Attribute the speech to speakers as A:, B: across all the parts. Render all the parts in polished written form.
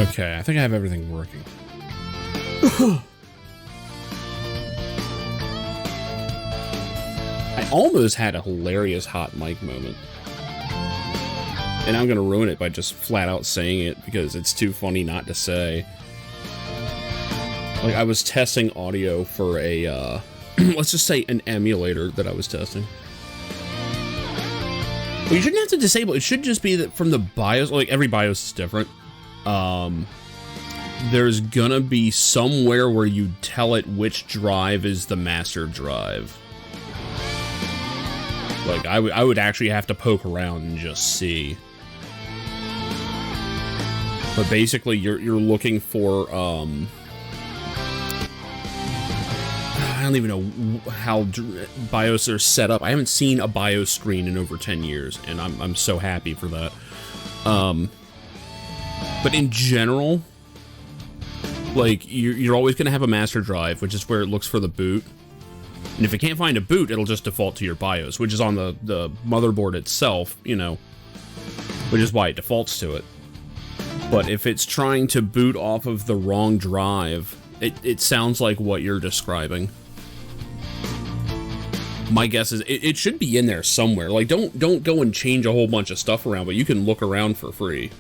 A: Okay, I think I have everything working. I almost had a hilarious hot mic moment. And I'm gonna ruin it by just flat out saying it because it's too funny not to say. Like, I was testing audio for a, let's just say an emulator that I was testing. Well, you shouldn't have to disable it. It should just be that from the BIOS, like, every BIOS is different. There's gonna be somewhere where you tell it which drive is the master drive. Like, I would actually have to poke around and just see. But basically, you're looking for, I don't even know how BIOS are set up. I haven't seen a BIOS screen in over 10 years, and I'm so happy for that. But in general, like, you're always going to have a master drive, which is where it looks for the boot. And if it can't find a boot, it'll just default to your BIOS, which is on the motherboard itself, you know, which is why it defaults to it. But if it's trying to boot off of the wrong drive, it sounds like what you're describing. My guess is it should be in there somewhere. Like, don't go and change a whole bunch of stuff around, but you can look around for free.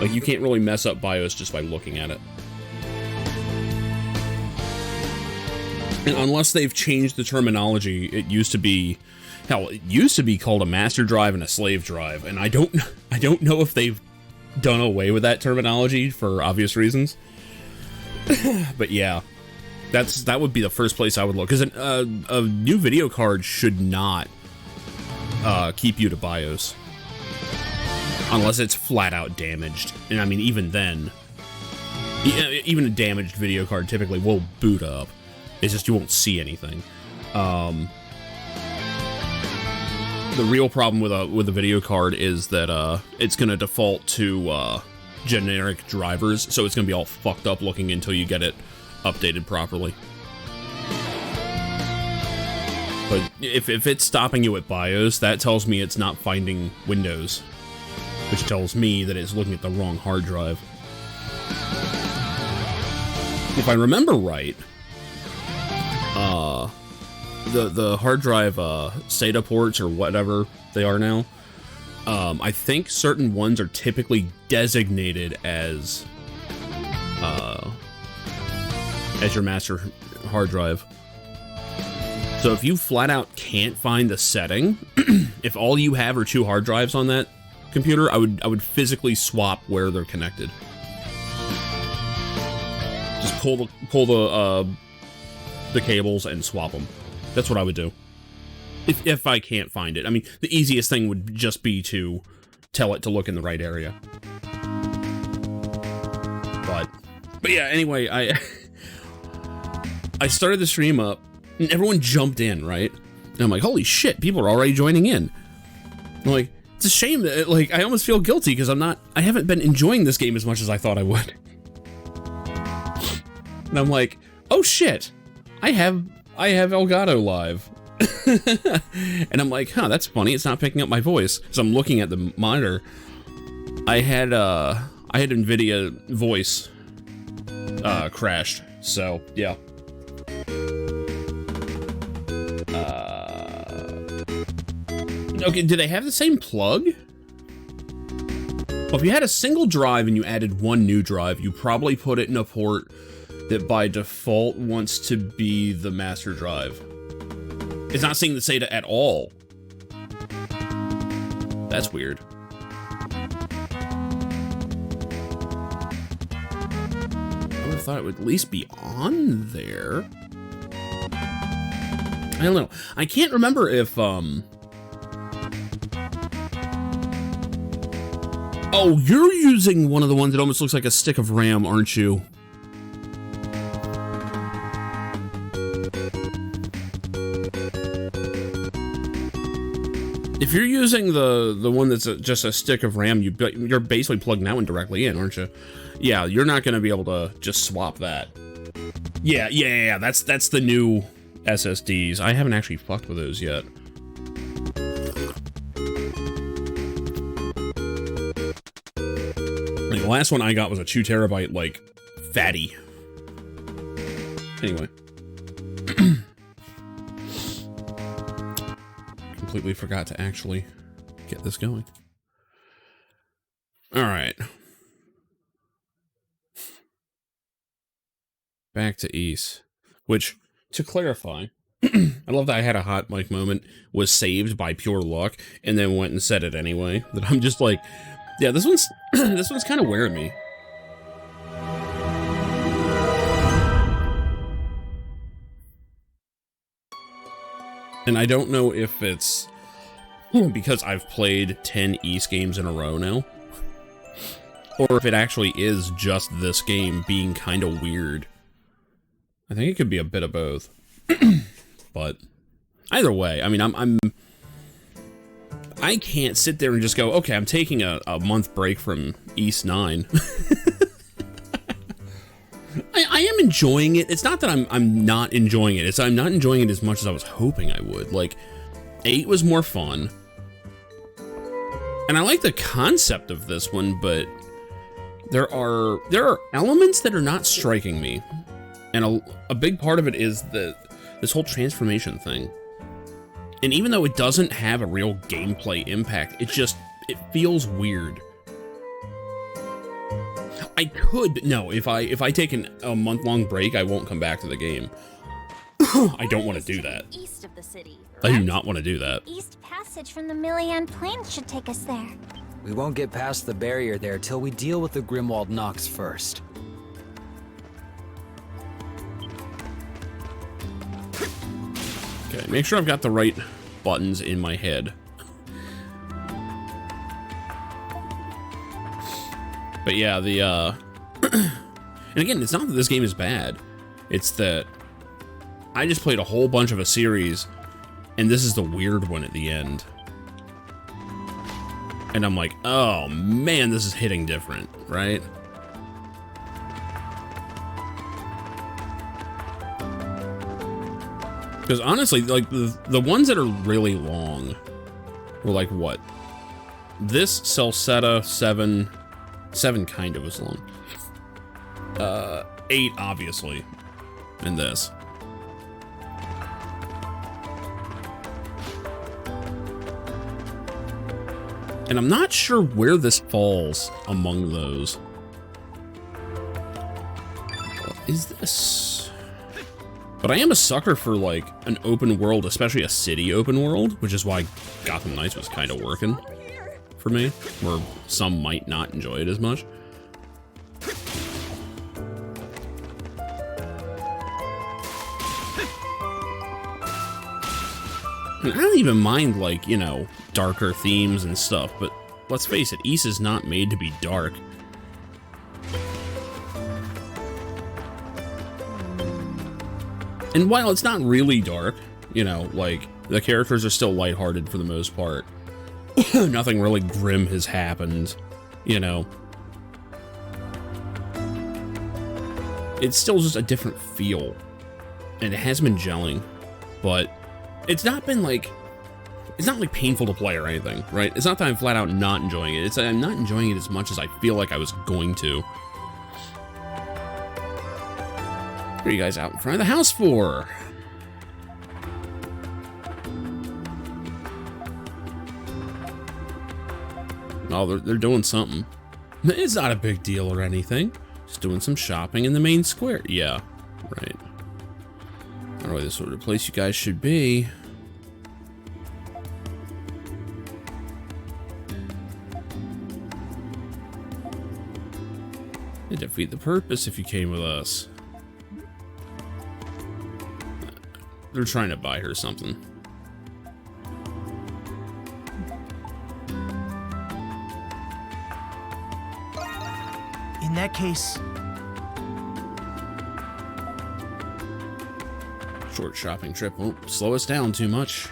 A: Like, you can't really mess up BIOS just by looking at it. And unless they've changed the terminology, it used to be, hell, it used to be called a master drive and a slave drive, and I don't know if they've done away with that terminology for obvious reasons. But yeah, that would be the first place I would look, because a new video card should not keep you to BIOS unless it's flat out damaged. And I mean, even then, even a damaged video card typically will boot up. It's just you won't see anything. The real problem with a video card is that it's going to default to generic drivers, so it's going to be all fucked up looking until you get it updated properly. But if it's stopping you at BIOS, that tells me it's not finding Windows, which tells me that it's looking at the wrong hard drive. If I remember right, the hard drive SATA ports, or whatever they are now, I think certain ones are typically designated as your master hard drive. So if you flat out can't find the setting, if all you have are 2 hard drives on that computer, I would physically swap where they're connected. Just pull the cables and swap them. That's what I would do. If I can't find it. I mean, the easiest thing would just be to tell it to look in the right area. But yeah, anyway, I started the stream up, and everyone jumped in, right? And I'm like, holy shit, people are already joining in. I'm like, it's a shame that, like, I almost feel guilty because I haven't been enjoying this game as much as I thought I would. And I'm like, oh shit, I have Elgato live. And I'm like, huh, that's funny, it's not picking up my voice. So I'm looking at the monitor. I had NVIDIA voice crashed, so yeah. Okay, do they have the same plug? Well, if you had a single drive and you added one new drive, you probably put it in a port that by default wants to be the master drive. It's not seeing the SATA at all. That's weird. I would have thought it would at least be on there. I don't know. I can't remember if, oh, you're using one of the ones that almost looks like a stick of RAM, aren't you? If you're using the one that's just a stick of RAM, you're basically plugging that one directly in, aren't you? Yeah, you're not going to be able to just swap that. Yeah, that's the new SSDs. I haven't actually fucked with those yet. Like, last one I got was a 2 terabyte, like, fatty. Anyway. Completely forgot to actually get this going. All right. Back to East, which, to clarify, I love that I had a hot mic moment, was saved by pure luck, and then went and said it anyway. That I'm just like, yeah, this one's this one's kind of wearing me. And I don't know if it's because I've played 10 East games in a row now, or if it actually is just this game being kind of weird. I think it could be a bit of both. But either way, I mean, I can't sit there and just go, okay, I'm taking a month break from East 9. I am enjoying it. It's not that I'm not enjoying it. It's I'm not enjoying it as much as I was hoping I would. Like, 8 was more fun. And I like the concept of this one, but there are elements that are not striking me. And a big part of it is this whole transformation thing. And even though it doesn't have a real gameplay impact, it feels weird. I could, no, if I take a month-long break, I won't come back to the game. I don't want to do that.
B: East of the city,
A: I do not want to do that.
B: East Passage from the Millian Plains should take us there.
C: We won't get past the barrier there till we deal with the Grimwald Nox first.
A: Okay, make sure I've got the right buttons in my head. But yeah, and again, it's not that this game is bad. It's that I just played a whole bunch of a series, and this is the weird one at the end. And I'm like, oh man, this is hitting different, right? Because honestly, like, the ones that are really long were like, what? This, Celceta, 7 kind of was long. 8, obviously, in this. And I'm not sure where this falls among those. What is this? But I am a sucker for, like, an open world, especially a city open world, which is why Gotham Knights was kind of working for me, where some might not enjoy it as much. And I don't even mind, like, you know, darker themes and stuff, but let's face it, East is not made to be dark. And while it's not really dark, you know, like, the characters are still lighthearted for the most part. Nothing really grim has happened, you know. It's still just a different feel. And it has been gelling, but it's not been like, it's not like painful to play or anything, right? It's not that I'm flat out not enjoying it. It's that I'm not enjoying it as much as I feel like I was going to. What are you guys out in front of the house for? Oh, they're doing something. It's not a big deal or anything. Just doing some shopping in the main square. Yeah, right. I don't know the sort of place you guys should be. It'd defeat the purpose if you came with us. They're trying to buy her something.
D: In that case...
A: Short shopping trip won't slow us down too much.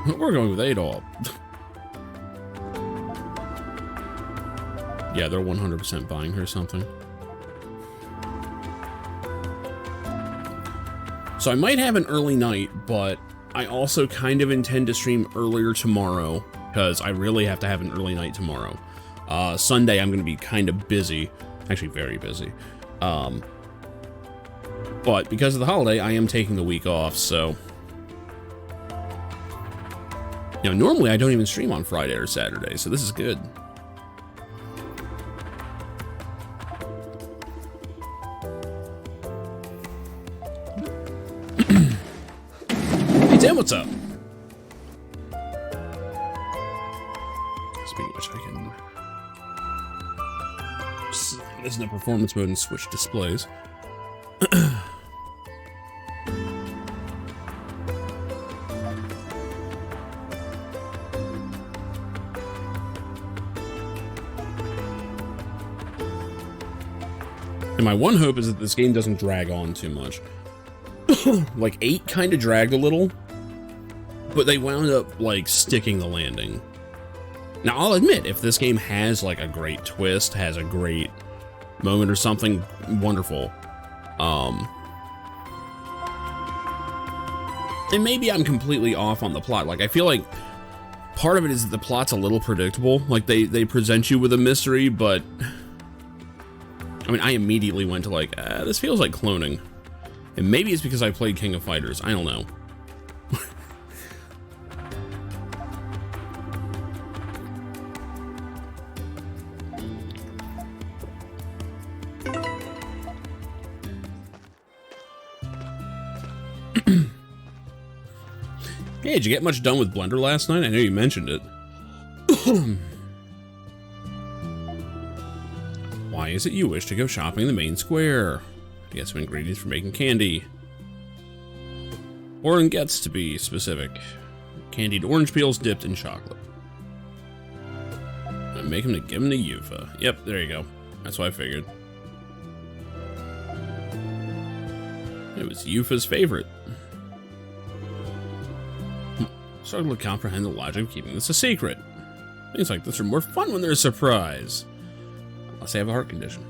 A: We're going with Adolf. Yeah, they're 100% buying her something. So I might have an early night, but I also kind of intend to stream earlier tomorrow, because I really have to have an early night tomorrow. Sunday, I'm going to be kind of busy. Actually, very busy. But because of the holiday, I am taking the week off, so... You know, normally I don't even stream on Friday or Saturday, so this is good. Hey Tim, what's up? Speaking of which, I can... This is in performance mode and switch displays. And my one hope is that this game doesn't drag on too much. Like 8 kind of dragged a little, but they wound up like sticking the landing. Now I'll admit, if this game has like a great twist, has a great moment or something, wonderful. And maybe I'm completely off on the plot. Like I feel like part of it is that the plot's a little predictable. Like they present you with a mystery, but I mean, I immediately went to like, this feels like cloning. And maybe it's because I played King of Fighters. I don't know. Hey, did you get much done with Blender last night? I know you mentioned it. Why is it you wish to go shopping in the main square? To get some ingredients for making candy. Oren gets to be specific. Candied orange peels dipped in chocolate. Make him to give him to Yufa. Yep, there you go. That's what I figured. It was Yufa's favorite. Struggle to comprehend the logic of keeping this a secret. Things like this are more fun when they're a surprise. Unless they have a heart condition.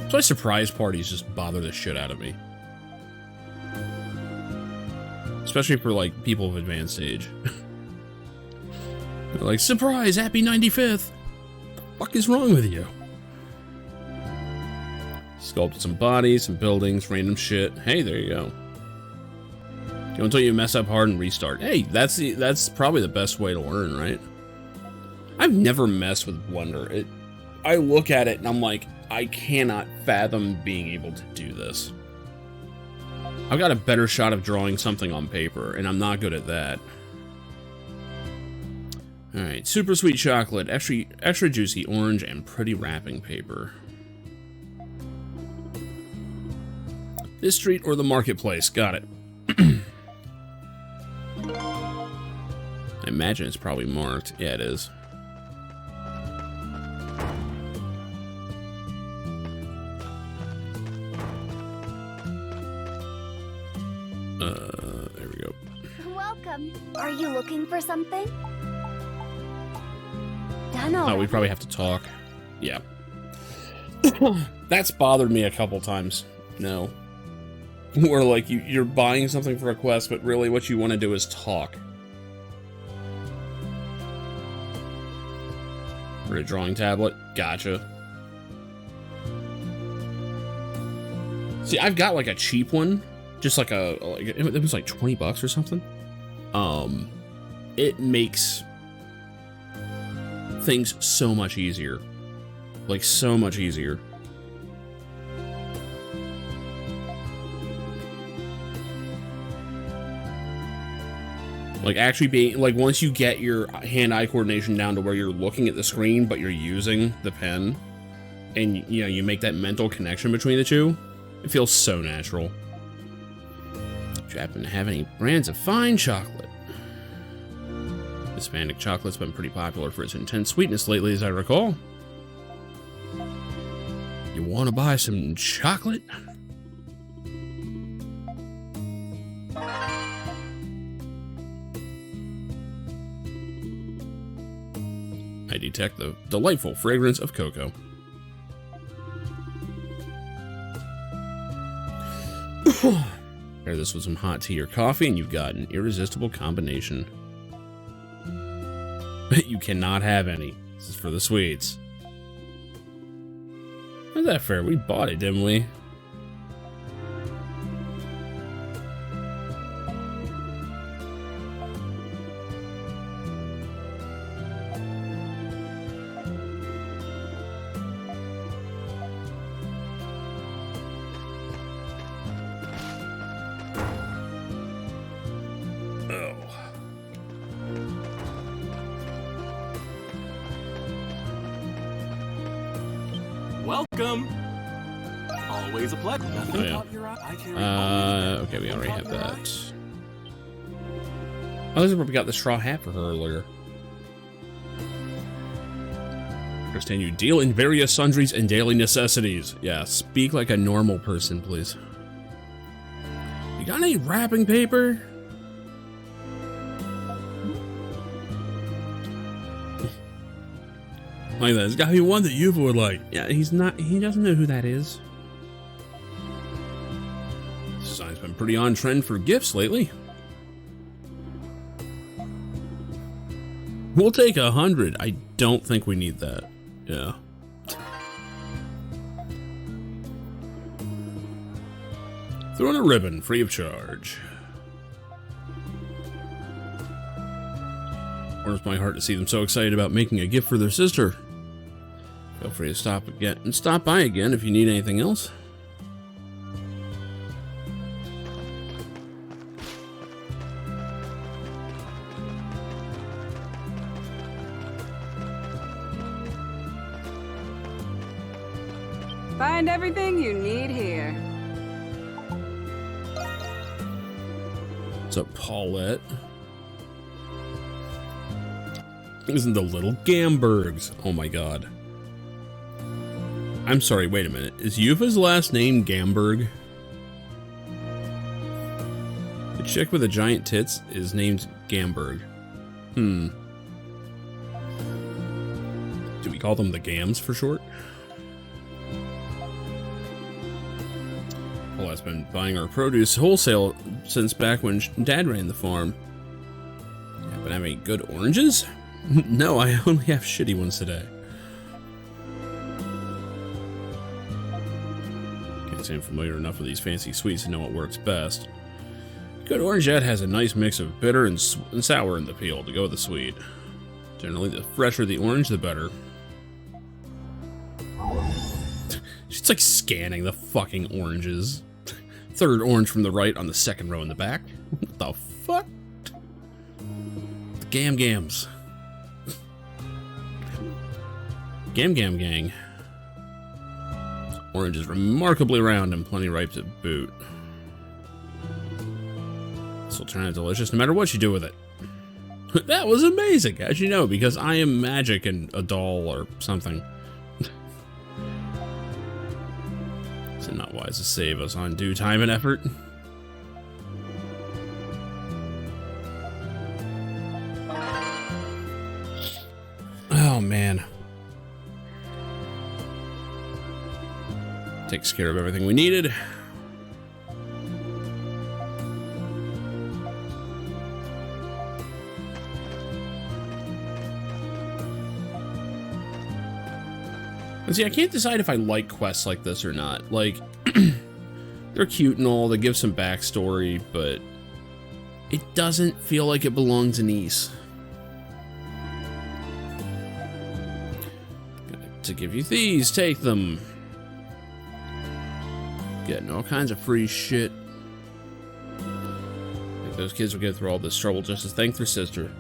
A: That's why surprise parties just bother the shit out of me. Especially for, like, people of advanced age. They're like, surprise, happy 95th! What the fuck is wrong with you? Sculpted some bodies, some buildings, random shit. Hey, there you go. Go until you mess up hard and restart. Hey, that's probably the best way to learn, right? I've never messed with Blender. I look at it and I'm like, I cannot fathom being able to do this. I've got a better shot of drawing something on paper, and I'm not good at that. Alright, super sweet chocolate, extra juicy orange, and pretty wrapping paper. This street or the marketplace, got it. I imagine it's probably marked. Yeah, it is. There we go.
B: Welcome. Are you looking for something? Done
A: Oh, we probably have to talk. Yeah. That's bothered me a couple times. No. Where, like, you're buying something for a quest, but really what you want to do is talk. For a drawing tablet? Gotcha. See, I've got, like, a cheap one. Just like it was like 20 bucks or something. It makes things so much easier. Like, so much easier. Like, actually being, like, once you get your hand-eye coordination down to where you're looking at the screen, but you're using the pen, and, you know, you make that mental connection between the two, it feels so natural. Do you happen to have any brands of fine chocolate? Hispanic chocolate's been pretty popular for its intense sweetness lately, as I recall. You want to buy some chocolate? I detect the delightful fragrance of cocoa. Pair this with some hot tea or coffee, and you've got an irresistible combination. You cannot have any. This is for the sweets. How's that fair? We bought it, didn't we?
D: Welcome. Always a pleasure. Nothing caught your eye. I carry
A: Okay, we already have that. Oh, this is where we got the straw hat for her earlier. Understand you deal in various sundries and daily necessities. Yeah, speak like a normal person, please. You got any wrapping paper? Like that. There's gotta be one that you would like. Yeah, he doesn't know who that is. This design's been pretty on trend for gifts lately. We'll take 100. I don't think we need that. Yeah. Throw in a ribbon, free of charge. Warms my heart to see them so excited about making a gift for their sister. Feel free to stop by again if you need anything else.
E: Find everything you need here.
A: What's up, Paulette? Isn't the little Gambergs? Oh my god. I'm sorry, wait a minute. Is Yufa's last name Gamberg? The chick with the giant tits is named Gamberg. Do we call them the Gams for short? Paulette's been buying our produce wholesale since back when Dad ran the farm. Yeah, but have any good oranges? No, I only have shitty ones today. Can't say I'm familiar enough with these fancy sweets to know what works best. Good orangeette has a nice mix of bitter and sour in the peel to go with the sweet. Generally, the fresher the orange, the better. She's like scanning the fucking oranges. Third orange from the right on the second row in the back. What the fuck? The Gams. Gam Gang. Orange is remarkably round and plenty ripe to boot. This will turn out delicious no matter what you do with it. That was amazing, as you know, because I am magic and a doll or something. Is it not wise to save us on due time and effort? Oh man. Takes care of everything we needed. And see, I can't decide if I like quests like this or not. Like, they're cute and all, they give some backstory, but it doesn't feel like it belongs in Ys. To give you these, take them. Getting all kinds of free shit. I think those kids will get through all this trouble just to thank their sister.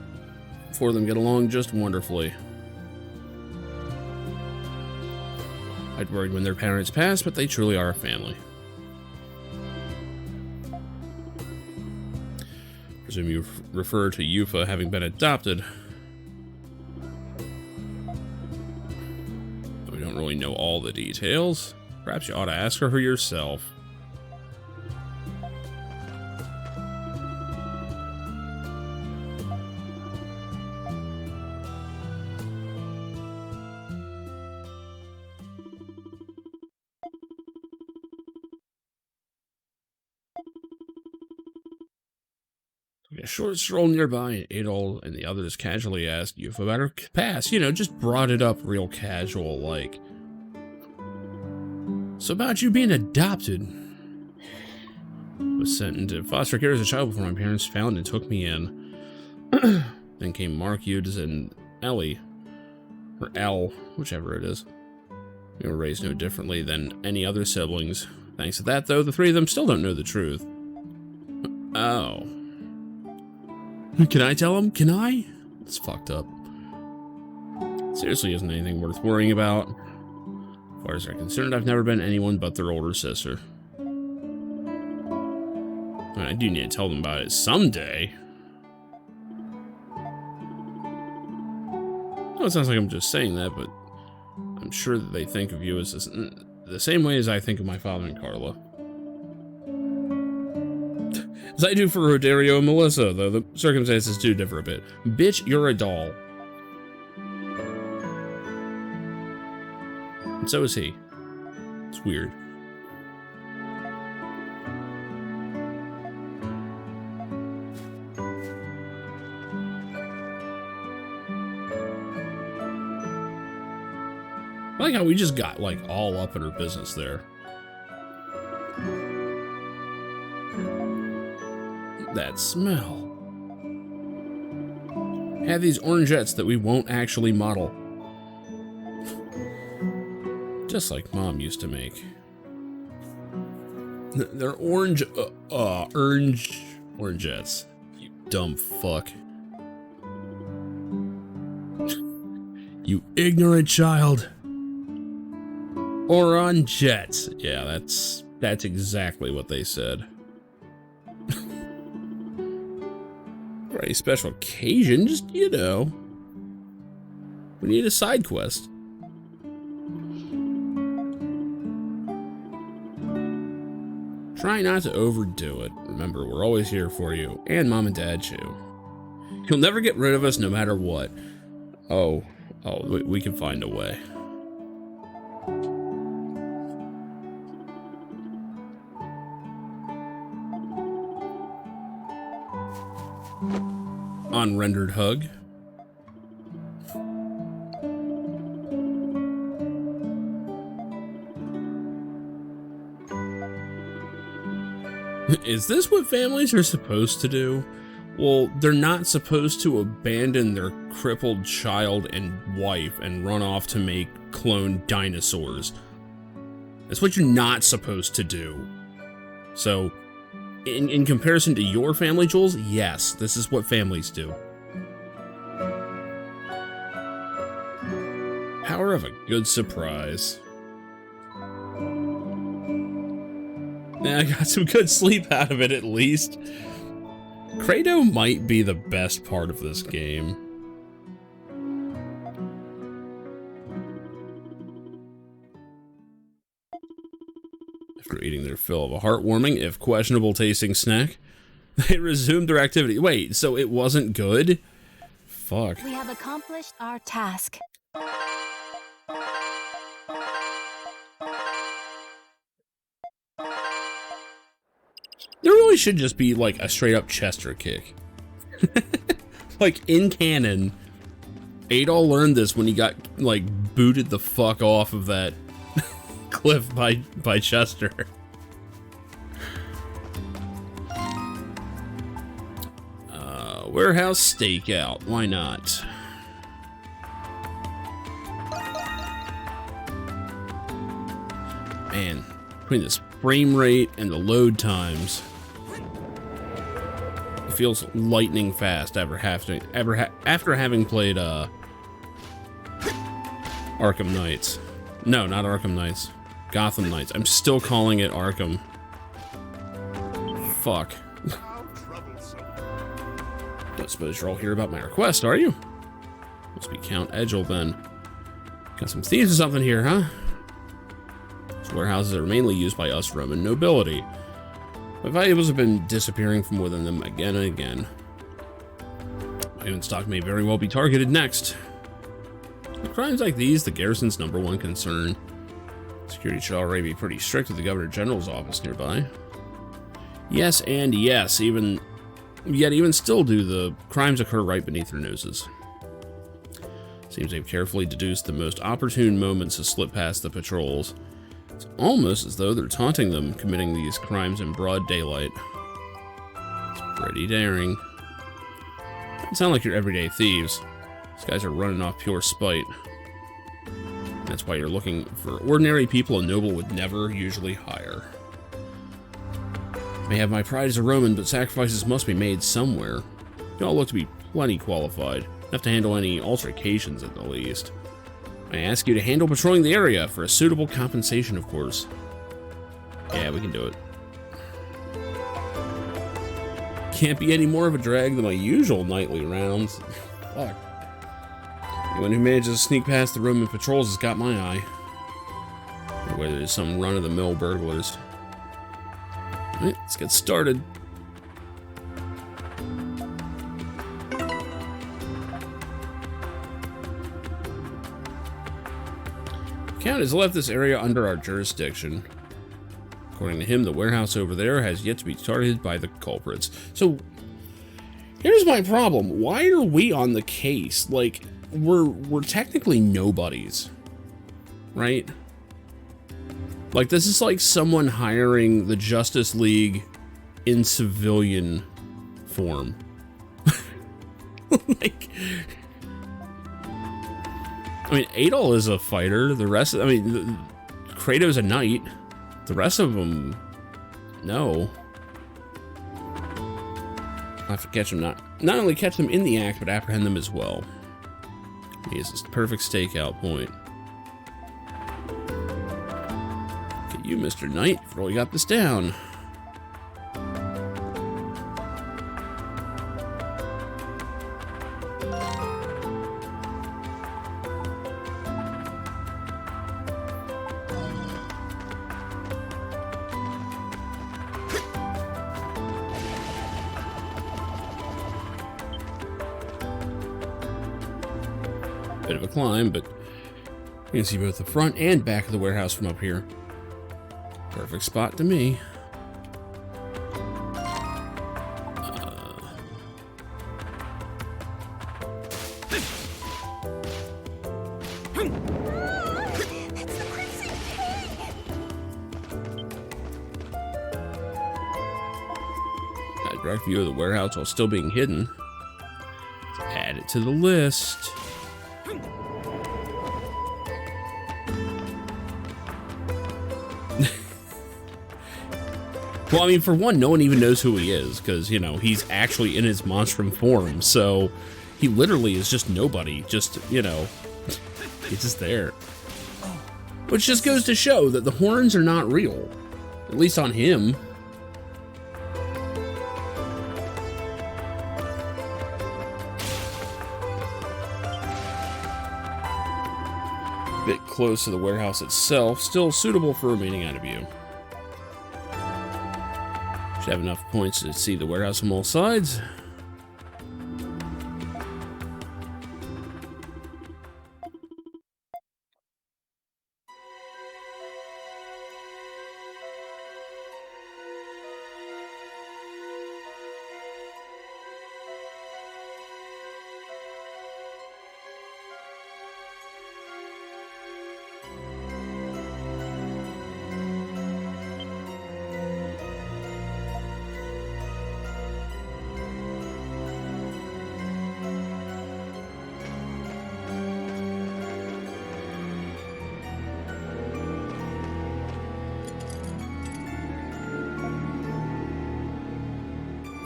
A: Four of them get along just wonderfully. I'd worried when their parents passed, but they truly are a family. Presume you refer to Yufa having been adopted. We don't really know all the details. Perhaps you ought to ask her for yourself. A short stroll nearby, and Adol and the others casually asked you about her past. You know, just brought it up real casual, like. So about you being adopted. Was sent into foster care as a child before my parents found and took me in. Then came Mark, Hughes, and Ellie. Or Elle, whichever it is. We were raised no differently than any other siblings. Thanks to that, though, the three of them still don't know the truth. Oh. Can I tell them? Can I? It's fucked up. Seriously, isn't anything worth worrying about. As far as they're concerned, I've never been anyone but their older sister. I do need to tell them about it someday. Well, it sounds like I'm just saying that, but I'm sure that they think of you as the same way as I think of my father and Carla. As I do for Rodario and Melissa, though the circumstances do differ a bit. Bitch, you're a doll. And so is he. It's weird. I like how we just got, like, all up in her business there. That smell. Have these orangettes that we won't actually model. Just like Mom used to make. They're orangettes. You dumb fuck. You ignorant child. Or on jets. Yeah, that's exactly what they said. For a special occasion, just, you know. We need a side quest. Try not to overdo it. Remember, we're always here for you. And Mom and Dad, too. You'll never get rid of us no matter what. Oh, we can find a way. Unrendered hug. Is this what families are supposed to do? Well, they're not supposed to abandon their crippled child and wife and run off to make clone dinosaurs. That's what you're not supposed to do. So, in comparison to your family, Jules, yes, this is what families do. Power of a good surprise. Yeah, I got some good sleep out of it, at least. Credo might be the best part of this game. After eating their fill of a heartwarming, if questionable tasting snack, they resumed their activity. Wait, so it wasn't good? Fuck.
B: We have accomplished our task.
A: There really should just be, like, a straight-up Chester kick. Like, in canon, Adol learned this when he got, like, booted the fuck off of that cliff by Chester. Warehouse stakeout. Why not? Man, between this frame rate and the load times, it feels lightning fast after having played Arkham Knights. No, not Arkham Knights. Gotham Knights. I'm still calling it Arkham. Fuck. Don't suppose you're all here about my request, are you? Must be Count Edgel, then. Got some thieves or something here, huh? These warehouses are mainly used by us Roman nobility. My valuables have been disappearing from within them again and again. My own stock may very well be targeted next. With crimes like these, the garrison's #1 concern. Security should already be pretty strict with the Governor General's office nearby. Yes and yes, even Yet even still do the crimes occur right beneath their noses. Seems they've carefully deduced the most opportune moments to slip past the patrols. It's almost as though they're taunting them, committing these crimes in broad daylight. It's pretty daring. Doesn't sound like your everyday thieves. These guys are running off pure spite. That's why you're looking for ordinary people a noble would never usually hire. May have my pride as a Roman, but sacrifices must be made somewhere. You all look to be plenty qualified, enough to handle any altercations at the least. I ask you to handle patrolling the area for a suitable compensation, of course. Yeah, we can do it. Can't be any more of a drag than my usual nightly rounds. Fuck. Anyone who manages to sneak past the Roman patrols has got my eye. Whether there's some run-of-the-mill burglars. Alright, let's get started. Count has left this area under our jurisdiction. According to him, the warehouse over there has yet to be targeted by the culprits. So, here's my problem. Why are we on the case? Like, we're technically nobodies, right? Like, this is like someone hiring the Justice League in civilian form. Like, I mean, Adol is a fighter. The rest, I mean, Kratos a knight. The rest of them, no. I have to catch them, not only catch them in the act, but apprehend them as well. He is this perfect stakeout point. Get you, Mr. Knight, before we got this down. Bit of a climb, but you can see both the front and back of the warehouse from up here. Perfect spot to me. Got a direct view of the warehouse while still being hidden. Let's add it to the list. Well, I mean, for one, no one even knows who he is, because, you know, he's actually in his monstrum form, so he literally is just nobody, just, you know, he's just there. Which just goes to show that the horns are not real, at least on him. Bit close to the warehouse itself, still suitable for remaining out of view. Should have enough points to see the warehouse from all sides.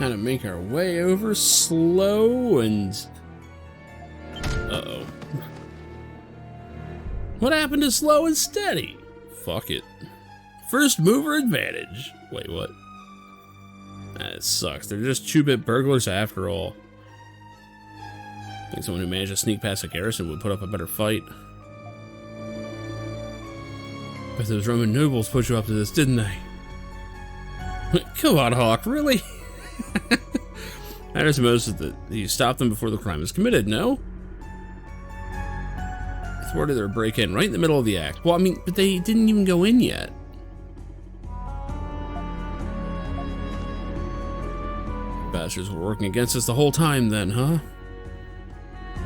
A: Kind of make our way over slow and... Uh-oh. What happened to slow and steady? Fuck it. First mover advantage. Wait, what? That sucks. They're just 2-bit burglars after all. I think someone who managed to sneak past a garrison would put up a better fight. But those Roman nobles put you up to this, didn't they? Come on, Hawk, really? Matters most is that you stopped them before the crime was committed, no? Thwarted their break-in right in the middle of the act. Well, I mean, but they didn't even go in yet. bastards were working against us the whole time then, huh?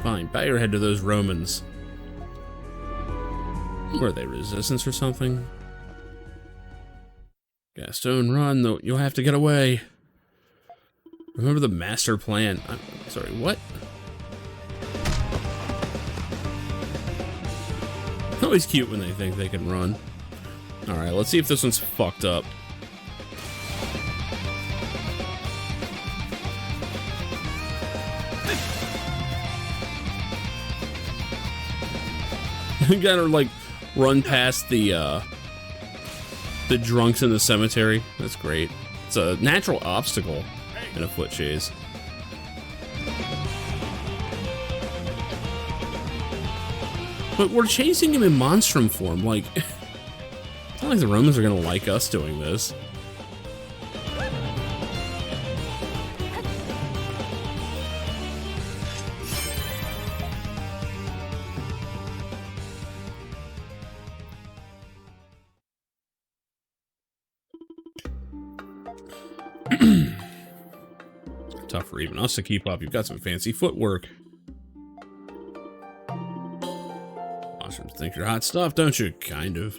A: Fine, bow your head to those Romans. Were they resistance or something? Gaston, run, though you'll have to get away. Remember the master plan. I'm sorry, what? Always cute when they think they can run. Alright, let's see if this one's fucked up. You gotta, like, run past the drunks in the cemetery. That's great. It's a natural obstacle in a foot chase. But we're chasing him in Monstrum form, like... It's not like the Romans are gonna like us doing this. Tough for even us to keep up. You've got some fancy footwork. Monstrums think you're hot stuff, don't you? Kind of.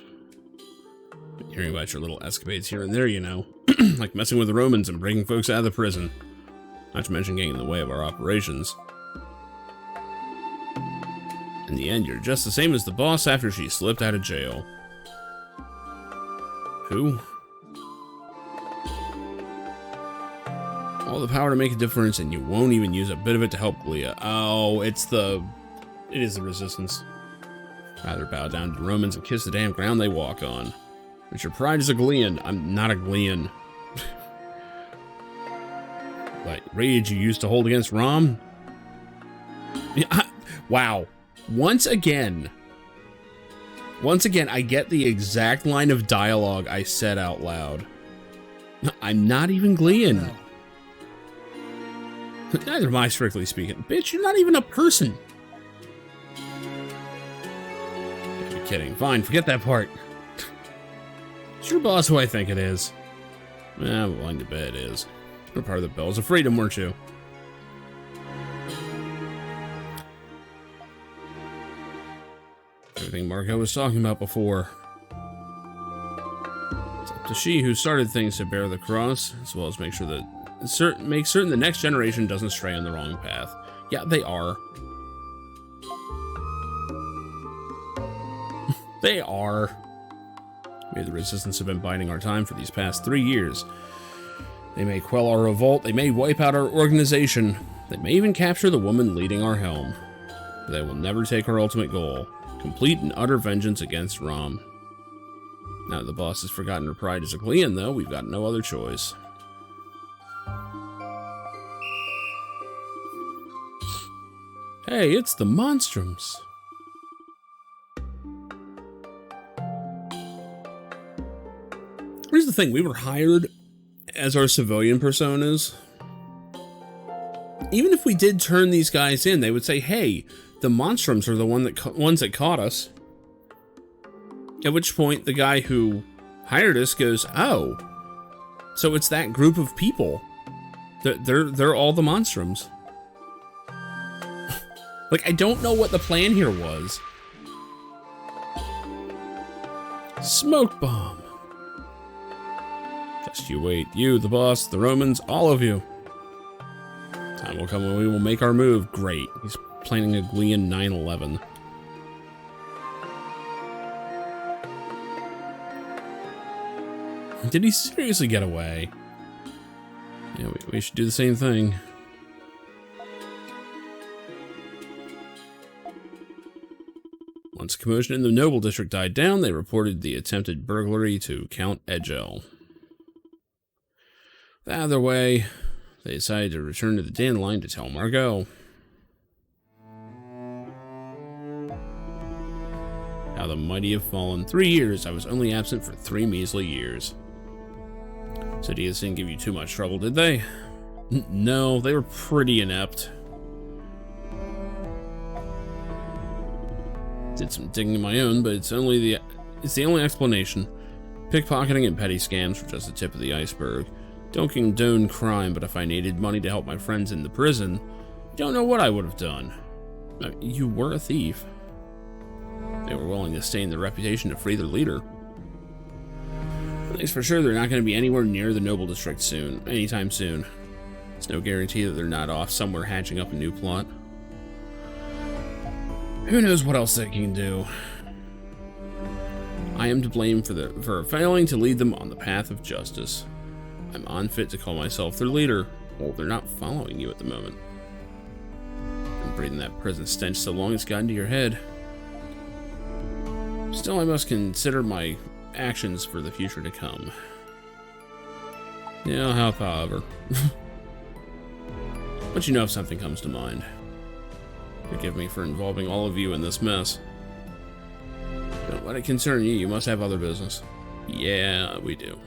A: Been hearing about your little escapades here and there, you know. Like messing with the Romans and breaking folks out of the prison. Not to mention getting in the way of our operations. In the end, you're just the same as the boss after she slipped out of jail. Who? All the power to make a difference, and you won't even use a bit of it to help Glia. Oh, it is the resistance. Rather bow down to the Romans and kiss the damn ground they walk on. But your pride is a Glian. I'm not a Glian. Like, rage you used to hold against Rom? Yeah, wow. Once again, I get the exact line of dialogue I said out loud. I'm not even Glian. No. Neither am I, strictly speaking. Bitch, you're not even a person. You're kidding. Fine, forget that part. It's your boss who I think it is. I'm willing to bet it is. You're part of the Bells of Freedom, weren't you? Everything Margot was talking about before. It's up to she who started things to bear the cross, as well as make certain the next generation doesn't stray on the wrong path. Yeah, they are. They are. We, the Resistance, have been biding our time for these past 3 years. They may quell our revolt, they may wipe out our organization, they may even capture the woman leading our helm. But they will never take our ultimate goal, complete and utter vengeance against Rom. Now that the boss has forgotten her pride as a Glian, though, we've got no other choice. Hey, it's the Monstrums. Here's the thing, we were hired as our civilian personas. Even if we did turn these guys in, they would say, hey, the Monstrums are the ones that caught us. At which point, the guy who hired us goes, oh, so it's that group of people. They're all the Monstrums. Like, I don't know what the plan here was. Smoke bomb. Just you wait. You, the boss, the Romans, all of you. Time will come when we will make our move. Great. He's planning a Glian 9/11. Did he seriously get away? Yeah, we should do the same thing. Once commotion in the Noble District died down, they reported the attempted burglary to Count Egel. Out of their way, they decided to return to the Dandelion to tell Margot. How the mighty have fallen. 3 years. I was only absent for 3 measly years. Sidious didn't give you too much trouble, did they? No, they were pretty inept. Did some digging of my own, but it's the only explanation. Pickpocketing and petty scams were just the tip of the iceberg. Don't condone crime, but if I needed money to help my friends in the prison, I don't know what I would have done. You were a thief. They were willing to stain their reputation to free their leader. At least for sure they're not going to be anywhere near the Noble District anytime soon. There's no guarantee that they're not off somewhere hatching up a new plot. Who knows what else they can do. I am to blame for failing to lead them on the path of justice. I'm unfit to call myself their leader. Well, they're not following you at the moment. Been breathing that prison stench so long it's gotten to your head. Still, I must consider my actions for the future to come. Yeah, I'll help, however. But you know if something comes to mind. Forgive me for involving all of you in this mess. Don't let it concern you. You must have other business. Yeah, we do.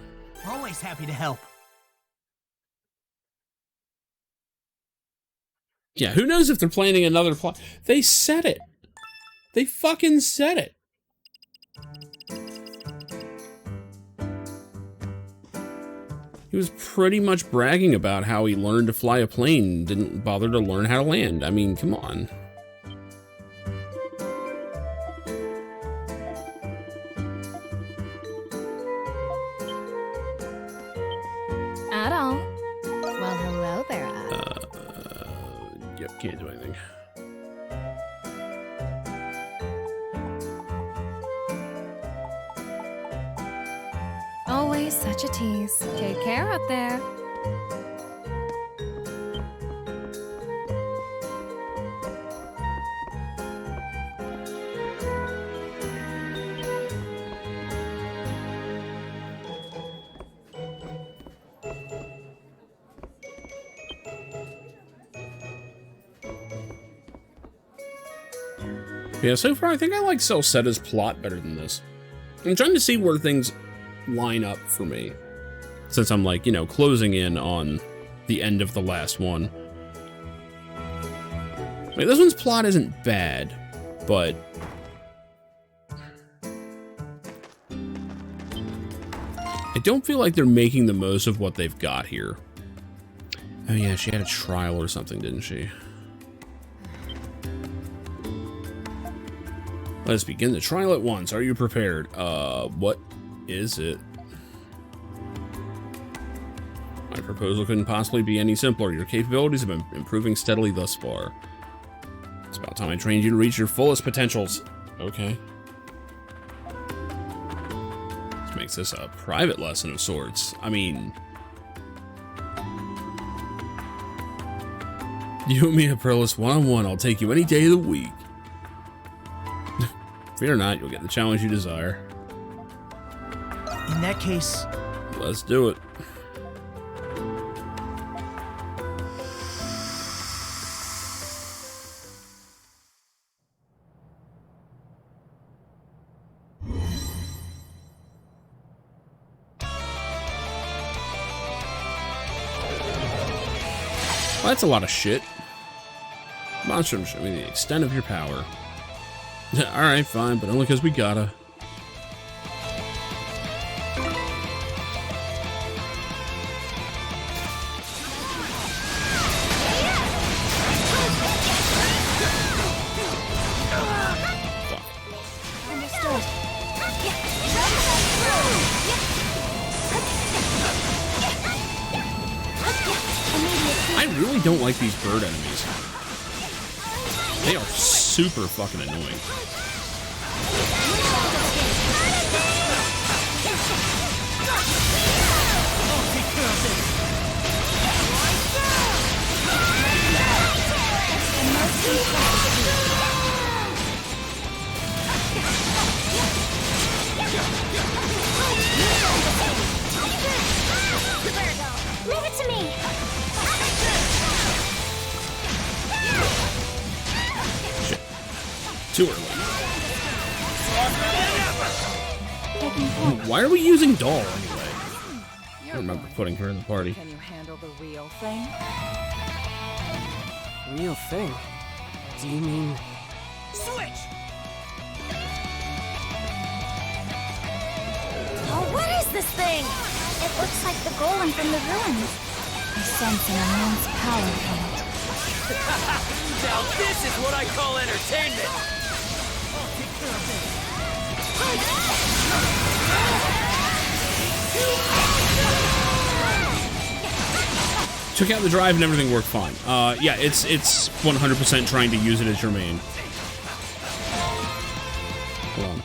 F: Always happy to help.
A: Yeah, who knows if they're planning another plot? They said it. They fucking said it. He was pretty much bragging about how he learned to fly a plane and didn't bother to learn how to land. I mean, come on.
B: At all. Well, hello there,
A: Yep, can't do anything.
B: Always such a tease. Take care out there.
A: Yeah, so far I think I like Celcetta's plot better than this. I'm trying to see where things line up for me, since I'm like, you know, closing in on the end of the last one. Like, this one's plot isn't bad, but I don't feel like they're making the most of what they've got here. Oh yeah, she had a trial or something, didn't she? Let us begin the trial at once. Are you prepared? What is it? My proposal couldn't possibly be any simpler. Your capabilities have been improving steadily thus far. It's about time I trained you to reach your fullest potentials. Okay. This makes this a private lesson of sorts. I mean, you and me, Aprilis, one-on-one. I'll take you any day of the week. Fear not, you'll get the challenge you desire.
F: In that case,
A: let's do it. Well, that's a lot of shit. Monstrum, show me the extent of your power. Alright, fine, but only because we gotta. I really don't like these bird enemies. They are super fucking annoying.
B: Leave it to me.
A: Shit. Too early. Why are we using Doll anyway? I remember putting her in the party.
E: Can you handle the real thing?
C: Real thing? Do you mean...
F: switch!
B: Oh, what is this thing? It looks like the golem from the ruins. I sense an immense power from it.
C: Now this is what I call entertainment!
A: Took out the drive and everything worked fine. Yeah, it's 100% trying to use it as your main. Hold on.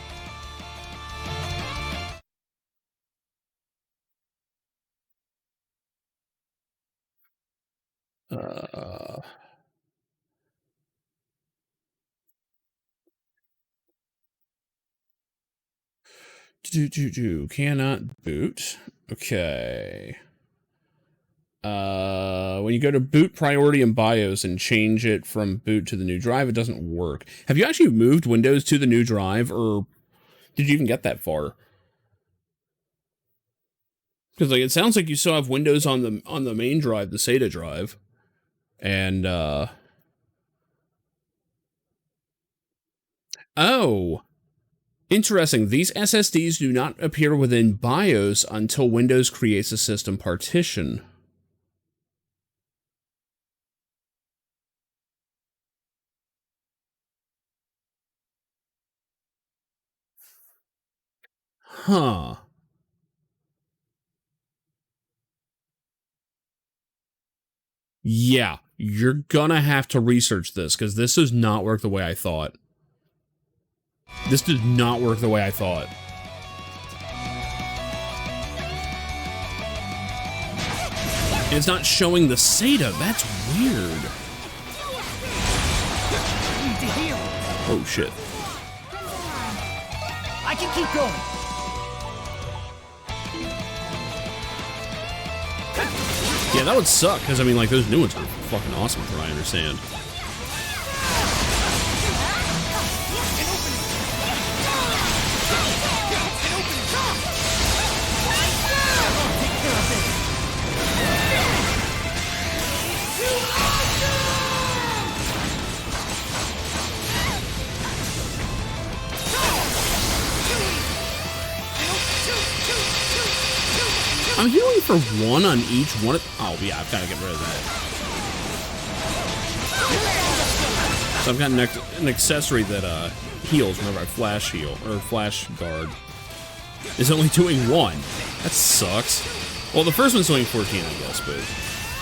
A: Cannot boot. Okay. When you go to boot priority in BIOS and change it from boot to the new drive, it doesn't work. Have you actually moved Windows to the new drive, or did you even get that far? Because like it sounds like you still have Windows on the main drive, the SATA drive, and oh, interesting. These SSDs do not appear within BIOS until Windows creates a system partition. Huh. Yeah, you're gonna have to research this, because this does not work the way I thought. This does not work the way I thought. And it's not showing the SATA. That's weird. Oh, shit.
F: I can keep going.
A: Yeah, that would suck, because, I mean, like, those new ones are fucking awesome, from what I understand. I'm healing for one on each one of... Oh, yeah, I've got to get rid of that. So I've got an accessory that heals whenever I flash heal, or flash guard. It's only doing one. That sucks. Well, the first one's doing 14, I guess, but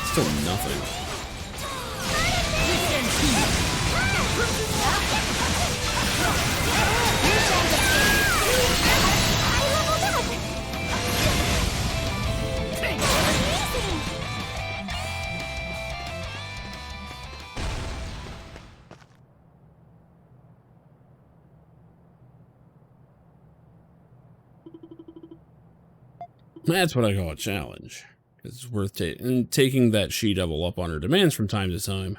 A: still nothing. That's what I call a challenge. It's worth taking that she-devil up on her demands from time to time.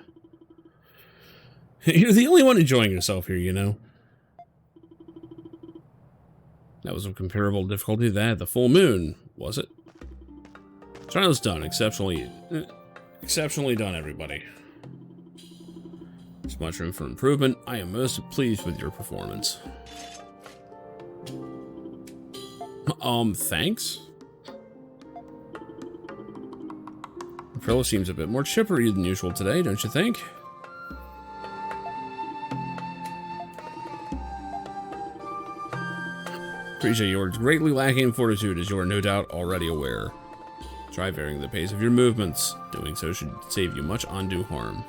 A: You're the only one enjoying yourself here, you know. That was of comparable difficulty to that at the full moon, was it? Trial's done. Exceptionally done, everybody. There's much room for improvement. I am most pleased with your performance. Thanks? Aprilla seems a bit more chippery than usual today, don't you think? Appreciate your greatly lacking fortitude, as you are no doubt already aware. Try varying the pace of your movements. Doing so should save you much undue harm.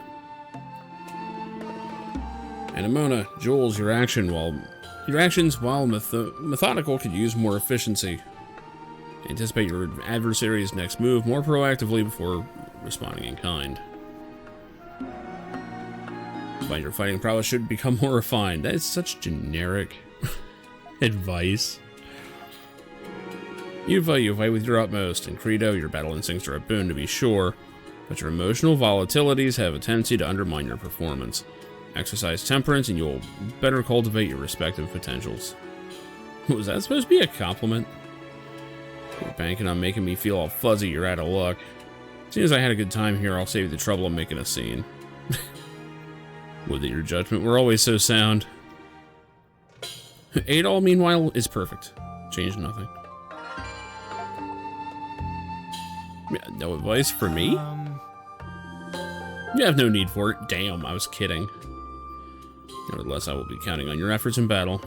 A: Anemona, Jules, your actions, while methodical, could use more efficiency. Anticipate your adversary's next move more proactively before responding in kind. Find your fighting prowess should become more refined. That is such generic advice. You fight with your utmost. In Credo, your battle instincts are a boon to be sure, but your emotional volatilities have a tendency to undermine your performance. Exercise temperance and you'll better cultivate your respective potentials. Was that supposed to be a compliment? You're banking on making me feel all fuzzy, you're out of luck. As soon as I had a good time here, I'll save you the trouble of making a scene. Would that your judgment were always so sound. Adol, meanwhile, is perfect. Change nothing. Yeah, no advice for me? You have no need for it. Damn, I was kidding. Nevertheless, I will be counting on your efforts in battle.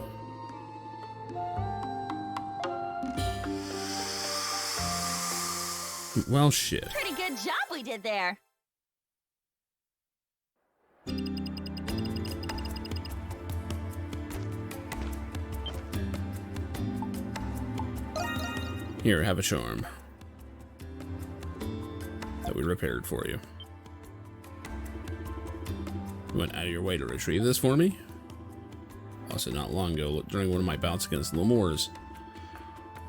A: Well, shit.
B: Pretty good job we did there.
A: Here, have a charm that we repaired for you. You went out of your way to retrieve this for me? Also, not long ago, during one of my bouts against the Lemurs.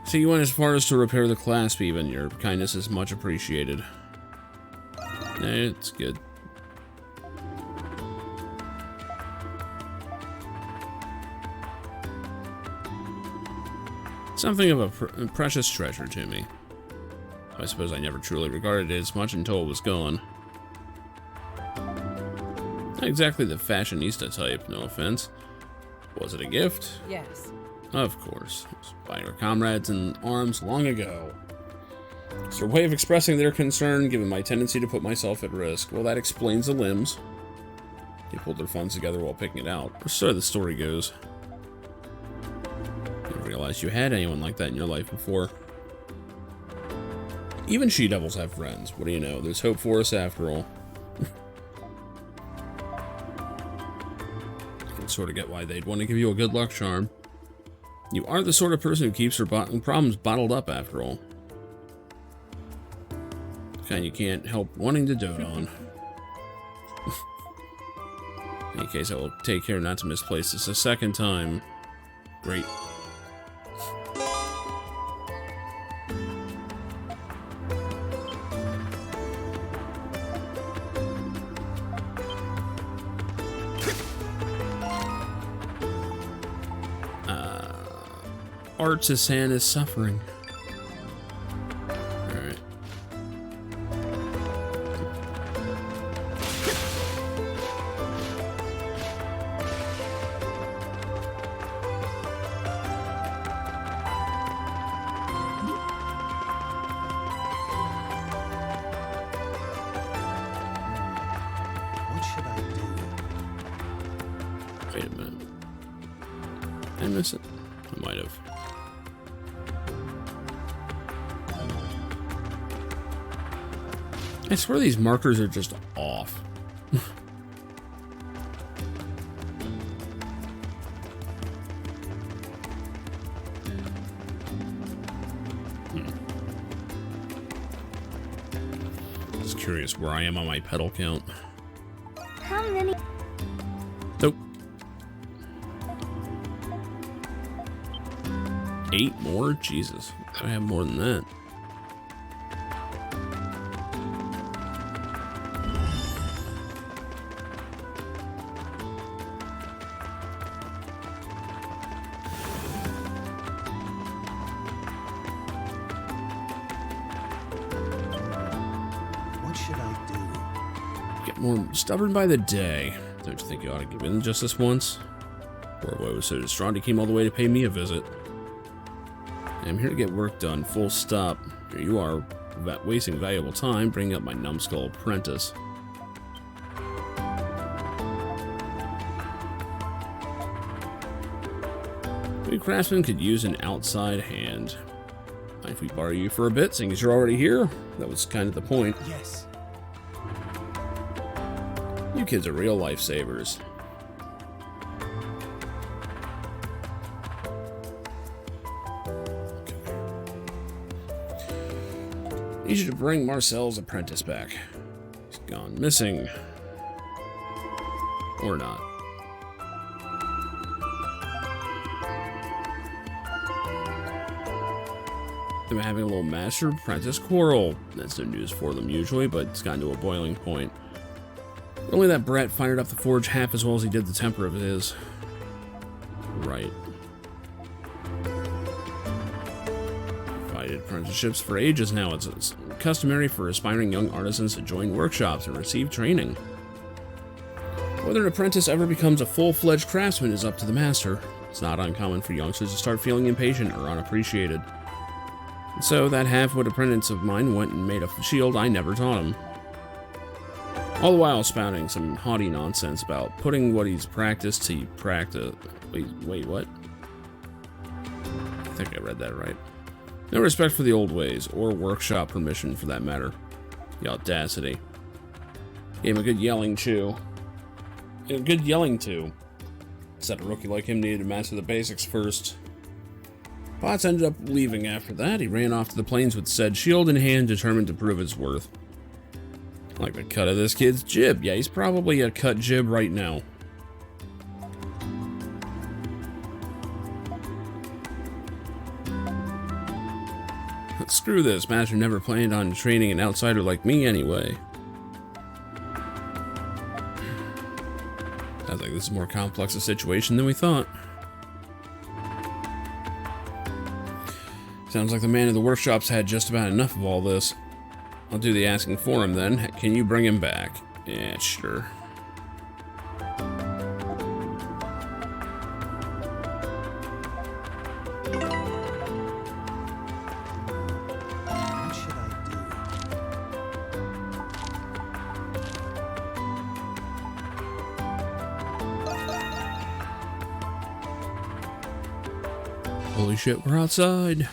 A: So you went as far as to repair the clasp even. Your kindness is much appreciated. It's good. Something of a precious treasure to me. I suppose I never truly regarded it as much until it was gone. Not exactly the fashionista type, no offense. Was it a gift?
E: Yes.
A: Of course. It was by our comrades in arms long ago. It's their way of expressing their concern, given my tendency to put myself at risk. Well, that explains the limbs. They pulled their funds together while picking it out. Or so the story goes. Didn't realize you had anyone like that in your life before. Even she-devils have friends. What do you know? There's hope for us after all. I can sort of get why they'd want to give you a good luck charm. You aren't the sort of person who keeps her problems bottled up after all. The kind you can't help wanting to dote on. In any case, I will take care not to misplace this a second time. Great. Artisan is suffering. Alright.
G: What should I do?
A: Wait a minute. Did I miss it? I might have. I swear these markers are just off. Just curious where I am on my pedal count.
B: How many?
A: Nope. 8 more? Jesus. I have more than that.
G: What should I do?
A: Get more stubborn by the day. Don't you think you ought to give in just this once? Poor boy was so distraught he came all the way to pay me a visit. I'm here to get work done, full stop. Here you are, wasting valuable time, bringing up my numbskull apprentice. We craftsmen could use an outside hand. Mind if we borrow you for a bit, seeing as you're already here? That was kind of the point.
F: Yes.
A: You kids are real lifesavers. Need you to bring Marcel's apprentice back. He's gone missing. Or not. They've been having a little master-apprentice quarrel. That's no news for them usually, but it's gotten to a boiling point. Only that brat fired up the forge half as well as he did the temper of his. Right. Provided apprenticeships for ages now. It's customary for aspiring young artisans to join workshops and receive training. Whether an apprentice ever becomes a full-fledged craftsman is up to the master. It's not uncommon for youngsters to start feeling impatient or unappreciated. So that half-wit apprentice of mine went and made a shield I never taught him. All the while spouting some haughty nonsense about putting what he's practiced to practice. Wait, what? I think I read that right. No respect for the old ways, or workshop permission for that matter. The audacity. Gave him a good yelling to. Said a rookie like him needed to master the basics first. Potts ended up leaving after that. He ran off to the plains with said shield in hand, determined to prove its worth. I like the cut of this kid's jib. Yeah, he's probably a cut jib right now. Screw this. Master never planned on training an outsider like me anyway. Sounds like this is more complex a situation than we thought. Sounds like the man in the workshop's had just about enough of all this. I'll do the asking for him then. Can you bring him back? Yeah, sure.
G: What should I do?
A: Holy shit, we're outside.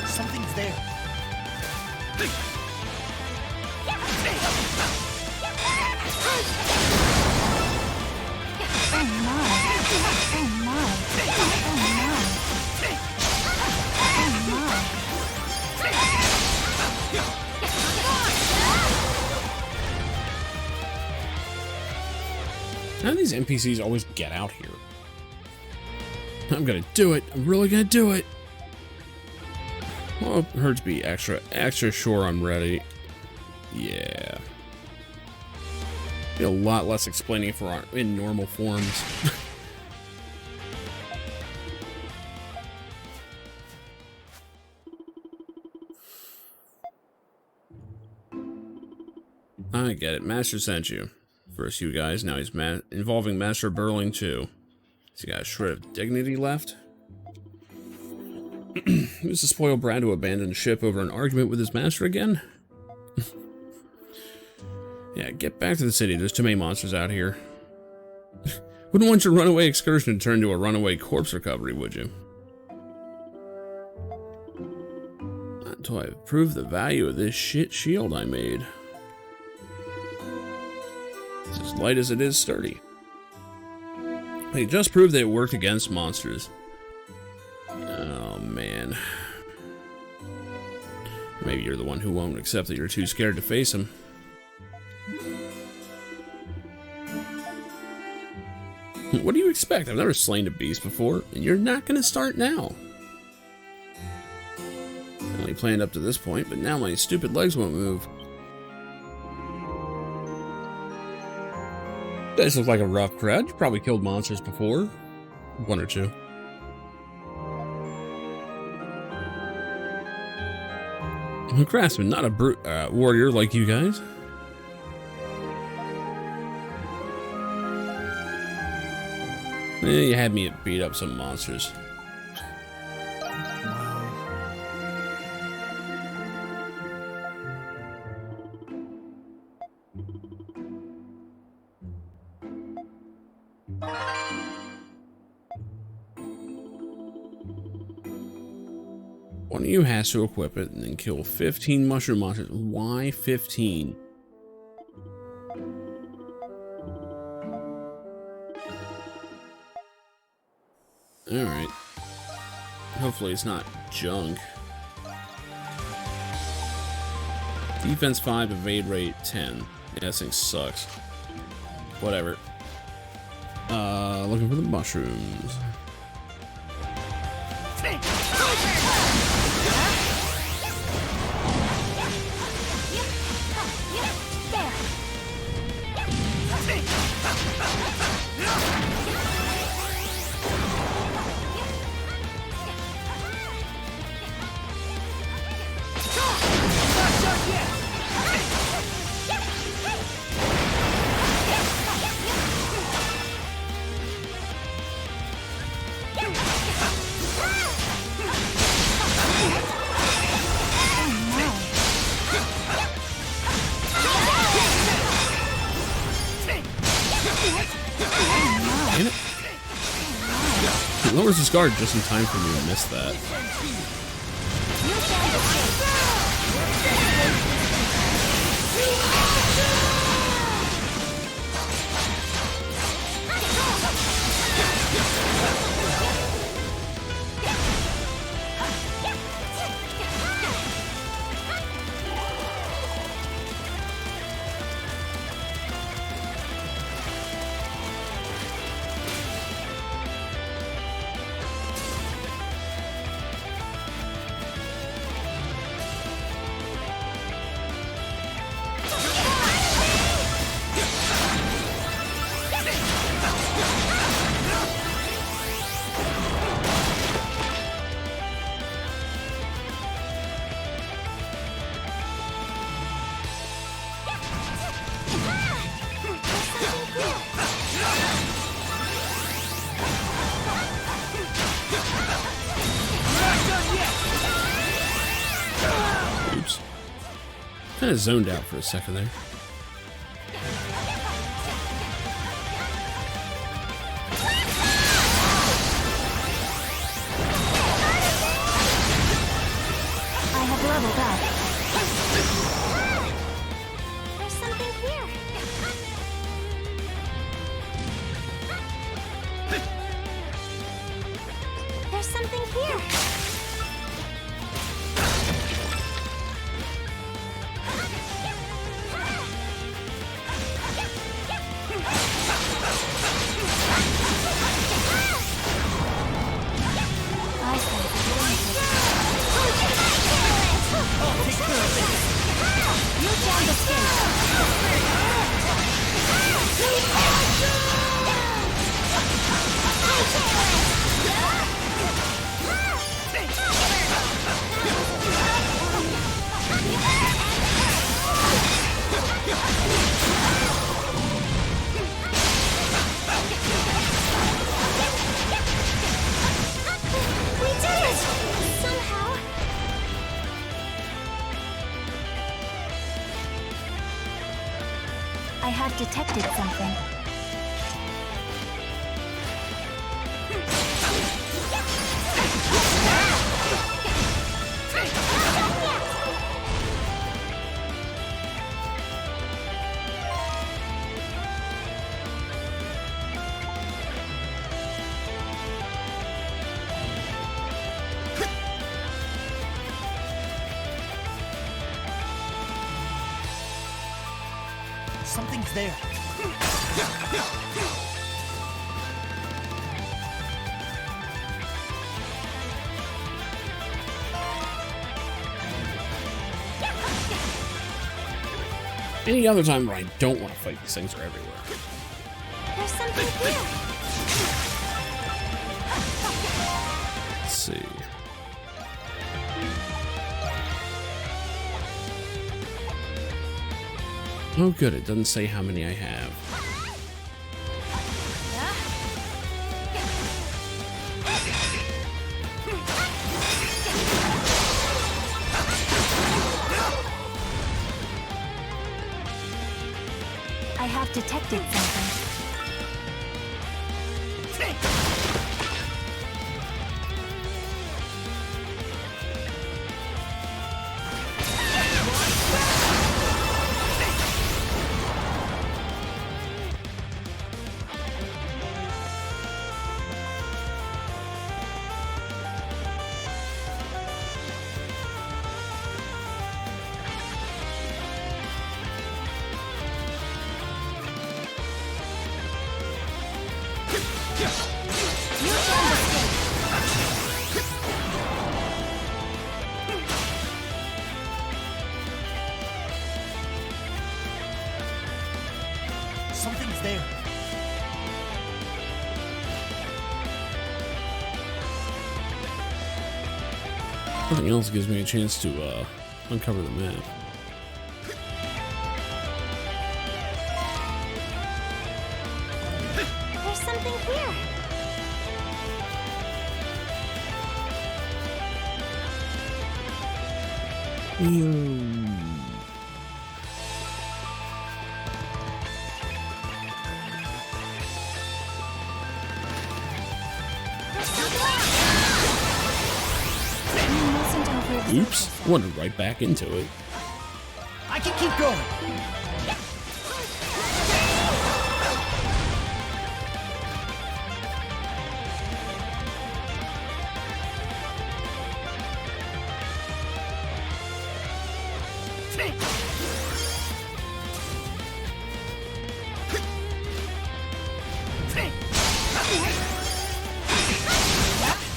F: Something's there.
A: How do these NPCs always get out here? I'm gonna do it. I'm really gonna do it. Well, it hurts to be extra sure I'm ready. Yeah. Be a lot less explaining if we're in normal forms. I get it. Master sent you. First you guys, now he's involving Master Burling too. Has he got a shred of dignity left? Who's the spoiled brat who abandoned ship over an argument with his master again? Yeah, get back to the city. There's too many monsters out here. Wouldn't want your runaway excursion to turn into a runaway corpse recovery, would you? Not until I've proved the value of this shit shield I made. It's as light as it is sturdy. He just proved that it worked against monsters. Oh, man. Maybe you're the one who won't accept that you're too scared to face him. What do you expect? I've never slain a beast before, and you're not going to start now. I only planned up to this point, but now my stupid legs won't move. You guys look like a rough crowd. You probably killed monsters before. One or two. I'm a craftsman, not a warrior like you guys. You had me beat up some monsters. One of you has to equip it and then kill 15 mushroom monsters. Why 15? Alright. Hopefully it's not junk. Defense 5, evade rate 10. Yeah, this thing sucks. Whatever. Looking for the mushrooms. Damn it. It lowers his guard just in time for me to miss that. Oops. Kind of zoned out for a second there.
B: I have leveled up. There's something here. There's something here. I sense you found escape. We did it! Somehow. I have detected something.
F: Something's there.
A: Any other time where I don't want to fight, these things are everywhere.
B: There's something here.
A: Let's see. Oh, good. It doesn't say how many I have.
B: I have detected something.
F: Something's there.
A: Nothing else gives me a chance to uncover the map.
B: There's something here. You mustn't overexert
A: Oops,
B: yourself.
A: wandered right back into it.
F: I can keep going.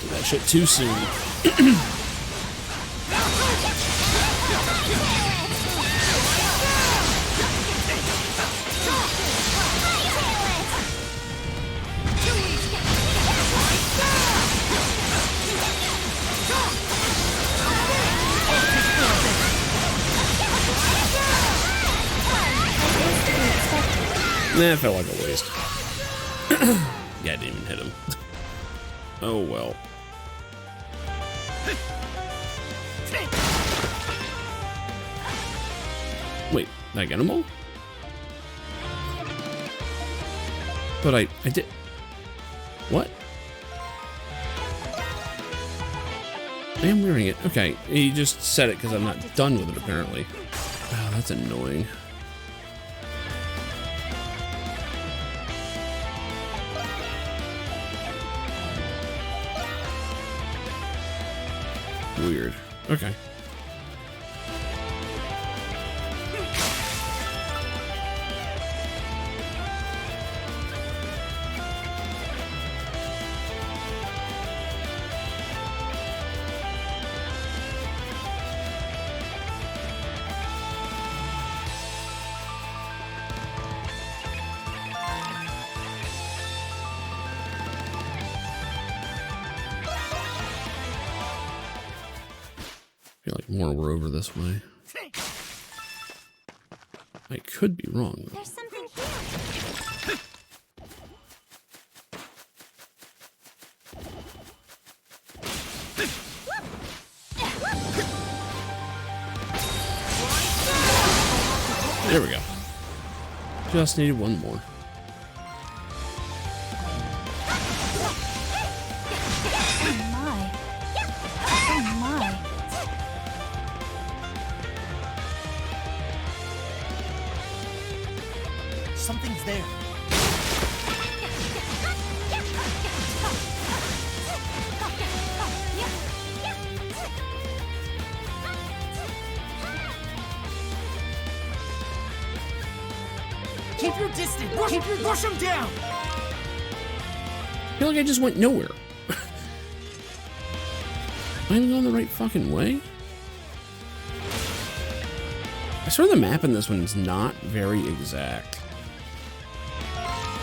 A: Did that shit too soon. Nah, it felt like a waste. Yeah, I didn't even hit him. Oh well. Wait, did I get them all? But I did. What? I am wearing it. Okay, he just said it because I'm not done with it apparently. Oh, that's annoying. Weird. Okay. I feel like more were over this way. I could be wrong.
B: There's something here.
A: There we go. Just needed one more.
B: Oh my. Oh my.
F: Something's there. Keep your distance! Rush him down!
A: I feel like I just went nowhere. Am I even going the right fucking way? I swear the map in this one is not very exact.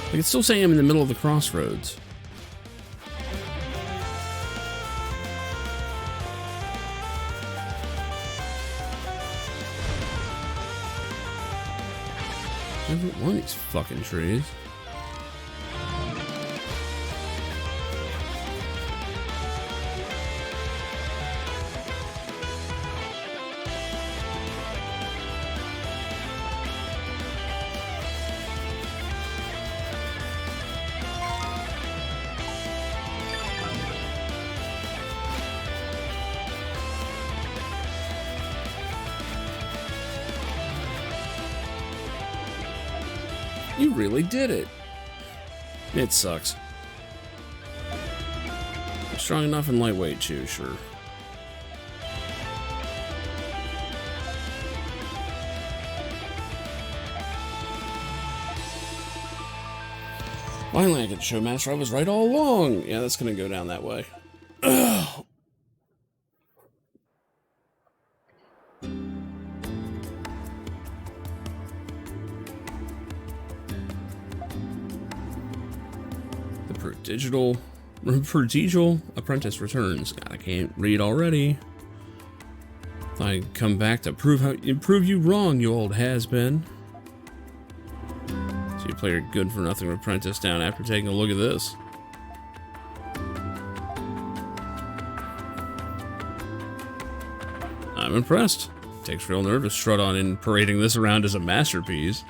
A: Like, it's still saying I'm in the middle of the crossroads. Every one of these fucking trees. You really did it. It sucks. I'm strong enough and lightweight too, sure. Finally, I get to show Master I was right all along. Yeah, that's gonna go down that way. Ugh. Prodigal apprentice returns. God, I can't read already. I come back to prove you wrong, you old has-been. So you play your good-for-nothing apprentice down after taking a look at this. I'm impressed. Takes real nerve to strut on in parading this around as a masterpiece.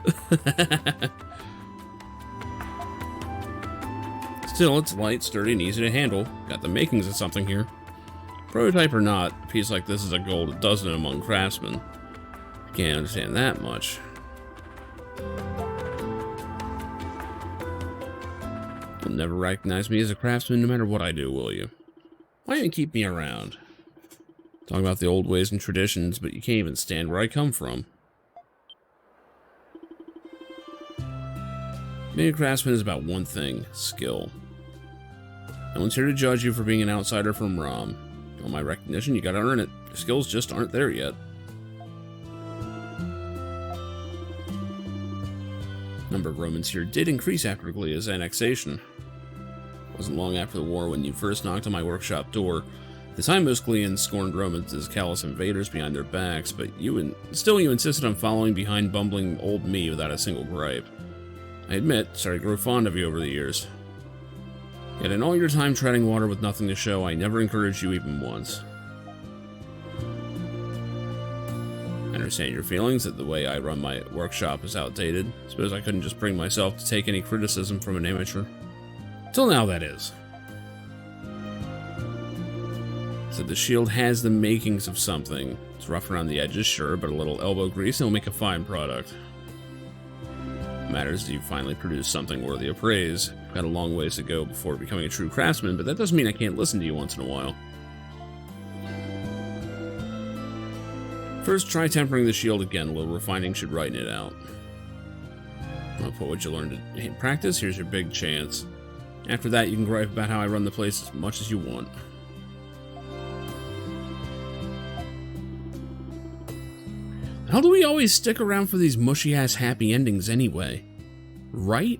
A: Still, it's light, sturdy, and easy to handle. Got the makings of something here. Prototype or not, a piece like this is a gold dozen among craftsmen. Can't understand that much. You'll never recognize me as a craftsman no matter what I do, will you? Why don't you keep me around? Talking about the old ways and traditions, but you can't even stand where I come from. Being a craftsman is about one thing: skill. No one's here to judge you for being an outsider from Rom. On my recognition, you gotta earn it. Your skills just aren't there yet. Number of Romans here did increase after Glea's annexation. It wasn't long after the war when you first knocked on my workshop door. At the time, most Gleans scorned Romans as callous invaders behind their backs, but you insisted on following behind bumbling old me without a single gripe. I admit, started to grow fond of you over the years. Yet in all your time treading water with nothing to show, I never encouraged you even once. I understand your feelings that the way I run my workshop is outdated. Suppose I couldn't just bring myself to take any criticism from an amateur. Till now, that is. So the shield has the makings of something. It's rough around the edges, sure, but a little elbow grease and it'll make a fine product. Matters that you finally produce something worthy of praise. Got a long ways to go before becoming a true craftsman, but that doesn't mean I can't listen to you once in a while. First, try tempering the shield again. A little refining should brighten it out. I'll put what you learned in practice. Here's your big chance. After that, you can gripe about how I run the place as much as you want. How do we always stick around for these mushy-ass happy endings anyway? Right?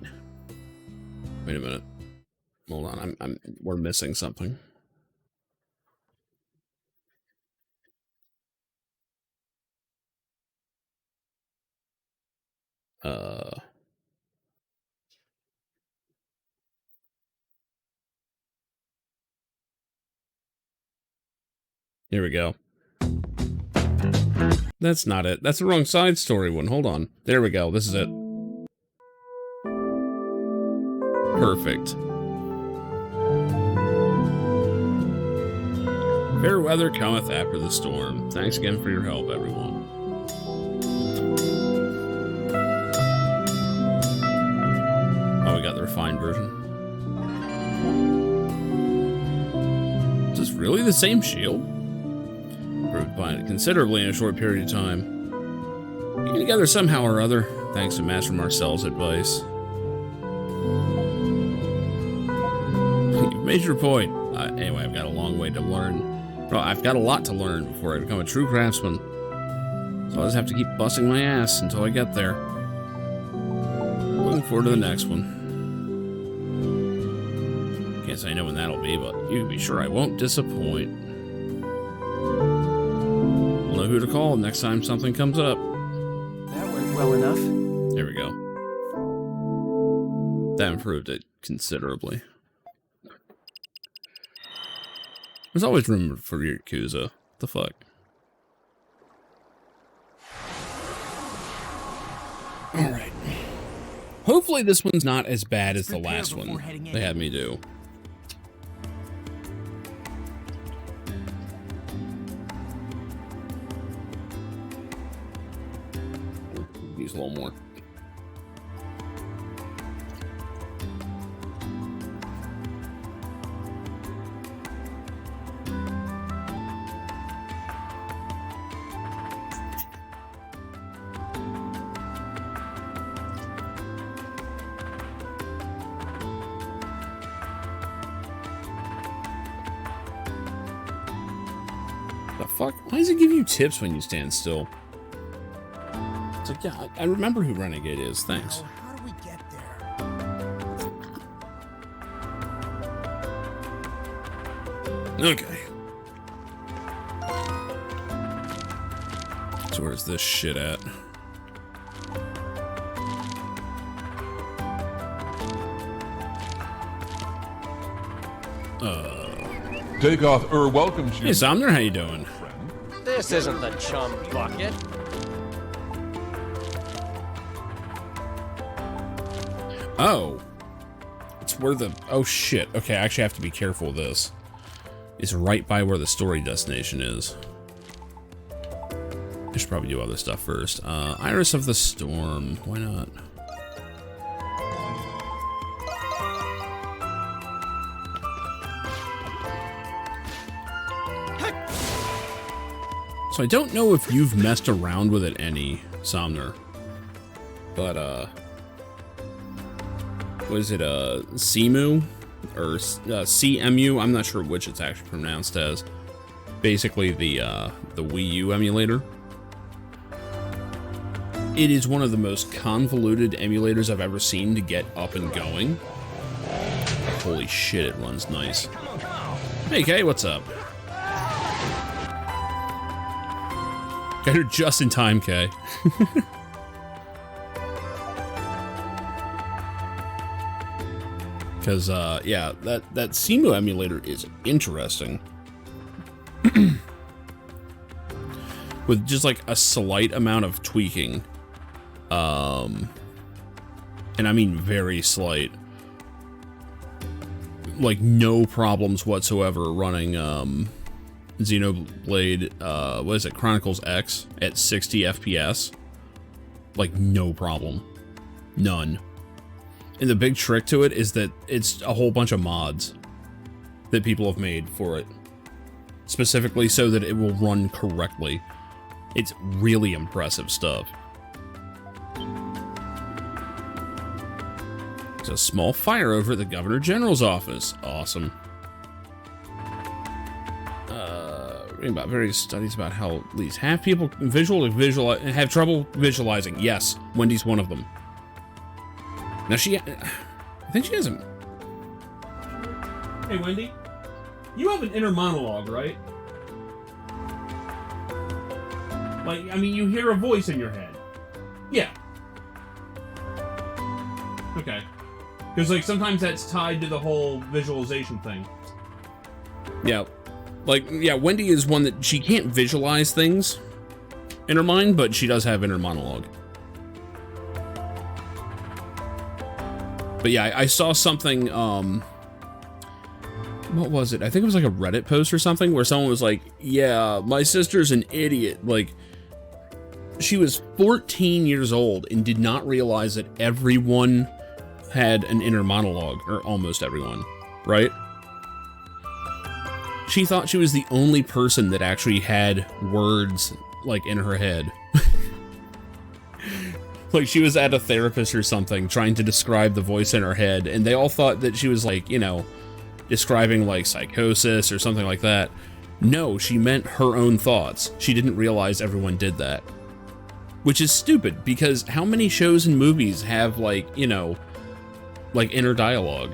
A: Wait a minute. Hold on, we're missing something. Here we go. That's not it. That's the wrong side story one. Hold on. There we go. This is it. Perfect. Fair weather cometh after the storm. Thanks again for your help, everyone. Oh, we got the refined version. Is this really the same shield? Improved by it considerably in a short period of time. Getting together somehow or other. thanks to Master Marcel's advice. You've made your point. Anyway, I've got a long way to learn. Well, I've got a lot to learn before I become a true craftsman. So I'll just have to keep busting my ass until I get there. Looking forward to the next one. Can't say I know when that'll be, but you can be sure I won't disappoint. We'll know who to call next time something comes up.
C: That went well enough.
A: There we go. That improved it considerably. There's always room for Yakuza. What the fuck? Alright. Hopefully this one's not as bad as the last one they had me do. Use a little more. The fuck? Why does it give you tips when you stand still? It's like, yeah, I remember who Renegade is. Thanks.
F: How do we get there?
A: Okay. So where's this shit at?
H: Takeoff welcomes you.
A: Hey, Somner, how you doing?
I: This isn't the chum bucket.
A: Oh. It's where the... Oh, shit. Okay, I actually have to be careful of this. It's right by where the story destination is. I should probably do other stuff first. Iris of the Storm. Why not? So I don't know if you've messed around with it any, Somner. But, what is it, CMU? Or CMU? I'm not sure which it's actually pronounced as. Basically the Wii U emulator. It is one of the most convoluted emulators I've ever seen to get up and going. Holy shit, it runs nice. Hey, Kay, what's up? Got her just in time, Kay. Because, yeah, that CMU emulator is interesting. With just, like, a slight amount of tweaking. And I mean very slight. Like, no problems whatsoever running, Xenoblade, what is it, Chronicles X at 60 FPS. Like, no problem. None. And the big trick to it is that it's a whole bunch of mods that people have made for it. Specifically so that it will run correctly. It's really impressive stuff. There's a small fire over at the Governor General's office. Awesome. Reading about various studies about how at least half people have trouble visualizing. Yes, Wendy's one of them. Now I think she hasn't. Hey, Wendy, you have an inner monologue, right? Like, I mean, you hear a voice in your head. Yeah. Okay. Because, like, sometimes that's tied to the whole visualization thing. Yeah. Like, yeah, Wendy is one that she can't visualize things in her mind, but she does have inner monologue. But yeah, I saw something, what was it? I think it was like a Reddit post or something where someone was like, yeah, my sister's an idiot. Like, she was 14 years old and did not realize that everyone had an inner monologue, or almost everyone, right? She thought she was the only person that actually had words, like, in her head. Like, she was at a therapist or something trying to describe the voice in her head, and they all thought that she was, like, you know, describing, like, psychosis or something like that. No, she meant her own thoughts. She didn't realize everyone did that. Which is stupid, because how many shows and movies have, like, you know, like, inner dialogue?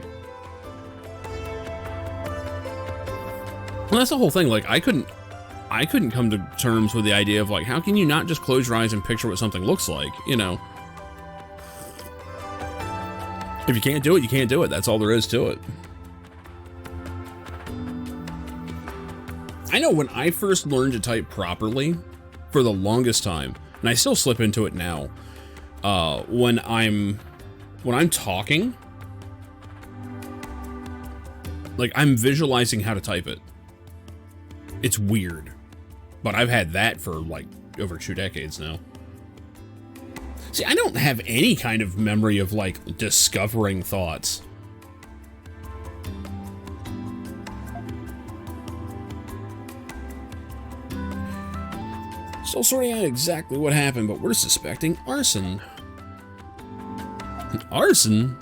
A: Well, that's the whole thing. Like, I couldn't come to terms with the idea of, like, how can you not just close your eyes and picture what something looks like, you know? If you can't do it, you can't do it. That's all there is to it. I know when I first learned to type properly, for the longest time, and I still slip into it now, when I'm talking, like, I'm visualizing how to type it. It's weird, but I've had that for, like, over 2 decades now. See, I don't have any kind of memory of, like, discovering thoughts. Still sorting out exactly what happened, but we're suspecting arson. Arson?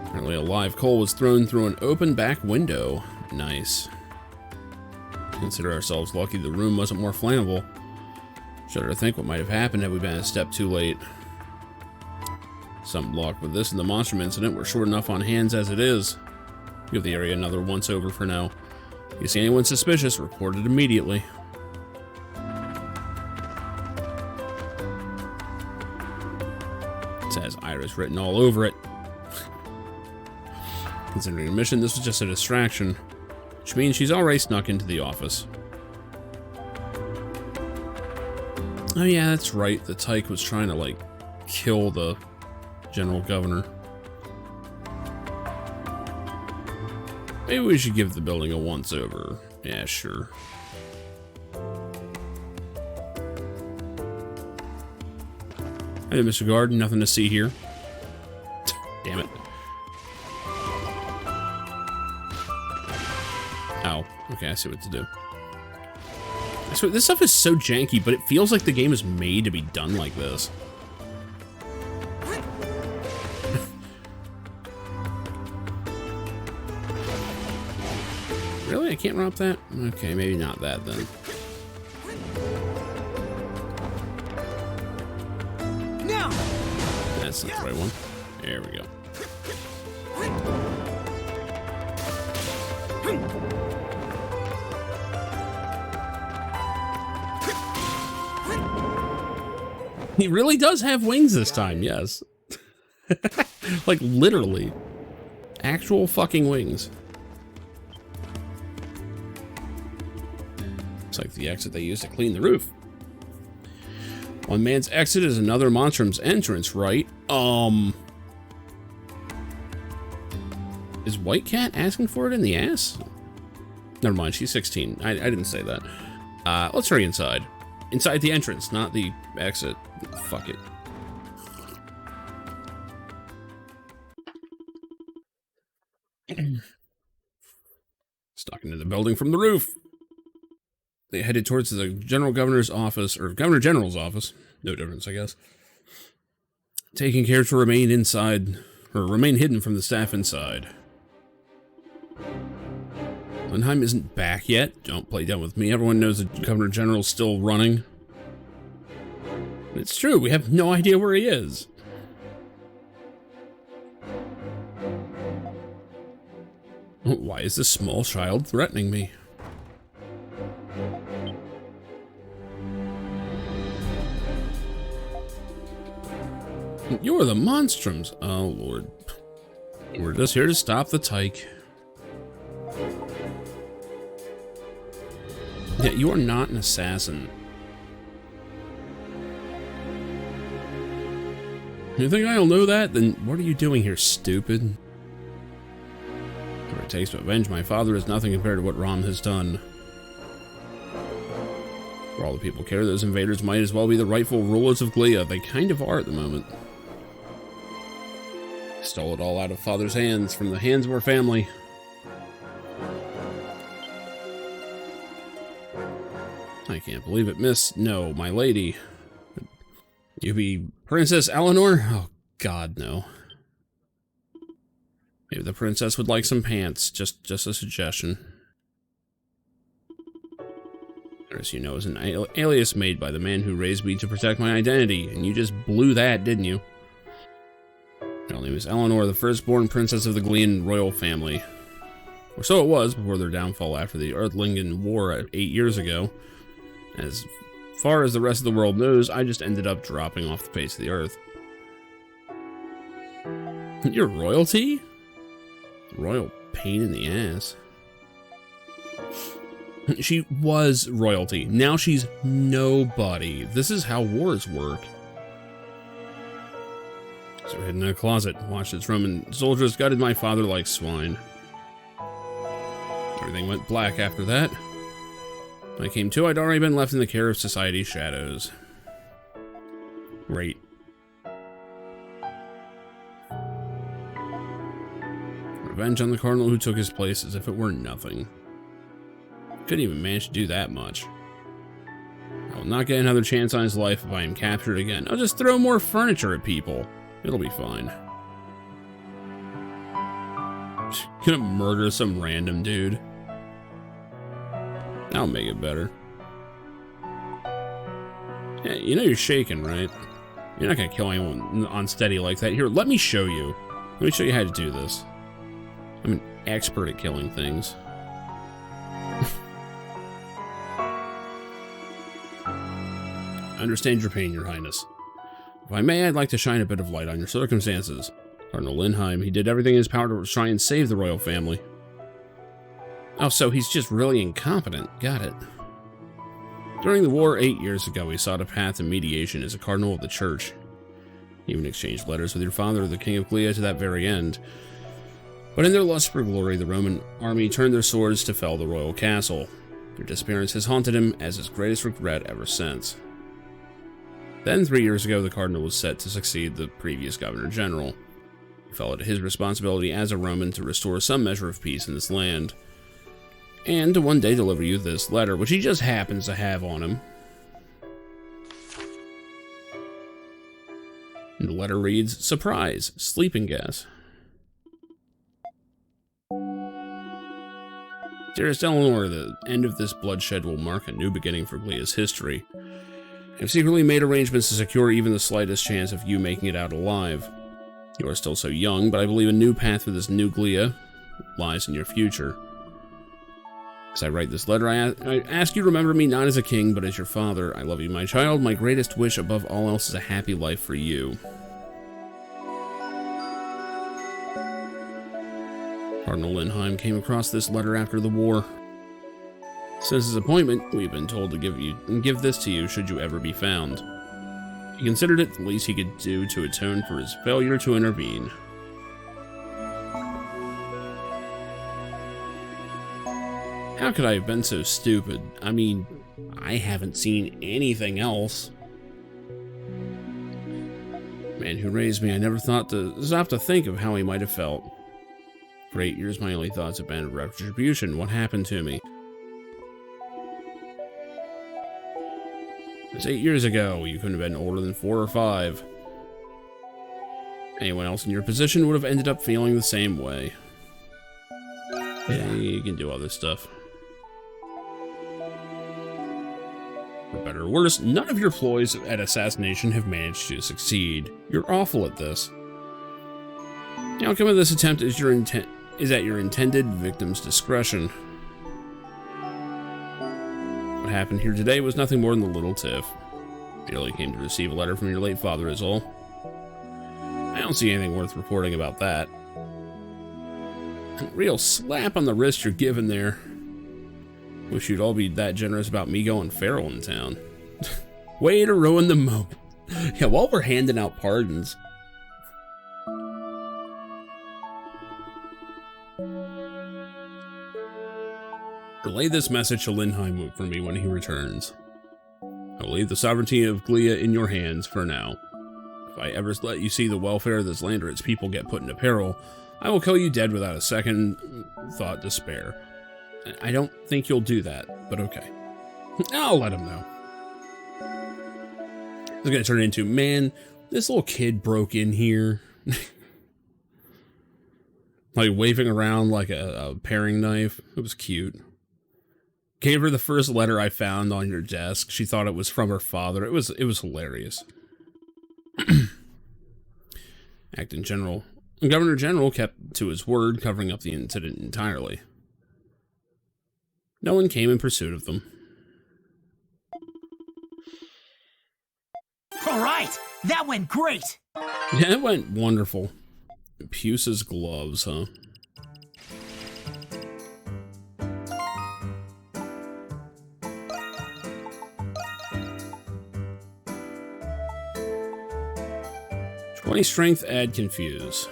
A: Apparently a live coal was thrown through an open back window. Nice. Consider ourselves lucky the room wasn't more flammable. Shudder to think what might have happened had we been a step too late. Some luck with this and the Monstrum incident. We're short enough on hands as it is. Give the area another once over for now. If you see anyone suspicious, report it immediately. It says Iris written all over it. Considering a mission, this was just a distraction. Which means she's already snuck into the office. Oh yeah, that's right. The Tyke was trying to, like, kill the General Governor. Maybe we should give the building a once-over. Yeah, sure. Hey, Mr. Garden, nothing to see here. Damn it. Oh, okay, I see what to do. I swear, this stuff is so janky, but it feels like the game is made to be done like this. Really? I can't romp that? Okay, maybe not that then.
F: Now!
A: That's not the right one. There we go. He really does have wings this time, yes. Like, literally. Actual fucking wings. Looks like the exit they used to clean the roof. One man's exit is another Monstrum's entrance, right? Is White Cat asking for it in the ass? Never mind, she's 16. I didn't say that. Let's hurry inside. Inside the entrance, not the exit. Fuck it. Stuck into the building from the roof. They headed towards the General Governor's office, or Governor General's office. No difference, I guess. Taking care to remain inside, or remain hidden from the staff inside. Lindheim isn't back yet. Don't play dumb with me. Everyone knows the Governor General's still running. It's true, we have no idea where he is. Why is this small child threatening me? You're the Monstrums. Oh, Lord. We're just here to stop the Tyke. Yeah, you are not an assassin. You think I'll know that? Then what are you doing here, stupid? Whatever it takes to avenge my father is nothing compared to what Rom has done. For all the people care, those invaders might as well be the rightful rulers of Glia. They kind of are at the moment. Stole it all out of father's hands, from the hands of our family. I can't believe it, miss. No, my lady. You be Princess Eleanor? Oh, God, no. Maybe the princess would like some pants. Just a suggestion. As you know, is an alias made by the man who raised me to protect my identity, and you just blew that, didn't you? Her name is Eleanor, the firstborn princess of the Glean royal family. Or so it was before their downfall after the Earthlingen War 8 years ago. As far as the rest of the world knows, I just ended up dropping off the face of the earth. You're royalty? Royal pain in the ass. She was royalty. Now she's nobody. This is how wars work. So I hid in a closet, watched as Roman soldiers gutted my father like swine. Everything went black after that. When I came to, I'd already been left in the care of society's shadows. Great. Revenge on the cardinal who took his place as if it were nothing. Couldn't even manage to do that much. I will not get another chance on his life if I am captured again. I'll just throw more furniture at people. It'll be fine. Gonna murder some random dude. That'll make it better. Yeah, you know you're shaking, right? You're not gonna kill anyone on steady like that. Here, let me show you. Let me show you how to do this. I'm an expert at killing things. I understand your pain, Your Highness. If I may, I'd like to shine a bit of light on your circumstances. Cardinal Lindheim, he did everything in his power to try and save the royal family. Oh, so he's just really incompetent. Got it. During the war 8 years ago, he sought a path to mediation as a cardinal of the church. He even exchanged letters with your father, the King of Glea, to that very end. But in their lust for glory, the Roman army turned their swords to fell the royal castle. Their disappearance has haunted him as his greatest regret ever since. Then, 3 years ago, the cardinal was set to succeed the previous governor general. It fell to his responsibility as a Roman to restore some measure of peace in this land, and to one day deliver you this letter, which he just happens to have on him. And the letter reads, "Surprise, sleeping gas." Dearest Eleanor, the end of this bloodshed will mark a new beginning for Glea's history. I've secretly made arrangements to secure even the slightest chance of you making it out alive. You are still so young, but I believe a new path for this new Glea lies in your future. As I write this letter, I ask you to remember me not as a king, but as your father. I love you, my child. My greatest wish above all else is a happy life for you. Cardinal Lindheim came across this letter after the war. Since his appointment, we've been told to give this to you should you ever be found. He considered it the least he could do to atone for his failure to intervene. How could I have been so stupid? I mean, I haven't seen anything else. Man who raised me, I never thought to stop to think of how he might have felt. For 8 years, my only thoughts have been retribution. What happened to me? It was 8 years ago. You couldn't have been older than 4 or 5. Anyone else in your position would have ended up feeling the same way. Yeah, you can do other stuff. For better or worse, none of your ploys at assassination have managed to succeed. You're awful at this. The outcome of this attempt is at your intended victim's discretion. What happened here today was nothing more than a little tiff. Merely came to receive a letter from your late father is all. I don't see anything worth reporting about that. A real slap on the wrist you're giving there. Wish you'd all be that generous about me going feral in town. Way to ruin the moment. Yeah, while we're handing out pardons. Relay this message to Lindheim for me when he returns. I will leave the sovereignty of Glea in your hands for now. If I ever let you see the welfare of this land or its people get put into peril, I will kill you dead without a second thought to spare. I don't think you'll do that, but okay. I'll let him know. It's gonna turn into, man, this little kid broke in here. Like waving around like a paring knife. It was cute. Gave her the first letter I found on your desk. She thought it was from her father. It was hilarious. Acting General. The Governor General kept to his word, covering up the incident entirely. No one came in pursuit of them.
F: All right, that went great.
A: Yeah, it went wonderful. Puce's gloves, huh? "20 strength, add confuse."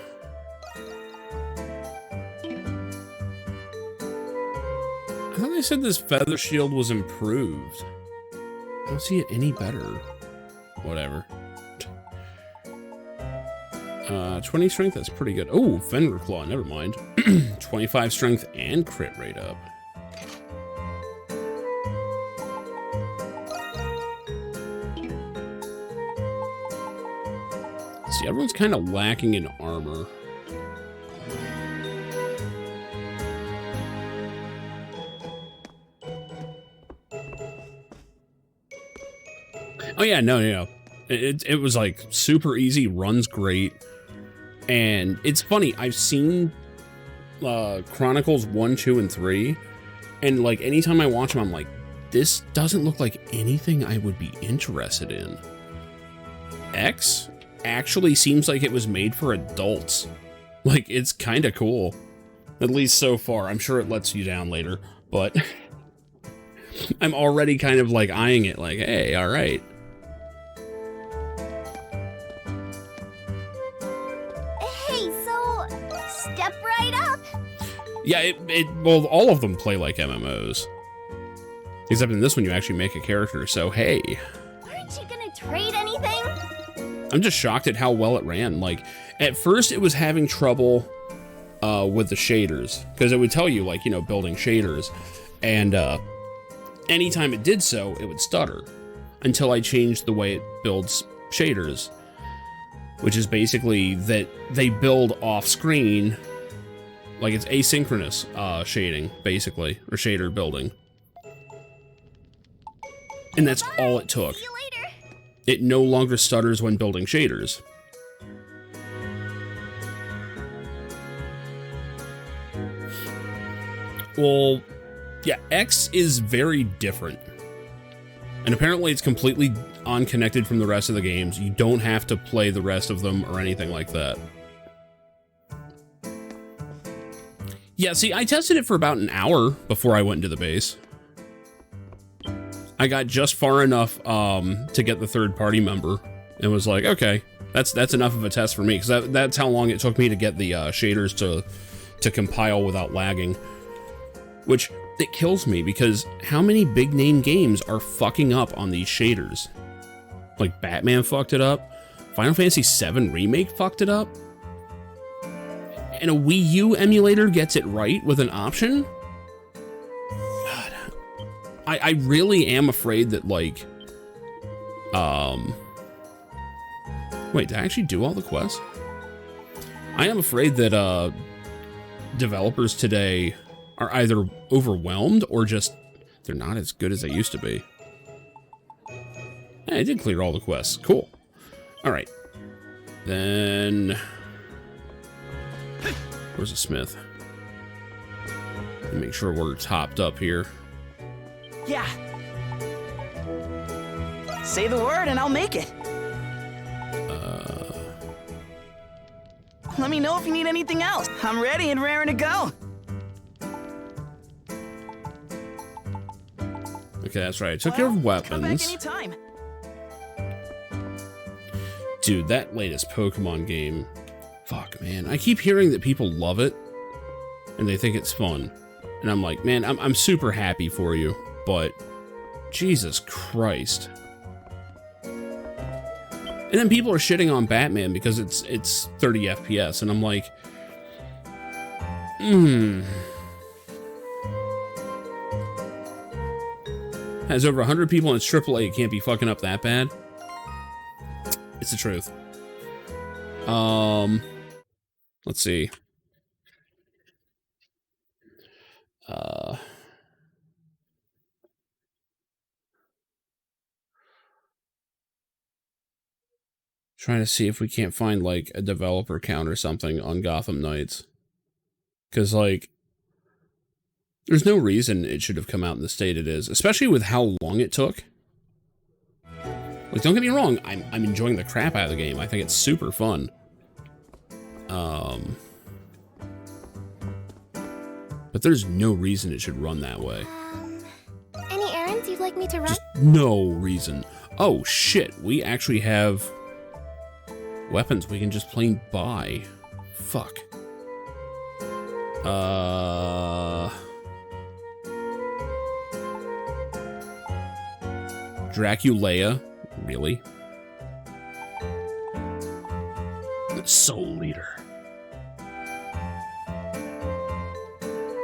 A: I thought they said this feather shield was improved. I don't see it any better. Whatever. 20 strength, that's pretty good. Oh, Fenrir Claw, never mind. 25 strength and crit rate up. See, everyone's kind of lacking in armor. Oh yeah, no. It was like super easy, runs great. And it's funny, I've seen Chronicles 1, 2, and 3, and like anytime I watch them, I'm like, this doesn't look like anything I would be interested in. X actually seems like it was made for adults. Like, it's kind of cool. At least so far. I'm sure it lets you down later, but I'm already kind of like eyeing it like, hey, all right. Yeah, well, all of them play like MMOs. Except in this one, you actually make a character, so hey.
B: Aren't you gonna trade anything?
A: I'm just shocked at how well it ran. Like, at first it was having trouble with the shaders, because it would tell you, like, you know, building shaders, and anytime it did so, it would stutter, until I changed the way it builds shaders, which is basically that they build off-screen. Like, it's asynchronous shading, basically, or shader building. And that's all it took.
B: See you later.
A: It no longer stutters when building shaders. Well, yeah, X is very different. And apparently it's completely unconnected from the rest of the games. You don't have to play the rest of them or anything like that. Yeah, see, I tested it for about an hour before I went into the base. I got just far enough to get the third-party member, and was like, okay, that's enough of a test for me, because that's how long it took me to get the shaders to compile without lagging. Which, it kills me, because how many big-name games are fucking up on these shaders? Like, Batman fucked it up, Final Fantasy VII Remake fucked it up, and a Wii U emulator gets it right with an option? God. I really am afraid that, like, wait, did I actually do all the quests? I am afraid that, developers today are either overwhelmed or just, they're not as good as they used to be. Yeah, I did clear all the quests. Cool. Alright. Then... where's the smith? Let me make sure we're topped up here.
J: Yeah. Say the word and I'll make it. Let me know if you need anything else. I'm ready and raring to go.
A: Okay, that's right. I took care of weapons.
J: Come back anytime.
A: Dude, that latest Pokemon game. Fuck, man. I keep hearing that people love it and they think it's fun. And I'm like, man, I'm super happy for you, but Jesus Christ. And then people are shitting on Batman because it's 30 FPS, and I'm like, Has over 100 people in its AAA, it can't be fucking up that bad. It's the truth. Let's see. Trying to see if we can't find, like, a developer count or something on Gotham Knights. Because, like, there's no reason it should have come out in the state it is, especially with how long it took. Like, don't get me wrong, I'm enjoying the crap out of the game. I think it's super fun. But there's no reason it should run that way.
B: Any errands you'd like me to run?
A: Just no reason. Oh, shit, we actually have weapons we can just plain buy. Fuck. Draculea? Really? Soul Leader.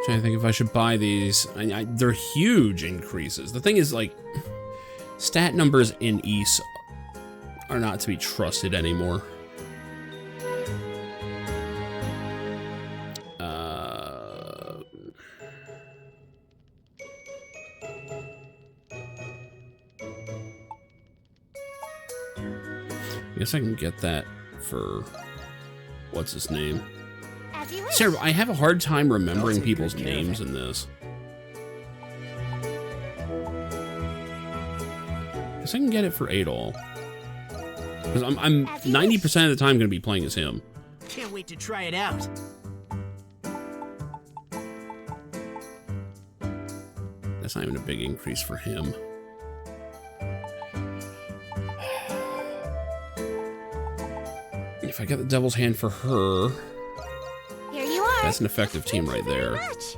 A: Trying to think if I should buy these. They're huge increases. The thing is, like, stat numbers in East are not to be trusted anymore. I guess I can get that for what's his name? Sarah, I have a hard time remembering people's names in this. Guess I can get it for Adol. Because I'm 90% of the time going to be playing as him.
F: Can't wait to try it out.
A: That's not even a big increase for him. If I get the Devil's Hand for her,
B: Here you are.
A: that's an effective team right there.
B: Much.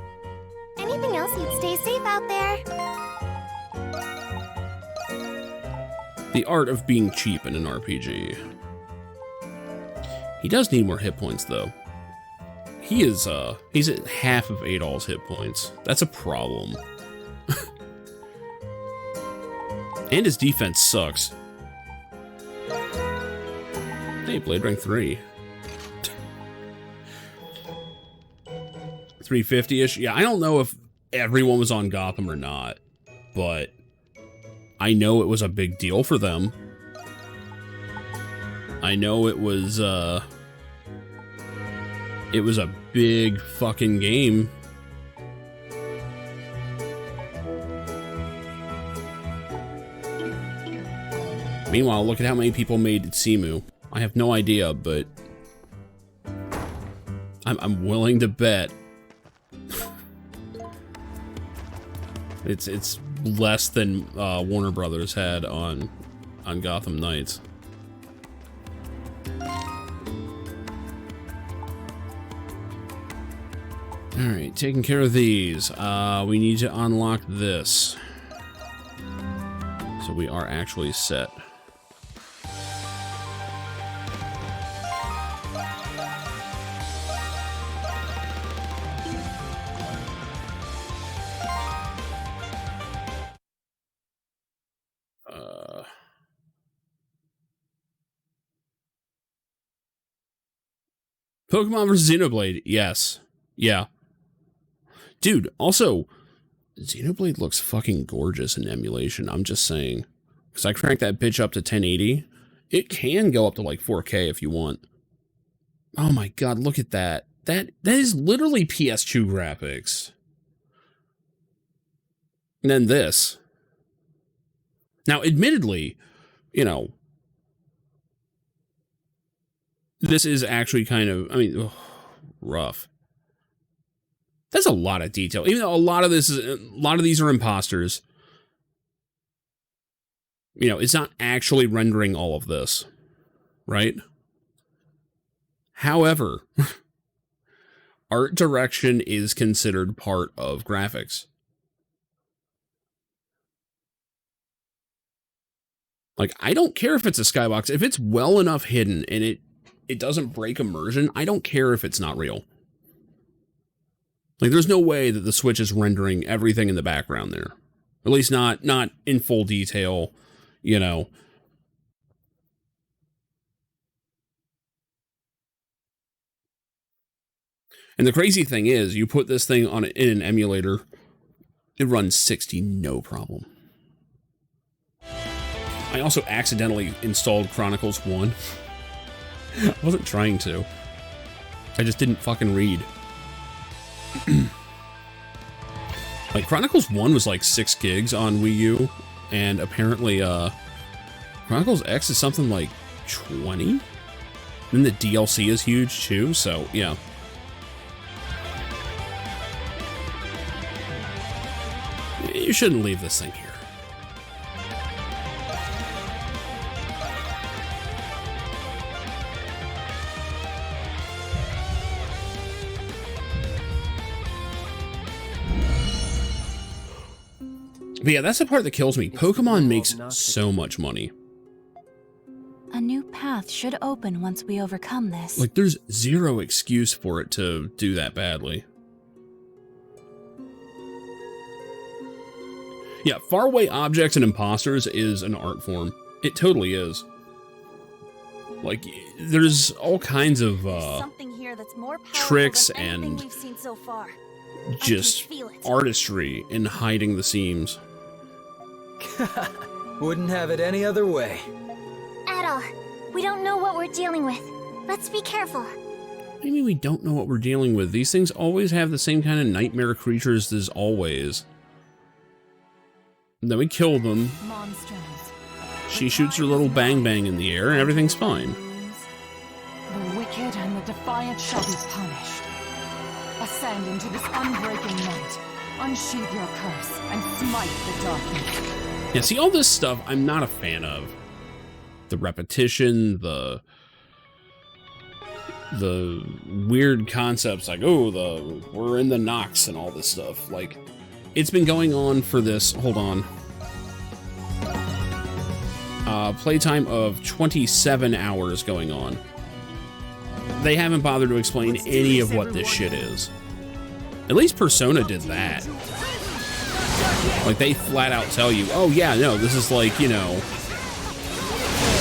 B: Anything else, you'd stay safe out there.
A: The art of being cheap in an RPG. He does need more hit points, though. He's at half of Adol's hit points. That's a problem. And his defense sucks. Hey, Blade Rank 3. 350-ish? Yeah, I don't know if everyone was on Gotham or not, but I know it was a big deal for them. I know it was a big fucking game. Meanwhile, look at how many people made Simu. I have no idea, but I'm willing to bet it's less than Warner Brothers had on Gotham Knights. All right, taking care of these. We need to unlock this, so we are actually set. Pokemon vs. Xenoblade, yes. Yeah. Dude, also, Xenoblade looks fucking gorgeous in emulation, I'm just saying. Because I cranked that bitch up to 1080. It can go up to like 4K if you want. Oh my god, look at that. That is literally PS2 graphics. And then this. Now, admittedly, you know, this is actually kind of, I mean, rough. That's a lot of detail. Even though a lot of these are imposters. You know, it's not actually rendering all of this, right? However, art direction is considered part of graphics. Like, I don't care if it's a skybox. If it's well enough hidden and it doesn't break immersion, I don't care if it's not real. Like, there's no way that the Switch is rendering everything in the background there. At least not in full detail, you know. And the crazy thing is, you put this thing on in an emulator, it runs 60 no problem. I also accidentally installed Chronicles 1. I wasn't trying to. I just didn't fucking read. Like, Chronicles 1 was like 6 gigs on Wii U, and apparently, Chronicles X is something like 20? And the DLC is huge too, so yeah. You shouldn't leave this thing here. But yeah, that's the part that kills me. Pokemon makes so much money.
B: A new path should open once we overcome this.
A: Like, there's zero excuse for it to do that badly. Yeah, faraway objects and imposters is an art form. It totally is. Like, there's all kinds of
B: something here that's more
A: tricks
B: than anything
A: and
B: we've seen so far.
A: just artistry in hiding the seams.
C: Wouldn't have it any other way.
K: At all. We don't know what we're dealing with. Let's be careful.
A: What do you mean we don't know what we're dealing with? These things always have the same kind of nightmare creatures as always. And then we kill them. She shoots her little bang bang in the air and everything's fine.
E: The wicked and the defiant shall be punished. Ascend into this unbreaking night. Unsheathe your curse and smite the darkness.
A: Yeah, see, all this stuff I'm not a fan of. The repetition, the weird concepts like, oh, we're in the Nox and all this stuff. Like, it's been going on for this, hold on. Playtime of 27 hours going on. They haven't bothered to explain any of what this shit is. At least Persona did that. Like, they flat out tell you, oh yeah, no, this is like, you know,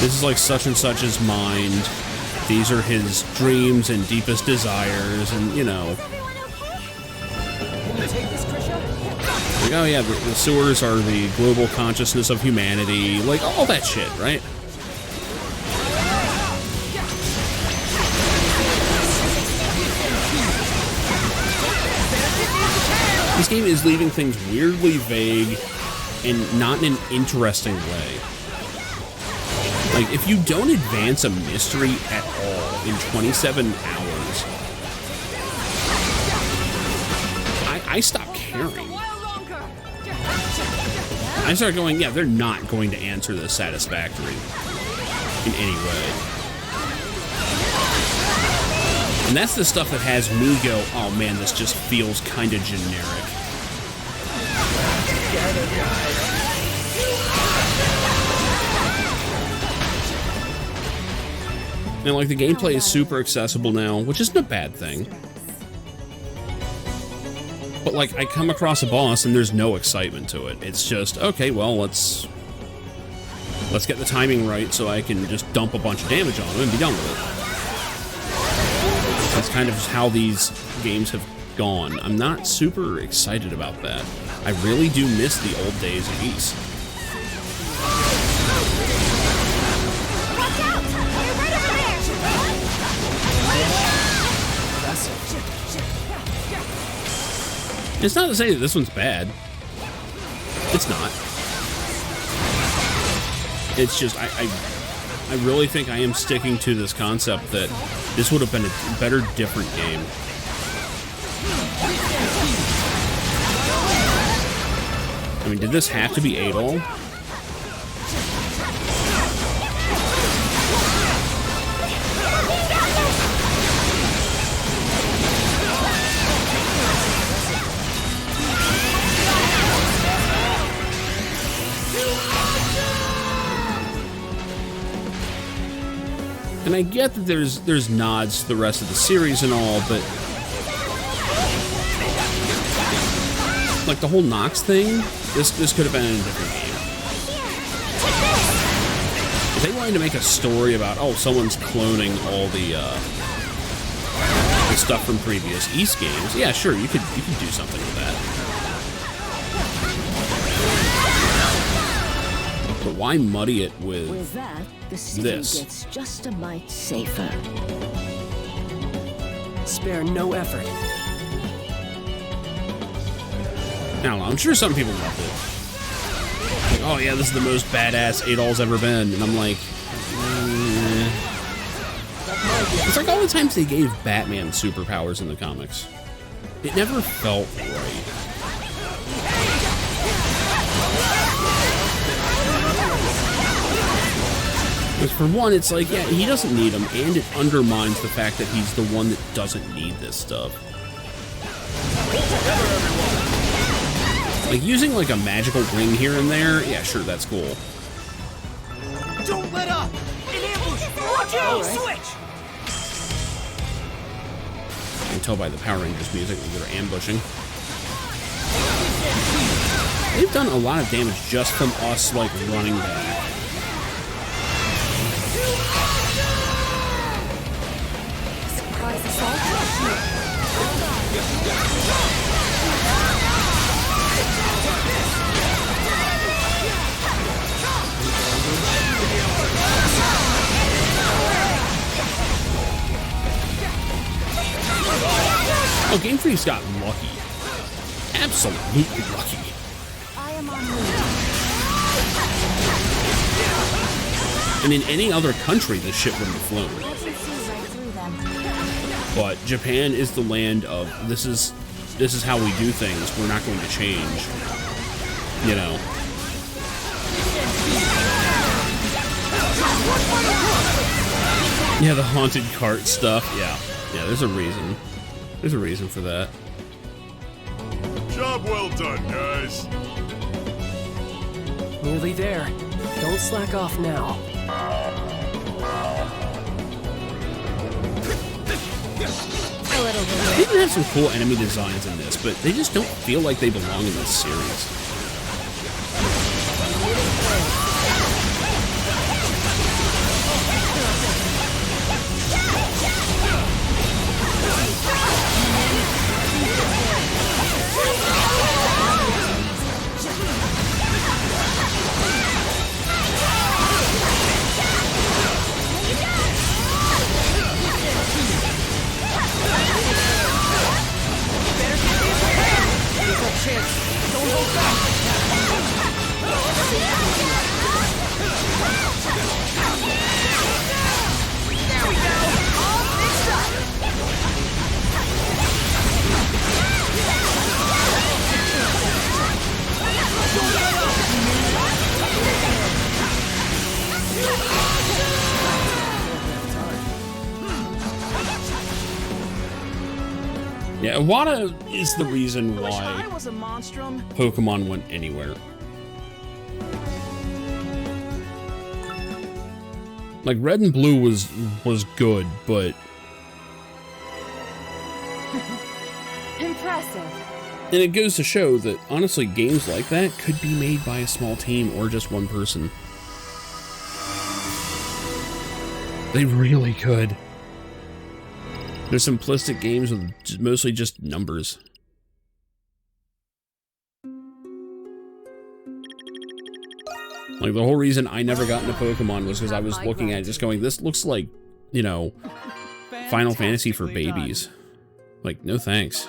A: this is like such and such's mind. These are his dreams and deepest desires, and, you know. Like, oh yeah, the sewers are the global consciousness of humanity. Like, all that shit, right? This game is leaving things weirdly vague and not in an interesting way. Like, if you don't advance a mystery at all in 27 hours, I stop caring. I start going, yeah, they're not going to answer this satisfactorily in any way. And that's the stuff that has me go, oh man, this just feels kind of generic. And like, the gameplay is super accessible now, which isn't a bad thing. But like, I come across a boss and there's no excitement to it. It's just, okay, well, let's get the timing right so I can just dump a bunch of damage on him and be done with it. That's kind of how these games have gone. I'm not super excited about that. I really do miss the old days of Ys. It's not to say that this one's bad. It's not. It's just, I really think I am sticking to this concept that this would have been a better, different game. I mean, did this have to be Adol? And I get that there's nods to the rest of the series and all, but like the whole Nox thing, this could have been in a different game. If they wanted to make a story about, oh, someone's cloning all the the stuff from previous East games, yeah, sure, you could do something with that. But why muddy it with
L: that, the city
A: this?
L: Gets just a mite safer.
F: Spare no effort.
A: I don't know, I'm sure some people loved it. Like, oh yeah, this is the most badass Adol's ever been, and I'm like, It's like all the times they gave Batman superpowers in the comics. It never felt right. Because for one, it's like, yeah, he doesn't need them, and it undermines the fact that he's the one that doesn't need this stuff. Like, using like a magical ring here and there, yeah, sure, that's cool.
F: Don't let up! An ambush! Watch out! Switch!
A: You can tell by the Power Rangers music that they're ambushing. They've done a lot of damage just from us, like, running back.
B: Surprise assault.
A: Oh, Game Freak's got lucky. Absolutely lucky.
B: I am on route.
A: And in any other country, this shit wouldn't have flown.
B: I can see right through them.
A: But Japan is the land of, this is how we do things. We're not going to change. You know. Yeah, the haunted cart stuff. Yeah, there's a reason. There's a reason for that.
M: Job well done, guys.
F: Nearly there. Don't slack off now.
A: They even have some cool enemy designs in this, but they just don't feel like they belong in this series. Yeah, Iwata is the reason why Pokemon went anywhere. Like, Red and Blue was good, but...
E: Impressive.
A: And it goes to show that, honestly, games like that could be made by a small team or just one person. They really could. They're simplistic games with mostly just numbers. Like, the whole reason I never got into Pokemon was because I was looking at it just going, this looks like, you know, Final Fantasy for babies. Like, no thanks.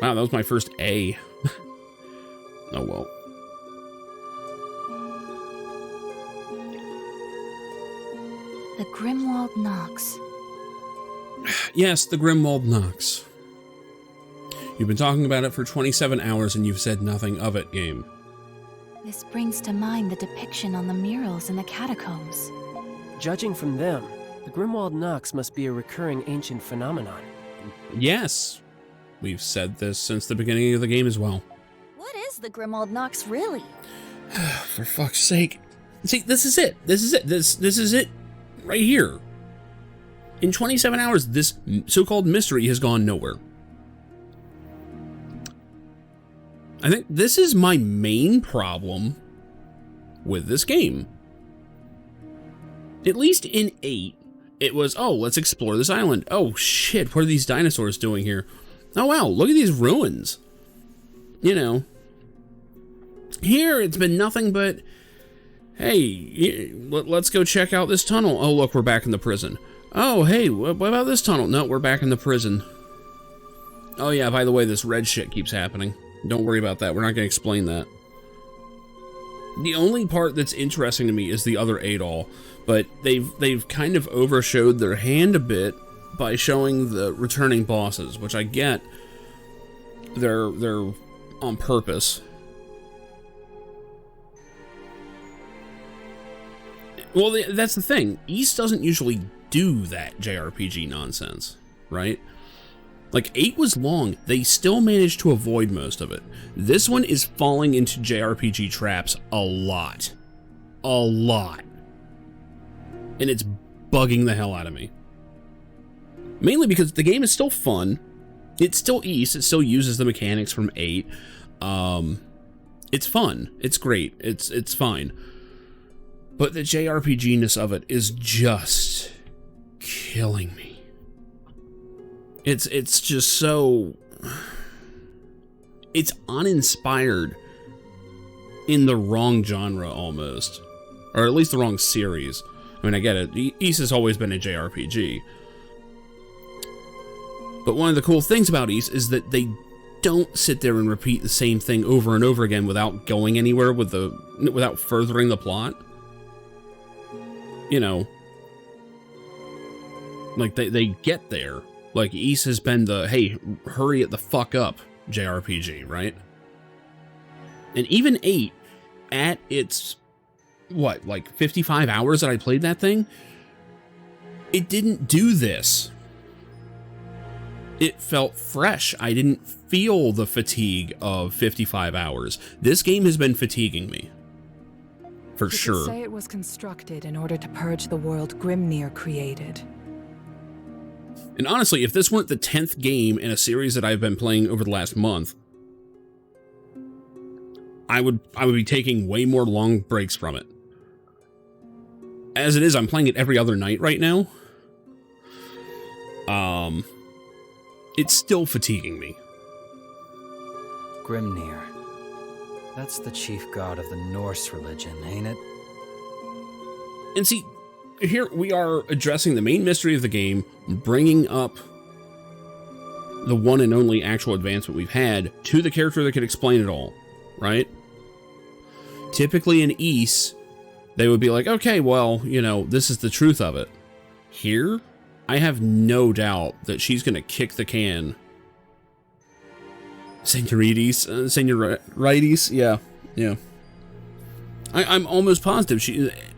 A: Wow, that was my first A. Oh well.
B: The Grimwald Nox.
A: Yes, the Grimwald Nox. You've been talking about it for 27 hours and you've said nothing of it, game.
B: This brings to mind the depiction on the murals in the catacombs.
F: Judging from them, the Grimwald Nox must be a recurring ancient phenomenon.
A: Yes. We've said this since the beginning of the game as well.
B: What is the Grimwald Nox really?
A: For fuck's sake. See, this is it. This is it. This is it. Right here. In 27 hours, this so-called mystery has gone nowhere. I think this is my main problem with this game. At least in 8, It was, oh, let's explore this island. Oh, shit, what are these dinosaurs doing here? Oh, wow, look at these ruins. You know. Here, it's been nothing but, hey, let's go check out this tunnel. Oh, look, we're back in the prison. Oh, hey, what about this tunnel? No, we're back in the prison. Oh, yeah, by the way, this red shit keeps happening. Don't worry about that. We're not going to explain that. The only part that's interesting to me is the other Adol, but they've kind of overshowed their hand a bit by showing the returning bosses, which I get. They're on purpose. Well, that's the thing. Ys doesn't usually do that JRPG nonsense, right? Like, 8 was long. They still managed to avoid most of it. This one is falling into JRPG traps a lot. A lot. And it's bugging the hell out of me. Mainly because the game is still fun. It's still Ys. It still uses the mechanics from 8. It's fun. It's great. It's fine. But the JRPG-ness of it is just killing me. It's just so... It's uninspired in the wrong genre, almost. Or at least the wrong series. I mean, I get it. Ys has always been a JRPG. But one of the cool things about Ys is that they don't sit there and repeat the same thing over and over again without going anywhere without furthering the plot. You know, like they get there. Like, Ys has been the, hey, hurry it the fuck up JRPG, right? And even 8, at its, what, like 55 hours that I played that thing, it didn't do this. It felt fresh. I didn't feel the fatigue of 55 hours. This game has been fatiguing me. For sure.
E: You could say it was constructed in order to purge the world Grimnir created.
A: And honestly, if this weren't the 10th game in a series that I've been playing over the last month, I would be taking way more long breaks from it. As it is, I'm playing it every other night right now. It's still fatiguing me.
C: Grimnir. That's the chief god of the Norse religion, ain't it?
A: And see, here we are addressing the main mystery of the game, bringing up the one and only actual advancement we've had to the character that could explain it all, right? Typically in Ys, they would be like, okay, well, you know, this is the truth of it. Here, I have no doubt that she's going to kick the can. Seniorities, yeah. I'm almost positive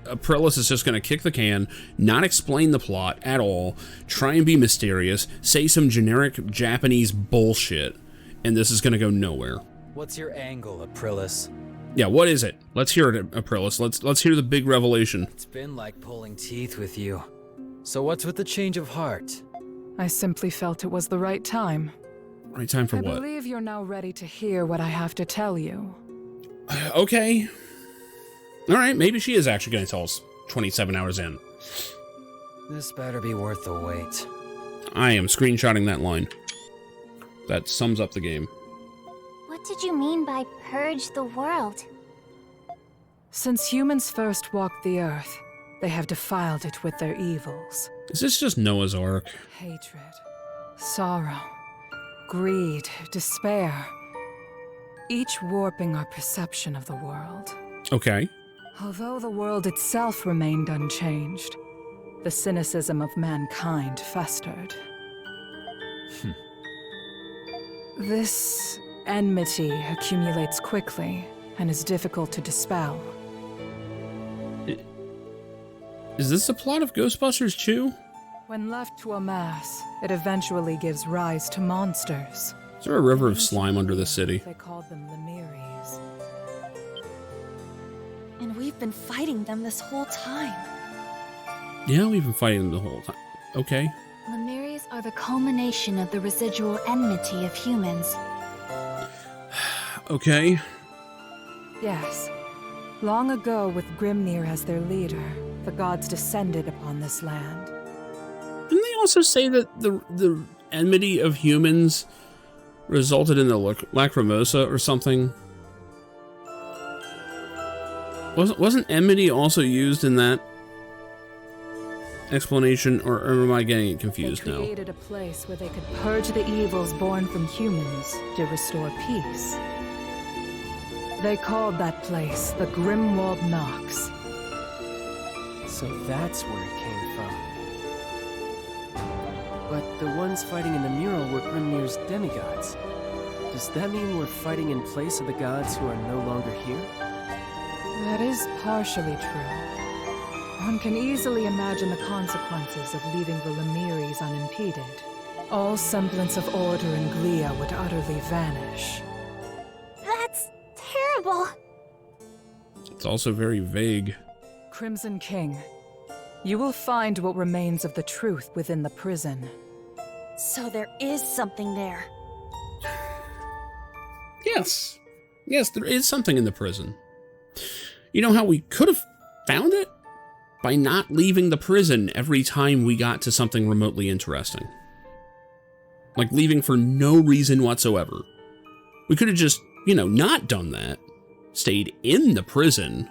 A: Aprilis is just going to kick the can, not explain the plot at all, try and be mysterious, say some generic Japanese bullshit, and this is going to go nowhere.
C: What's your angle, Aprilis?
A: Yeah, what is it? Let's hear it, Aprilis. Let's hear the big revelation.
C: It's been like pulling teeth with you. So what's with the change of heart?
E: I simply felt it was the right time.
A: Right time for what?
E: I believe you're now ready to hear what I have to tell you.
A: Okay. Alright, maybe she is actually going to tell us 27 hours in.
C: This better be worth the wait.
A: I am screenshotting that line. That sums up the game.
K: What did you mean by purge the world?
E: Since humans first walked the earth, they have defiled it with their evils.
A: Is this just Noah's Ark?
E: Hatred, sorrow, greed, despair. Each warping our perception of the world.
A: Okay.
E: Although the world itself remained unchanged, the cynicism of mankind festered. This enmity accumulates quickly and is difficult to dispel.
A: Is this the plot of Ghostbusters 2?
E: When left to amass, it eventually gives rise to monsters.
A: Is there a river of slime under the city?
E: They called them Lemires.
B: And we've been fighting them this whole time.
A: Yeah, we've been fighting them the whole time. Okay.
B: Lemires are the culmination of the residual enmity of humans.
A: Okay.
E: Yes. Long ago, with Grimnir as their leader, the gods descended upon this land.
A: they also say that the enmity of humans resulted in the lacrimosa or something? Wasn't enmity also used in that explanation, or am I getting it confused now?
E: They created a place where they could purge the evils born from humans to restore peace. They called that place the Grimwald Nox.
F: So that's where it came from. But the ones fighting in the mural were Grimnir's demigods. Does that mean we're fighting in place of the gods who are no longer here?
E: That is partially true. One can easily imagine the consequences of leaving the Lemiris unimpeded. All semblance of order in Glia would utterly vanish.
K: That's terrible.
A: It's also very vague.
E: Crimson King, you will find what remains of the truth within the prison.
B: So there is something there.
A: Yes. Yes, there is something in the prison. You know how we could have found it? By not leaving the prison every time we got to something remotely interesting. Like leaving for no reason whatsoever. We could have just, not done that. Stayed in the prison.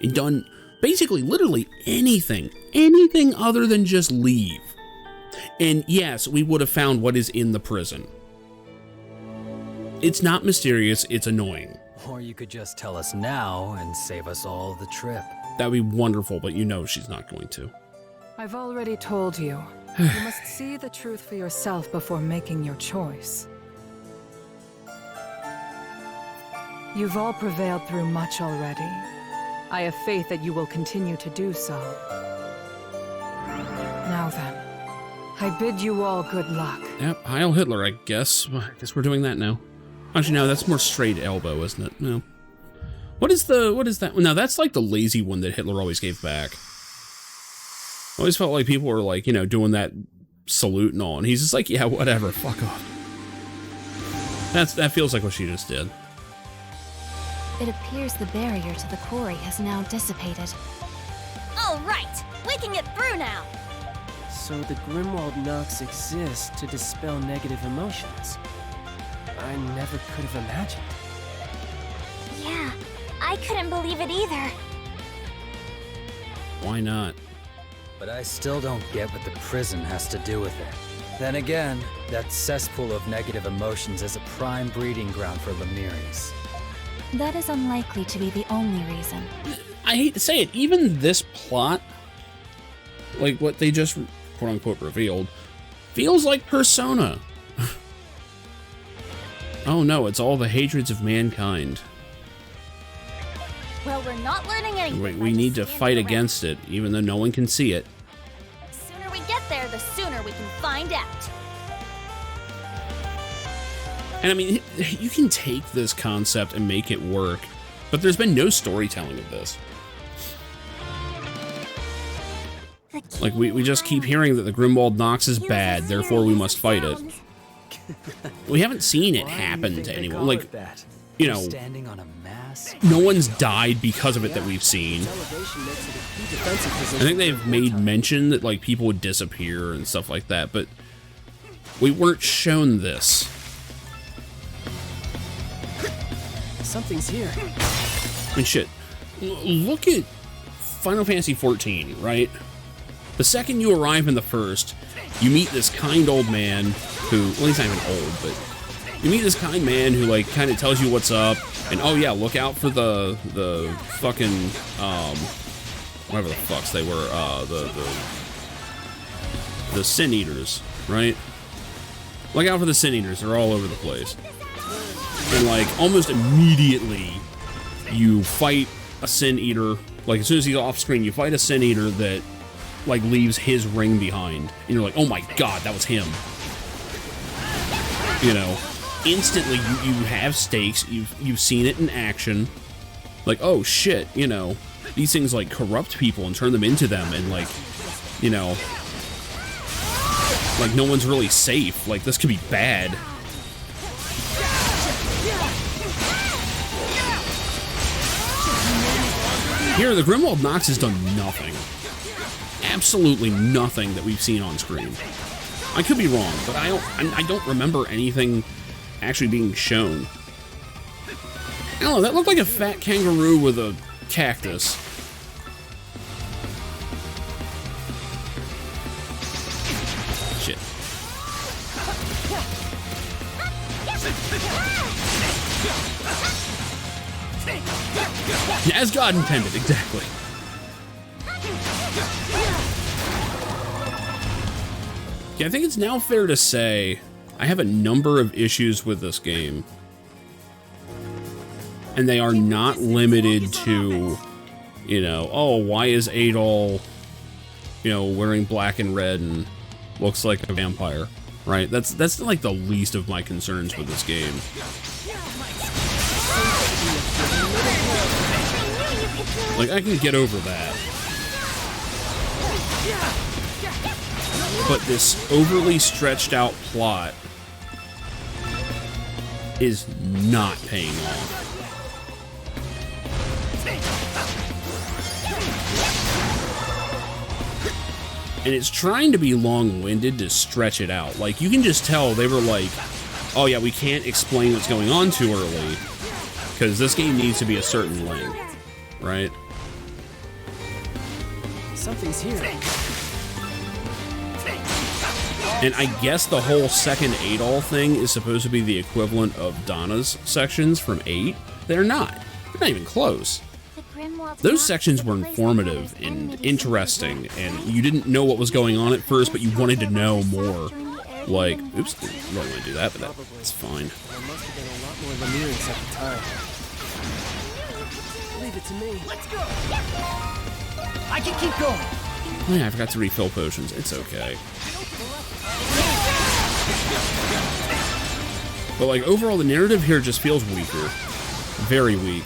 A: And done basically literally anything. Anything other than just leave. And yes, we would have found what is in the prison. It's not mysterious, it's annoying.
C: Or you could just tell us now and save us all the trip.
A: That'd be wonderful, but she's not going to.
E: I've already told you. You must see the truth for yourself before making your choice. You've all prevailed through much already. I have faith that you will continue to do so. Now then, I bid you all good luck.
A: Yep, Heil Hitler, I guess. I guess we're doing that now. Actually, no, that's more straight elbow, isn't it? No. What is that? No, that's like the lazy one that Hitler always gave back. I always felt like people were like, doing that salute and all, and he's just like, yeah, whatever, fuck off. That feels like what she just did.
K: It appears the barrier to the quarry has now dissipated. All right, we can get through now.
F: So the Grimwald Nox exists to dispel negative emotions. I never could have imagined.
K: Yeah, I couldn't believe it either.
A: Why not?
C: But I still don't get what the prison has to do with it. Then again, that cesspool of negative emotions is a prime breeding ground for Lemiris.
K: That is unlikely to be the only reason.
A: I hate to say it, even this plot, like what they just quote-unquote revealed, feels like Persona. Oh no, it's all the hatreds of mankind.
K: Well, we're not learning anything.
A: We need to fight against it, even though no one can see it.
K: The sooner we get there, the sooner we can find out.
A: And I mean, you can take this concept and make it work, but there's been no storytelling of this. Like, we just keep hearing that the Grimwald Nox is bad, therefore we must fight it. We haven't seen it happen to anyone. Like, no one's died because of it that we've seen. I think they've made mention that, like, people would disappear and stuff like that, but we weren't shown this.
F: Something's here.
A: I mean, shit. Look at Final Fantasy XIV, right? The second you arrive in the first, you meet this kind old man who, well, he's not even old, but you meet this kind man who, like, kind of tells you what's up, and oh yeah, look out for the fucking, whatever the fucks they were, the Sin Eaters, right? Look out for the Sin Eaters, they're all over the place. And, like, almost immediately, you fight a Sin Eater, like, as soon as he's off screen, you fight a Sin Eater that, like, leaves his ring behind. And you're like, oh my god, that was him. Instantly, you have stakes, you've seen it in action. Like, oh shit, these things, like, corrupt people and turn them into them, and, like, like, no one's really safe. Like, this could be bad. Here, the Grimwald Nox has done nothing. absolutely nothing that we've seen on screen. I could be wrong, but I don't remember anything actually being shown. I don't know, that looked like a fat kangaroo with a cactus. Shit. As God intended, exactly. Yeah, I think it's now fair to say I have a number of issues with this game. And they are not limited to, you know, oh, why is Adol, you know, wearing black and red and looks like a vampire, right? That's like the least of my concerns with this game. Like, I can get over that. But this overly stretched out plot is not paying off. And it's trying to be long-winded to stretch it out. Like, you can just tell they were like, oh yeah, we can't explain what's going on too early, because this game needs to be a certain length, right?
F: Something's here.
A: And I guess the whole second Adol thing is supposed to be the equivalent of Donna's sections from 8. They're not. They're not even close. Those sections were informative and interesting, and you didn't know what was going on at first, but you wanted to know more. Like, oops, I don't want to do that, but that's fine.
F: There must have been a lot more Lemurians at the time. Leave it to me. Let's go. I can keep going.
A: Oh yeah, I forgot to refill potions. It's okay. But like overall, the narrative here just feels weaker. Very weak.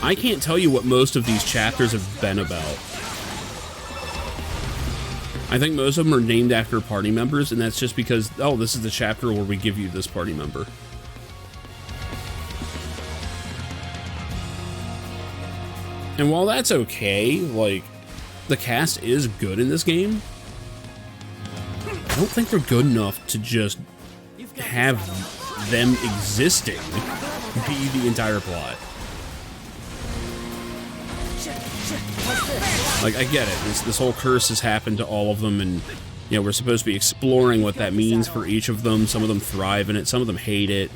A: I can't tell you what most of these chapters have been about. I think most of them are named after party members, and that's just because, oh, this is the chapter where we give you this party member. And while that's okay, like, the cast is good in this game, I don't think they're good enough to just have them existing be the entire plot. Like, I get it. This whole curse has happened to all of them, and, you know, we're supposed to be exploring what that means for each of them. Some of them thrive in it, some of them hate it,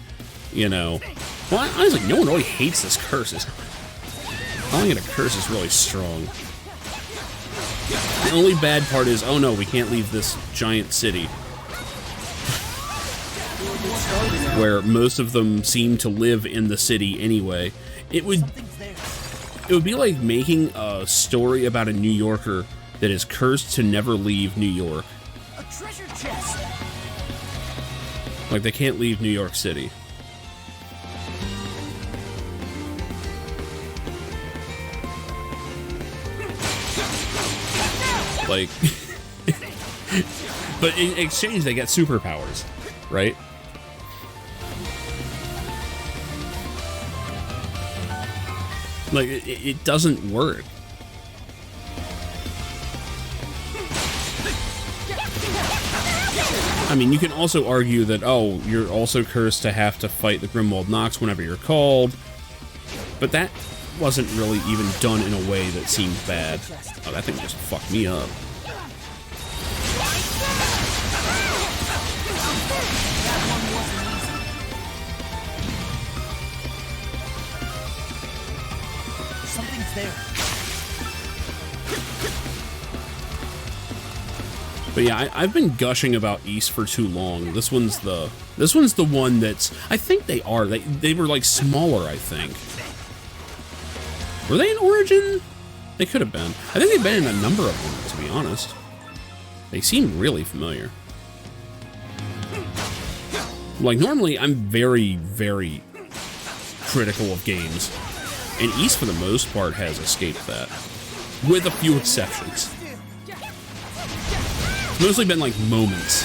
A: you know. Well, honestly, no one really hates this curse. Calling it a curse is really strong. The only bad part is, oh no, we can't leave this giant city. Where most of them seem to live in the city anyway. It would be like making a story about a New Yorker that is cursed to never leave New York.
F: A treasure chest.
A: Like, they can't leave New York City. Like, but in exchange, they get superpowers, right? Like, it doesn't work. I mean, you can also argue that, oh, you're also cursed to have to fight the Grimwald Nox whenever you're called, but that wasn't really even done in a way that seemed bad. Oh, that thing just fucked me up.
F: Something's there.
A: But yeah, I've been gushing about East for too long. This one's the one that's, I think they were like smaller, I think. Were they in Origin? They could have been. I think they've been in a number of them, to be honest. They seem really familiar. Like, normally I'm very, very critical of games, and East, for the most part, has escaped that. With a few exceptions. It's mostly been, like, moments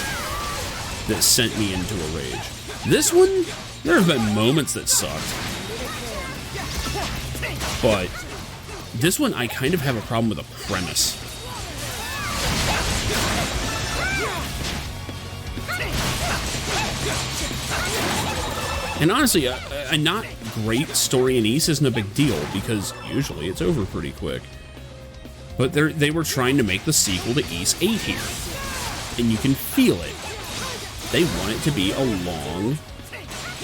A: that sent me into a rage. This one, there have been moments that sucked. But This one, I kind of have a problem with the premise. And honestly, a not great story in Ys isn't a big deal, because usually it's over pretty quick. But they were trying to make the sequel to Ys 8 here. And you can feel it. They want it to be a long,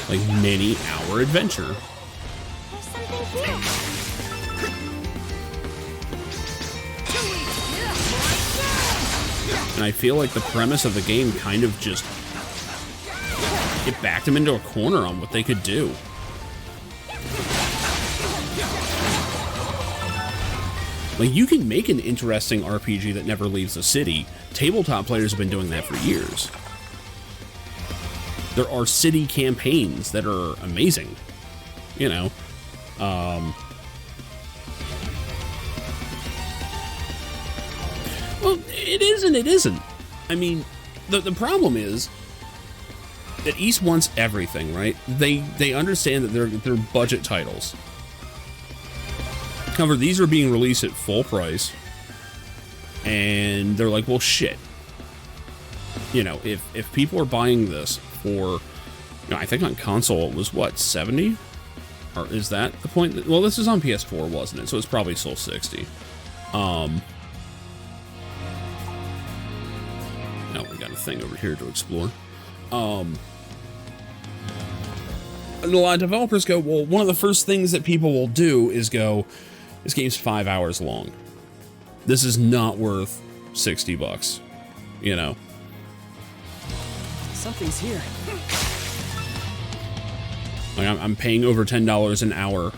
A: like, many-hour adventure. And I feel like the premise of the game kind of just, it backed them into a corner on what they could do. Like, you can make an interesting RPG that never leaves the city. Tabletop players have been doing that for years. There are city campaigns that are amazing, you know. Well, it is and it isn't. I mean, the problem is that Ys wants everything, right? They understand that they're budget titles. However, these are being released at full price, and they're like, well, shit. You know, if people are buying this for, you know, I think on console it was what, 70? Or is that the point? Well, this is on PS4, wasn't it? So it's probably still 60. No, we got a thing over here to explore. And a lot of developers go, well, one of the first things that people will do is go, this game's 5 hours long. This is not worth $60, you know.
F: Something's here.
A: Like, I'm paying over $10 an hour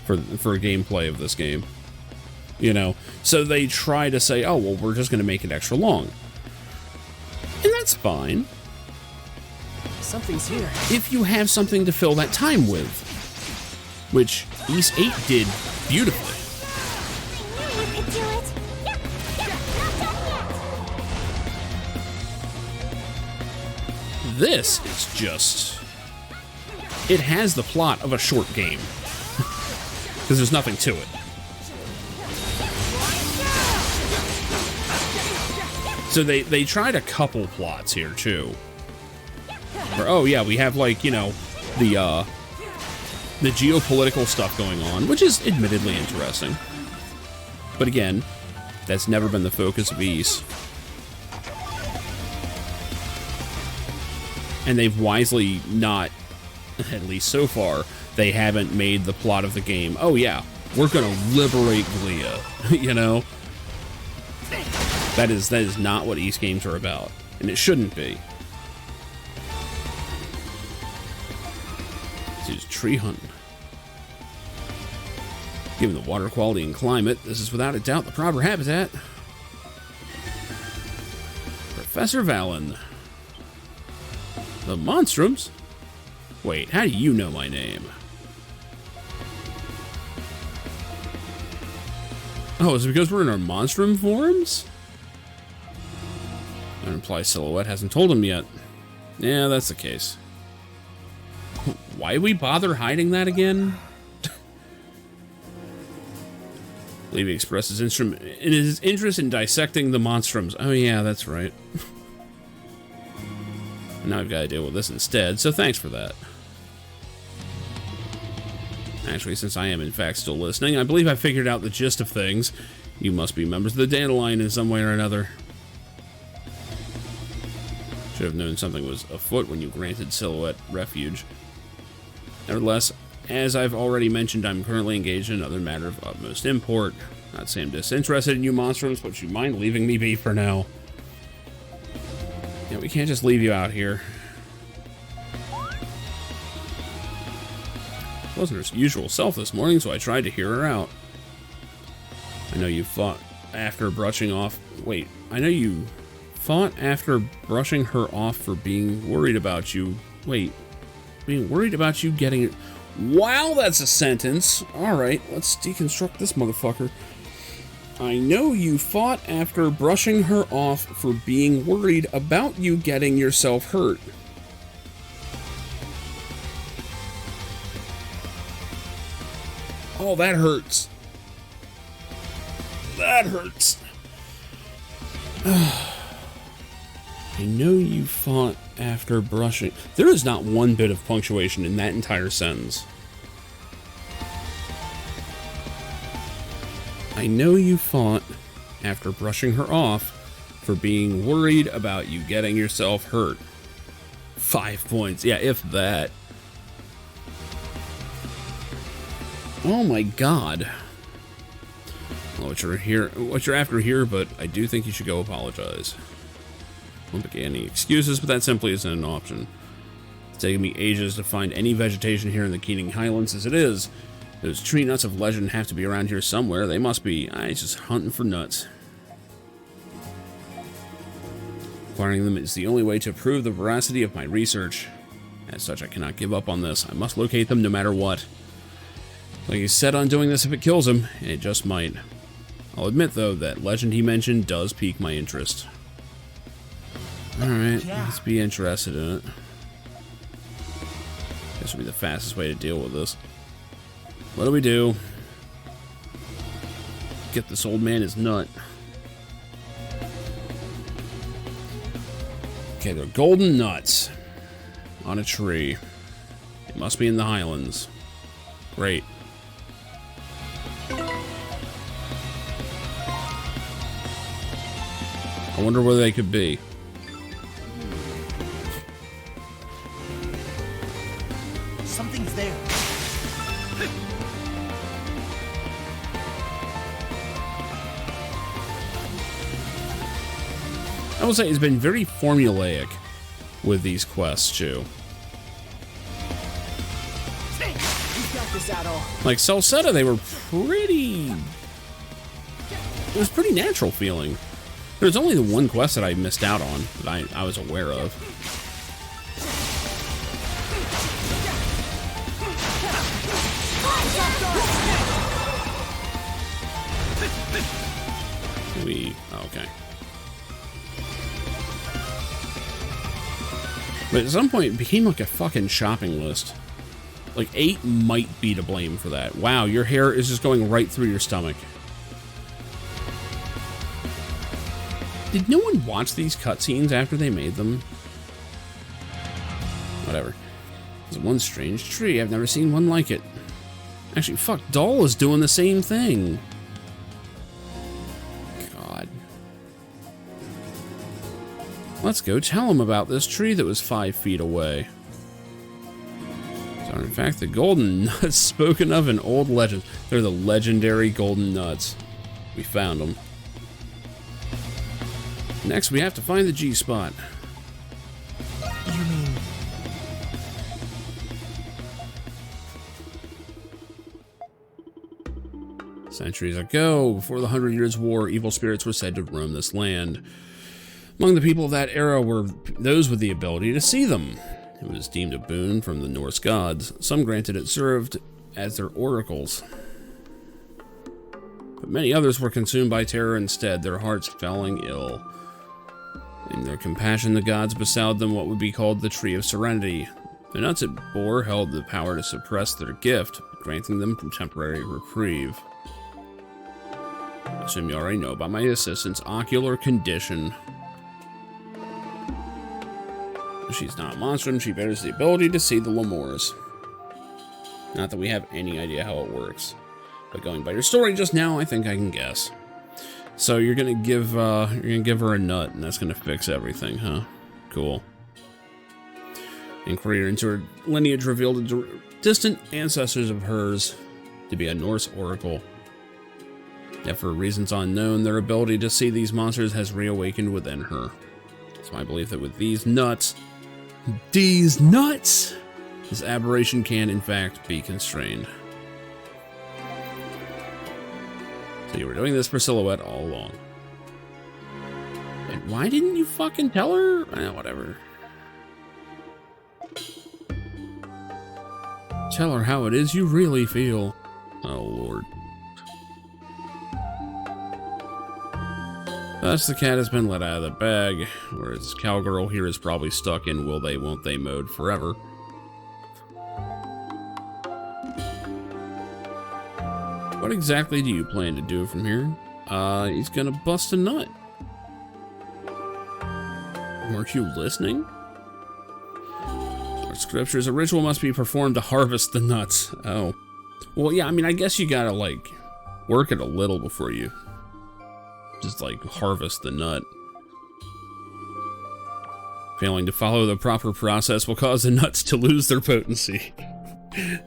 A: for gameplay of this game, you know. So they try to say, oh, well, we're just going to make it extra long. And that's fine.
F: Something's here.
A: If you have something to fill that time with, which Ys 8 did beautifully. This is just... It has the plot of a short game. Because there's nothing to it. So they tried a couple plots here, too. Where, oh yeah, we have, like, you know, the geopolitical stuff going on, which is admittedly interesting. But again, that's never been the focus of Ys. And they've wisely not, at least so far, they haven't made the plot of the game, oh yeah, we're gonna liberate Glia, you know? That is not what Ys games are about, and it shouldn't be. This is tree hunting. Given the water quality and climate, this is without a doubt the proper habitat. Professor Valen. The Monstrums? Wait, how do you know my name? Oh, is it because we're in our Monstrum forums? That implies Silhouette hasn't told him yet. Yeah, that's the case. Why we bother hiding that again? Levy expresses his interest in dissecting the Monstrums. Oh yeah, that's right. Now I've got to deal with this instead, so thanks for that. Actually, since I am in fact still listening, I believe I figured out the gist of things. You must be members of the Dandelion in some way or another. Should have known something was afoot when you granted Silhouette refuge. Nevertheless, as I've already mentioned, I'm currently engaged in another matter of utmost import. Not saying I'm disinterested in you Monstrums, but you mind leaving me be for now? Yeah, we can't just leave you out here. Wasn't her usual self this morning, so I tried to hear her out. I know you fought after brushing off... Wait, I know you fought after brushing her off for being worried about you. Wait, being worried about you getting... Wow, that's a sentence. Alright, let's deconstruct this motherfucker. I know you fought after brushing her off for being worried about you getting yourself hurt. Oh, that hurts. That hurts. I know you fought after brushing. There is not one bit of punctuation in that entire sentence. I know you fought after brushing her off for being worried about you getting yourself hurt. 5 points. Yeah, if that. Oh my god. Well, what you're after here, but I do think you should go apologize. Won't make any excuses, but that simply isn't an option. It's taken me ages to find any vegetation here in the Keening Highlands as it is. Those tree nuts of legend have to be around here somewhere. They must be. I'm just hunting for nuts. Acquiring them is the only way to prove the veracity of my research. As such, I cannot give up on this. I must locate them no matter what. Like he's set on doing this if it kills him, and it just might. I'll admit, though, that legend he mentioned does pique my interest. Alright, let's be interested in it. This would be the fastest way to deal with this. What do we do? Get this old man his nut. Okay, they're golden nuts on a tree. It must be in the Highlands. Great. I wonder where they could be.
G: Something's there.
A: I will say it's been very formulaic with these quests, too. Like Salsetta, they were pretty... It was pretty natural feeling. There's only the one quest that I missed out on that I was aware of. Okay. But at some point, it became like a fucking shopping list. Like, 8 might be to blame for that. Wow, your hair is just going right through your stomach. Did no one watch these cutscenes after they made them? Whatever. There's one strange tree. I've never seen one like it. Actually, fuck, Doll is doing the same thing. God. Let's go tell him about this tree that was 5 feet away. So, in fact, the golden nuts spoken of in old legends. They're the legendary golden nuts. We found them. Next, we have to find the G-spot.
G: You mean...
A: Centuries ago, before the 100 Years' War, evil spirits were said to roam this land. Among the people of that era were those with the ability to see them. It was deemed a boon from the Norse gods. Some granted it served as their oracles. But many others were consumed by terror instead, their hearts falling ill. In their compassion, the gods bestowed them what would be called the Tree of Serenity. The nuts it bore held the power to suppress their gift, granting them temporary reprieve. I assume you already know about my assistant's ocular condition. If she's not Monstrum, she bears the ability to see the Lemurs. Not that we have any idea how it works. But going by your story just now, I think I can guess. So you're gonna give her a nut, and that's gonna fix everything, huh? Cool. Inquiry into her lineage revealed distant ancestors of hers to be a Norse oracle. Yet for reasons unknown, their ability to see these monsters has reawakened within her. It's my belief that with these nuts, this aberration can in fact be constrained. So you were doing this for Silhouette all along. And why didn't you fucking tell her? Whatever. Tell her how it is you really feel. Oh, Lord. Thus, the cat has been let out of the bag, whereas Cowgirl here is probably stuck in will they, won't they mode forever. What exactly do you plan to do from here? He's gonna bust a nut. Weren't you listening? Our scriptures, a ritual must be performed to harvest the nuts. Oh. Well, yeah, I mean, I guess you gotta, like, work it a little before you just, like, harvest the nut. Failing to follow the proper process will cause the nuts to lose their potency.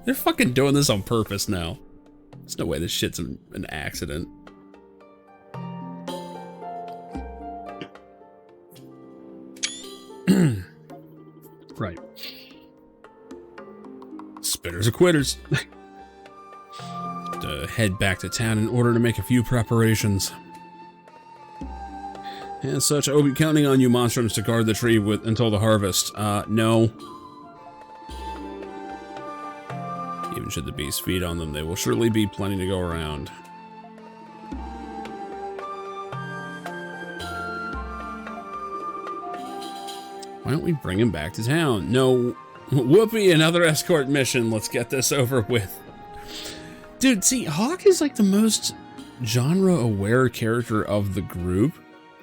A: They're fucking doing this on purpose now. There's no way this shit's an accident. Right. Spitters are quitters. To head back to town in order to make a few preparations. As such, I will be counting on you monstrums to guard the tree until the harvest. No. Even should the beasts feed on them, they will surely be plenty to go around. Why don't we bring him back to town? No. Whoopee, another escort mission. Let's get this over with. Dude, see, Hawk is like the most genre-aware character of the group,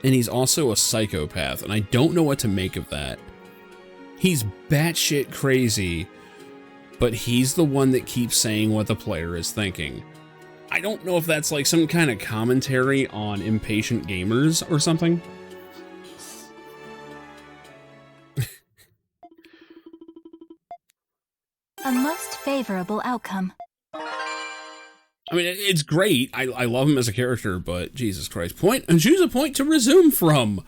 A: and he's also a psychopath, and I don't know what to make of that. He's batshit crazy, but he's the one that keeps saying what the player is thinking. I don't know if that's like some kind of commentary on impatient gamers or something.
K: A most favorable outcome.
A: I mean, it's great. I love him as a character, but Jesus Christ. Choose a point to resume from.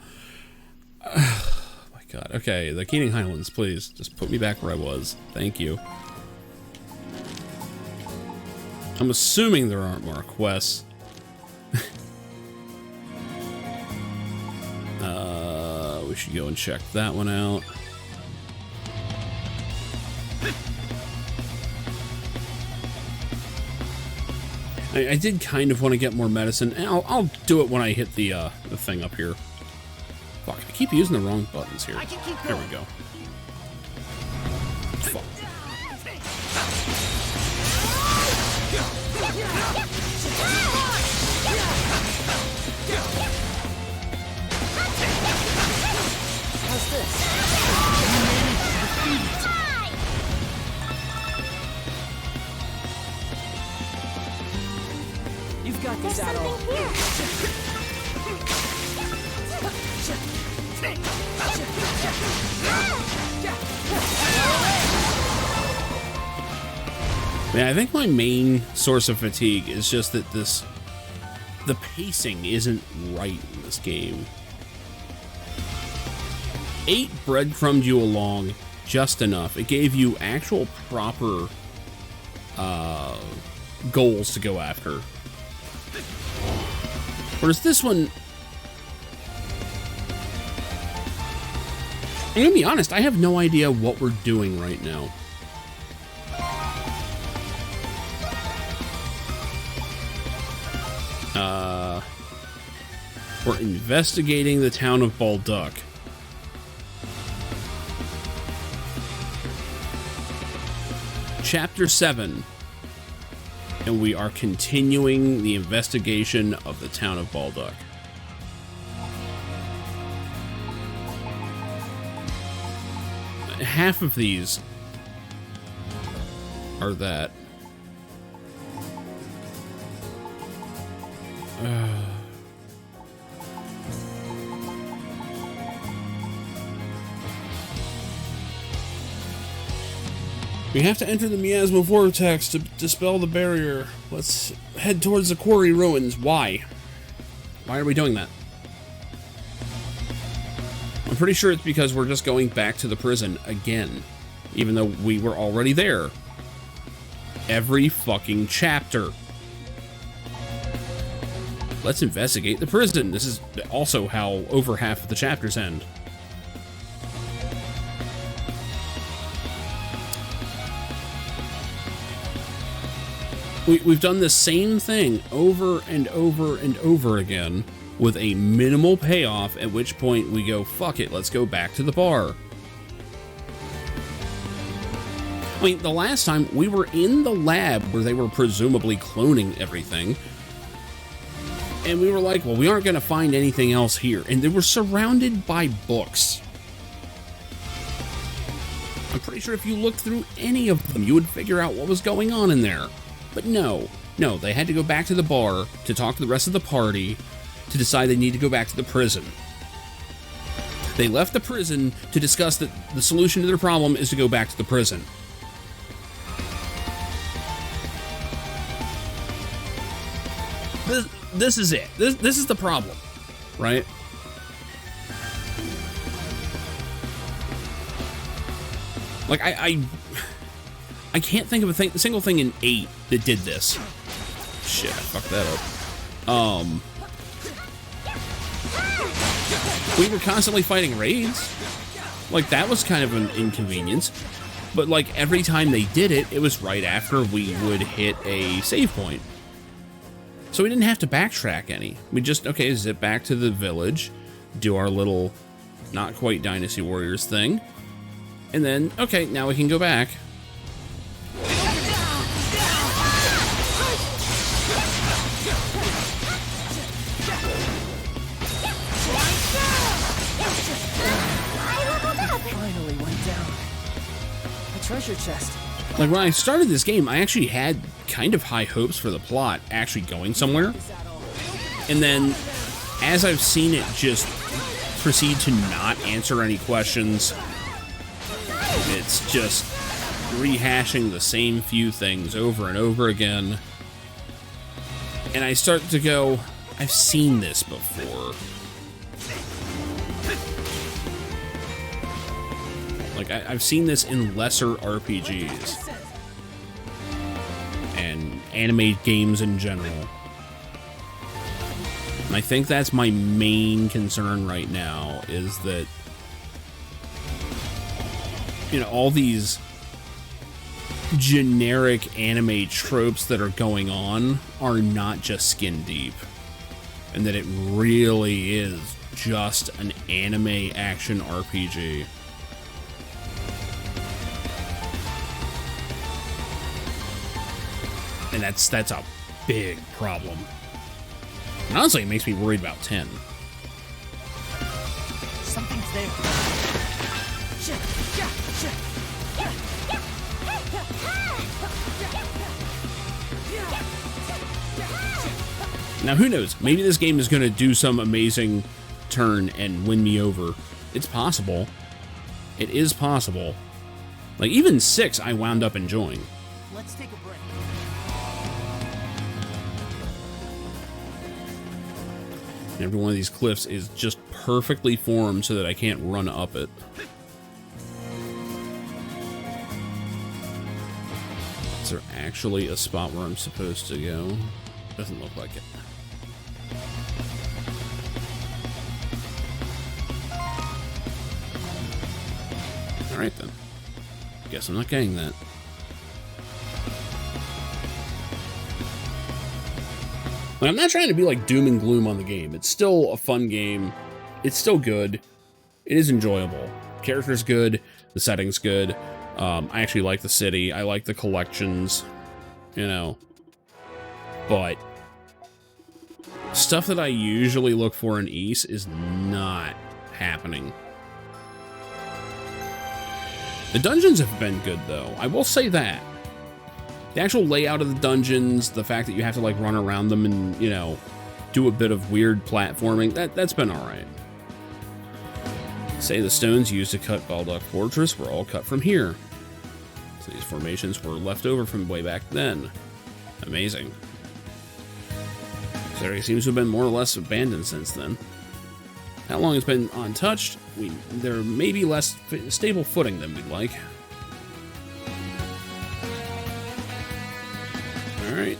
A: Oh my God. Okay, the Keating Highlands, please. Just put me back where I was. Thank you. I'm assuming there aren't more quests. We should go and check that one out. I did kind of want to get more medicine. I'll do it when I hit the thing up here. Fuck, I keep using the wrong buttons here. There we go. Fuck.
F: How's this? You've got this out all.
A: Man, I think my main source of fatigue is just that the pacing isn't right in this game. 8 breadcrumbed you along just enough. It gave you actual proper goals to go after. Whereas this one, I'm gonna be honest, I have no idea what we're doing right now. We're investigating the town of Balduck. Chapter 7. And we are continuing the investigation of the town of Balduck. Half of these are that. We have to enter the miasma vortex to dispel the barrier. Let's head towards the quarry ruins. Why? Why are we doing that? I'm pretty sure it's because we're just going back to the prison again, even though we were already there. Every fucking chapter. Let's investigate the prison. This is also how over half of the chapters end. We've done the same thing over and over and over again with a minimal payoff, at which point we go, fuck it, let's go back to the bar. I mean, the last time we were in the lab where they were presumably cloning everything. And we were like, well, we aren't going to find anything else here. And they were surrounded by books. I'm pretty sure if you looked through any of them, you would figure out what was going on in there. But no, they had to go back to the bar to talk to the rest of the party to decide they need to go back to the prison. They left the prison to discuss that the solution to their problem is to go back to the prison. This is it. This is the problem, right? Like, I can't think of a single thing in 8 that did this. Shit, I fucked that up. We were constantly fighting raids. Like, that was kind of an inconvenience. But, like, every time they did it, it was right after we would hit a save point. So we didn't have to backtrack any. We just, okay, zip back to the village, do our little not quite Dynasty Warriors thing, and then, okay, now we can go back.
F: Finally went down. A treasure chest.
A: Like, when I started this game, I actually had kind of high hopes for the plot actually going somewhere. And then, as I've seen it just proceed to not answer any questions, it's just rehashing the same few things over and over again. And I start to go, I've seen this before. Like, I've seen this in lesser RPGs. And anime games in general. And I think that's my main concern right now, is that, you know, all these generic anime tropes that are going on are not just skin deep. And that it really is just an anime action RPG. And that's a big problem. And honestly, it makes me worried about 10.
G: Something's there.
A: Now, who knows? Maybe this game is going to do some amazing turn and win me over. It's possible. It is possible. Like, even 6 I wound up enjoying.
G: Let's take a break.
A: Every one of these cliffs is just perfectly formed so that I can't run up it. Is there actually a spot where I'm supposed to go? Doesn't look like it. Alright then. Guess I'm not getting that. I'm not trying to be like doom and gloom on the game. It's still a fun game. It's still good. It is enjoyable. Character's good. The setting's good. I actually like the city. I like the collections, you know. But stuff that I usually look for in Ys is not happening. The dungeons have been good, though. I will say that. The actual layout of the dungeons, the fact that you have to, like, run around them and, you know, do a bit of weird platforming, that's been alright. Say the stones used to cut Baldock Fortress were all cut from here. So these formations were left over from way back then. Amazing. This area seems to have been more or less abandoned since then. How long it's been untouched? There may be less stable footing than we'd like. Alright.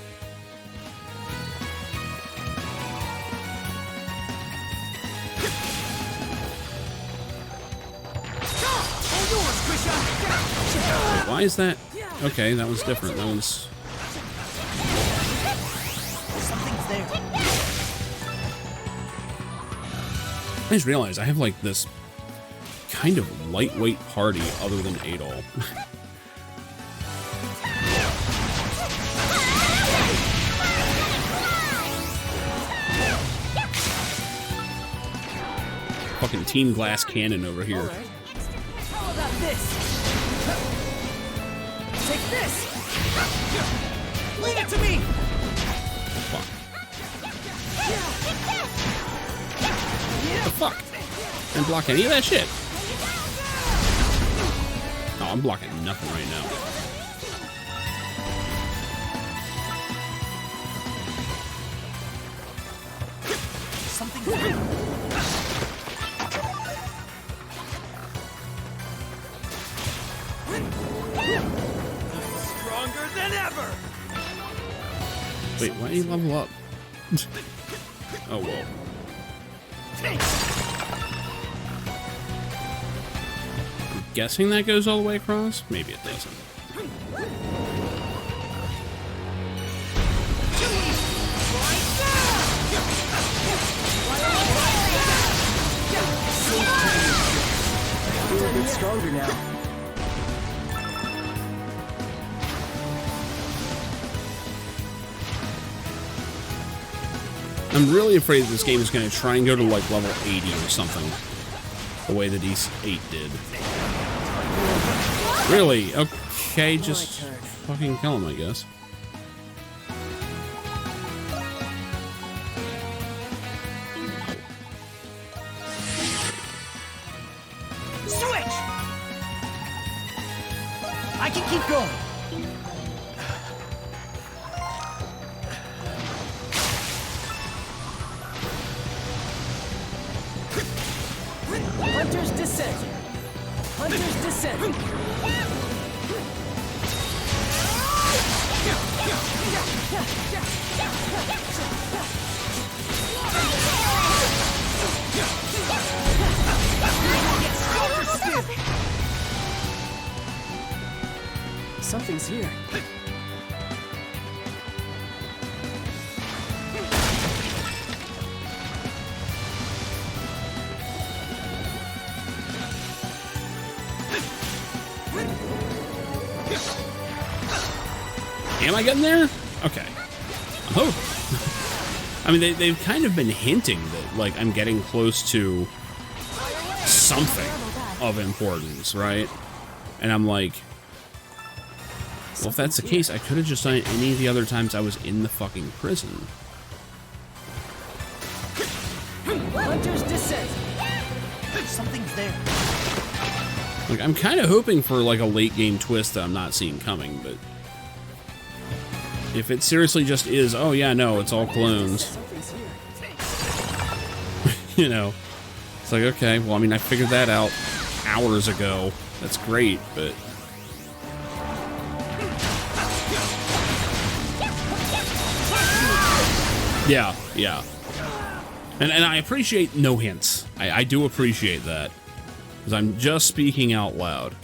A: Why is that? Okay, that was different. That one's...
G: Something's there.
A: I just realized I have, like, this kind of lightweight party other than Adol. Team Glass Cannon over here.
F: Right. How about this? Take this! Leave it to me!
A: Fuck. What the fuck? I didn't block any of that shit. Oh, I'm blocking nothing right now.
G: Something.
F: Stronger than ever!
A: Wait, why did he level up? Oh, well. I'm guessing that goes all the way across? Maybe it doesn't.
F: Feel a bit stronger now.
A: I'm really afraid this game is going to try and go to like level 80 or something. The way that East 8 did. Really? Okay, just fucking kill him, I guess.
G: Switch! I can keep going.
F: Hunter's Descent! Hunter's Descent! Something's here.
A: Am I getting there? Okay. Oh. I mean, they've kind of been hinting that, like, I'm getting close to something of importance, right? And I'm like, well, if that's the case, I could have just done it any of the other times I was in the fucking prison.
F: Hunter's Descent!
G: Something's there.
A: Like, I'm kind of hoping for, like, a late game twist that I'm not seeing coming, but if it seriously just is, oh yeah, no, it's all clones. You know, it's like, okay, well, I mean, I figured that out hours ago. That's great, but yeah, yeah. And I appreciate no hints. I do appreciate that. Because I'm just speaking out loud.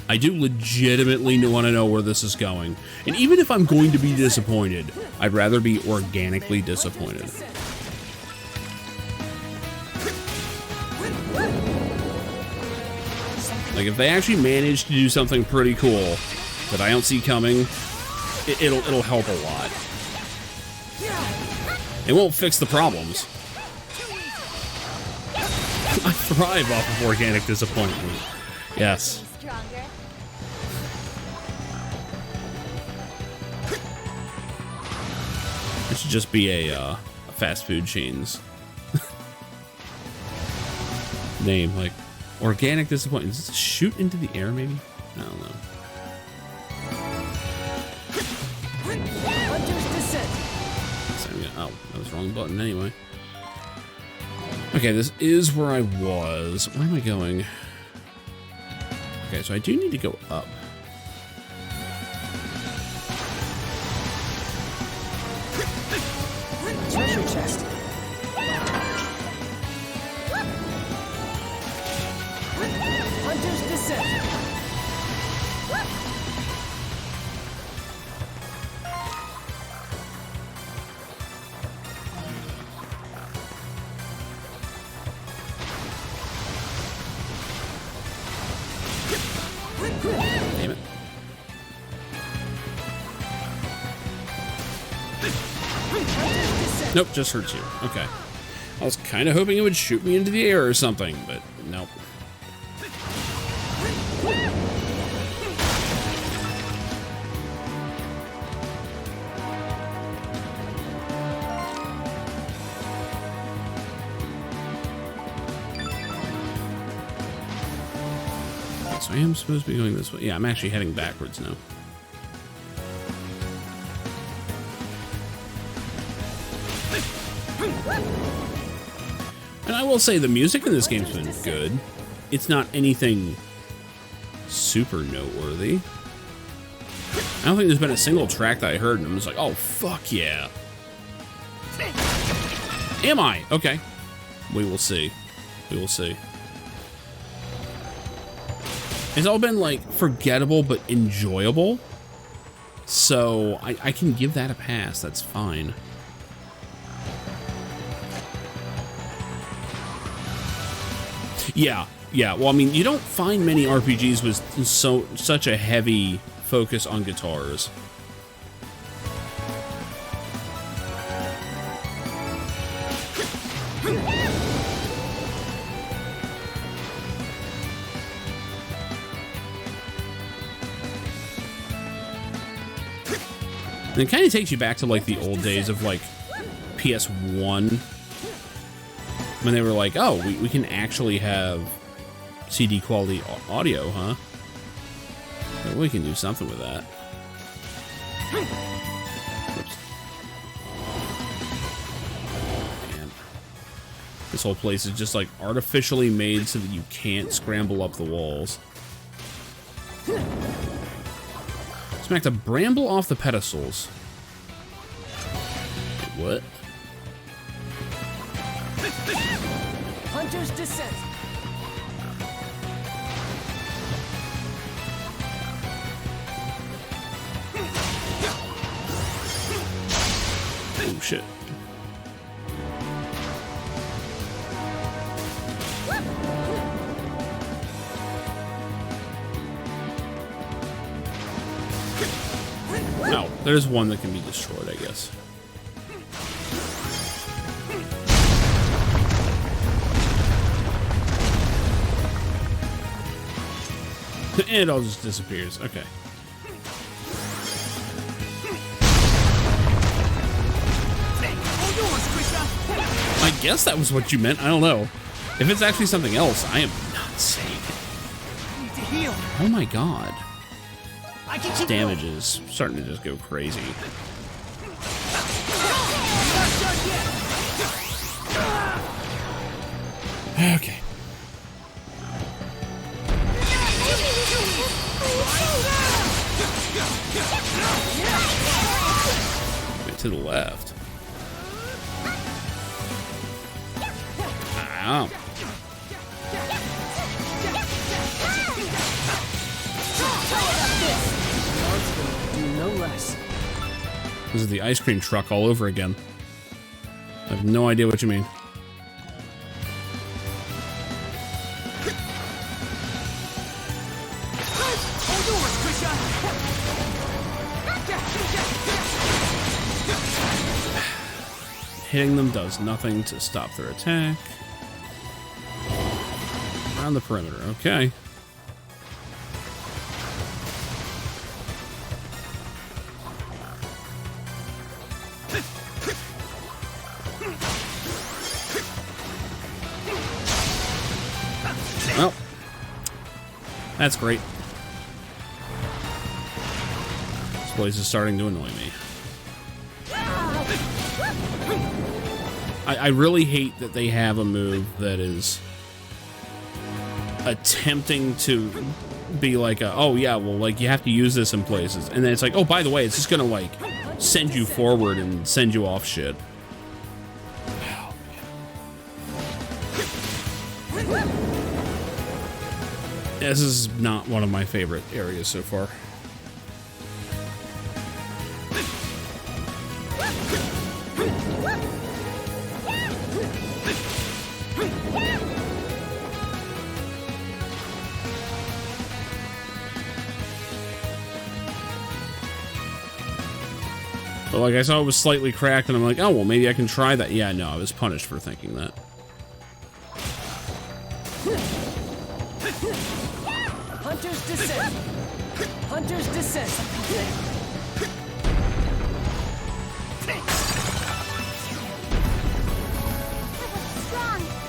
A: I do legitimately want to know where this is going. And even if I'm going to be disappointed, I'd rather be organically disappointed. Like, if they actually manage to do something pretty cool that I don't see coming, it'll help a lot. It won't fix the problems. I thrive off of organic disappointment. Yes. It should just be a fast food chain's name, like organic disappointment. Does it shoot into the air, maybe? I don't know. Oh, that was the wrong button anyway. Okay, this is where I was. Where am I going? Okay, so I do need to go up.
F: Treasure chest. Hunter's Descent.
A: Damn it. Nope, just hurts you. Okay. I was kind of hoping it would shoot me into the air or something, but nope. So I am supposed to be going this way. Yeah, I'm actually heading backwards now. And I will say the music in this game's been good. It's not anything super noteworthy. I don't think there's been a single track that I heard and I'm just like, oh, fuck yeah. Am I? Okay. We will see. We will see. It's all been, like, forgettable but enjoyable. So I can give that a pass. That's fine. Yeah, yeah. Well, I mean, you don't find many RPGs with such a heavy focus on guitars. And it kind of takes you back to like the old days of like PS1. When they were like, oh, we can actually have CD quality audio, huh? But we can do something with that. Oops. Man. This whole place is just like artificially made so that you can't scramble up the walls. Smack the bramble off the pedestals. What?
F: Hunter's Descent.
A: Oh shit. Oh, there's one that can be destroyed, I guess. And it all just disappears. Okay. I guess that was what you meant. I don't know. If it's actually something else, I am not saying it. Oh my god. This damage is starting to just go crazy. Okay. Wait, to the left. Ow.
F: No less.
A: This is the ice cream truck all over again. I have no idea what you mean. Hitting them does nothing to stop their attack. Around the perimeter, okay. Well, that's great. This place is starting to annoy me. I really hate that they have a move that is attempting to be like, oh yeah, well, like you have to use this in places, and then it's like, oh, by the way, it's just gonna like send you forward and send you off shit. This is not one of my favorite areas so far. But like I saw it was slightly cracked and I'm like, oh, well, maybe I can try that. Yeah, no, I was punished for thinking that.
F: Hunter's Descent! Hunter's Descent!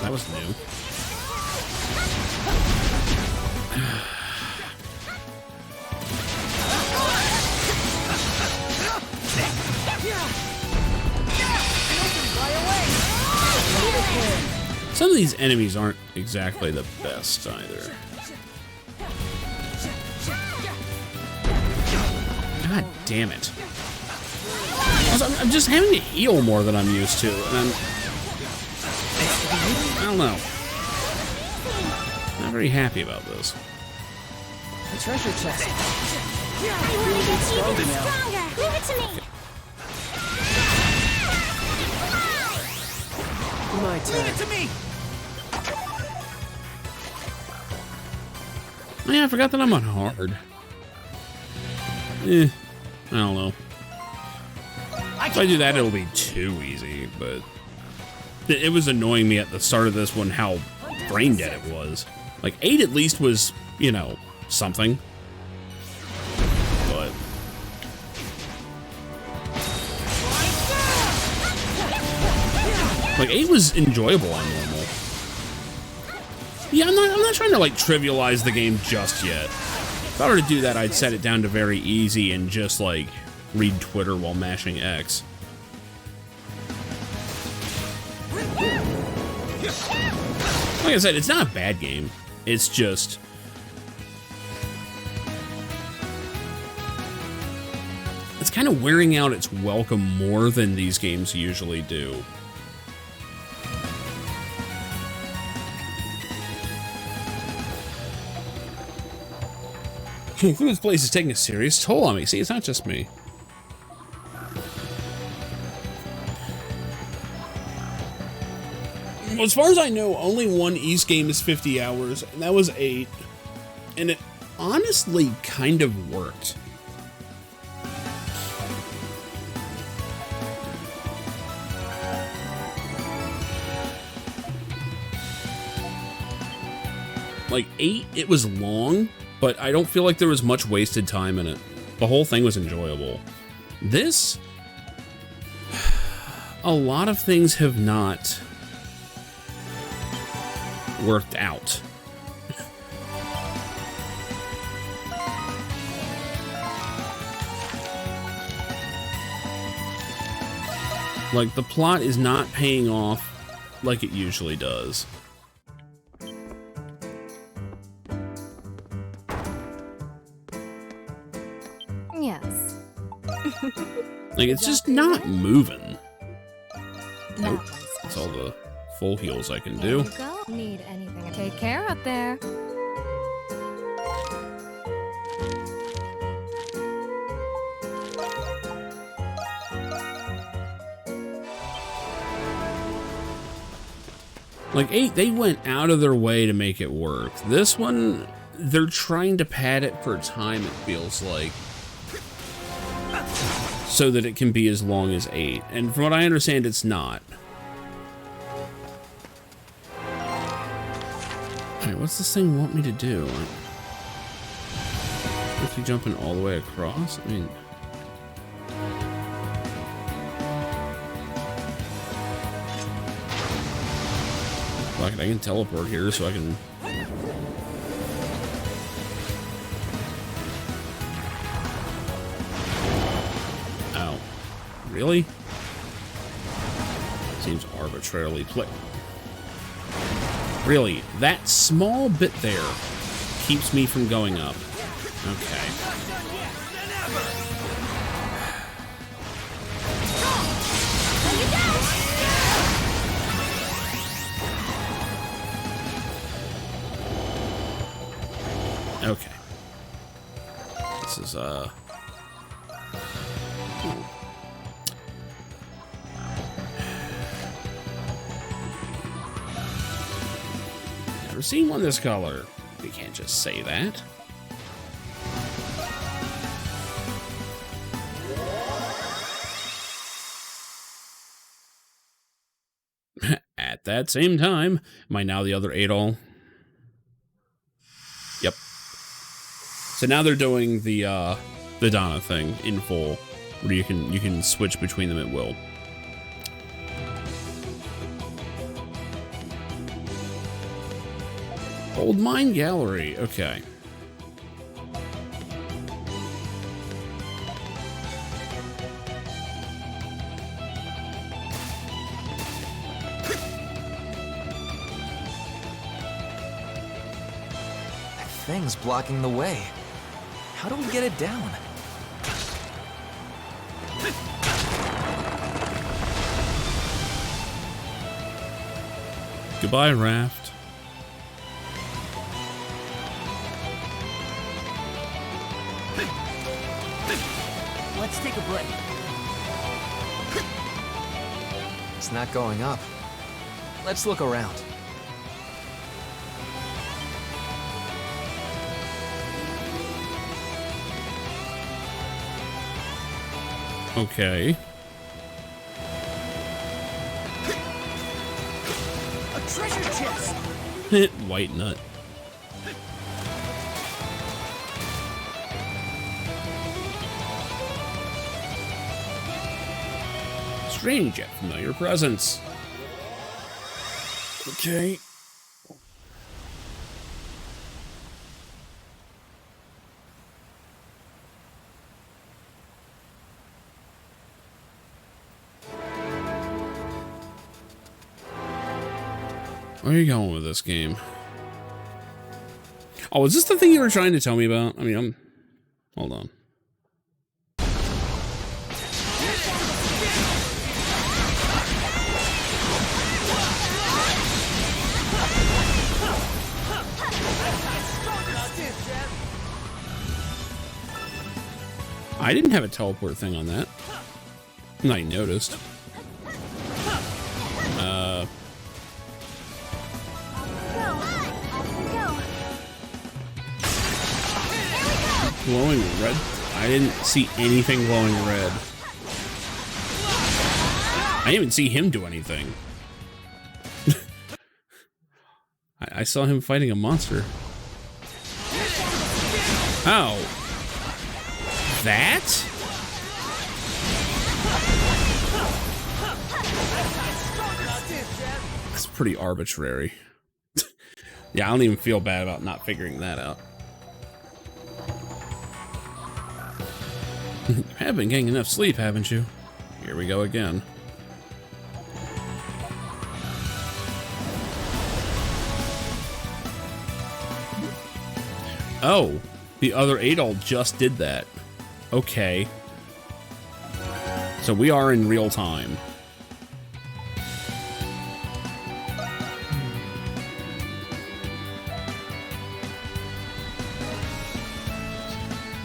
A: That was new. Some of these enemies aren't exactly the best either. God damn it. Also, I'm just having to heal more than I'm used to, and I don't know. Not very happy about this.
F: The treasure chest.
K: I want to get even stronger. Leave it to me.
F: My turn.
G: Leave it to me!
A: Oh yeah, I forgot that I'm on hard. I don't know. If I do that, it'll be too easy, but it was annoying me at the start of this one how brain dead it was. Like, 8 at least was, you know, something. But like, 8 was enjoyable on normal. Yeah, I'm not trying to, like, trivialize the game just yet. If I were to do that, I'd set it down to very easy and just, like, read Twitter while mashing X. Like I said, it's not a bad game. It's just... it's kind of wearing out its welcome more than these games usually do. This place is taking a serious toll on me. See, it's not just me. Well, as far as I know, only one East game is 50 hours, and that was 8. And it honestly kind of worked. Like, 8, it was long, but I don't feel like there was much wasted time in it. The whole thing was enjoyable. This, a lot of things have not worked out. Like, the plot is not paying off like it usually does.
K: Yes.
A: Like, it's just not moving. Nope. That's all the full heals I can do.
K: Go. Need anything? Take care out there.
A: Like, 8, they went out of their way to make it work. This one, they're trying to pad it for time, it feels like, so that it can be as long as 8. And from what I understand, it's not. Alright, what's this thing want me to do? If you jumping all the way across? I mean... fuck it, I can teleport here so I can... oh. Really? Seems arbitrarily placed. Really, that small bit there keeps me from going up. Okay. Okay. This is, never seen one this color. You can't just say that. at that same time. Am I now the other Adol? Yep. So now they're doing the Donna thing in full, where you can switch between them at will. Old Mine Gallery, okay.
M: That thing's blocking the way. How do we get it down?
A: Goodbye, Raft.
G: Let's take a break.
M: It's not going up. Let's look around.
A: Okay.
G: A treasure chest!
A: White nut. Strange yet familiar presence. Okay. Where are you going with this game? Oh, is this the thing you were trying to tell me about? I mean, hold on. I didn't have a teleport thing on that. I noticed. Glowing red? I didn't see anything glowing red. I didn't even see him do anything. I saw him fighting a monster. Oh. That? That's pretty arbitrary. Yeah, I don't even feel bad about not figuring that out. You have been getting enough sleep, haven't you? Here we go again. Oh, the other Adol just did that. Okay. So we are in real time.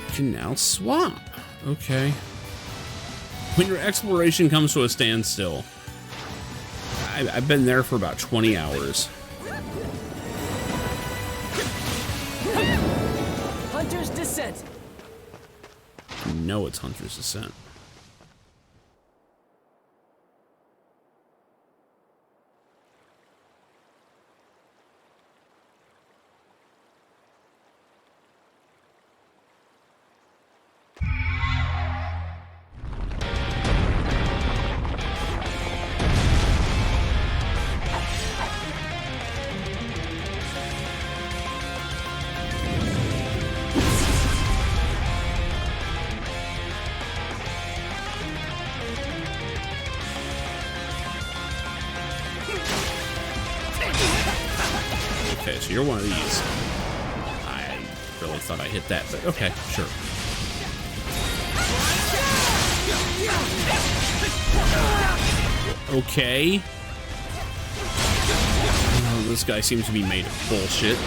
A: You can now swap. Okay. When your exploration comes to a standstill, I've been there for about 20 hours.
F: Hunter's Descent.
A: You know it's Hunter's Descent. Okay, so you're one of these. I really thought I hit that, but okay, sure. Okay. Oh, this guy seems to be made of bullshit.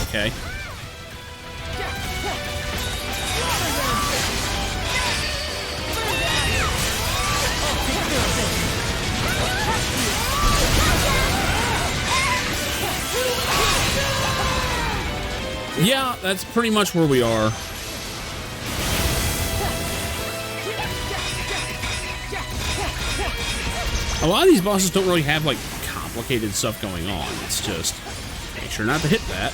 A: Okay. Yeah, that's pretty much where we are. A lot of these bosses don't really have, like, complicated stuff going on. It's just, make sure not to hit that.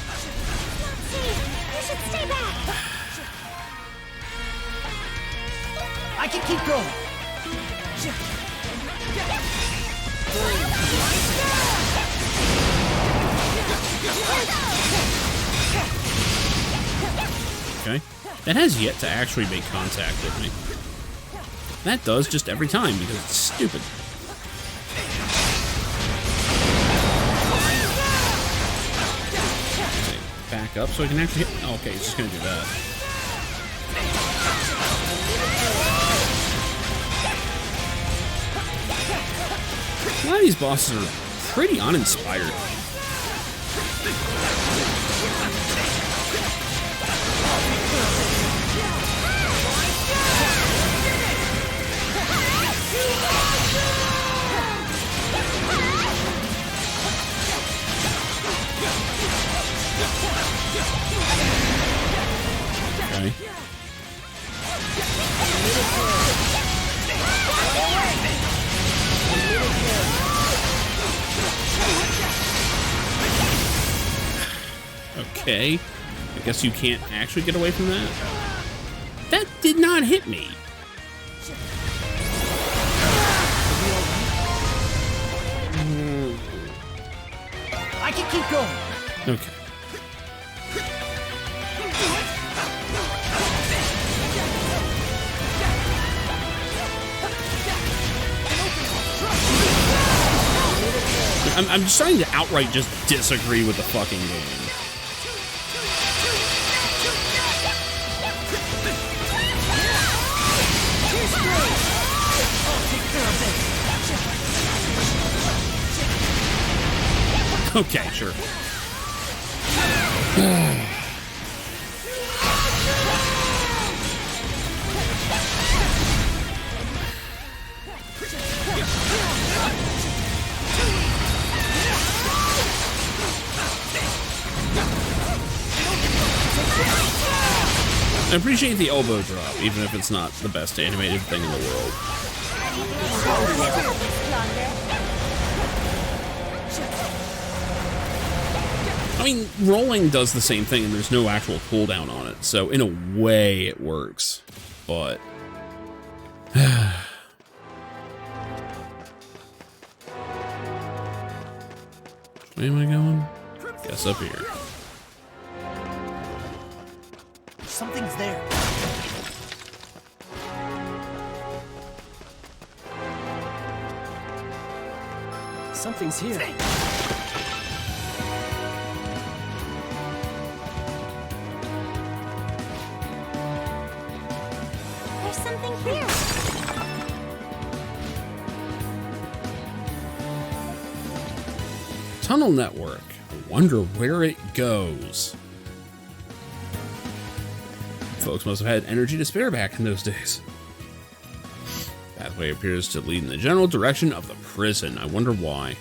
G: I can keep going.
A: Okay. That has yet to actually make contact with me. That does just every time because it's stupid. Back up so I can actually hit. Oh, okay, it's just gonna do that. A lot of these bosses are pretty uninspired. Okay. Okay. I guess you can't actually get away from that. That did not hit me.
G: I can keep going.
A: Okay. I'm starting to outright just disagree with the fucking game. Okay, sure. I appreciate the elbow drop, even if it's not the best animated thing in the world. I mean, rolling does the same thing, and there's no actual cooldown on it, so in a way it works, but... Where am I going? Guess up here.
G: Something's there.
F: Something's here.
K: There's something here.
A: Tunnel network. I wonder where it goes. Folks must have had energy to spare back in those days. Pathway appears to lead in the general direction of the prison. I wonder why.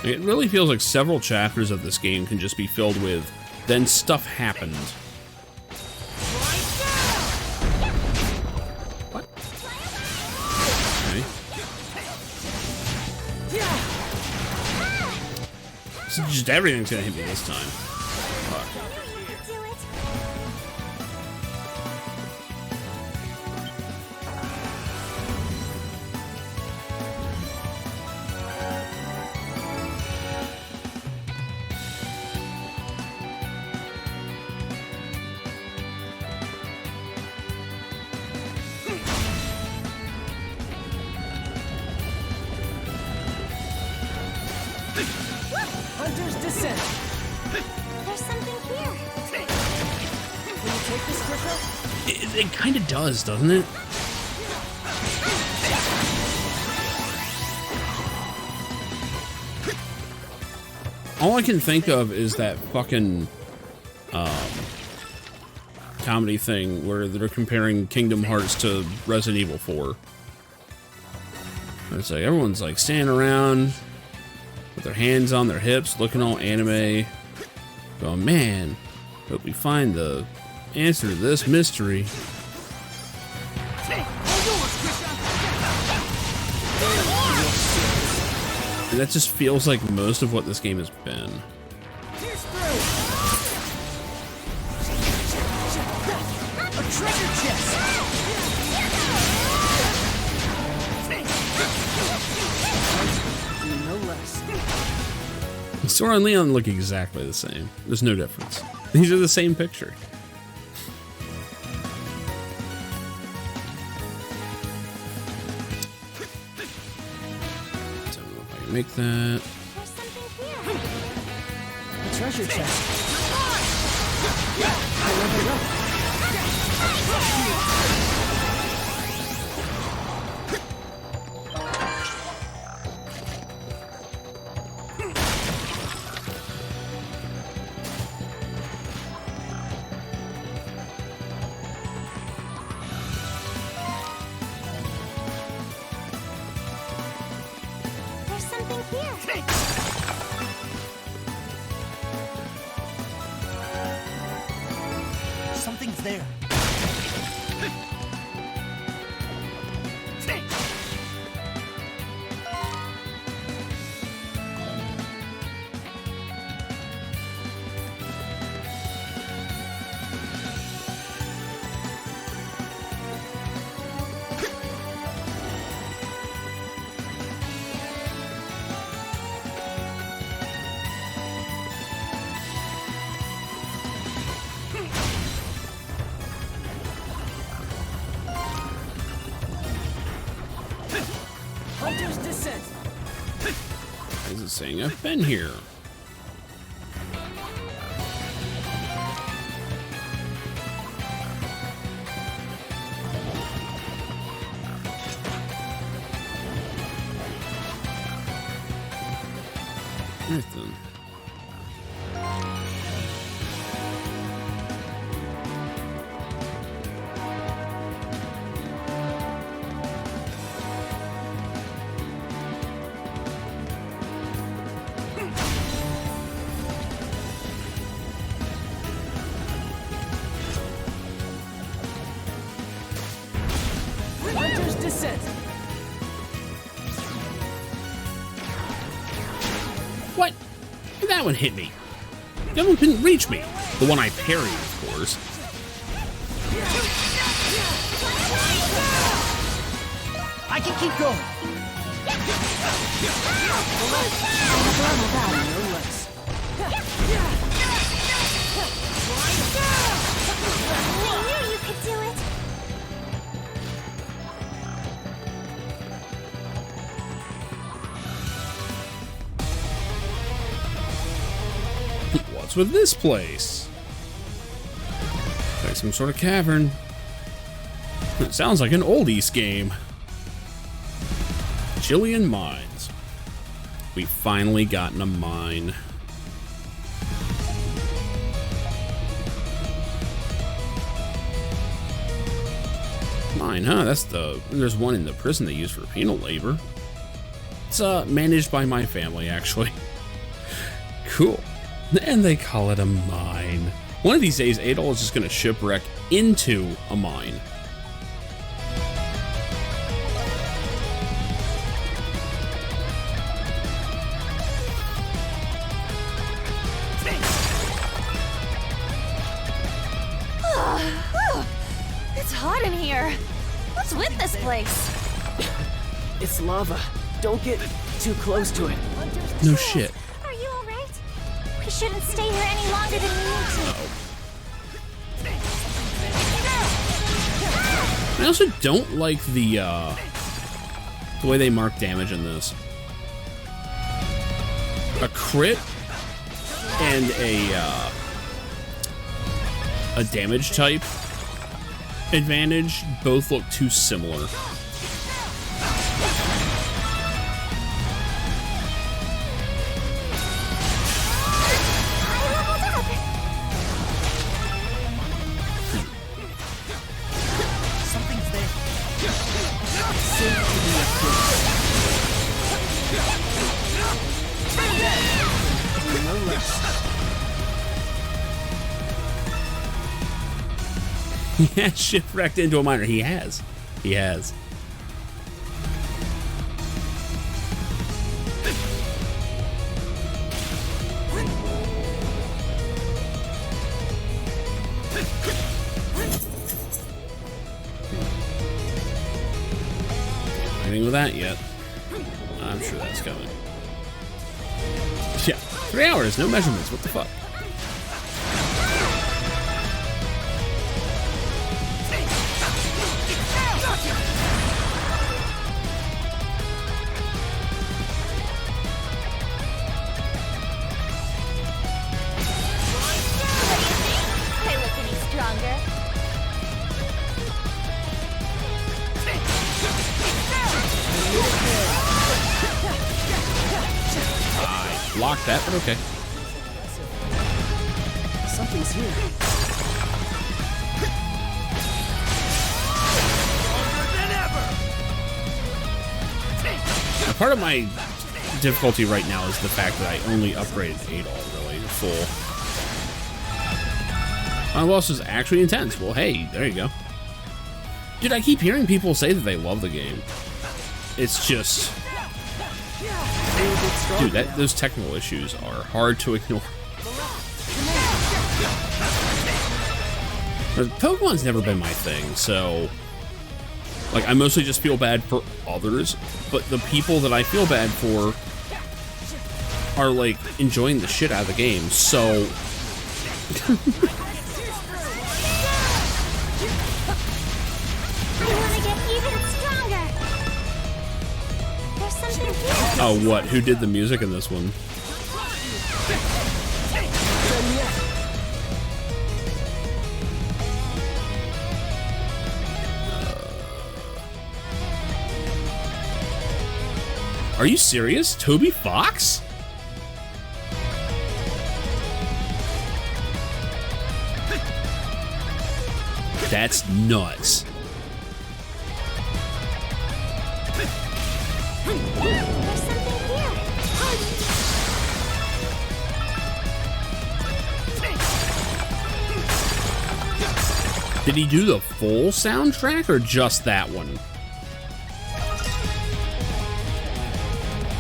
A: It really feels like several chapters of this game can just be filled with, then stuff happened. What? Okay. So just everything's gonna hit me this time. Fuck.
F: Hunter's Descent.
K: There's something here.
F: Can you take this quicker?
A: It kind of does, doesn't it? All I can think of is that fucking comedy thing where they're comparing Kingdom Hearts to Resident Evil 4. It's like everyone's like standing around with their hands on their hips, looking all anime. Going, man, hope we find the answer to this mystery. And that just feels like most of what this game has been.
G: A treasure chest!
F: No less.
A: Sora and Leon look exactly the same. There's no difference. These are the same picture. So if I can make that.
F: A treasure chest. I leveled up.
K: There's something here.
G: Something's there.
F: Hunter's Descent.
A: Why is it saying I've been here? Nothing.
F: Hunter's Descent.
A: What? That one hit me. The other one couldn't reach me. The one I parried, of course.
G: I can keep going.
F: No less.
K: I knew you could do it.
A: What's with this place? Like some sort of cavern. It sounds like an oldies game. Chilean mines. We finally gotten a mine. Mine, huh? That's the... There's one in the prison they use for penal labor. It's managed by my family, actually. Cool. And they call it a mine. One of these days, Adol is just going to shipwreck into a mine.
K: It's hot in here. What's with this place?
F: It's lava. Don't get too close to it.
A: No shit.
K: Are you alright? We shouldn't stay here any longer than we need to.
A: I also don't like the way they mark damage in this. A crit and a damage type advantage both look too similar. He has shipwrecked into a miner. He has. He has. Anything with that yet? I'm sure that's coming. Yeah, 3 hours, no measurements. What the fuck? Blocked that, but okay.
F: Something's here.
A: Now, part of my difficulty right now is the fact that I only upgraded Adol really to full. My boss is actually intense. Well, hey, there you go. Dude, I keep hearing people say that they love the game. It's just... Dude, those technical issues are hard to ignore. Pokemon's never been my thing, so... Like, I mostly just feel bad for others, but the people that I feel bad for are, like, enjoying the shit out of the game, so... Oh, what? Who did the music in this one? Are you serious? Toby Fox? That's nuts. Did he do the full soundtrack or just that one?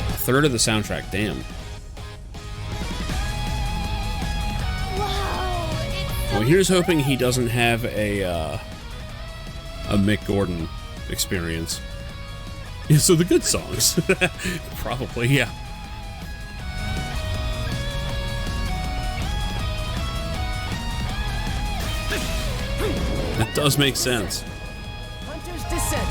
A: A third of the soundtrack, damn. Well, here's hoping he doesn't have a Mick Gordon experience. Yeah, so the good songs. Probably, yeah. That does make sense.
F: Hunter's Descent.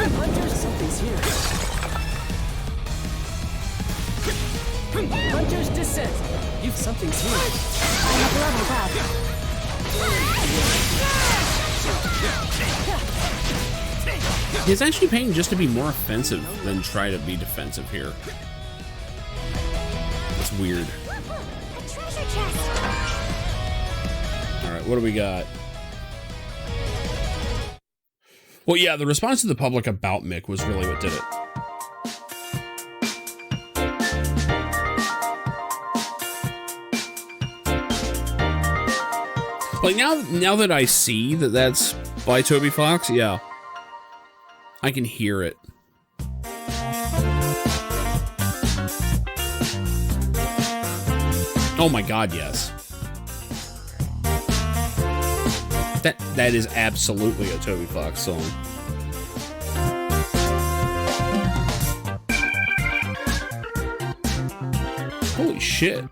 F: Hunter's something's here. Hunter's Descent. You've something's here.
B: I have leveled up.
A: He's actually paying just to be more offensive than try to be defensive here. It's weird. Alright, what do we got? Well, yeah, the response to the public about Mick was really what did it. Like, now that I see that that's by Toby Fox, yeah. I can hear it. Oh my god, yes. That is absolutely a Toby Fox song. Holy shit.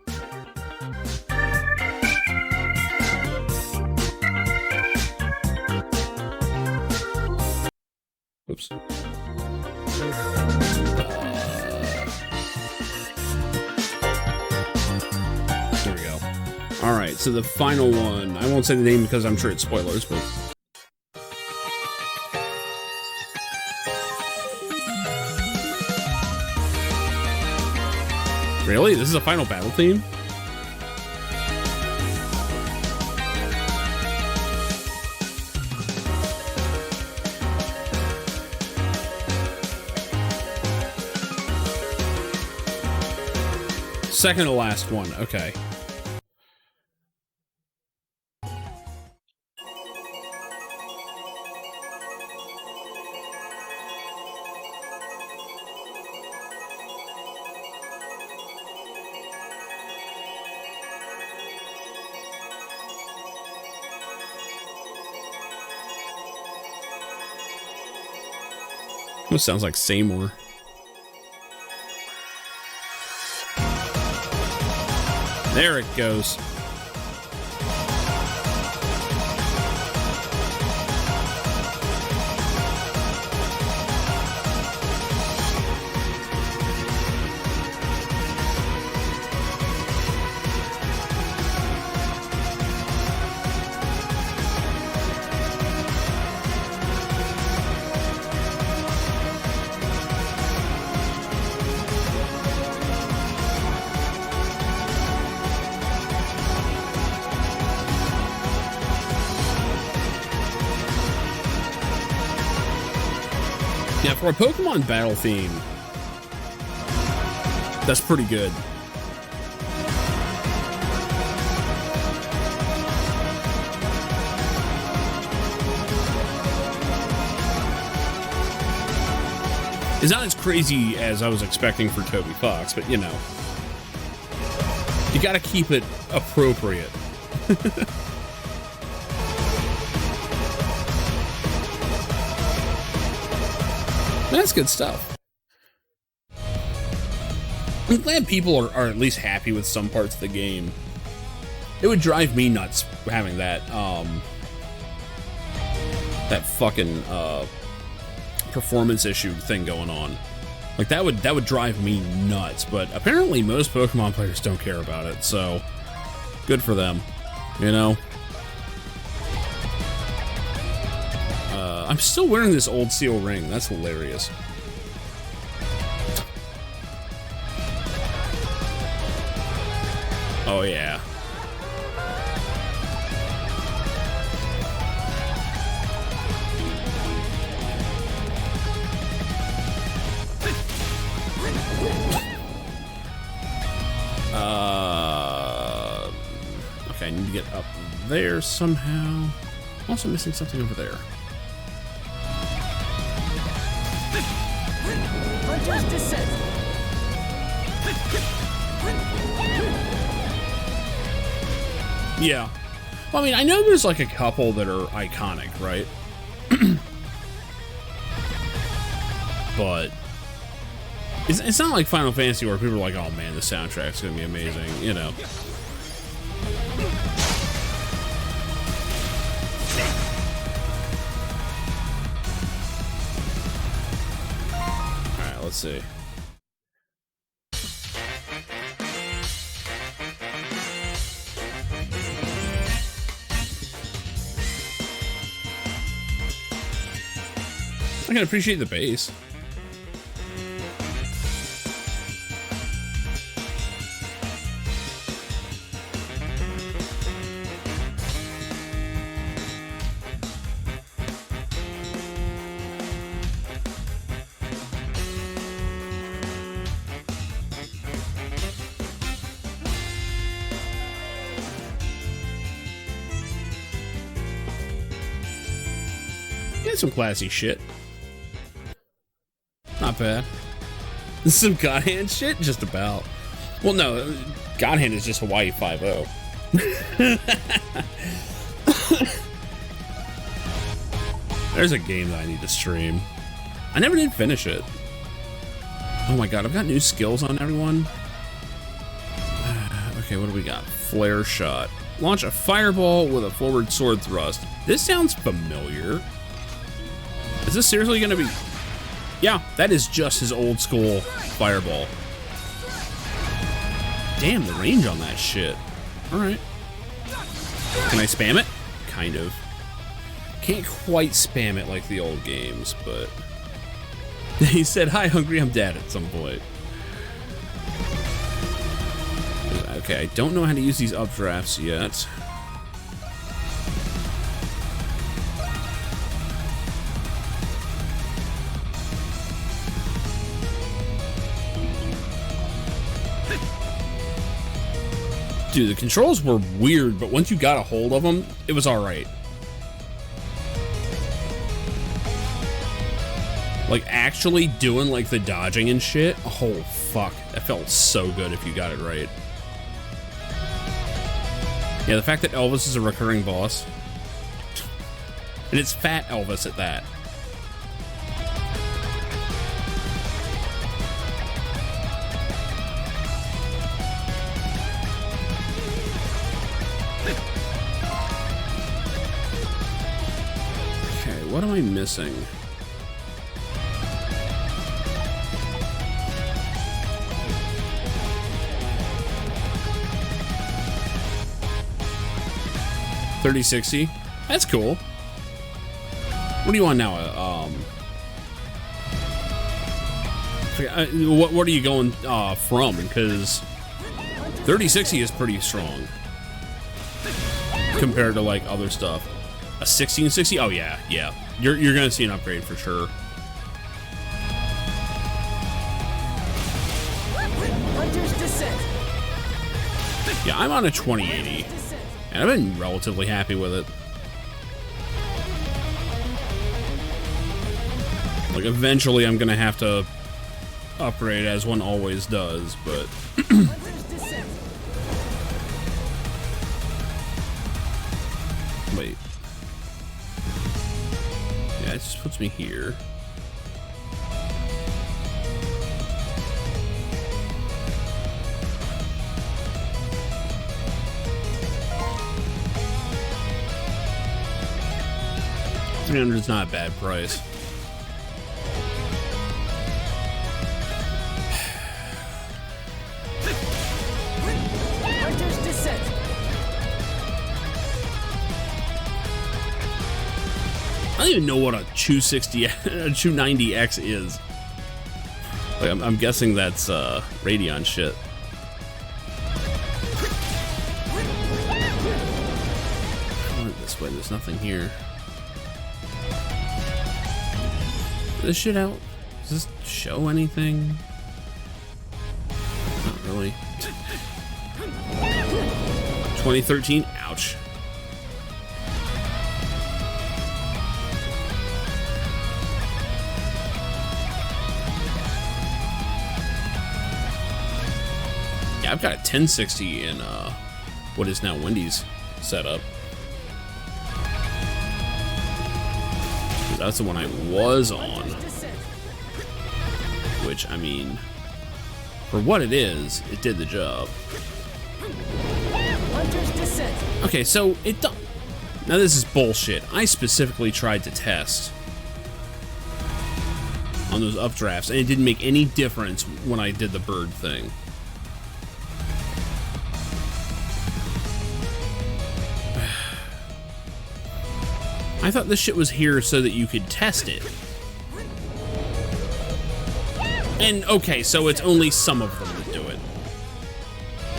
A: Oops. There we go. Alright, so the final one. I won't say the name because I'm sure it's spoilers, but... Really? This is a final battle theme? Second to last one, okay. Almost sounds like Seymour. There it goes. Yeah, for a Pokemon battle theme, that's pretty good. It's not as crazy as I was expecting for Toby Fox, but you know, you gotta keep it appropriate. That's good stuff. I'm glad people are at least happy with some parts of the game. It would drive me nuts having that that fucking performance issue thing going on. Like that would drive me nuts, but apparently most Pokemon players don't care about it, so good for them, you know? I'm still wearing this old seal ring. That's hilarious. Oh, yeah. Okay, I need to get up there somehow. Also missing something over there.
F: Hunter's Descent.
A: Yeah. Well, I mean, I know there's like a couple that are iconic, right? But it's not like Final Fantasy where people are like, oh man, the soundtrack's gonna be amazing, you know. Alright, let's see. I can appreciate the bass. Get some classy shit. Not bad. Some God Hand shit? Just about. Well, no, God Hand is just Hawaii 5-0. There's a game that I need to stream. I never did finish it. Oh my god, I've got new skills on everyone. Okay, what do we got? Flare shot. Launch a fireball with a forward sword thrust. This sounds familiar. Is this seriously gonna be... Yeah, that is just his old school fireball. Damn, the range on that shit. Alright. Can I spam it? Kind of. Can't quite spam it like the old games, but... He said, hi, hungry, I'm dead at some point. Okay, I don't know how to use these updrafts yet. Dude, the controls were weird, but once you got a hold of them, it was alright. Like, actually doing, like, the dodging and shit, oh, fuck. That felt so good if you got it right. Yeah, the fact that Elvis is a recurring boss. And it's Fat Elvis at that. Okay, what am I missing? $30.60. That's cool. What do you want now? What are you going from? Because $30.60 is pretty strong compared to like other stuff. A $16.60? Oh yeah, yeah. You're gonna see an upgrade for sure. Yeah, I'm on a 2080. And I've been relatively happy with it. Like, eventually I'm gonna have to upgrade, as one always does, but... Wait. Yeah, it just puts me here. $300 is not a bad price. I don't even know what a 290X is. Like, I'm guessing that's Radeon shit. I went this way. There's nothing here. This shit out? Does this show anything? Not really. 2013? Ouch. Yeah, I've got a 1060 in what is now Wendy's setup. That's the one I was on. Which, I mean, for what it is, it did the job. Okay, so it don't. Now this is bullshit. I specifically tried to test on those updrafts, and it didn't make any difference when I did the bird thing. I thought this shit was here so that you could test it. And, okay, so it's only some of them that do it.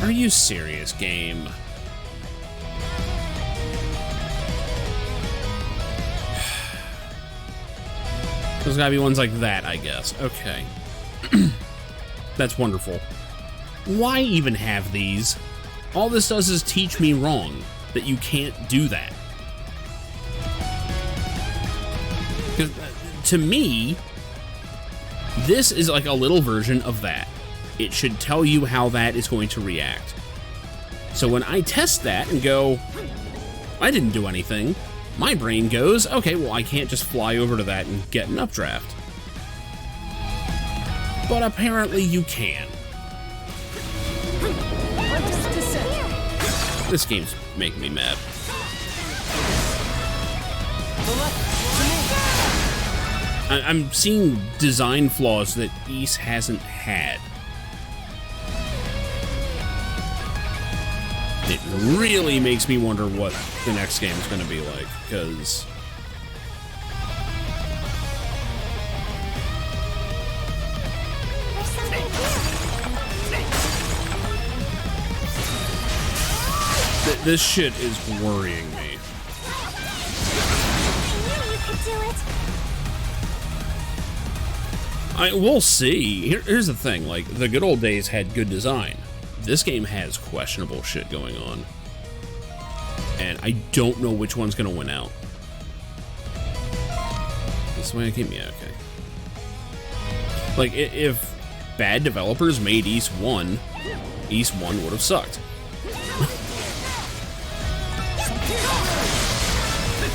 A: Are you serious, game? There's gotta be ones like that, I guess. Okay. That's wonderful. Why even have these? All this does is teach me wrong, that you can't do that. Because to me, this is like a little version of that. It should tell you how that is going to react. So when I test that and go, I didn't do anything, my brain goes, okay, well, I can't just fly over to that and get an updraft. But apparently you can. This game's making me mad. I'm seeing design flaws that Ys hasn't had. It really makes me wonder what the next game is going to be like, because... This shit is worrying me. We'll see. Here's the thing, like, the good old days had good design. This game has questionable shit going on. And I don't know which one's gonna win out. This way I came, yeah, okay. Like, if bad developers made East 1 would have sucked.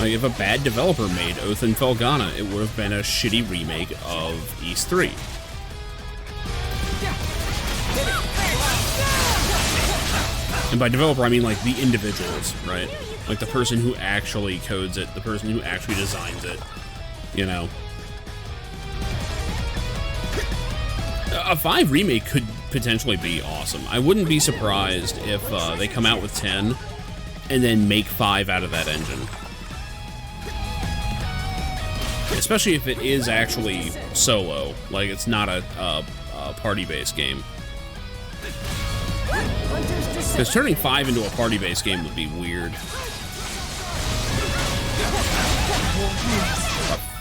A: Like, if a bad developer made Oath and Felghana, it would have been a shitty remake of East 3. And by developer, I mean, like, the individuals, right? Like, the person who actually codes it, the person who actually designs it, you know? A 5 remake could potentially be awesome. I wouldn't be surprised if they come out with 10 and then make 5 out of that engine. Especially if it is actually solo, like it's not a party-based game. Because turning 5 into a party-based game would be weird. The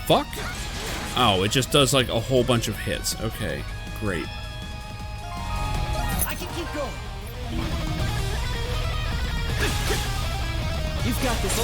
A: fuck? Oh, it just does like a whole bunch of hits. Okay, great.
G: I can keep going.
F: You've got this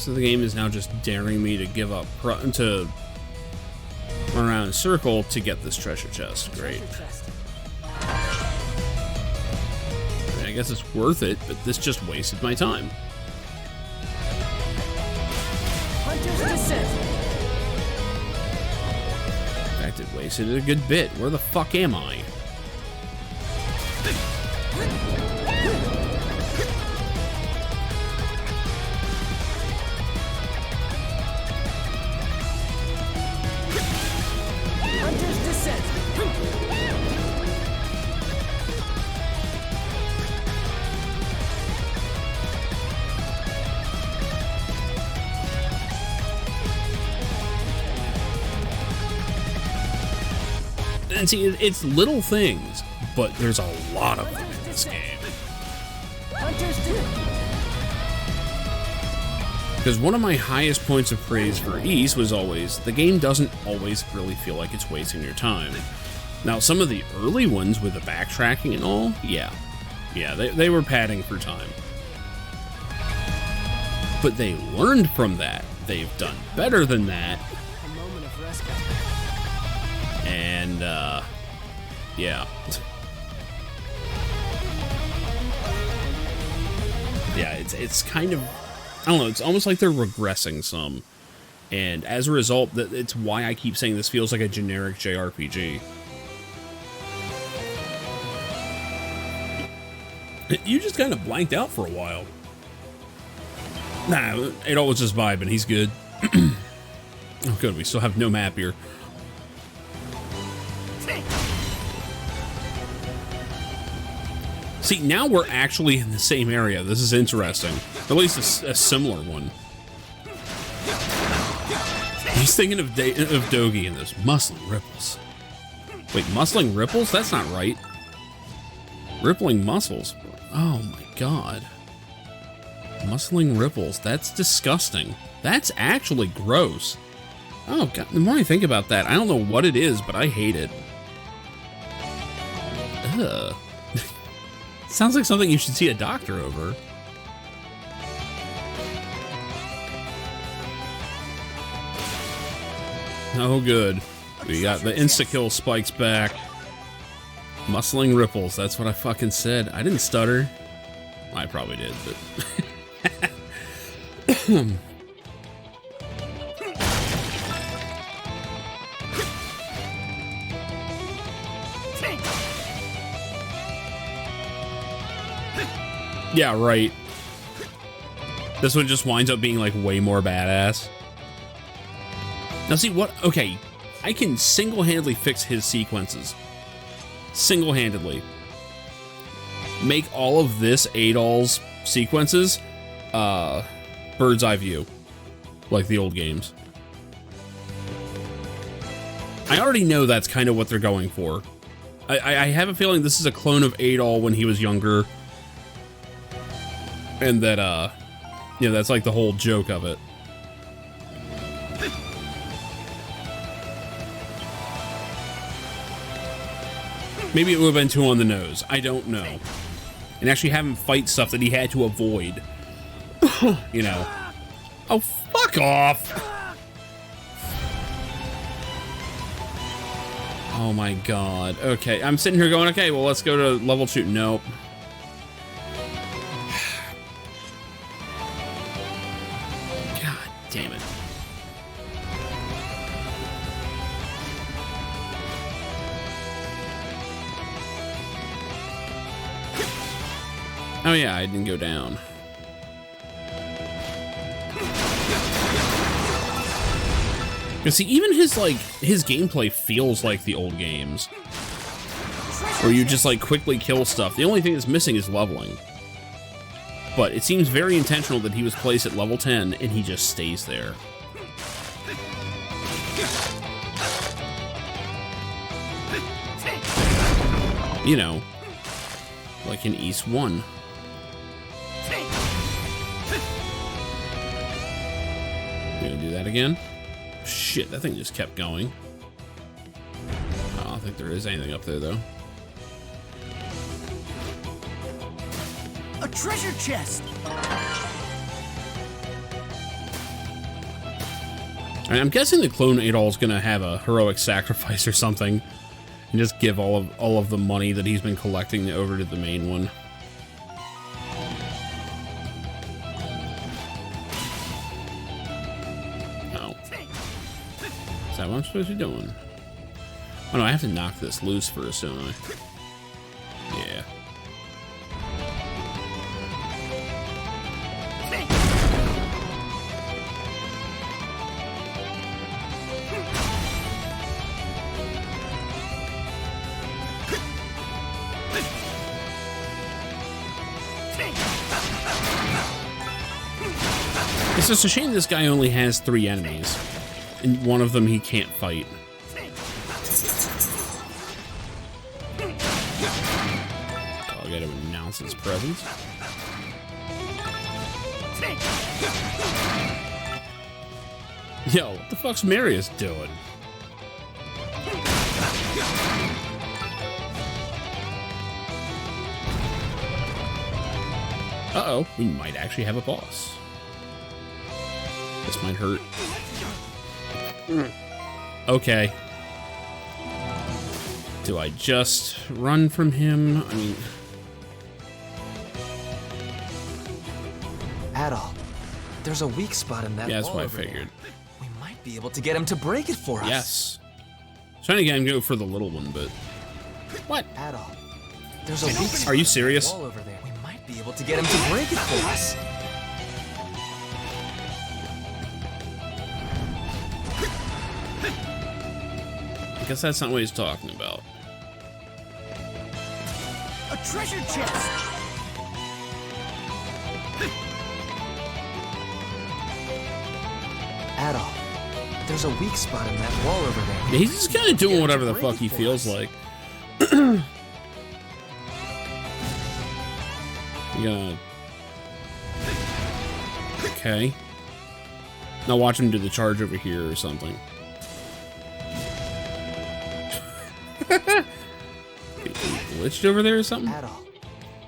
A: So the game is now just daring me to give up, to run around in a circle to get this treasure chest. Great. I mean, I guess it's worth it, but this just wasted my time. In fact, it wasted a good bit. Where the fuck am I? And see, it's little things, but there's a lot of them in this game. Because one of my highest points of praise for East was always, the game doesn't always really feel like it's wasting your time. Now, some of the early ones with the backtracking and all, yeah, they were padding for time. But they learned from that. They've done better than that. And, yeah. Yeah, it's kind of, I don't know, it's almost like they're regressing some. And as a result, it's why I keep saying this feels like a generic JRPG. You just kind of blanked out for a while. Nah, Adol was just vibing, he's good. Oh good, we still have no map here. See, now we're actually in the same area. This is interesting. At least a similar one. He's thinking of Dogi and those muscling ripples. Wait, muscling ripples? That's not right. Rippling muscles. Oh my god. Muscling ripples. That's disgusting. That's actually gross. Oh god, the more I think about that, I don't know what it is, but I hate it. Ugh. Sounds like something you should see a doctor over. Oh, good. We got the insta-kill spikes back. Muscling ripples, that's what I fucking said. I didn't stutter. I probably did, but... Yeah, right. This one just winds up being like way more badass. Now see what, okay, I can single-handedly fix his sequences. Single-handedly. make all of this Adol's sequences bird's eye view, like the old games. I already know that's kind of what they're going for. I have a feeling this is a clone of Adol when he was younger, and that yeah, that's like the whole joke of it. Maybe it would have been too on the nose. I don't know. And actually have him fight stuff that he had to avoid. You know. Oh, fuck off! Oh my god. Okay, I'm sitting here going, okay, well, let's go to level 2. Nope. God damn it. Oh yeah, I didn't go down. You see, even his gameplay feels like the old games, where you just like quickly kill stuff. The only thing that's missing is leveling. But it seems very intentional that he was placed at level 10 and he just stays there. You know, like in East 1. You gonna do that again? Shit, that thing just kept going. I don't think there is anything up there, though.
G: A treasure chest!
A: I'm guessing the clone Adol is gonna have a heroic sacrifice or something, and just give all of the money that he's been collecting over to the main one. Is that what I'm supposed to be doing? Oh no, I have to knock this loose first, don't I? Yeah. It's just a shame this guy only has 3 enemies. And one of them he can't fight. I'll get him to announce his presence. Yo, what the fuck's Marius doing? Uh-oh, we might actually have a boss. This might hurt. Okay. Do I just run from him? I mean...
M: Adol, there's a weak spot in that wall.
A: Yeah, that's what I
M: over
A: figured.
M: there. We might be able to get him to break it for us.
A: Yes. I was trying to get him to go for the little one, but... What?
M: Adol, there's a weak spot
A: Are you serious?
M: in that wall over there. We might be able to get him to break it for us.
A: I guess that's not what he's talking about.
G: A treasure chest!
M: Adol, there's a weak spot in that wall over there.
A: Yeah, he's just kind of doing whatever the fuck he feels like. You gonna... Okay. Now watch him do the charge over here or something. Glitched over there or something?
M: Adol,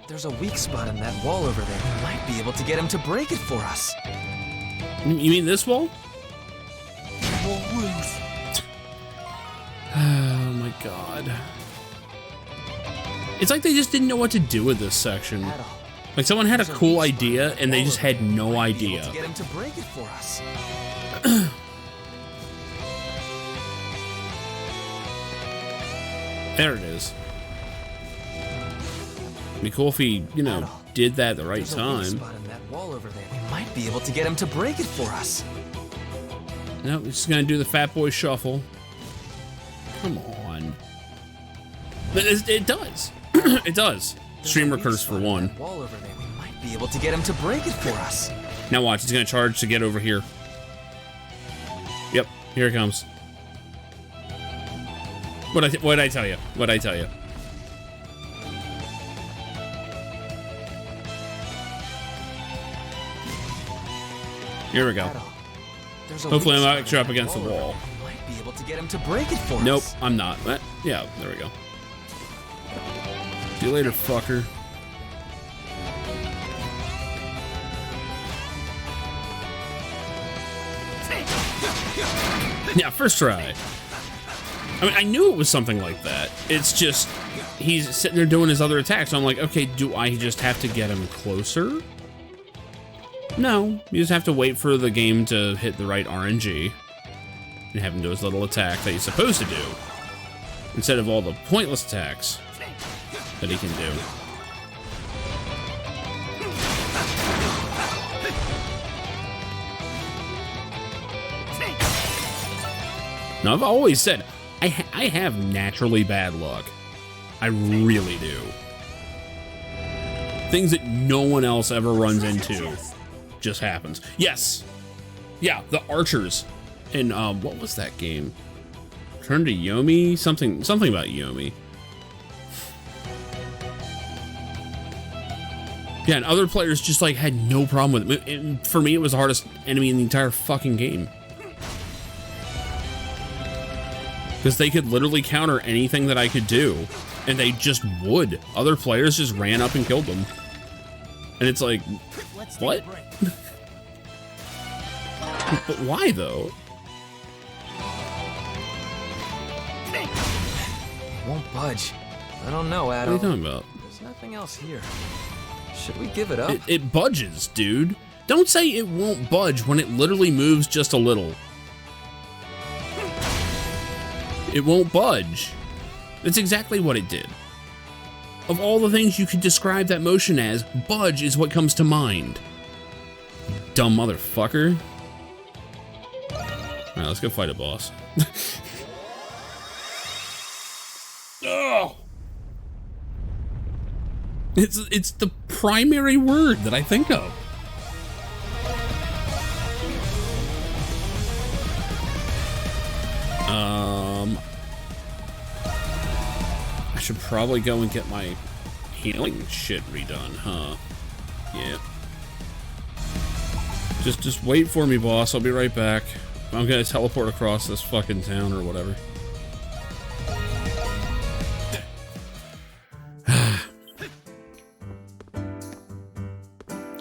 M: there's a weak spot in that wall over there. We might be able to get him to break it for us.
A: You mean this wall?
G: We'll lose.
A: Oh my god. It's like they just didn't know what to do with this section.
M: Adol,
A: Like someone had a cool idea and they just had no idea.
M: to get him to break it for us.
A: There it is. It'd be cool if he, you know, did that at the right
M: There's a weak
A: time.
M: spot in that wall over there. We might be able to get him to break it for us.
A: No, he's just gonna do the fat boy shuffle. Come on. But it does. It does. Streamer curse for one.
M: Wall over there. We might be able to get him to break it for us.
A: Now watch, he's gonna charge to get over here. Yep, here it comes. What'd I tell you? What'd I tell you? Here we go. Hopefully I'm not extra up against the wall.
M: Might be able to get him to break it for
A: Nope,
M: us.
A: I'm not. Yeah, there we go. See you later, fucker. Yeah, first try. I mean, I knew it was something like that. It's just, he's sitting there doing his other attacks. So I'm like, okay, do I just have to get him closer? No, you just have to wait for the game to hit the right RNG and have him do his little attack that he's supposed to do, instead of all the pointless attacks that he can do. Now, I've always said, I have naturally bad luck. I really do. Things that no one else ever runs into just happens. Yes. Yeah, the archers. And, what was that game? Turn to Yomi? Something about Yomi. Yeah, and other players just, like, had no problem with it. And for me, it was the hardest enemy in the entire fucking game. Because they could literally counter anything that I could do, and they just would. Other players just ran up and killed them. And it's like, what? But why, though?
M: It won't budge. I don't know, Adam.
A: What are you talking about?
M: There's nothing else here. Should we give it up?
A: It budges, dude. Don't say it won't budge when it literally moves just a little. It won't budge. That's exactly what it did. Of all the things you could describe that motion as, budge is what comes to mind. You dumb motherfucker. Alright, let's go fight a boss. Oh! It's the primary word that I think of. I should probably go and get my healing shit redone, huh? Yeah. Just wait for me, boss. I'll be right back. I'm gonna teleport across this fucking town or whatever.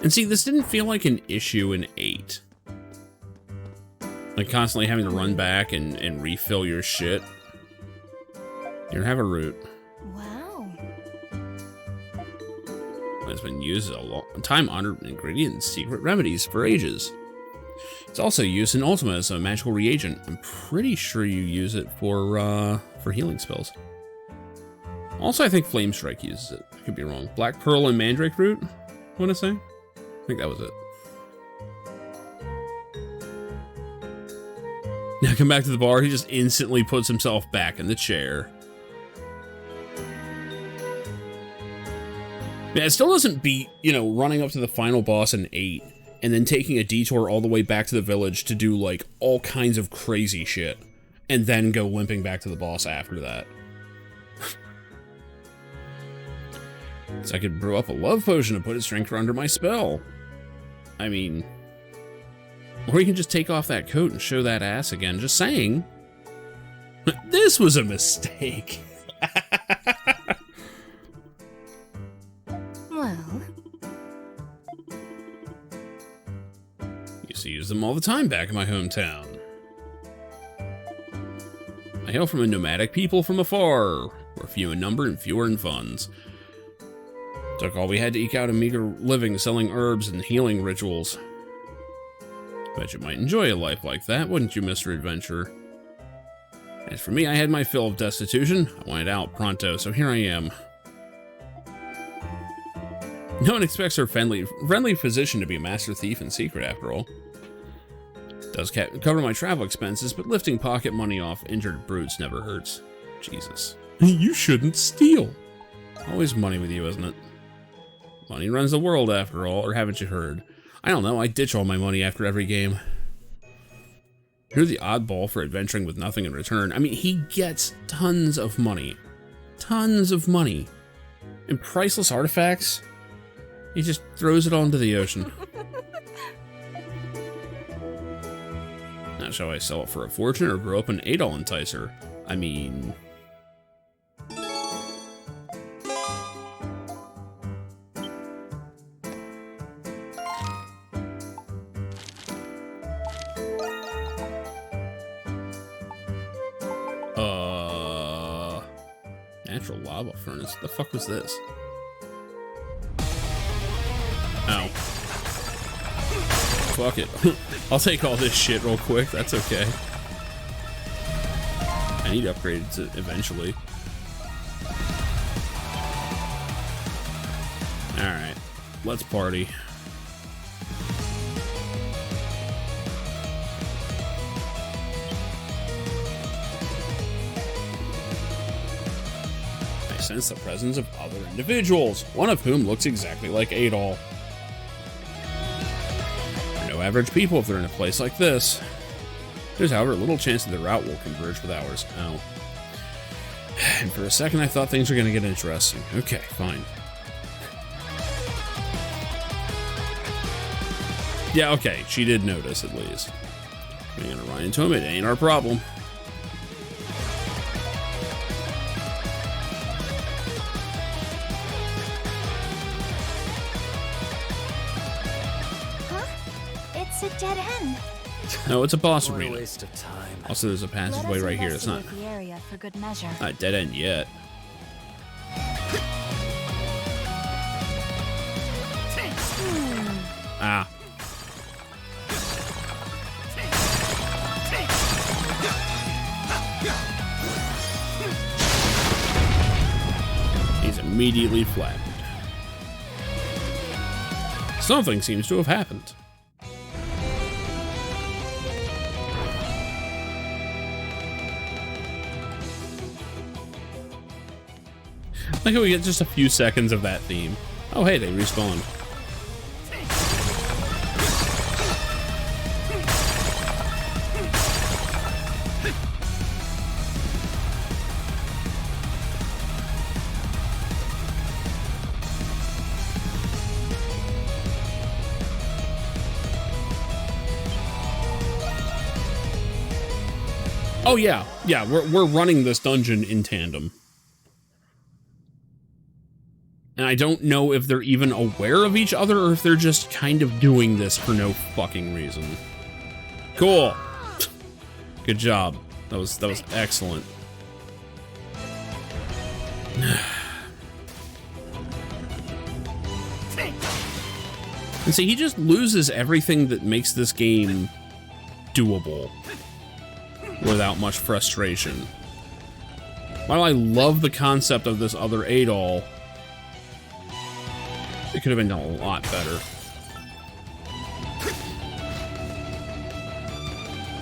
A: And see, this didn't feel like an issue in 8. Like constantly having to run back and refill your shit. Here, have a root.
K: Wow.
A: It's been used as a long time-honored ingredient in secret remedies for ages. It's also used in Ultima as a magical reagent. I'm pretty sure you use it for healing spells. Also, I think Flame Strike uses it. I could be wrong. Black Pearl and Mandrake Root, I want to say. I think that was it. Now come back to the bar, he just instantly puts himself back in the chair. Yeah, it still doesn't beat, you know, running up to the final boss in 8 and then taking a detour all the way back to the village to do, like, all kinds of crazy shit and then go limping back to the boss after that. So I could brew up a love potion to put its strength under my spell. I mean, or you can just take off that coat and show that ass again. Just saying. This was a mistake.
K: Well,
A: used to use them all the time back in my hometown. I hail from a nomadic people from afar. We're few in number and fewer in funds. Took all we had to eke out a meager living selling herbs and healing rituals. Bet you might enjoy a life like that, wouldn't you, Mr. Adventurer? As for me, I had my fill of destitution. I wanted out pronto, so here I am. No one expects her friendly physician to be a master thief in secret, after all. Does cover my travel expenses, but lifting pocket money off injured brutes never hurts. Jesus. You shouldn't steal. Always money with you, isn't it? Money runs the world after all, or haven't you heard? I don't know, I ditch all my money after every game. You're the oddball for adventuring with nothing in return. I mean, he gets tons of money. Tons of money. And priceless artifacts? He just throws it all into the ocean. Now, shall I sell it for a fortune or grow up an Adol enticer? I mean... Natural lava furnace. The fuck was this? Ow. Fuck it. I'll take all this shit real quick. That's okay. I need upgrades eventually. Alright. Let's party. Sense the presence of other individuals, one of whom looks exactly like Adol. They're no average people if they're in a place like this. There's, however, little chance that their route will converge with ours. Oh. And for a second, I thought things were going to get interesting. Okay, fine. Yeah, okay, she did notice at least. We're going to run into him, it ain't our problem.
K: It's a dead end.
A: No, it's a boss
C: What
A: arena.
C: A waste of time.
A: Also, there's a passageway right here. It's not
K: The area for good measure.
A: not dead end yet. Ah. He's immediately flattened. Something seems to have happened. Like how we get just a few seconds of that theme. Oh hey, they respawned. Oh yeah, yeah, we're running this dungeon in tandem. And I don't know if they're even aware of each other or if they're just kind of doing this for no fucking reason. Cool. Good job. That was excellent. And see, he just loses everything that makes this game doable without much frustration. While I love the concept of this other Adol, it could have been done a lot better.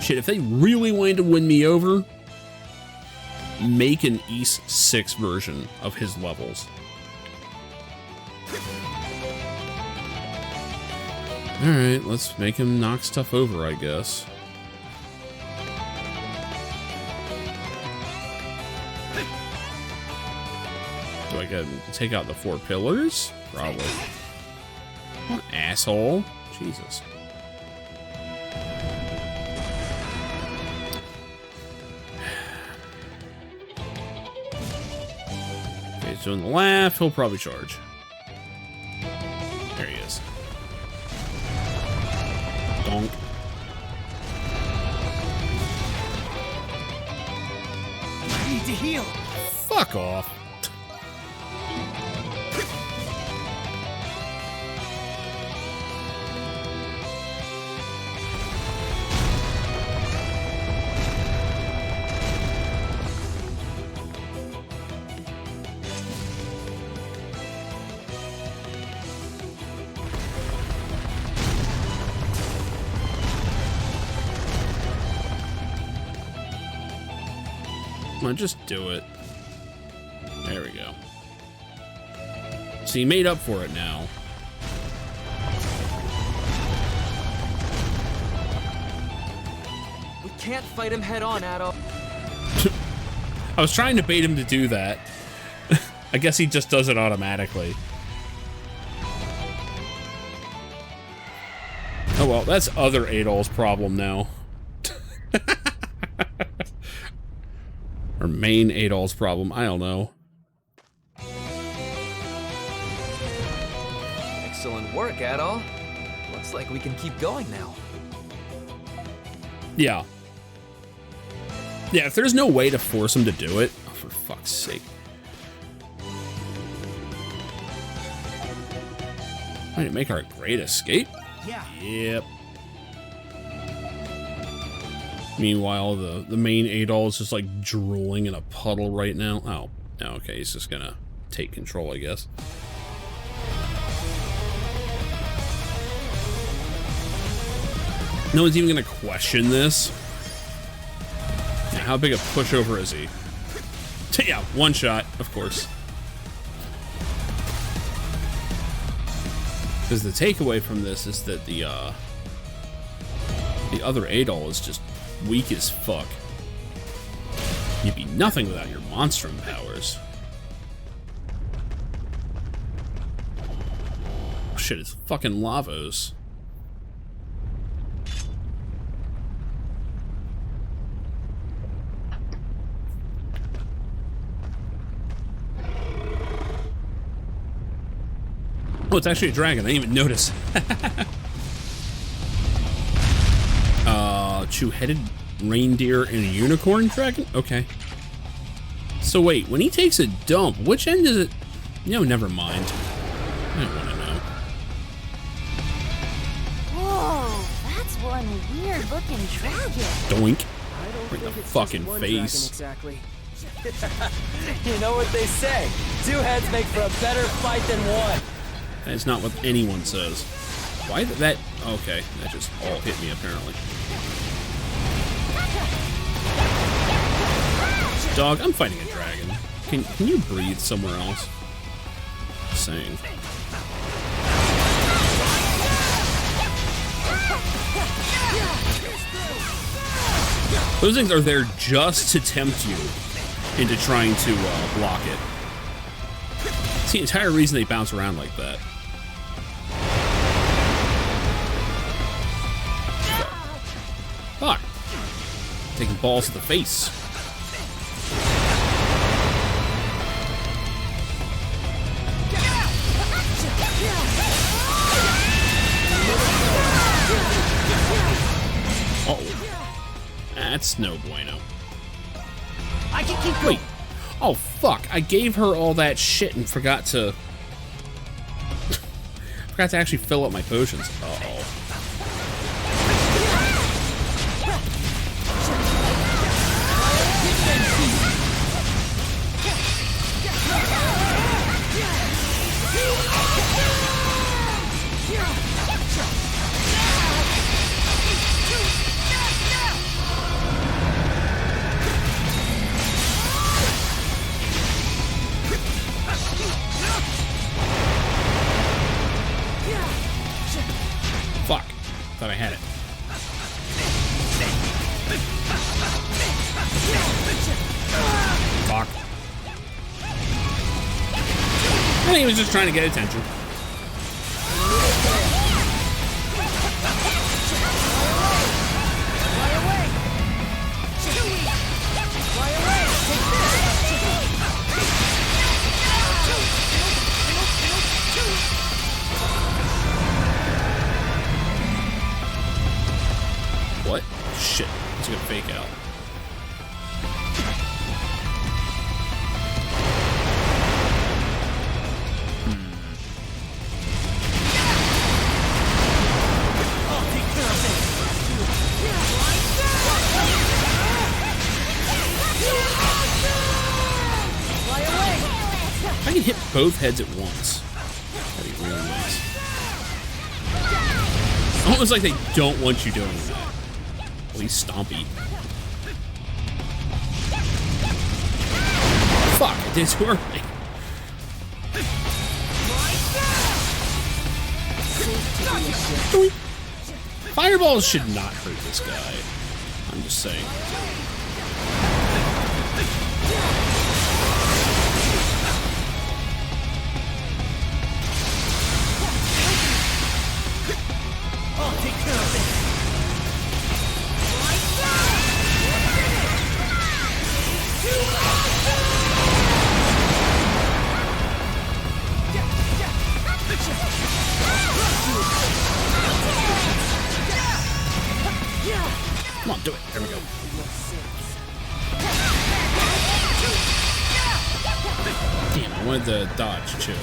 A: Shit, if they really wanted to win me over, make an East 6 version of his levels. Alright, let's make him knock stuff over, I guess. Do I gotta take out the 4 pillars? Probably. What an asshole. Jesus. Okay, he's doing the laugh. He'll probably charge. There he is. Donk.
G: I need to heal.
A: Fuck off. Come on, just do it. There we go. So he made up for it now.
M: can't fight him head on, Adol.
A: I was trying to bait him to do that. I guess he just does it automatically. Oh well, that's other Adol's problem now. Or main Adol's problem, I don't know.
M: Excellent work, Adol. Looks like we can keep going now.
A: Yeah. Yeah, if there's no way to force him to do it, oh, for fuck's sake. Might it make our great escape?
G: Yeah.
A: Yep. Meanwhile, the main Adol is just like drooling in a puddle right now. Oh, okay, he's just gonna take control, I guess. No one's even gonna question this. Yeah, how big a pushover is he? Yeah, one shot, of course. Because the takeaway from this is that the other Adol is just weak as fuck. You'd be nothing without your Monstrum powers. Oh shit, it's fucking Lavos. Oh, it's actually a dragon. I didn't even notice. Two-headed reindeer and a unicorn dragon? Okay. So wait, when he takes a dump, which end is it? No, never mind. I don't want to know.
K: Whoa, that's one weird-looking dragon.
A: Doink.
F: I don't
A: Right in
F: think
A: the
F: it's
A: fucking
F: just one
A: face.
F: dragon exactly.
C: You know what they say, two heads make for a better fight than one.
A: That is not what anyone says. Why did that? Okay, that just all hit me apparently. Dog, I'm fighting a dragon. Can you breathe somewhere else? Just saying. Those things are there just to tempt you into trying to block it. It's the entire reason they bounce around like that. Fuck. Taking balls to the face. Uh-oh. That's no bueno.
G: I can keep going.
A: Wait. Oh, fuck. I gave her all that shit and forgot to... forgot to actually fill up my potions. Uh-oh. Fuck. Thought I had it. Fuck. I think he was just trying to get attention. What? Shit. It's gonna fake out. I can hit both heads at once. That'd be really nice. Almost like they don't want you doing that. At least Stompy. Fuck, I did too early. Fireballs should not hurt this guy. I'm just saying.
G: I'll take care of this.
A: Come on, do it. There we go. Damn, I wanted to dodge too.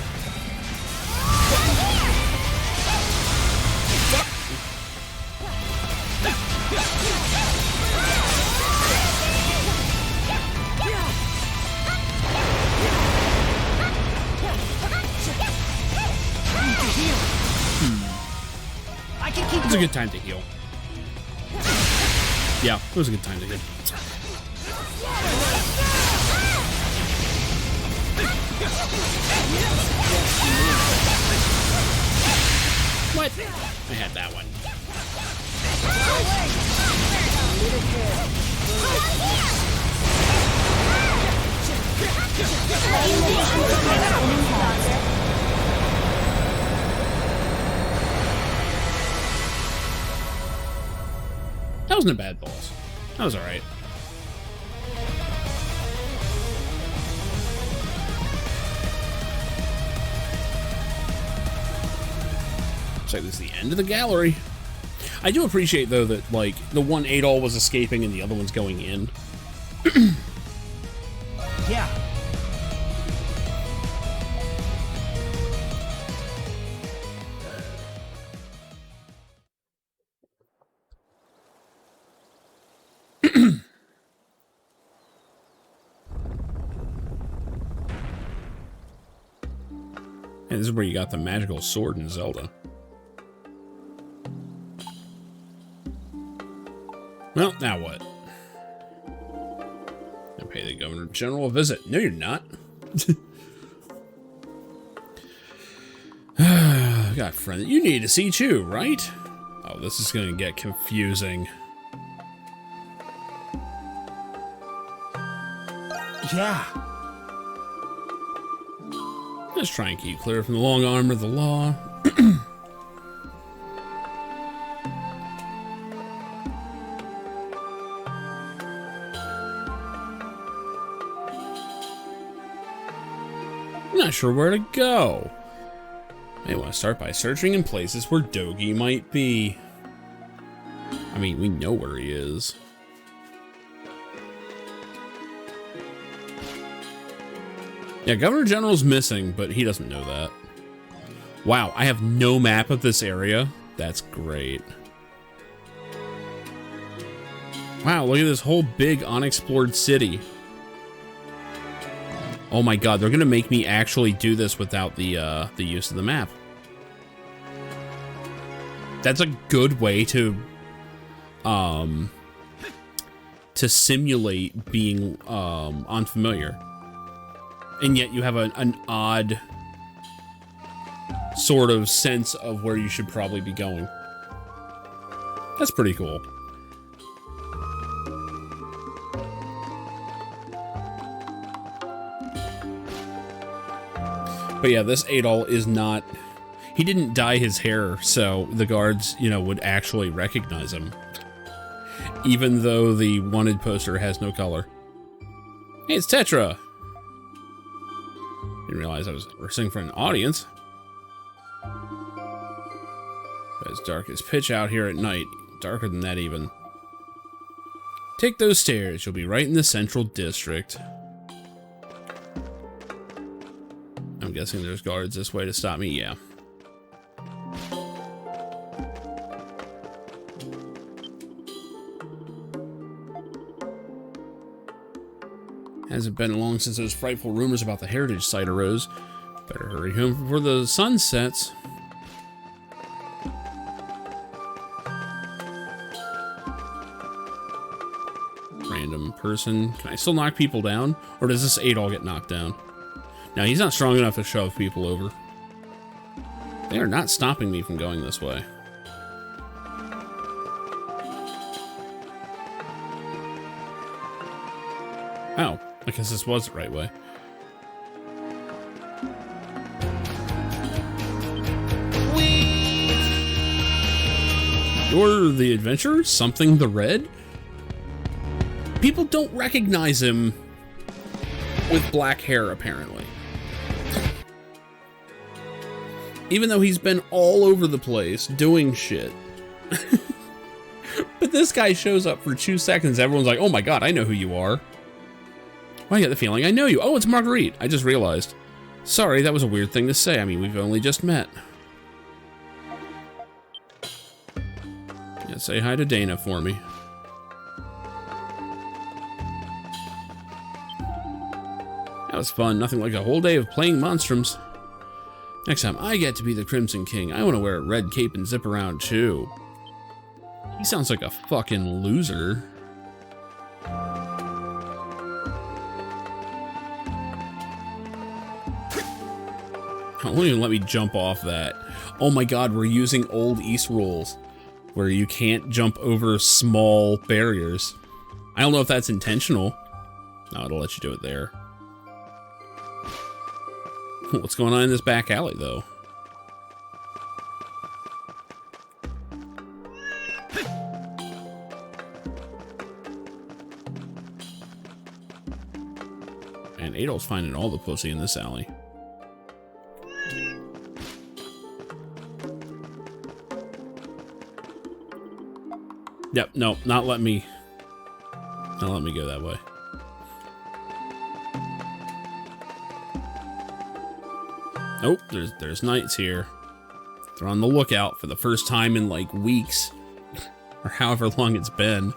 G: I can keep
A: It was a good time to heal. Yeah, it was a good time to heal. What? I had that one. That wasn't a bad boss. That was alright. Looks like this is the end of the gallery. I do appreciate, though, that, like, the one Adol was escaping and the other one's going in.
G: Yeah.
A: And this is where you got the magical sword in Zelda. Well, now what? I pay the Governor General a visit. No, you're not. Got a friend that you need to see too, right? Oh, this is gonna get confusing.
G: Yeah.
A: Let's try and keep clear from the long arm of the law. I'm not sure where to go. May want to start by searching in places where Dogi might be. I mean, we know where he is. Yeah, Governor General's missing, but he doesn't know that. Wow, I have no map of this area. That's great. Wow, look at this whole big unexplored city. Oh my god, they're gonna make me actually do this without the use of the map. That's a good way to simulate being unfamiliar. And yet you have an odd sort of sense of where you should probably be going. That's pretty cool. But yeah, this Adol is not... He didn't dye his hair, so the guards, you know, would actually recognize him. Even though the wanted poster has no color. Hey, it's Tetra! Didn't realize I was rehearsing for an audience. But it's dark as pitch out here at night. Darker than that even. Take those stairs. You'll be right in the central district. I'm guessing there's guards this way to stop me. Yeah. Hasn't been long since those frightful rumors about the heritage site arose. Better hurry home before the sun sets. Random person. Can I still knock people down? Or does this Adol get knocked down? No, he's not strong enough to shove people over. They are not stopping me from going this way. Oh, I guess this was the right way. You're the adventurer? Something the Red? People don't recognize him with black hair, apparently. Even though he's been all over the place doing shit. But this guy shows up for 2 seconds. Everyone's like, oh my god, I know who you are. Well, I get the feeling I know you. Oh, it's Marguerite. I just realized. Sorry, that was a weird thing to say. I mean, we've only just met. Yeah, say hi to Dana for me. That was fun. Nothing like a whole day of playing Monstrums. Next time I get to be the Crimson King, I want to wear a red cape and zip around too. He sounds like a fucking loser. Won't even let me jump off that. Oh my god, we're using old East rules where you can't jump over small barriers. I don't know if that's intentional. No, it'll let you do it there. What's going on in this back alley, though? And Adol's finding all the pussy in this alley. Yep, no, not let me go that way. Oh, there's knights here. They're on the lookout for the first time in like weeks, or however long it's been.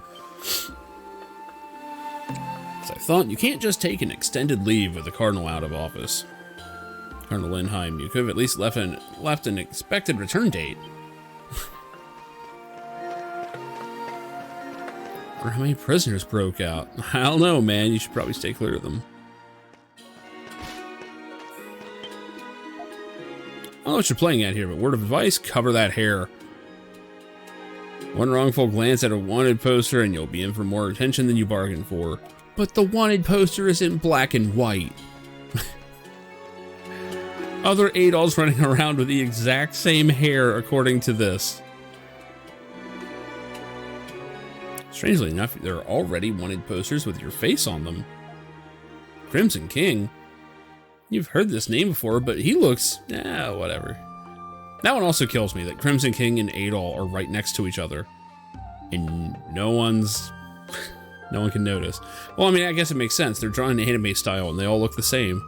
A: As I thought, you can't just take an extended leave with the Cardinal out of office. Cardinal Lindheim, you could have at least left an expected return date. Or how many prisoners broke out? I don't know, man. You should probably stay clear of them. I don't know what you're playing at here, but word of advice, cover that hair. One wrongful glance at a wanted poster and you'll be in for more attention than you bargained for. But the wanted poster is in black and white. Other Adolfs running around with the exact same hair according to this. Strangely enough, there are already wanted posters with your face on them. Crimson King? You've heard this name before, but he looks... whatever. That one also kills me, that Crimson King and Adol are right next to each other. And no one can notice. Well, I mean, I guess it makes sense. They're drawn in anime style, and they all look the same.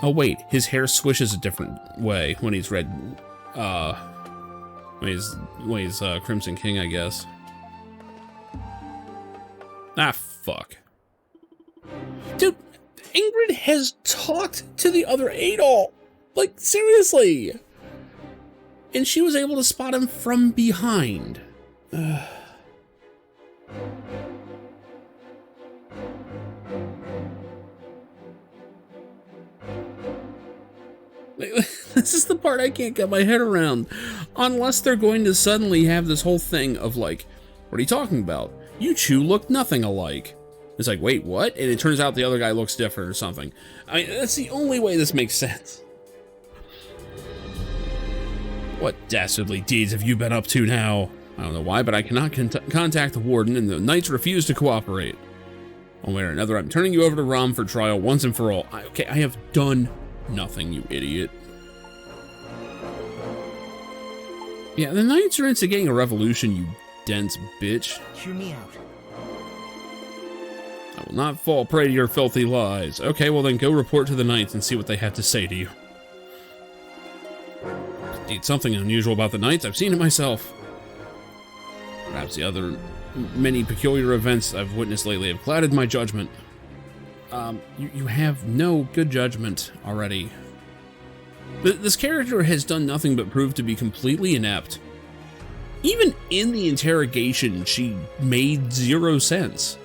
A: Oh, wait. His hair swishes a different way when he's red... when he's Crimson King, I guess. Ah, fuck. Dude, Ingrid has talked to the other Adol. Like, seriously. And she was able to spot him from behind. This is the part I can't get my head around. Unless they're going to suddenly have this whole thing of like, what are you talking about? You two look nothing alike. It's like, wait, what? And it turns out the other guy looks different or something. I mean, that's the only way this makes sense. What dastardly deeds have you been up to now? I don't know why, but I cannot contact the warden and the knights refuse to cooperate. One way or another, I'm turning you over to Rom for trial once and for all. Okay, I have done nothing, you idiot. Yeah, the knights are instigating a revolution, you dense bitch.
G: Hear me out.
A: I will not fall prey to your filthy lies. Okay, well then go report to the knights and see what they have to say to you. Indeed, something unusual about the knights. I've seen it myself. Perhaps the other many peculiar events I've witnessed lately have clouded my judgment. You have no good judgment already. This character has done nothing but prove to be completely inept. Even in the interrogation, she made zero sense.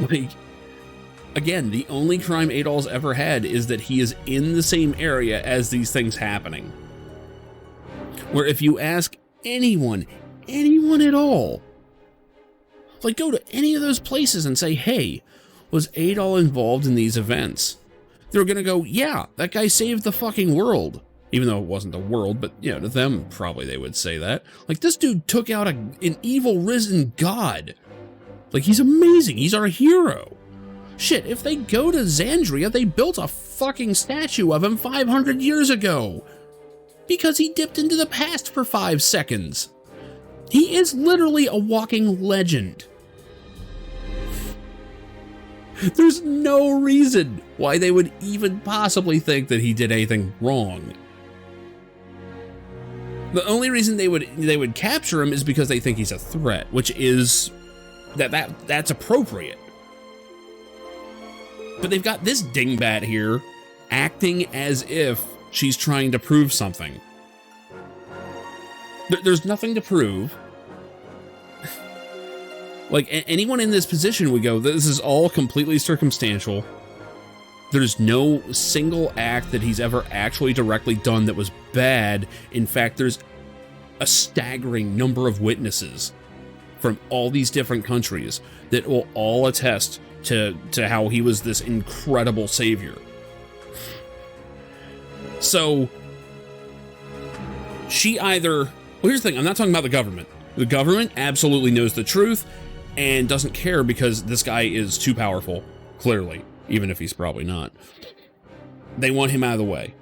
A: Like, again, the only crime Adol's ever had is that he is in the same area as these things happening. Where if you ask anyone at all, Like, go to any of those places and say, hey, was Adol involved in these events? They're gonna go, yeah, that guy saved the fucking world. Even though it wasn't the world, but, you know, to them, probably they would say that. Like, this dude took out an evil risen god. Like, he's amazing. He's our hero. Shit, if they go to Xandria, they built a fucking statue of him 500 years ago. Because he dipped into the past for 5 seconds. He is literally a walking legend. There's no reason why they would even possibly think that he did anything wrong. The only reason they would capture him is because they think he's a threat, which is that's appropriate. But they've got this dingbat here acting as if she's trying to prove something. There's nothing to prove. Like, anyone in this position would go, this is all completely circumstantial. There's no single act that he's ever actually directly done that was bad. In fact, there's a staggering number of witnesses from all these different countries that will all attest to how he was this incredible savior. So, she either... Well, here's the thing, I'm not talking about the government. The government absolutely knows the truth and doesn't care because this guy is too powerful, clearly, even if he's probably not. They want him out of the way.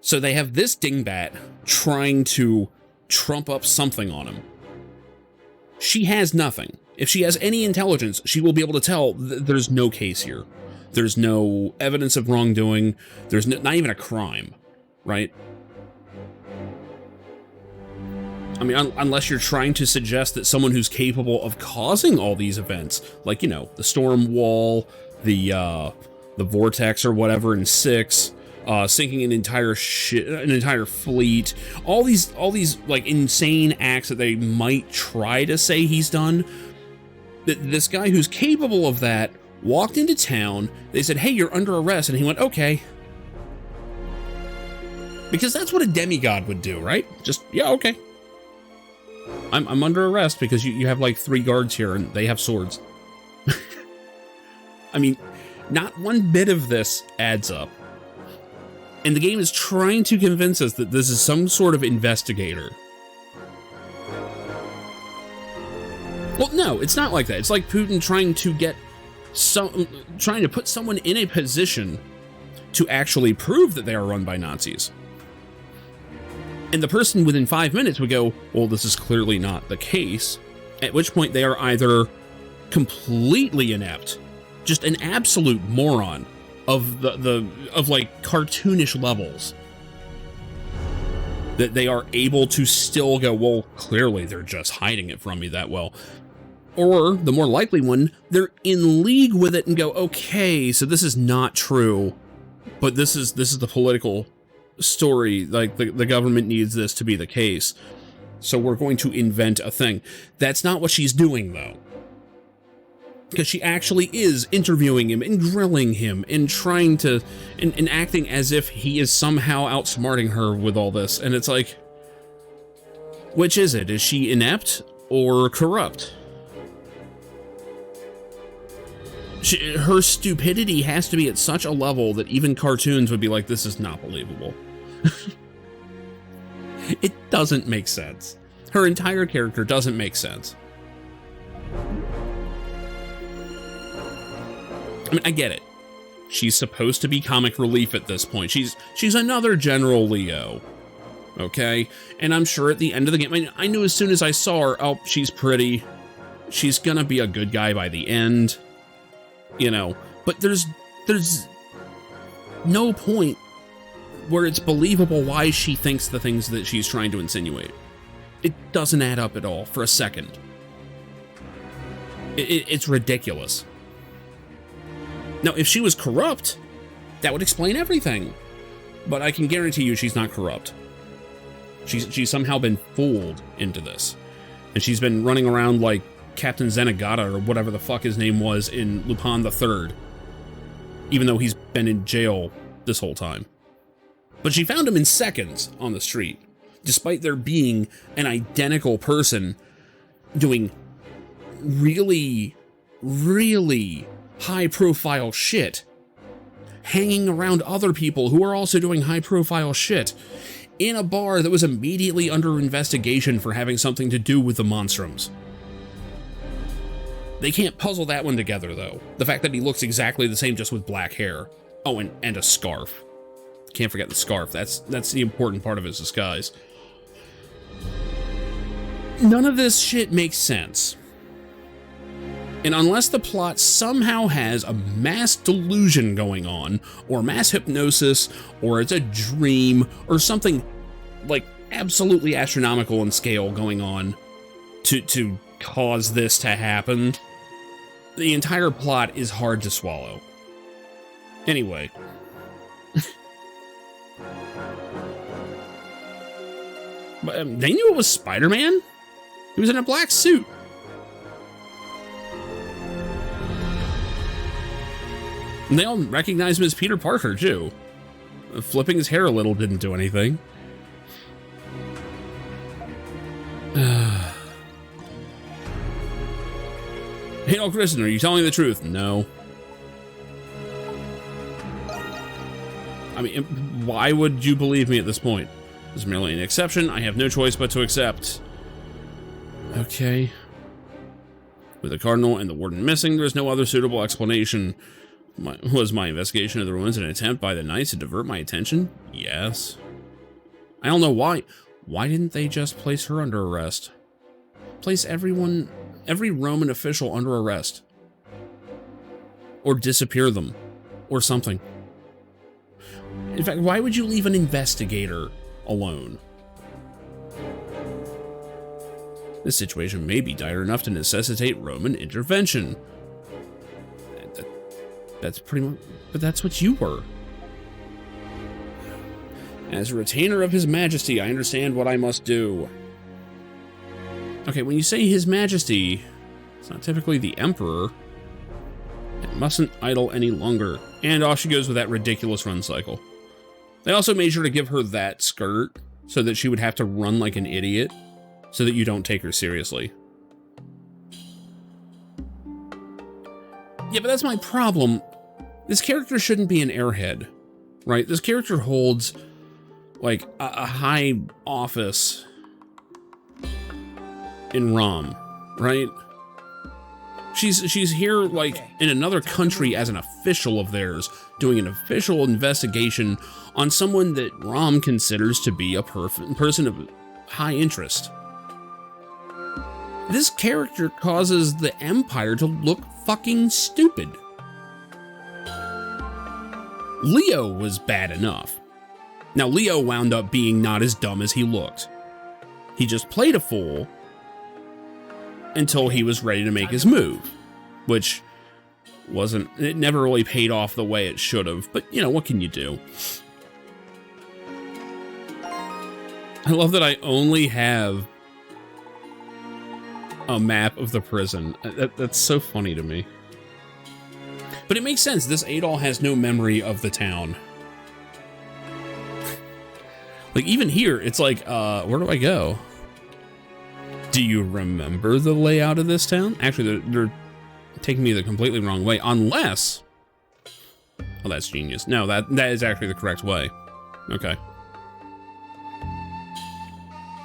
A: So they have this dingbat trying to trump up something on him. She has nothing. If she has any intelligence, she will be able to tell there's no case here. There's no evidence of wrongdoing. There's not even a crime, right? I mean, unless you're trying to suggest that someone who's capable of causing all these events, like, you know, the storm wall, the vortex or whatever in 6, sinking an entire fleet, all these like insane acts that they might try to say he's done. This guy who's capable of that walked into town. They said, hey, you're under arrest. And he went, okay. Because that's what a demigod would do, right? Just, yeah, okay. I'm under arrest because you have like 3 guards here and they have swords. I mean, not one bit of this adds up. And the game is trying to convince us that this is some sort of investigator. Well, no, it's not like that. It's like Putin trying to put someone in a position to actually prove that they are run by Nazis. And the person within 5 minutes would go, well, this is clearly not the case. At which point they are either completely inept, just an absolute moron of like cartoonish levels, that they are able to still go, well, clearly they're just hiding it from me that well. Or the more likely one, they're in league with it and go, okay, so this is not true, but this is the political story. Like the government needs this to be the case, so we're going to invent a thing. That's not what she's doing, though, because she actually is interviewing him and grilling him and trying to and acting as if he is somehow outsmarting her with all this. And it's like, which is it? Is she inept or corrupt? Her stupidity has to be at such a level that even cartoons would be like, this is not believable. It doesn't make sense. Her entire character doesn't make sense. I mean, I get it. She's supposed to be comic relief at this point. She's another General Leo. Okay? And I'm sure at the end of the game, I knew as soon as I saw her, oh, she's pretty. She's gonna be a good guy by the end. You know, but there's no point where it's believable why she thinks the things that she's trying to insinuate. It doesn't add up at all for a second. It's ridiculous. Now, if she was corrupt, that would explain everything. But I can guarantee you she's not corrupt. She's somehow been fooled into this. And she's been running around like Captain Zenigata or whatever the fuck his name was in Lupin III, even though he's been in jail this whole time. But she found him in seconds on the street, despite there being an identical person doing really, really high-profile shit, hanging around other people who are also doing high-profile shit, in a bar that was immediately under investigation for having something to do with the Monstrums. They can't puzzle that one together, though. The fact that he looks exactly the same, just with black hair. Oh, and a scarf. Can't forget the scarf. That's the important part of his disguise. None of this shit makes sense. And unless the plot somehow has a mass delusion going on, or mass hypnosis, or it's a dream, or something like absolutely astronomical in scale going on to cause this to happen, the entire plot is hard to swallow. Anyway. They knew it was Spider-Man? He was in a black suit. And they all recognize him as Peter Parker, too. Flipping his hair a little didn't do anything. Hey, no, Kristen, are you telling the truth? No. I mean, why would you believe me at this point? This is merely an exception. I have no choice but to accept. Okay. With the Cardinal and the Warden missing, there's no other suitable explanation. Was my investigation of the ruins an attempt by the Knights to divert my attention? Yes. I don't know why. Why didn't they just place her under arrest? Place every Roman official under arrest. Or disappear them. Or something. In fact, why would you leave an investigator alone? This situation may be dire enough to necessitate Roman intervention. That's pretty much, but that's what you were. As a retainer of His Majesty, I understand what I must do. Okay, when you say His Majesty, it's not typically the Emperor. It mustn't idle any longer. And off she goes with that ridiculous run cycle. They also made sure to give her that skirt so that she would have to run like an idiot so that you don't take her seriously. Yeah, but that's my problem. This character shouldn't be an airhead, right? This character holds, like, a high office in ROM, right? She's here, like, in another country as an official of theirs, doing an official investigation on someone that ROM considers to be a person of high interest. This character causes the Empire to look fucking stupid. Leo was bad enough. Now, Leo wound up being not as dumb as he looked. He just played a fool until he was ready to make his move, which it never really paid off the way it should have, but you know, what can you do? I love that I only have a map of the prison. That's so funny to me. But it makes sense. This Adol has no memory of the town. Like, even here, it's like, where do I go? Do you remember the layout of this town? Actually, they're taking me the completely wrong way, unless... Oh, that's genius. No, that is actually the correct way. Okay.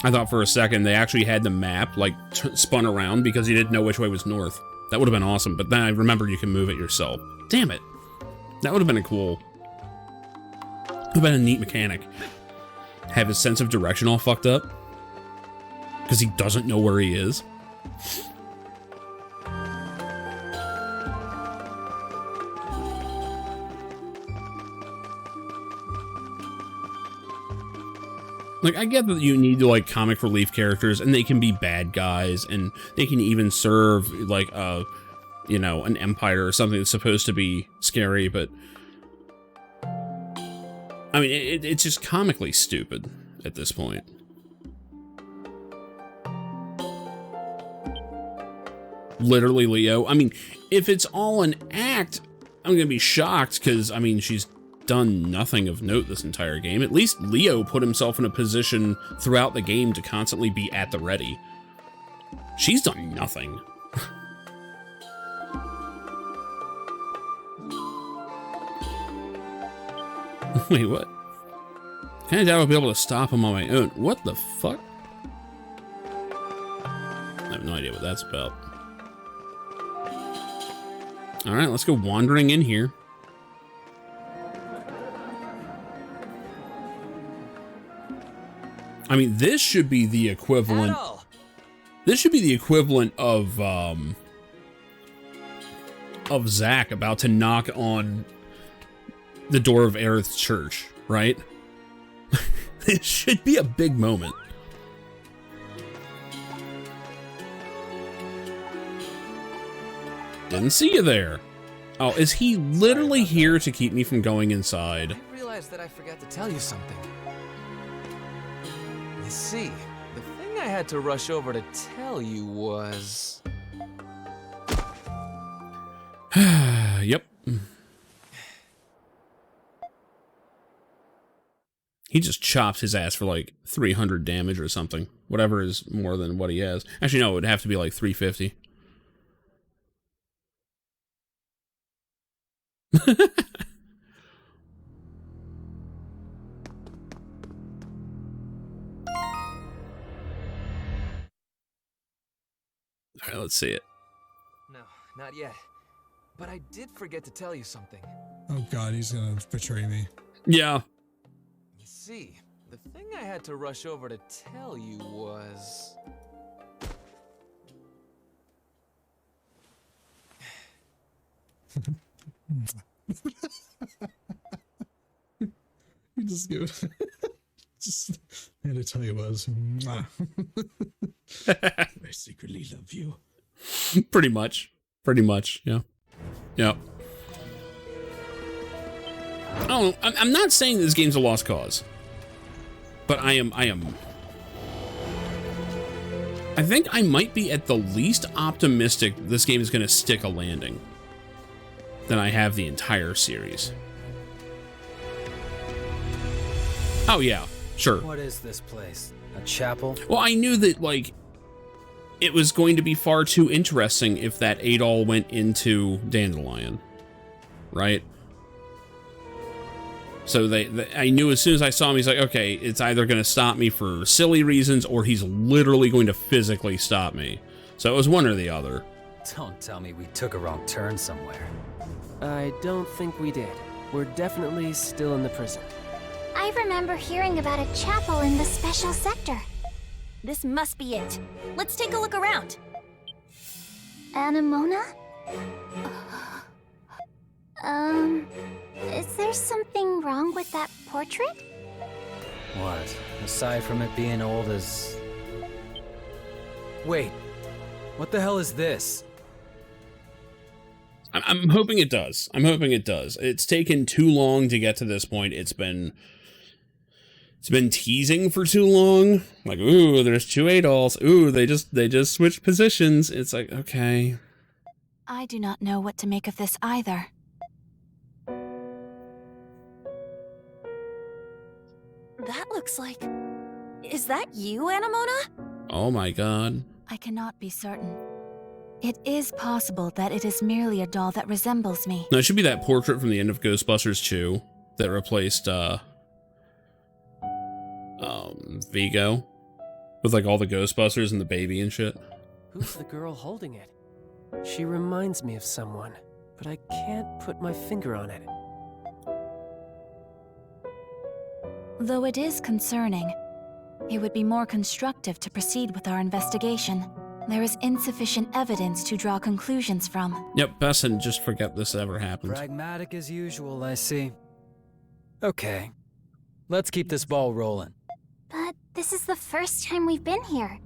A: I thought for a second they actually had the map, like, spun around because you didn't know which way was north. That would have been awesome, but then I remembered you can move it yourself. Damn it. That would have been a cool... Would have been a neat mechanic. Have his sense of direction all fucked up. Because he doesn't know where he is. Like, I get that you need to, like, comic relief characters, and they can be bad guys, and they can even serve, like, you know, an empire or something that's supposed to be scary, but... I mean, it's just comically stupid at this point. Literally, Leo. I mean, if it's all an act, I'm gonna be shocked, because, I mean, she's done nothing of note this entire game. At least Leo put himself in a position throughout the game to constantly be at the ready. She's done nothing. Wait, what? Kinda doubt I'll be able to stop him on my own. What the fuck? I have no idea what that's about. Alright, let's go wandering in here. I mean, this should be the equivalent. This should be the equivalent of Zack about to knock on the door of Aerith's church, right? It should be a big moment. Didn't see you there. Oh, is he literally here to keep me from going inside?
M: I realized that I forgot to tell you something. You see, the thing I had to rush over to tell you was...
A: Yep. He just chops his ass for like 300 damage or something. Whatever is more than what he has. Actually, no, it would have to be like 350. Alright, let's see it.
M: No, not yet. But I did forget to tell you something.
N: Oh god, he's gonna betray me.
A: Yeah.
M: You see, the thing I had to rush over to tell you was...
N: You just give it. Just I had to tell you was. I secretly love you.
A: Pretty much. Pretty much, yeah. Yeah. Oh, I'm not saying this game's a lost cause. But I think I might be at the least optimistic this game is going to stick a landing than I have the entire series. Oh, yeah, sure.
C: What is this place? A chapel?
A: Well, I knew that, like, it was going to be far too interesting if that Adol went into Dandelion, right? So I knew as soon as I saw him, he's like, okay, it's either going to stop me for silly reasons or he's literally going to physically stop me. So it was one or the other.
C: Don't tell me we took a wrong turn somewhere.
F: I don't think we did. We're definitely still in the prison.
K: I remember hearing about a chapel in the special sector.
B: This must be it. Let's take a look around.
K: Anemona? Is there something wrong with that portrait?
C: What? Aside from it being old as... Wait, what the hell is this?
A: I'm hoping it does. I'm hoping it does. It's taken too long to get to this point. It's been teasing for too long. Like, ooh, there's two Adols. Ooh, they just switched positions. It's like, okay.
B: I do not know what to make of this either. That looks like... Is that you, Anemona?
A: Oh my god.
B: I cannot be certain. It is possible that it is merely a doll that resembles me.
A: No, it should be that portrait from the end of Ghostbusters 2 that replaced, Vigo. With, like, all the Ghostbusters and the baby and shit.
F: Who's the girl holding it? She reminds me of someone, but I can't put my finger on it.
B: Though it is concerning, it would be more constructive to proceed with our investigation. There is insufficient evidence to draw conclusions from.
A: Yep, best and just forget this ever happened.
C: Pragmatic as usual, I see. Okay, let's keep this ball rolling.
K: But this is the first time we've been here.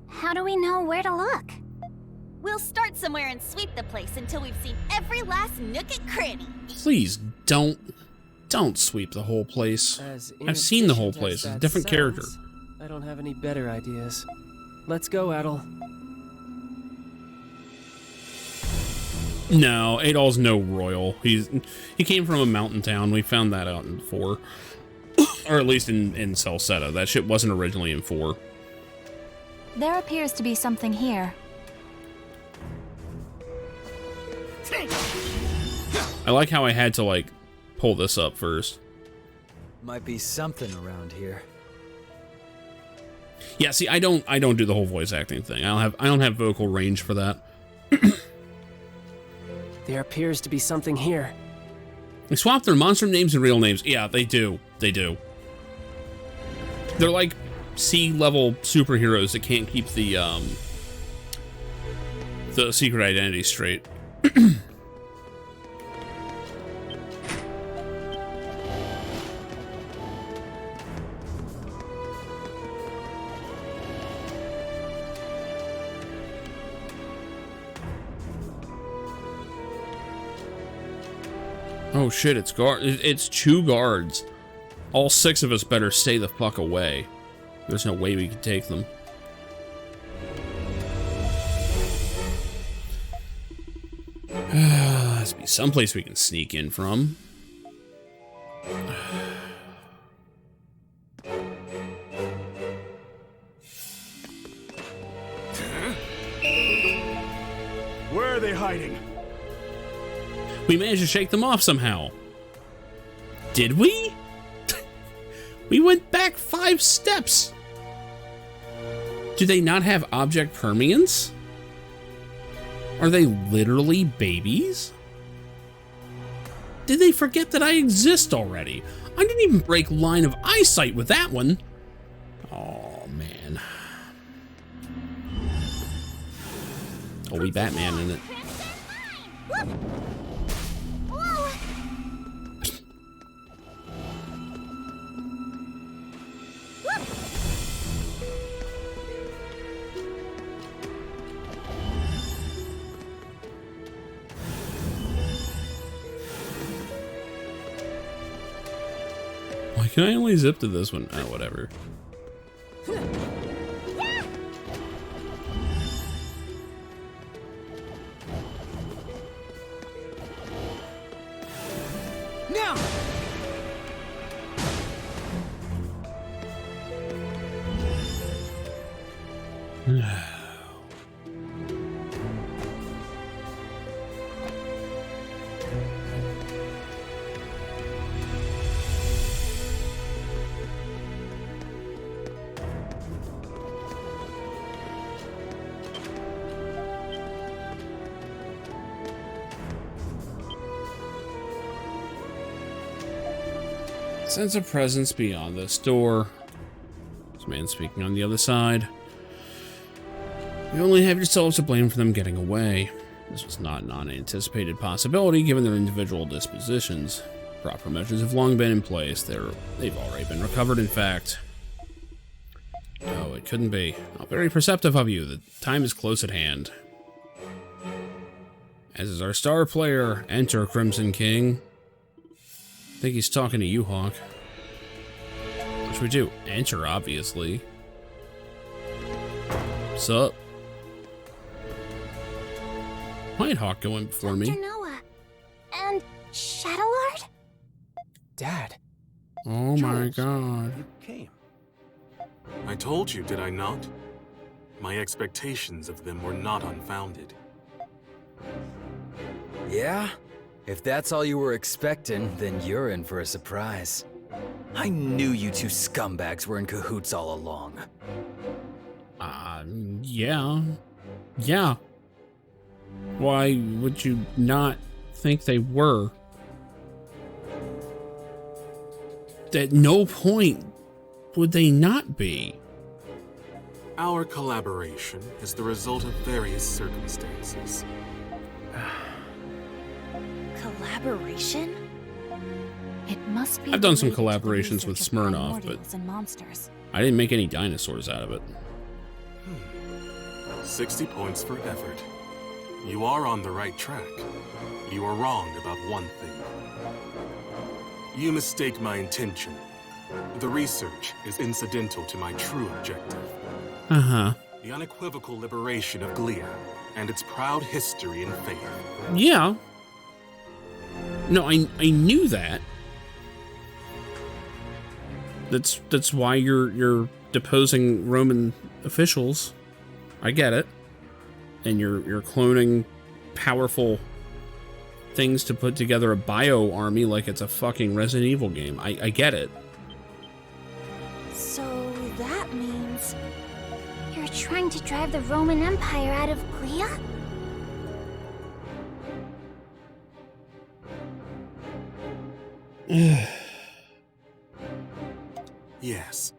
K: How do we know where to look?
B: We'll start somewhere and sweep the place until we've seen every last nook and cranny.
A: Please don't sweep the whole place. I've seen the whole place. It's a different character.
F: I don't have any better ideas. Let's go, Adol.
A: No, Adol's no royal. He came from a mountain town. We found that out in 4. Or at least in Celceta. That shit wasn't originally in 4.
B: There appears to be something here.
A: I like how I had to, like, pull this up first.
C: Might be something around here.
A: Yeah, see, I don't do the whole voice acting thing. I don't have vocal range for that.
F: There appears to be something here.
A: They swap their monstrum names and real names. Yeah, they do. They do. They're like C-level superheroes that can't keep the secret identity straight. Oh shit, it's 2 guards. All 6 of us better stay the fuck away. There's no way we can take them. Must be someplace we can sneak in from.
O: Where are they hiding?
A: We managed to shake them off somehow. Did we? We went back 5 steps. Do they not have object permanence? Are they literally babies? Did they forget that I exist already? I didn't even break line of eyesight with that one. Oh, man. Oh, we Batman in it. Why can I only zip to this one? Oh, whatever.
J: Now!
A: Sense a presence beyond this door. This man speaking on the other side. You only have yourselves to blame for them getting away. This was not an unanticipated possibility given their individual dispositions. Proper measures have long been in place. They've already been recovered, in fact. No, it couldn't be. Oh, very perceptive of you. The time is close at hand. As is our star player, enter Crimson King. I think he's talking to you, Hawk. What should we do? Enter, obviously. Sup? Why did Hawk go in before me?
K: Dr. Noah. And Shadowlord?
F: Dad.
A: Oh my god.
O: You came.
D: I told you, did I not? My expectations of them were not unfounded.
C: Yeah? If that's all you were expecting, then you're in for a surprise. I knew you 2 scumbags were in cahoots all along.
A: Yeah. Yeah. Why would you not think they were? At no point would they not be.
D: Our collaboration is the result of various circumstances.
K: Collaboration?
B: It must be.
A: I've done some
B: related to the
A: collaborations with
B: research of
A: Smirnoff, but
B: primordials and monsters.
A: I didn't make any dinosaurs out of it.
D: 60 points for effort. You are on the right track. You are wrong about one thing. You mistake my intention. The research is incidental to my true objective.
A: Uh-huh.
D: The unequivocal liberation of Glia and its proud history and faith.
A: Yeah. No, I knew that. That's why you're deposing Roman officials. I get it. And you're cloning powerful things to put together a bio army like it's a fucking Resident Evil game. I get it.
K: So that means... You're trying to drive the Roman Empire out of Glia?
D: Yes.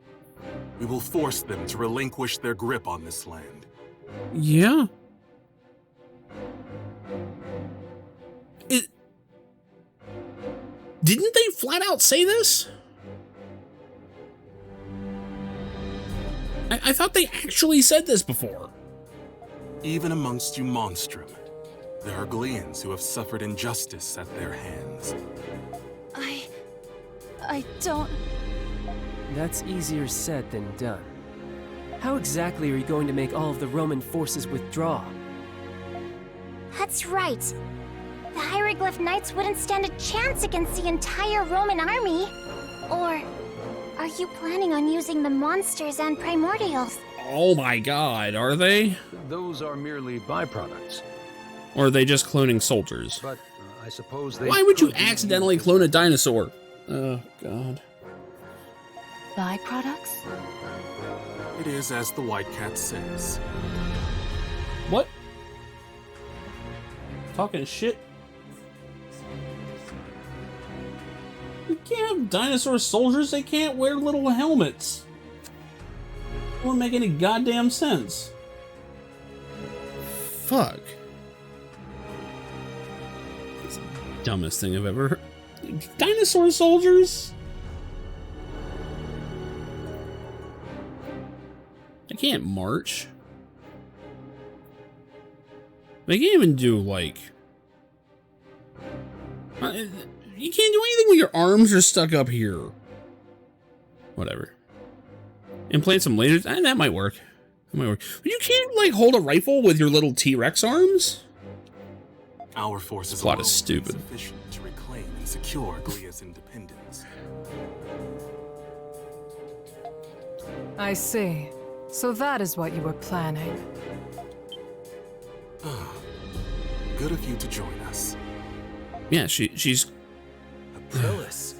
D: We will force them to relinquish their grip on this land.
A: Yeah. Didn't they flat out say this? I thought they actually said this before.
D: Even amongst you Monstrum, there are Glians who have suffered injustice at their hands.
B: I don't...
F: That's easier said than done. How exactly are you going to make all of the Roman forces withdraw?
K: That's right. The Hieroglyph Knights wouldn't stand a chance against the entire Roman army. Or are you planning on using the monsters and primordials?
A: Oh my god, are they?
P: Those are merely byproducts.
A: Or are they just cloning soldiers?
P: But I suppose they...
A: Why would you accidentally clone a dinosaur? Oh god.
B: Byproducts?
D: It is as the White Cat says.
A: What? Talking shit? You can't have dinosaur soldiers, they can't wear little helmets. It won't make any goddamn sense. Fuck. That's the dumbest thing I've ever heard. Dinosaur soldiers? I can't march. They can't even do, like... you can't do anything when your arms are stuck up here. Whatever. Implant some lasers? That might work. That might work. But you can't, like, hold a rifle with your little T-Rex arms?
D: Our forces
A: Plot is stupid.
D: Sufficient to reclaim and secure Glia's independence.
E: I see. So that is what you were planning.
D: Good of you to join us.
A: Yeah, she's...
C: Aprillis.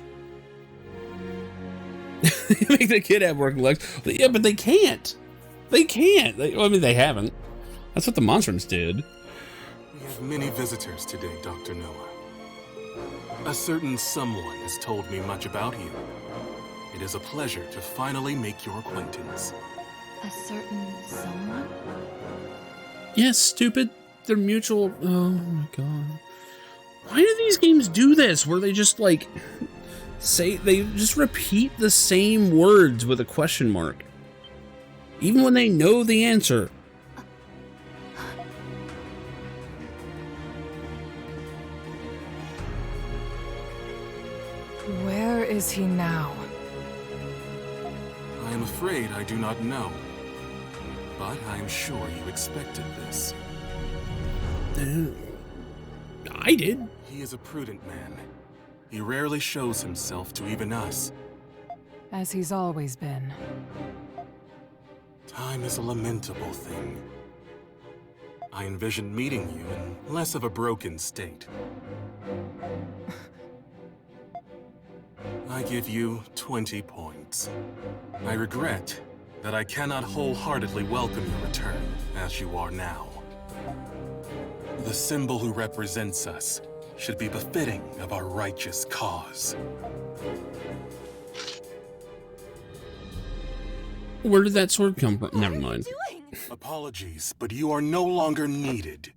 A: Make the kid have working legs. Yeah, but they can't. They can't. I mean, they haven't. That's what the Monstrums did.
D: We have many visitors today, Dr. Noah. A certain someone has told me much about you. It is a pleasure to finally make your acquaintance.
B: A certain someone?
A: Yes, stupid. They're mutual. Oh my god. Why do these games do this? Where they just like they just repeat the same words with a question mark, even when they know the answer.
E: Where is he now?
D: I am afraid I do not know. But I am sure you expected this.
A: I did.
D: He is a prudent man. He rarely shows himself to even us.
E: As he's always been.
D: Time is a lamentable thing. I envisioned meeting you in less of a broken state. I give you 20 points. I regret that I cannot wholeheartedly welcome your return as you are now. The symbol who represents us should be befitting of our righteous cause.
A: Where did that sword come from? Never mind.
D: Apologies, but you are no longer needed.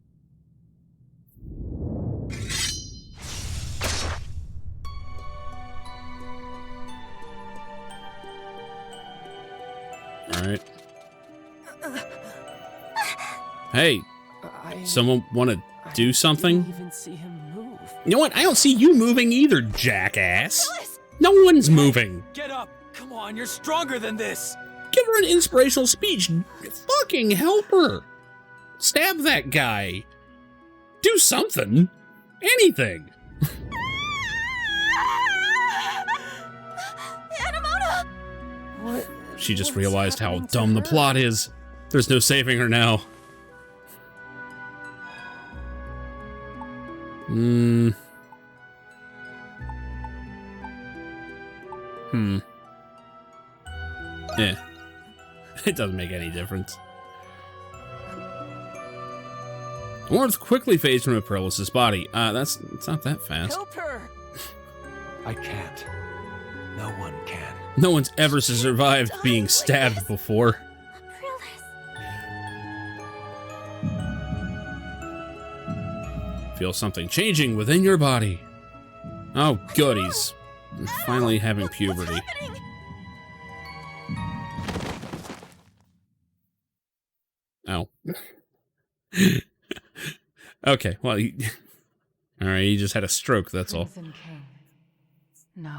A: Alright. Hey, someone want to do something?
F: I didn't even see him move.
A: You know what? I don't see you moving either, jackass. No one's moving.
C: Get up! Come on, you're stronger than this!
A: Give her an inspirational speech. Fucking help her. Stab that guy. Do something. Anything.
F: What?
A: She just realized how dumb the plot is. There's no saving her now. Eh. It doesn't make any difference. Warmth quickly fades from Aprilis' body. It's not that fast.
J: Help her!
P: I can't. No one can.
A: No one's ever survived being stabbed before. Feel something changing within your body. Oh, goodies. I'm finally having puberty. Oh. Okay, well, alright, he just had a stroke, that's all.
E: Crimson King. No.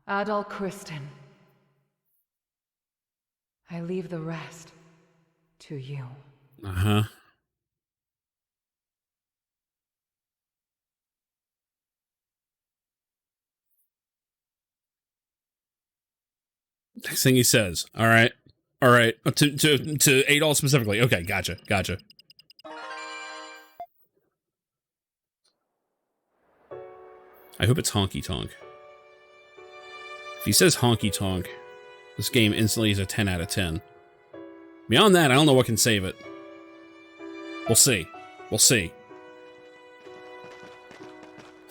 E: Adol Kristen. I leave the rest to you.
A: Uh-huh. Next thing he says, alright, to Adol specifically. Okay, gotcha. I hope it's Honky Tonk. If he says Honky Tonk, this game instantly is a 10 out of 10. Beyond that, I don't know what can save it. We'll see. We'll see.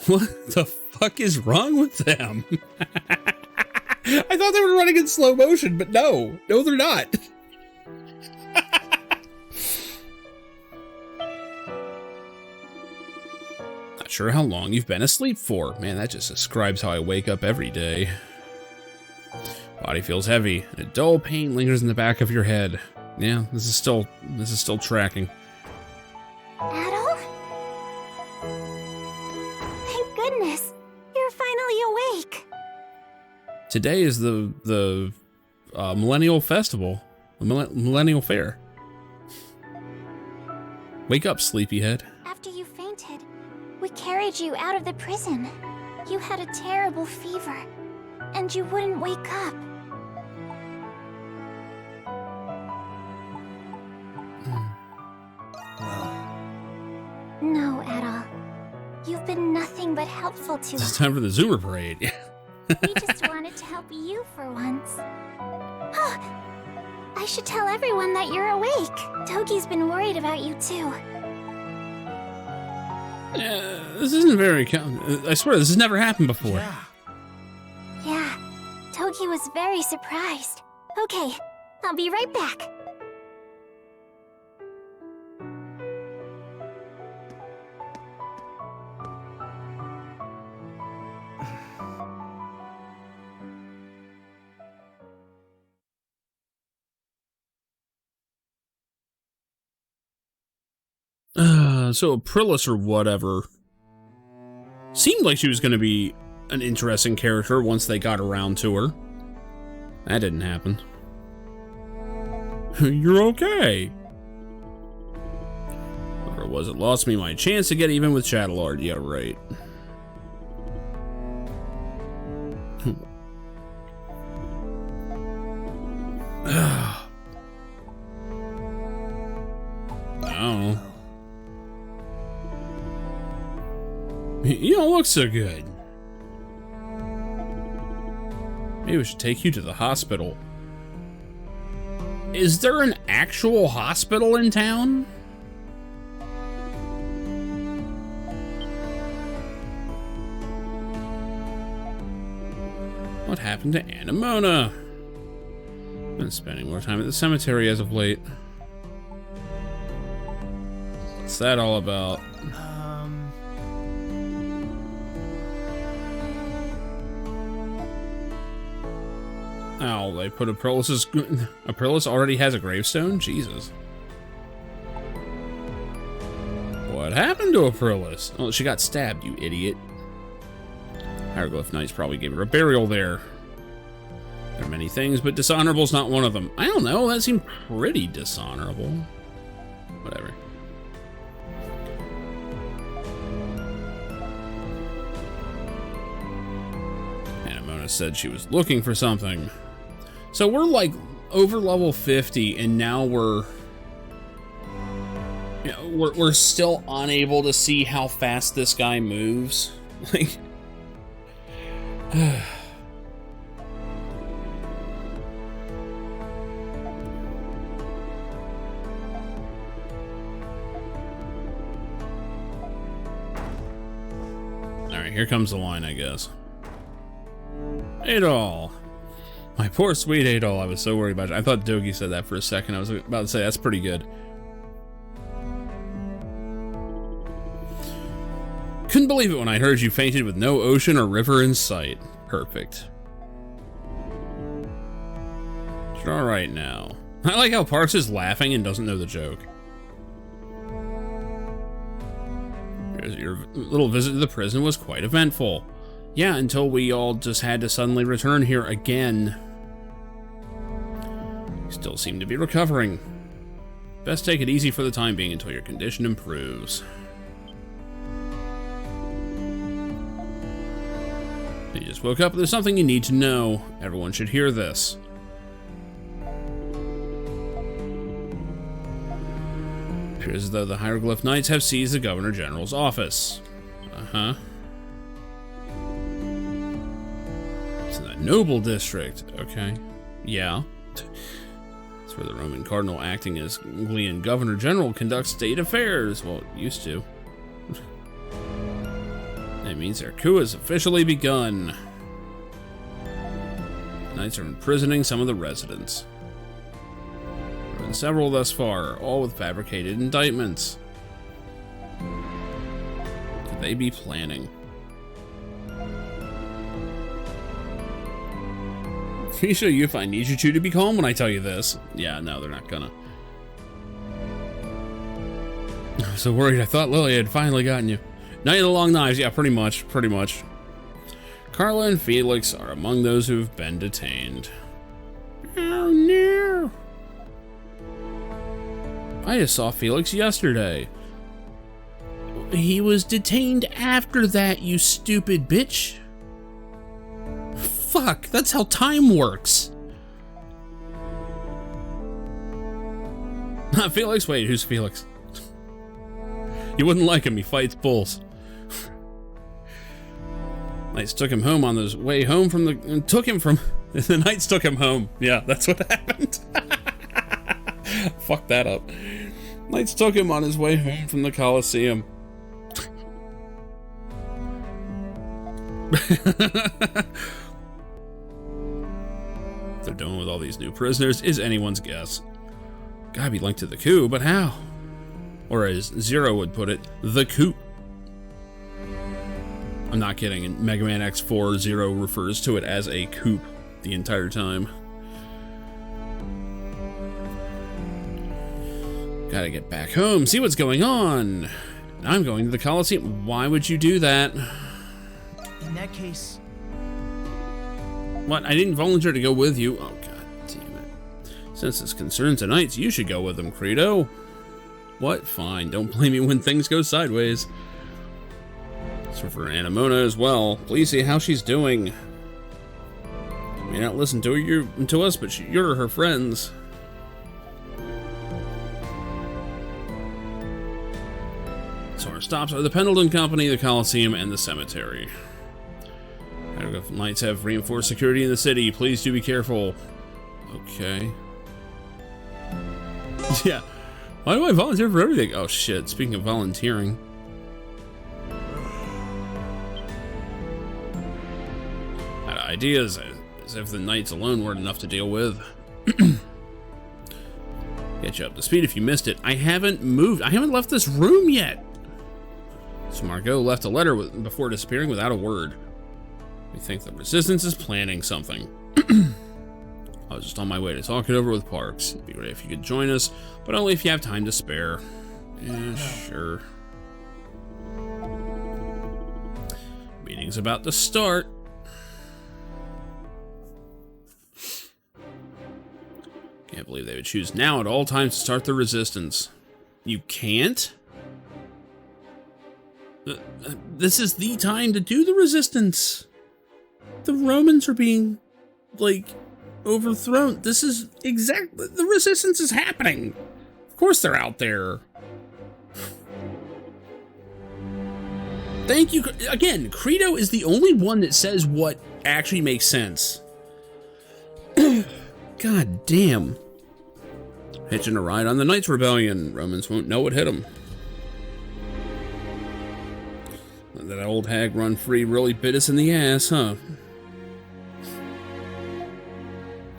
A: What the fuck is wrong with them? I thought they were running in slow motion, but no. No, they're not. Not sure how long you've been asleep for. Man, that just describes how I wake up every day. Body feels heavy. A dull pain lingers in the back of your head. Yeah, this is still tracking.
K: Adol? Thank goodness. You're finally awake.
A: Today is the Millennial Festival. The Millennial Fair. Wake up, sleepyhead.
K: After you fainted, we carried you out of the prison. You had a terrible fever, and you wouldn't wake up. No, Adol. You've been nothing but helpful to us.
A: It's time for the Zoomer Parade.
K: We just wanted to help you for once. Oh, I should tell everyone that you're awake. Togi's been worried about you too.
A: This isn't very I swear, this has never happened before.
K: Yeah, Togi was very surprised. Okay, I'll be right back.
A: So Aprilis or whatever seemed like she was going to be an interesting character once they got around to her. That didn't happen. You're okay. Whatever it was, it lost me my chance to get even with Chatelard. Yeah, right. Oh. You don't look so good. Maybe we should take you to the hospital. Is there an actual hospital in town? What happened to Anemona? Been spending more time at the cemetery as of late. What's that all about? Oh, they put Aprilis already has a gravestone? Jesus. What happened to Aprilis? Oh, she got stabbed, you idiot. Hieroglyph Knights probably gave her a burial there. There are many things, but dishonorable's not one of them. I don't know, that seemed pretty dishonorable. Whatever. Anemona said she was looking for something. So we're like over level 50, and now we're still unable to see how fast this guy moves. Like, here comes the line, I guess. Adol. My poor sweet Adol. I was so worried about it. I thought Dogi said that for a second. I was about to say, that's pretty good. Couldn't believe it when I heard you fainted with no ocean or river in sight. Perfect. It's all right now. I like how Parks is laughing and doesn't know the joke. Your little visit to the prison was quite eventful. Yeah, until we all just had to suddenly return here again. You still seem to be recovering. Best take it easy for the time being until your condition improves. You just woke up, there's something you need to know. Everyone should hear this. Appears as though the Hieroglyph Knights have seized the Governor General's office. Uh-huh. It's in the Noble District. Okay. Yeah. It's where the Roman Cardinal acting as Glian Governor General conducts state affairs. Well, it used to. That means their coup has officially begun. The Knights are imprisoning some of the residents. There have been several thus far, all with fabricated indictments. Could they be planning? Fisha, if I need you two to be calm when I tell you this. Yeah, no, they're not gonna. I'm so worried. I thought Lily had finally gotten you. Night of the Long Knives. Yeah, pretty much. Pretty much. Carla and Felix are among those who've been detained. Oh, no. I just saw Felix yesterday. He was detained after that, you stupid bitch. Fuck, that's how time works. Not Felix? Wait, who's Felix? You wouldn't like him, he fights bulls. Knights took him home on his way home from the... The Knights took him home. Yeah, that's what happened. Fuck that up. Knights took him on his way home from the Colosseum. What they're doing with all these new prisoners is anyone's guess. Gotta be linked to the coup, but how? Or as Zero would put it, the coup. I'm not kidding. In Mega Man X4, Zero refers to it as a coup the entire time. Gotta get back home, see what's going on. I'm going to the Colosseum. Why would you do that?
G: In that case...
A: What? I didn't volunteer to go with you. Oh, god damn it. Since this concerns the Knights, you should go with them, Credo. What? Fine. Don't blame me when things go sideways. So for Anamona as well. Please see how she's doing. You may not listen to us, but you're her friends. So our stops are the Pendleton Company, the Colosseum, and the cemetery. Knights have reinforced security in the city. Please do be careful. Okay. Yeah. Why do I volunteer for everything? Oh shit, speaking of volunteering. Had ideas, as if the Knights alone weren't enough to deal with. Get you up to speed if you missed it. I haven't moved. I haven't left this room yet. So Margot left a letter before disappearing without a word. We think the Resistance is planning something. I was just on my way to talk it over with Parks. It'd be great if you could join us, but only if you have time to spare. Yeah, sure. Meeting's about to start. Can't believe they would choose now at all times to start the Resistance. You can't? This is the time to do the Resistance. The Romans are being, like, overthrown. This is exactly... The Resistance is happening. Of course they're out there. Thank you. Again, Credo is the only one that says what actually makes sense. God damn. Hitching a ride on the Knights Rebellion. Romans won't know what hit them. that old hag run free really bit us in the ass, huh?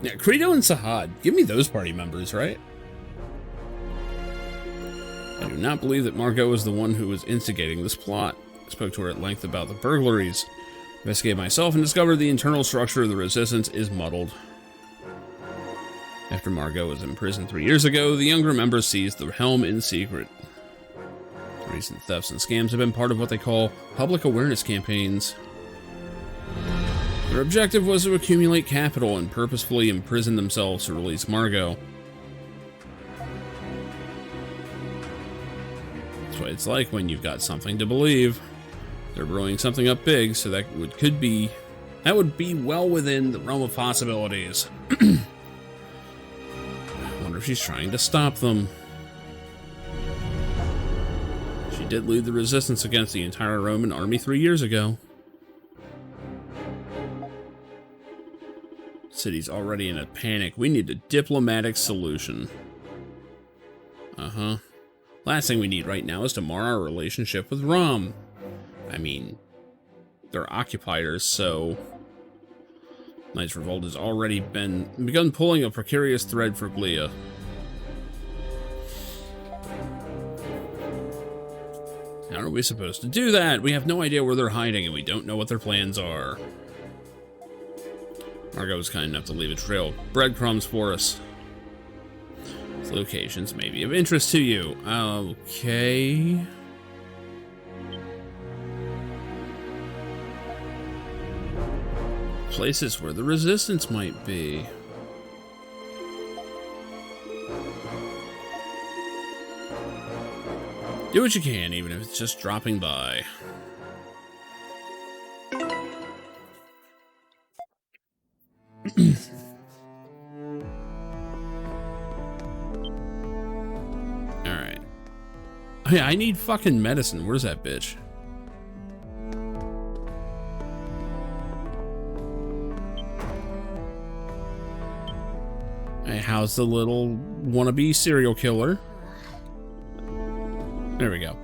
A: Yeah, Credo and Sahad. Give me those party members, right? I do not believe that Margot is the one who was instigating this plot. I spoke to her at length about the burglaries. Investigated myself and discovered the internal structure of the Resistance is muddled. After Margot was imprisoned 3 years ago, the younger members seized the helm in secret. Recent thefts and scams have been part of what they call public awareness campaigns. Their objective was to accumulate capital and purposefully imprison themselves to release Margot. That's what it's like when you've got something to believe. They're brewing something up big, so that would be well within the realm of possibilities. I wonder if she's trying to stop them. She did lead the resistance against the entire Roman army 3 years ago. City's already in a panic. We need a diplomatic solution. Uh-huh. Last thing we need right now is to mar our relationship with Rom. I mean, they're occupiers, so Knights Revolt has already begun pulling a precarious thread for Glia. How are we supposed to do that? We have no idea where they're hiding, and we don't know what their plans are. Margot was kind enough to leave a trail of breadcrumbs for us. These locations may be of interest to you. Okay. Places where the resistance might be. Do what you can, even if it's just dropping by. Alright. Hey, I need fucking medicine. Where's that bitch? Hey, how's the little wannabe serial killer? There we go.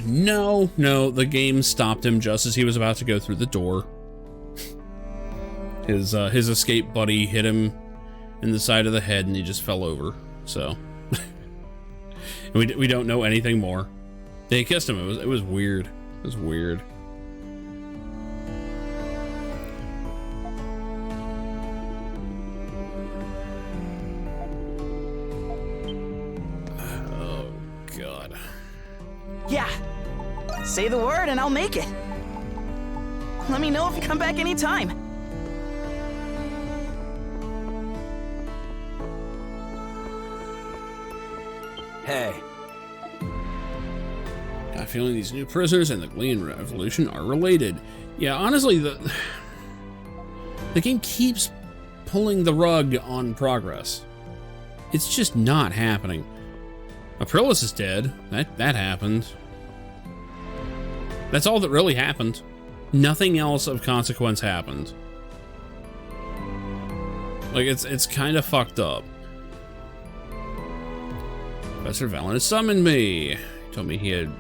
A: No, the game stopped him just as he was about to go through the door. His escape buddy hit him in the side of the head and he just fell over, so. we don't know anything more. They kissed him, it was weird. It was weird.
J: Yeah. Say the word and I'll make it. Let me know if you come back anytime.
P: Hey.
A: Got a feeling these new prisoners and the Glian Revolution are related. Yeah, honestly, the game keeps pulling the rug on progress. It's just not happening. Aprilis is dead. That happened. That's all that really happened. Nothing else of consequence happened. Like, it's kind of fucked up. Professor Valen summoned me. He told me he had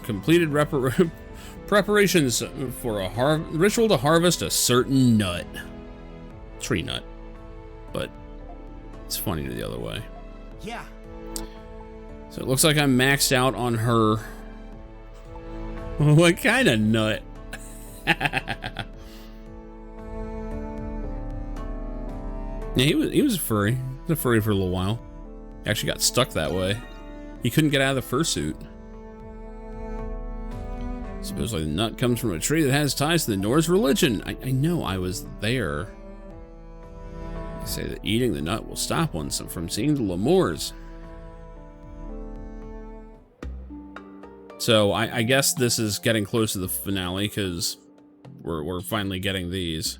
A: completed preparations for a ritual to harvest a certain nut. Tree nut. But it's funny the other way.
G: Yeah.
A: So it looks like I'm maxed out on her. What kind of nut? Yeah, he was a furry. He was a furry for a little while. He actually got stuck that way. He couldn't get out of the fursuit. Supposedly the nut comes from a tree that has ties to the Norse religion. I know, I was there. They say that eating the nut will stop one from seeing the Lemurs. So I guess this is getting close to the finale because we're finally getting these.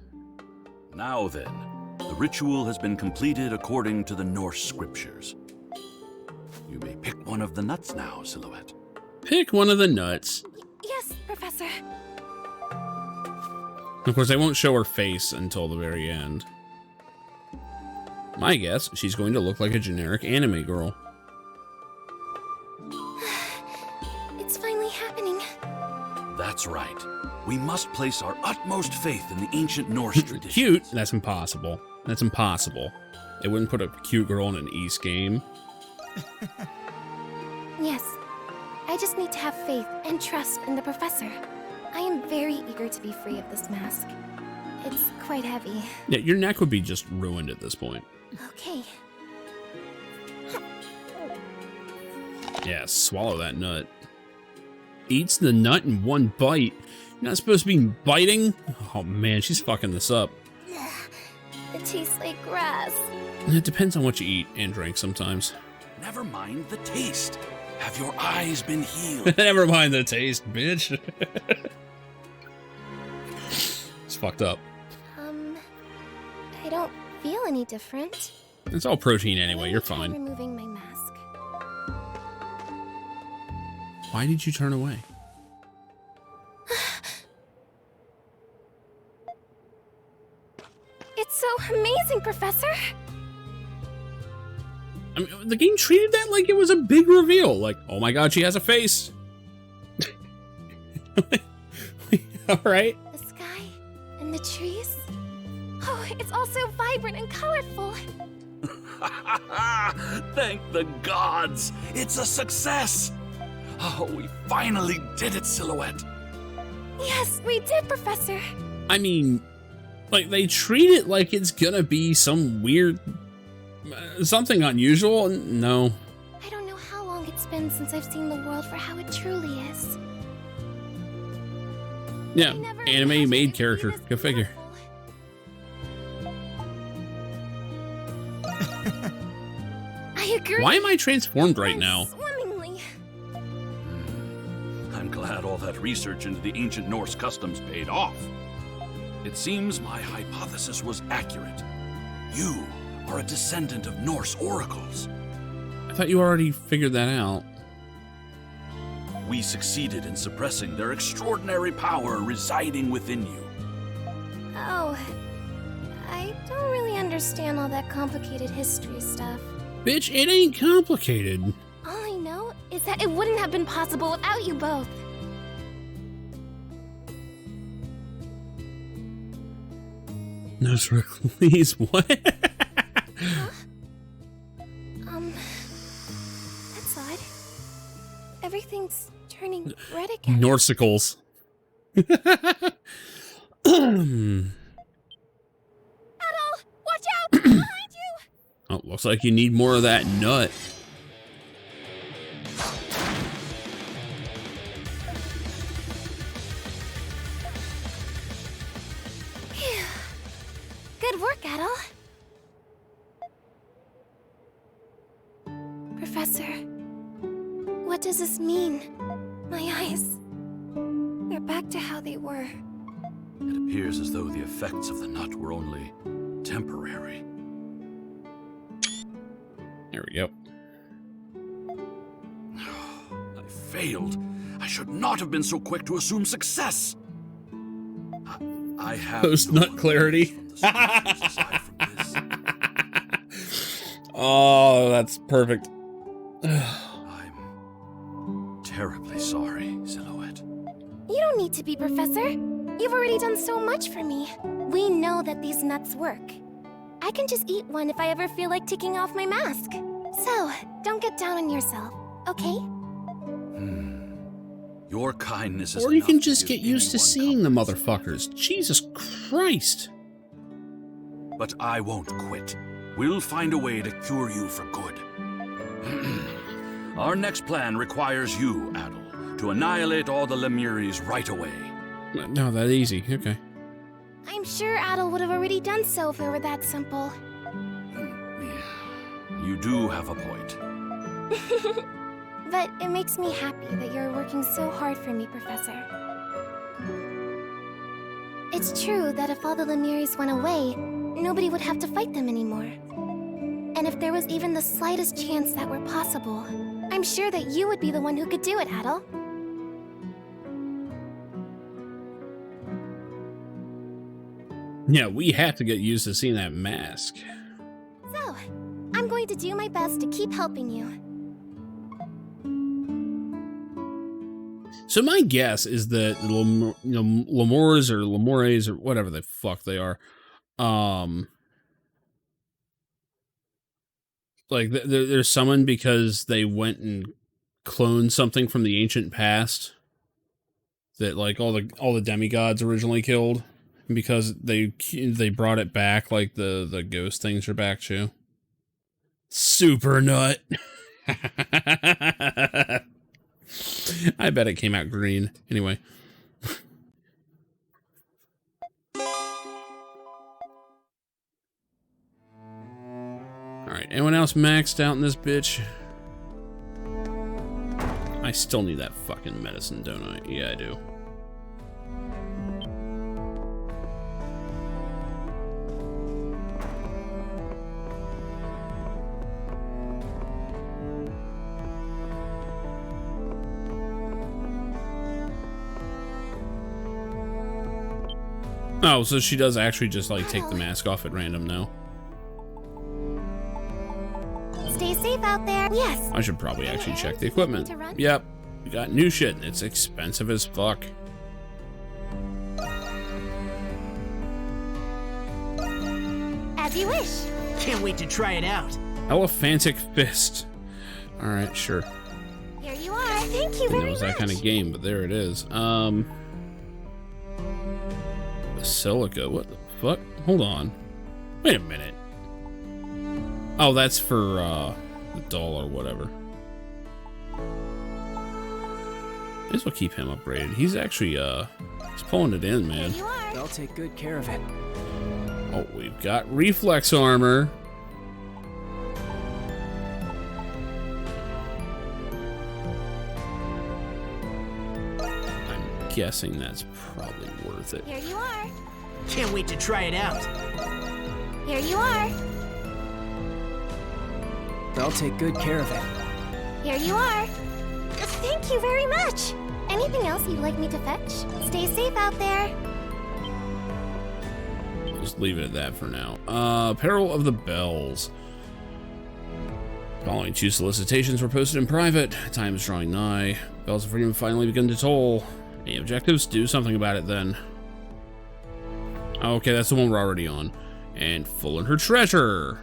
Q: Now then, the ritual has been completed according to the Norse scriptures. You may pick one of the nuts now, Silhouette.
A: Pick one of the nuts.
K: Yes, Professor.
A: Of course, they won't show her face until the very end. My guess, she's going to look like a generic anime girl.
K: It's
Q: That's right. We must place our utmost faith in the ancient Norse tradition.
A: Cute? That's impossible. That's impossible. They wouldn't put a cute girl in an East game.
R: Yes. I just need to have faith and trust in the professor. I am very eager to be free of this mask. It's quite heavy.
A: Yeah, your neck would be just ruined at this point.
R: Okay.
A: Yeah, swallow that nut. Eats the nut in one bite. You're not supposed to be biting? Oh man, she's fucking this up.
R: It tastes like grass.
A: It depends on what you eat and drink sometimes.
Q: Never mind the taste. Have your eyes been healed?
A: Never mind the taste, bitch. It's fucked up.
R: I don't feel any different.
A: It's all protein anyway, you're
R: Try
A: fine.
R: removing my mask.
A: Why did you turn away?
R: It's so amazing, Professor!
A: I mean, the game treated that like it was a big reveal. Like, oh my god, she has a face. Alright.
R: The sky and the trees. Oh, it's all so vibrant and colorful.
Q: Thank the gods! It's a success! Oh, we finally did it, Silhouette!
R: Yes, we did, Professor!
A: I mean, like, they treat it like it's gonna be some weird... something unusual. No.
R: I don't know how long it's been since I've seen the world for how it truly is.
A: Yeah, anime made character. Go figure.
R: I agree.
A: Why am I transformed right now?
R: Swimmingly.
Q: I'm glad all that research into the ancient Norse customs paid off. It seems my hypothesis was accurate. You are a descendant of Norse oracles.
A: I thought you already figured that out.
Q: We succeeded in suppressing their extraordinary power residing within you.
R: Oh, I don't really understand all that complicated history stuff.
A: Bitch, it ain't complicated.
R: All I know is that it wouldn't have been possible without you both.
A: No, sir, please, what?
R: Huh? That's odd. Everything's turning red again.
A: Norsicles.
R: Adol, watch out! Behind you!
A: Oh, looks like you need more of that nut.
R: Good work, Adol. Professor, what does this mean? My eyes, they're back to how they were.
Q: It appears as though the effects of the nut were only temporary.
A: There we go.
Q: I failed. I should not have been so quick to assume success. I have
A: post-nut clarity. Oh, that's perfect.
Q: I'm terribly sorry, Silhouette.
R: You don't need to be, Professor. You've already done so much for me. We know that these nuts work. I can just eat one if I ever feel like taking off my mask. So, don't get down on yourself, okay?
Q: Your kindness is
A: Or you
Q: enough
A: can
Q: to
A: just
Q: give
A: get used to
Q: anyone
A: seeing the motherfuckers. Jesus Christ.
Q: But I won't quit. We'll find a way to cure you for good. Our next plan requires you, Adol, to annihilate all the Lemuries right away.
A: No, that easy. Okay.
R: I'm sure Adol would have already done so if it were that simple.
Q: You do have a point.
R: But it makes me happy that you're working so hard for me, Professor. It's true that if all the Lemuries went away, nobody would have to fight them anymore. And if there was even the slightest chance that were possible, I'm sure that you would be the one who could do it, Adol.
A: Yeah, we have to get used to seeing that mask.
R: So, I'm going to do my best to keep helping you.
A: So my guess is that the Lemures or Lemures or whatever the fuck they are, like they're summoned because they went and cloned something from the ancient past that like all the demigods originally killed, because they brought it back, like the ghost things are back too. Super nut. I bet it came out green. Anyway. Alright, anyone else maxed out in this bitch? I still need that fucking medicine, don't I? Yeah, I do. Oh, so she does actually just like take the mask off at random now.
R: Stay safe out there. Yes.
A: I should probably actually check the equipment. Yep, we got new shit and it's expensive as fuck.
R: As you wish.
G: Can't wait to try it out.
A: Elephantic Fist. Alright, sure.
R: Here you are. Thank you
A: Didn't know
R: very
A: it was
R: much.
A: that kind of game, but there it is. Basilica, what the fuck? Hold on. Wait a minute. Oh, that's for, the doll or whatever. May as well keep him upgraded. He's actually, he's pulling it in, man.
R: Here you are.
F: I'll take good care of it.
A: Oh, we've got reflex armor. I'm guessing that's probably worth it.
R: Here you are.
G: Can't wait to try it out.
R: Here you are.
F: I'll take good care of it.
R: Here you are. Thank you very much. Anything else you'd like me to fetch? Stay safe out there.
A: Just leave it at that for now. Peril of the Bells. Following 2 solicitations were posted in private. Time is drawing nigh. Bells of freedom finally begin to toll. Any objectives? Do something about it then. Okay, that's the one we're already on. And full in her treasure.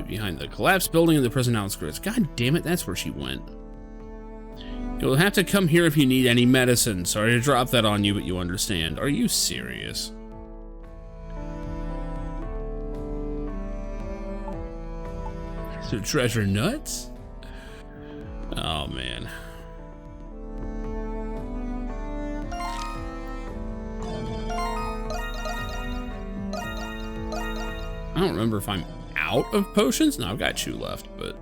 A: Behind the collapsed building in the prison outskirts. God damn it, that's where she went. You'll have to come here if you need any medicine. Sorry to drop that on you, but you understand. Are you serious? So treasure nuts? Oh, man. I don't remember if I'm out of potions. No, I've got 2 left, but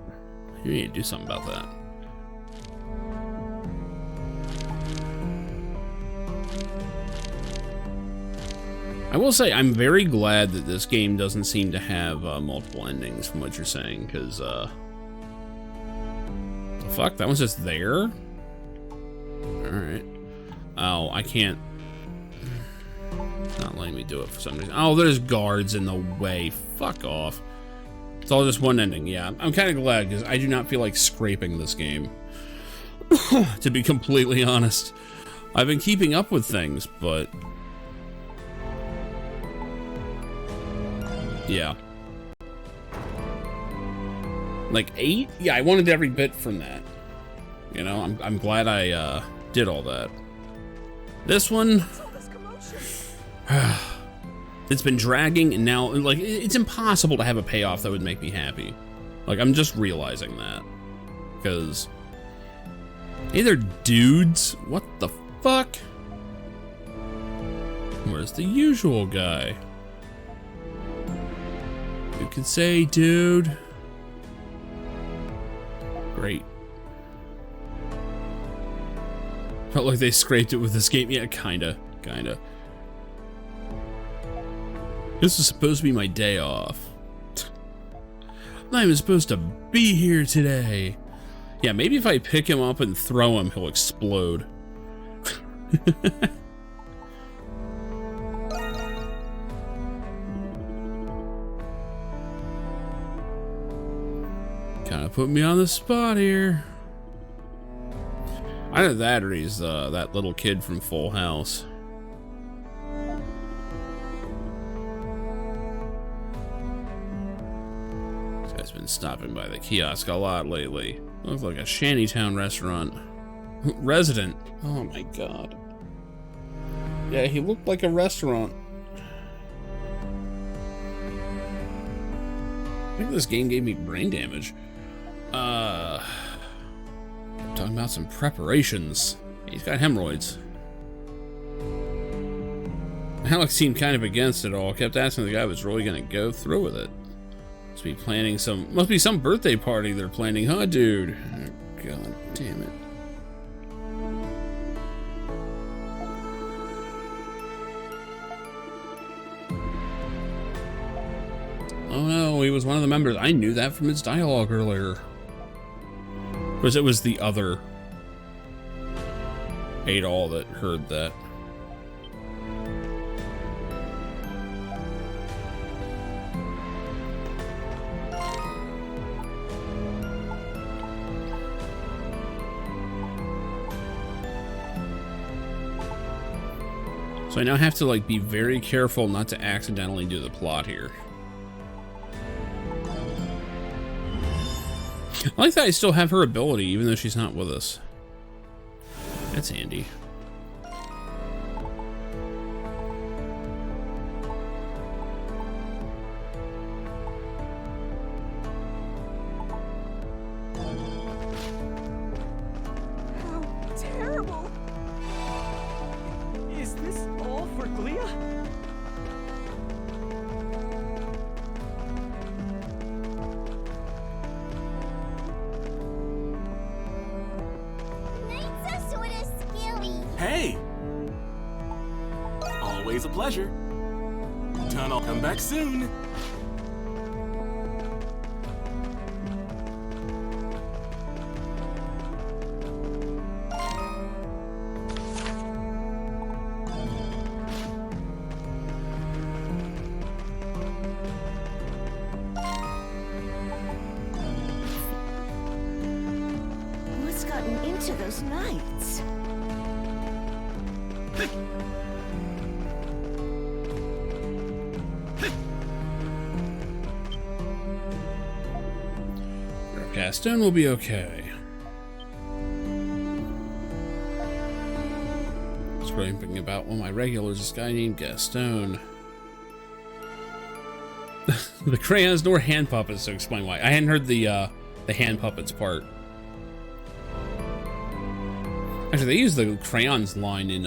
A: you need to do something about that. I will say I'm very glad that this game doesn't seem to have multiple endings from what you're saying, because the fuck, that one's just there? Alright. Oh, I can't. It's not letting me do it for some reason. Oh, there's guards in the way. Fuck off. It's all just one ending. Yeah, I'm kind of glad, because I do not feel like scraping this game. To be completely honest. I've been keeping up with things, but... yeah. Like 8? Yeah, I wanted every bit from that. You know, I'm glad I did all that. This one... it's been dragging, and now, like, it's impossible to have a payoff that would make me happy. Like, I'm just realizing that. Because... hey there, dudes. What the fuck? Where's the usual guy? You could say, dude. Great. Felt like they scraped it with this game. Yeah, kinda. This was supposed to be my day off. I'm not even supposed to be here today. Yeah, maybe if I pick him up and throw him, he'll explode. Kinda put me on the spot here. Either that or he's that little kid from Full House. This guy's been stopping by the kiosk a lot lately. Looks like a shantytown restaurant. Resident. Oh my god. Yeah, he looked like a restaurant. I think this game gave me brain damage. Talking about some preparations. He's got hemorrhoids. Alex seemed kind of against it all. Kept asking if the guy was really gonna go through with it. Must be some birthday party they're planning, huh, dude? Oh, god damn it. Oh no, he was one of the members. I knew that from his dialogue earlier. Because it was the other Adol that heard that. So I now have to like be very careful not to accidentally do the plot here. I like that I still have her ability, even though she's not with us. That's handy.
S: How terrible! Is this all for Glia?
D: Hey! Always a pleasure. Ton, I'll come back soon.
L: What's gotten into those knights?
A: Gaston will be okay. Just thinking about one of my regulars, this guy named Gaston. The crayons nor hand puppets to explain why. I hadn't heard the hand puppets part. Actually, they use the crayons line in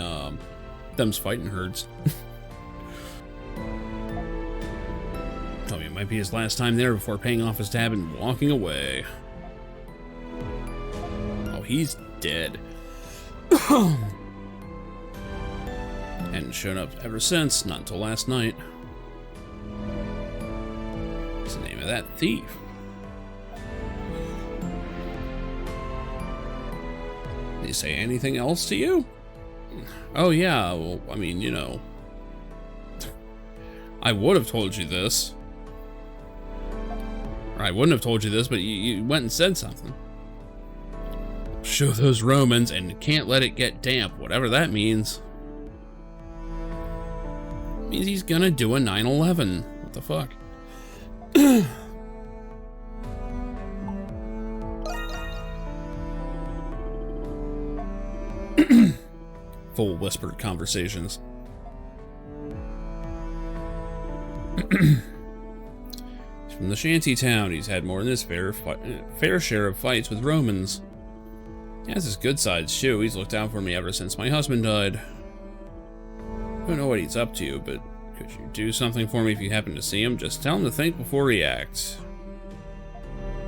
A: Them's Fighting Herds. Tell me it might be his last time there before paying off his tab and walking away. Oh, he's dead. Hadn't shown up ever since, not until last night. What's the name of that thief? Did he say anything else to you? Oh yeah, well, I mean, you know. I would have told you this. Or I wouldn't have told you this, but you went and said something. Show those Romans and can't let it get damp, whatever that means. Means he's gonna do a 9/11. What the fuck? Full whispered conversations. He's from the shanty town. He's had more than his fair share of fights with Romans. He has his good sides too. He's looked out for me ever since my husband died. I don't know what he's up to, but could you do something for me if you happen to see him? Just tell him to think before he acts.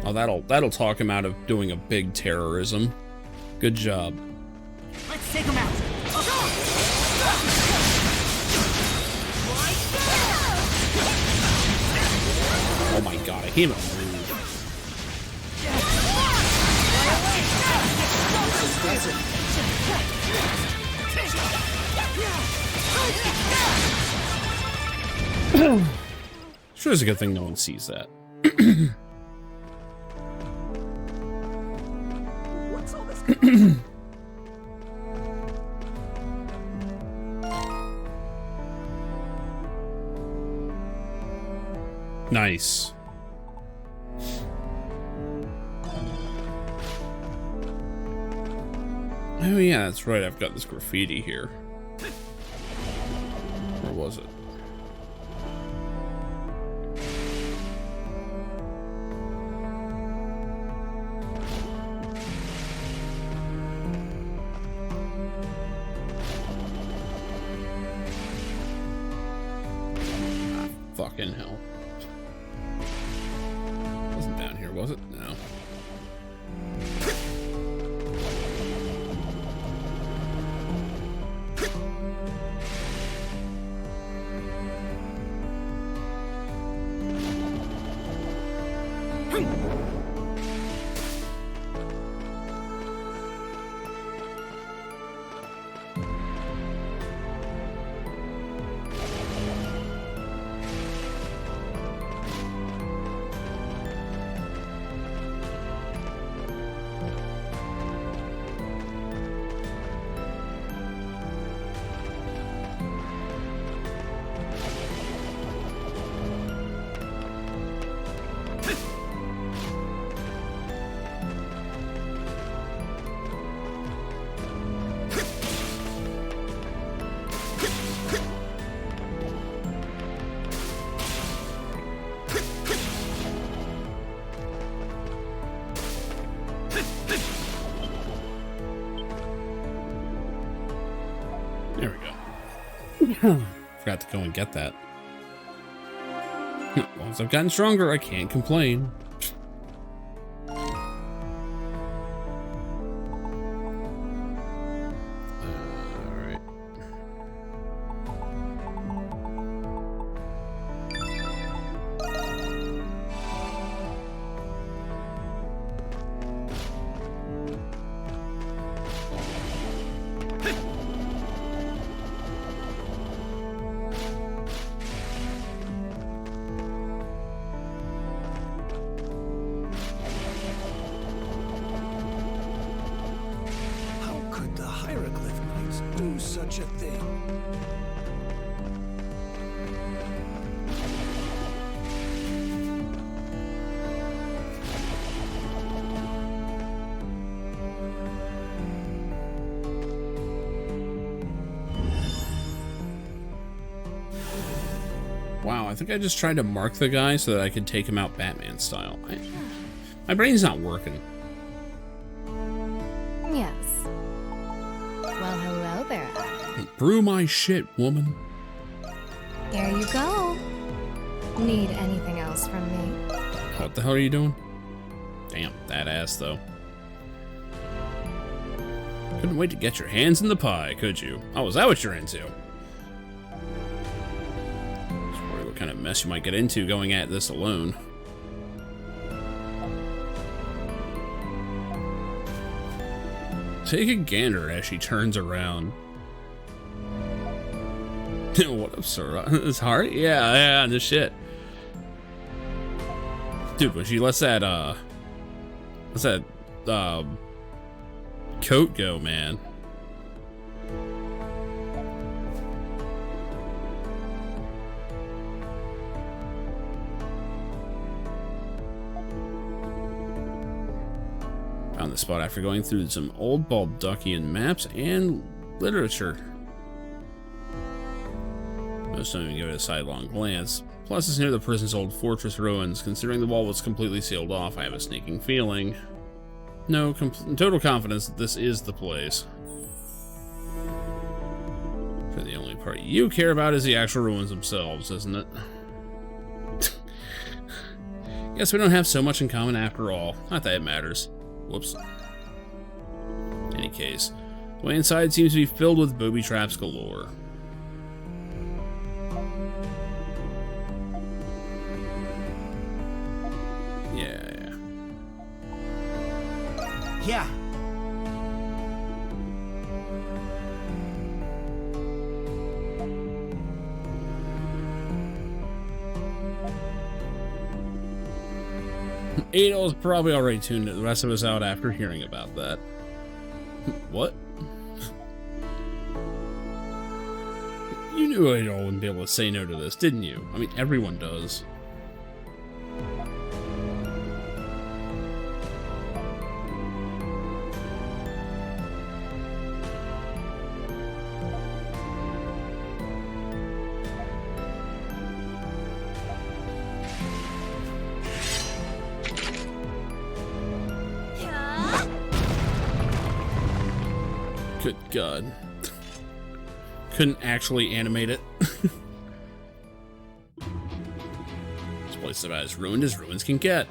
A: Oh, that'll talk him out of doing a big terrorism. Good job.
S: Let's take him out.
A: Oh my god, I can't even move. Sure is a good thing no one sees that.
S: What's all this?
A: Nice. Oh yeah, that's right, I've got this graffiti here. Where was it? Ah, fucking hell. Wasn't down here, was it? No. There we go. Forgot to go and get that. Once I've gotten stronger, I can't complain. Alright.
O: Such a thing.
A: Wow, I think I just tried to mark the guy so that I could take him out Batman style. My brain's not working.
R: Yes. Well, hello there, Adam.
A: Brew my shit, woman.
R: Here you go. Need anything else from me?
A: What the hell are you doing? Damn, that ass, though. Couldn't wait to get your hands in the pie, could you? Oh, is that what you're into? Just worry what kind of mess you might get into going at this alone. Take a gander as she turns around. What up, sir? It's hard? Yeah, no shit. Dude, when she lets that, what's that, coat go, man. Found the spot after going through some old Balduckian maps and literature. Most don't even give it a sidelong glance. Plus, it's near the prison's old fortress ruins. Considering the wall was completely sealed off, I have a sneaking feeling. No, total confidence that this is the place. For the only part you care about is the actual ruins themselves, isn't it? Guess we don't have so much in common after all. Not that it matters. Whoops. In any case, the way inside seems to be filled with booby traps galore.
G: Yeah.
A: Adol's probably already tuned the rest of us out after hearing about that. What? You knew Adol wouldn't be able to say no to this, didn't you? I mean, everyone does. Good God. Couldn't actually animate it. This place is about as ruined as ruins can get.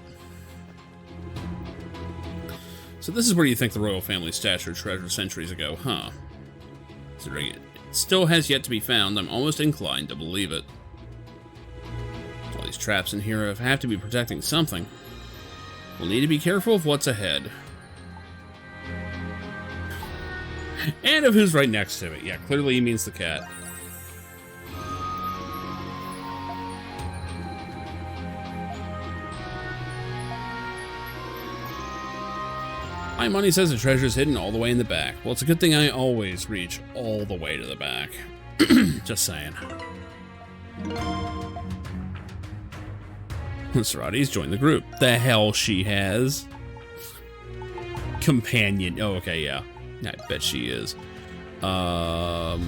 A: So this is where you think the royal family statue treasure centuries ago, huh? Considering it still has yet to be found, I'm almost inclined to believe it. All these traps in here have to be protecting something. We'll need to be careful of what's ahead. And of who's right next to it. Yeah, clearly he means the cat. My money says the treasure's hidden all the way in the back. Well, it's a good thing I always reach all the way to the back. Just saying. Sarati's joined the group. The hell she has. Companion. Oh, okay, yeah. I bet she is. What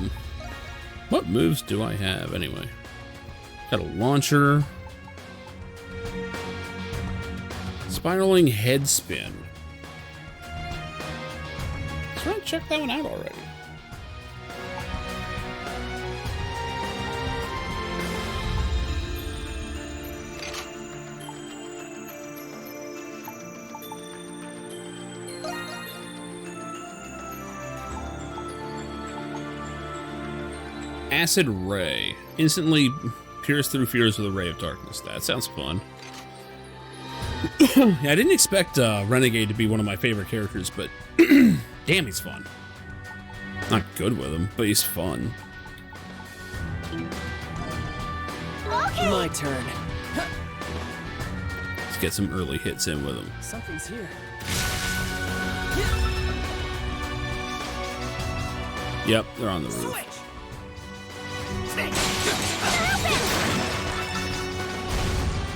A: moves do I have anyway? Got a launcher. Spiraling head spin. So I checked that one out already. Acid Ray. Instantly pierce through fears with a ray of darkness. That sounds fun. Yeah, I didn't expect Renegade to be one of my favorite characters, but damn, he's fun. Not good with him, but he's fun.
F: Okay. My turn.
A: Let's get some early hits in with him.
F: Something's here.
A: Yep, they're on the roof.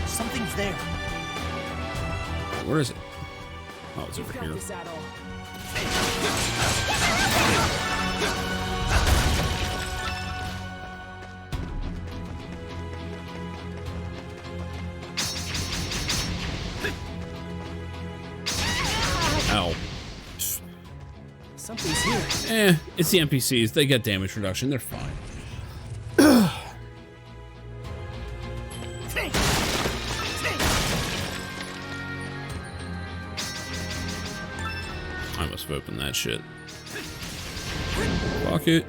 G: Something's there.
A: Where is it? Oh, it's over here. Ow.
F: Something's here.
A: It's the NPCs. They get damage reduction. They're fine. I must have opened that shit. Fuck it.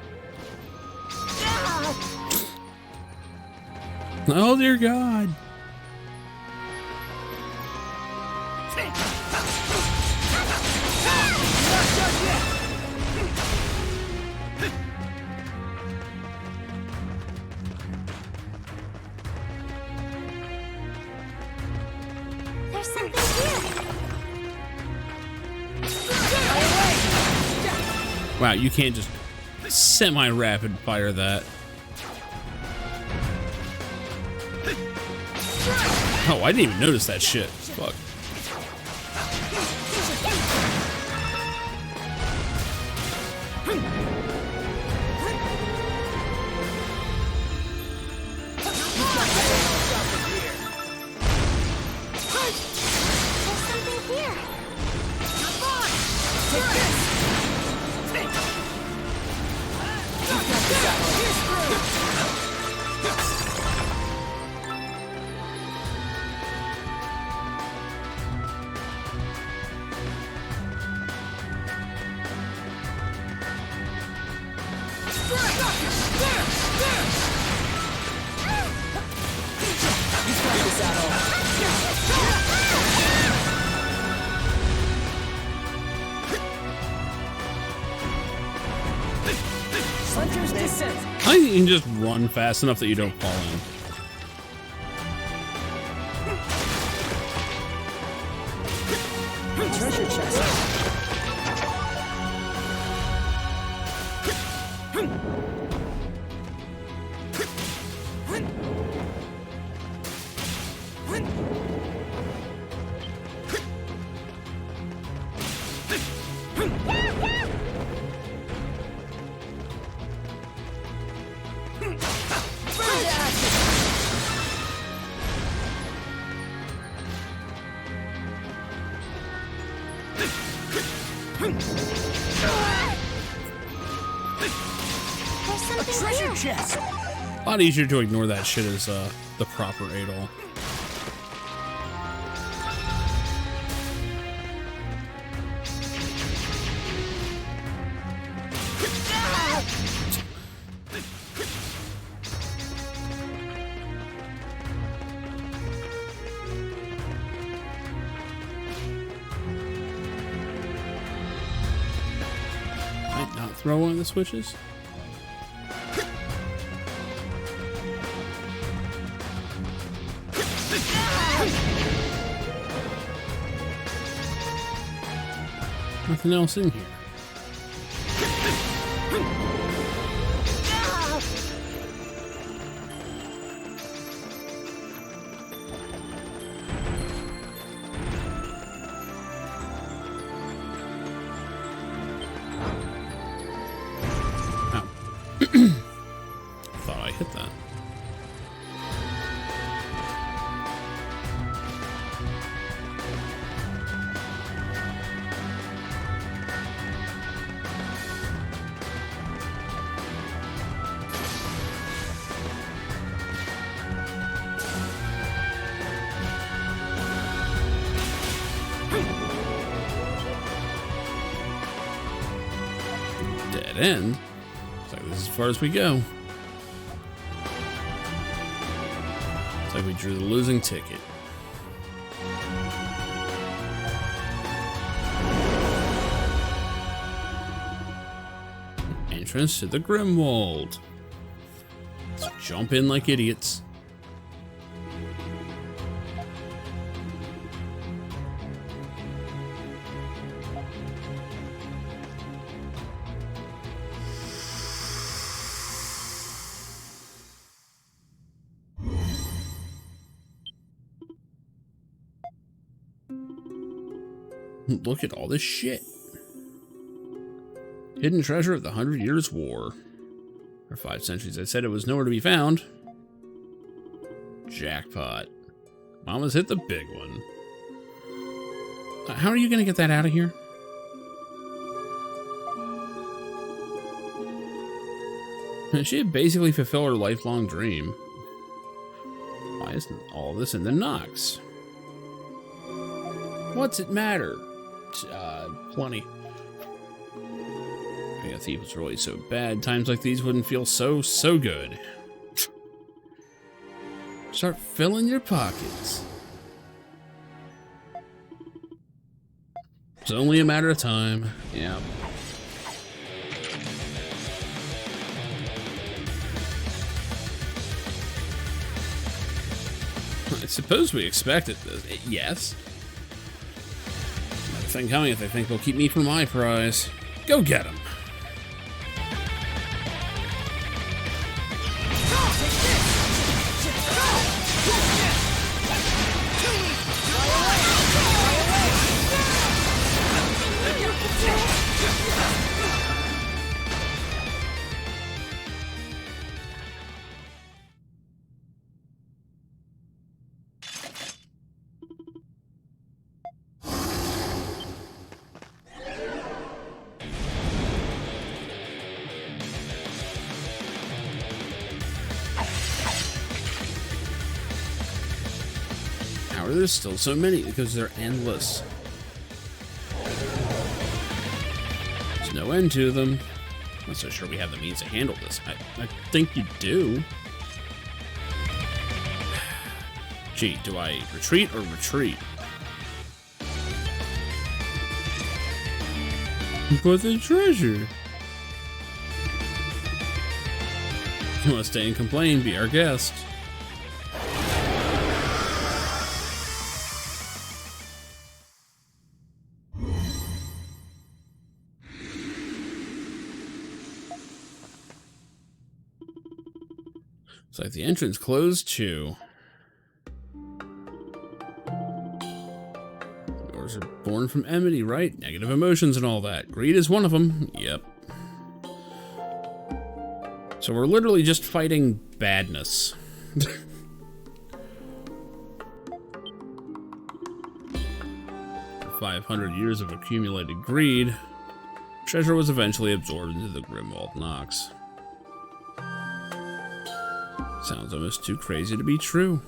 A: Oh dear God.
K: There's something here.
A: Wow, you can't just semi-rapid fire that. Oh, I didn't even notice that shit. Fuck. I think you can just run fast enough that you don't fall in.
F: Treasure chest.
G: Treasure chest!
A: A lot easier to ignore that shit as the proper Adol. Might not throw one of the switches. Nothing else in here. Oh. Thought I hit that. Dead end. Looks like this is as far as we go. Looks like we drew the losing ticket. Entrance to the Grimwald. Let's jump in like idiots. Look at all this shit. Hidden treasure of the 100 Years' War. For 5 centuries, I said it was nowhere to be found. Jackpot. Mama's hit the big one. How are you going to get that out of here? She had basically fulfilled her lifelong dream. Why isn't all this in the Nox? What's it matter? Plenty. Being a thief was really so bad. Times like these wouldn't feel so good. Start filling your pockets. It's only a matter of time. Yeah. I suppose we expected this. Yes. Another thing coming if they think they'll keep me from my prize. Go get him. How are there still so many? Because they're endless. There's no end to them. I'm not so sure we have the means to handle this. I think you do. Gee, do I retreat or retreat? But the treasure. You want to stay and complain? Be our guest. It's like the entrance closed too. Doors are born from enmity, right? Negative emotions and all that. Greed is one of them. Yep. So we're literally just fighting badness. 500 years of accumulated greed, treasure was eventually absorbed into the Grimwald Nox. Sounds almost too crazy to be true.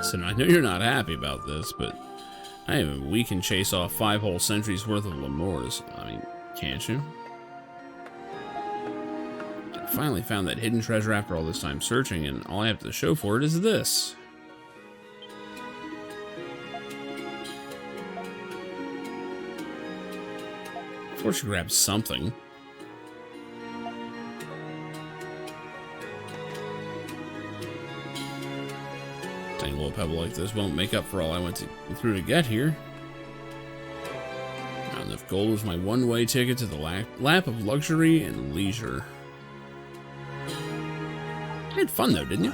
A: So I know you're not happy about this, but we can chase off 5 whole centuries worth of Lemurs. I mean, can't you? I finally found that hidden treasure after all this time searching, and all I have to show for it is this. Of course you grab something. Tiny little pebble like this won't make up for all I went through to get here. Not enough gold was my one-way ticket to the lap of luxury and leisure. You had fun though, didn't you?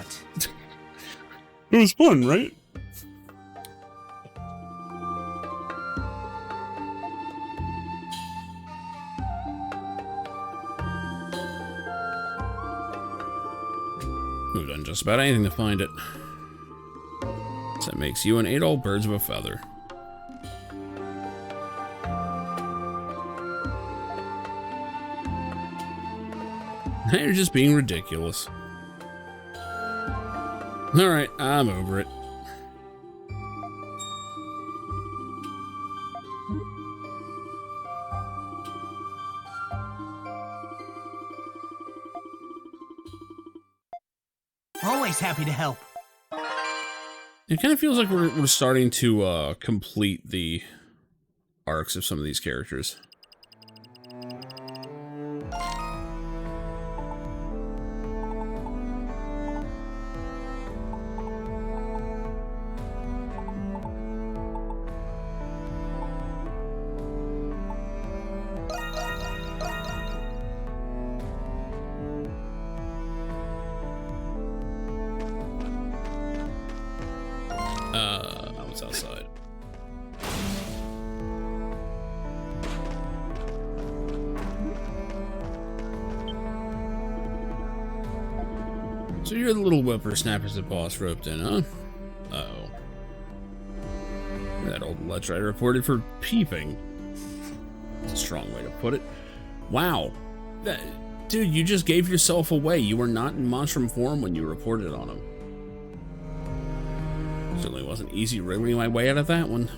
A: It was fun, right? We've done just about anything to find it. So that makes you and 8 old birds of a feather. Now you're just being ridiculous. Alright, I'm over it.
G: Always happy to help.
A: It kind of feels like we're starting to complete the arcs of some of these characters. What's outside? So you're the little whippersnappers the boss roped in, huh? Uh-oh. That old lech I reported for peeping. That's a strong way to put it. Wow. Dude, you just gave yourself away. You were not in monstrum form when you reported on him. Certainly wasn't easy wriggling my way out of that one.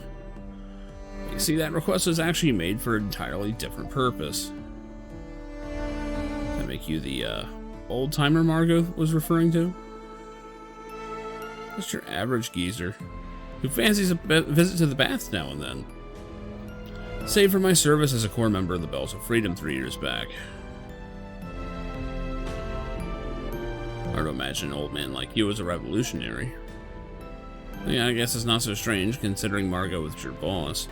A: You see, that request was actually made for an entirely different purpose. Does that make you the old-timer Margot was referring to? Just your average geezer who fancies a visit to the baths now and then. Save for my service as a core member of the Bells of Freedom 3 years back. Hard to imagine an old man like you as a revolutionary. Yeah, I guess it's not so strange, considering Margot was your boss.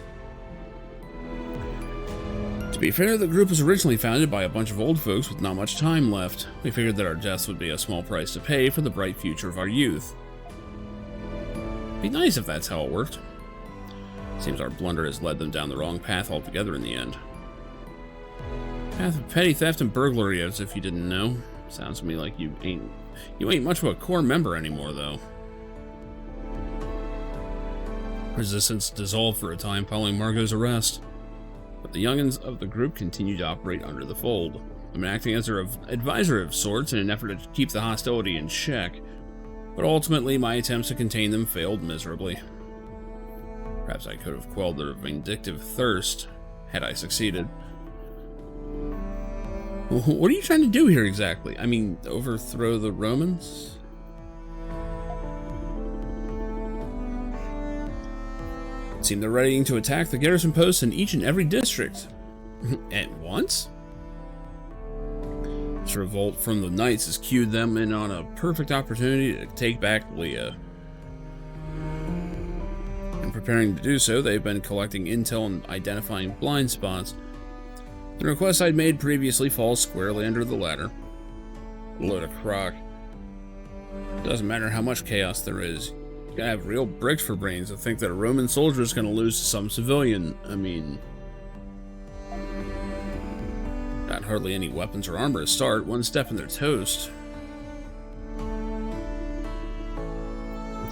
A: To be fair, the group was originally founded by a bunch of old folks with not much time left. We figured that our deaths would be a small price to pay for the bright future of our youth. Be nice if that's how it worked. Seems our blunder has led them down the wrong path altogether in the end. Path of petty theft and burglary, as if you didn't know. Sounds to me like you ain't much of a core member anymore, though. Resistance dissolved for a time following Margot's arrest, but the youngins of the group continued to operate under the fold. I'm acting as their advisor of sorts in an effort to keep the hostility in check, but ultimately my attempts to contain them failed miserably. Perhaps I could have quelled their vindictive thirst had I succeeded. What are you trying to do here exactly? I mean, overthrow the Romans? It seemed they're readying to attack the garrison posts in each and every district. At once? This revolt from the knights has cued them in on a perfect opportunity to take back Leah. In preparing to do so, they've been collecting intel and identifying blind spots. The request I'd made previously falls squarely under the latter. Load of crock. Doesn't matter how much chaos there is. You gotta have real bricks for brains to think that a Roman soldier is gonna lose to some civilian. I mean, not hardly any weapons or armor to start. One step and they're toast. Once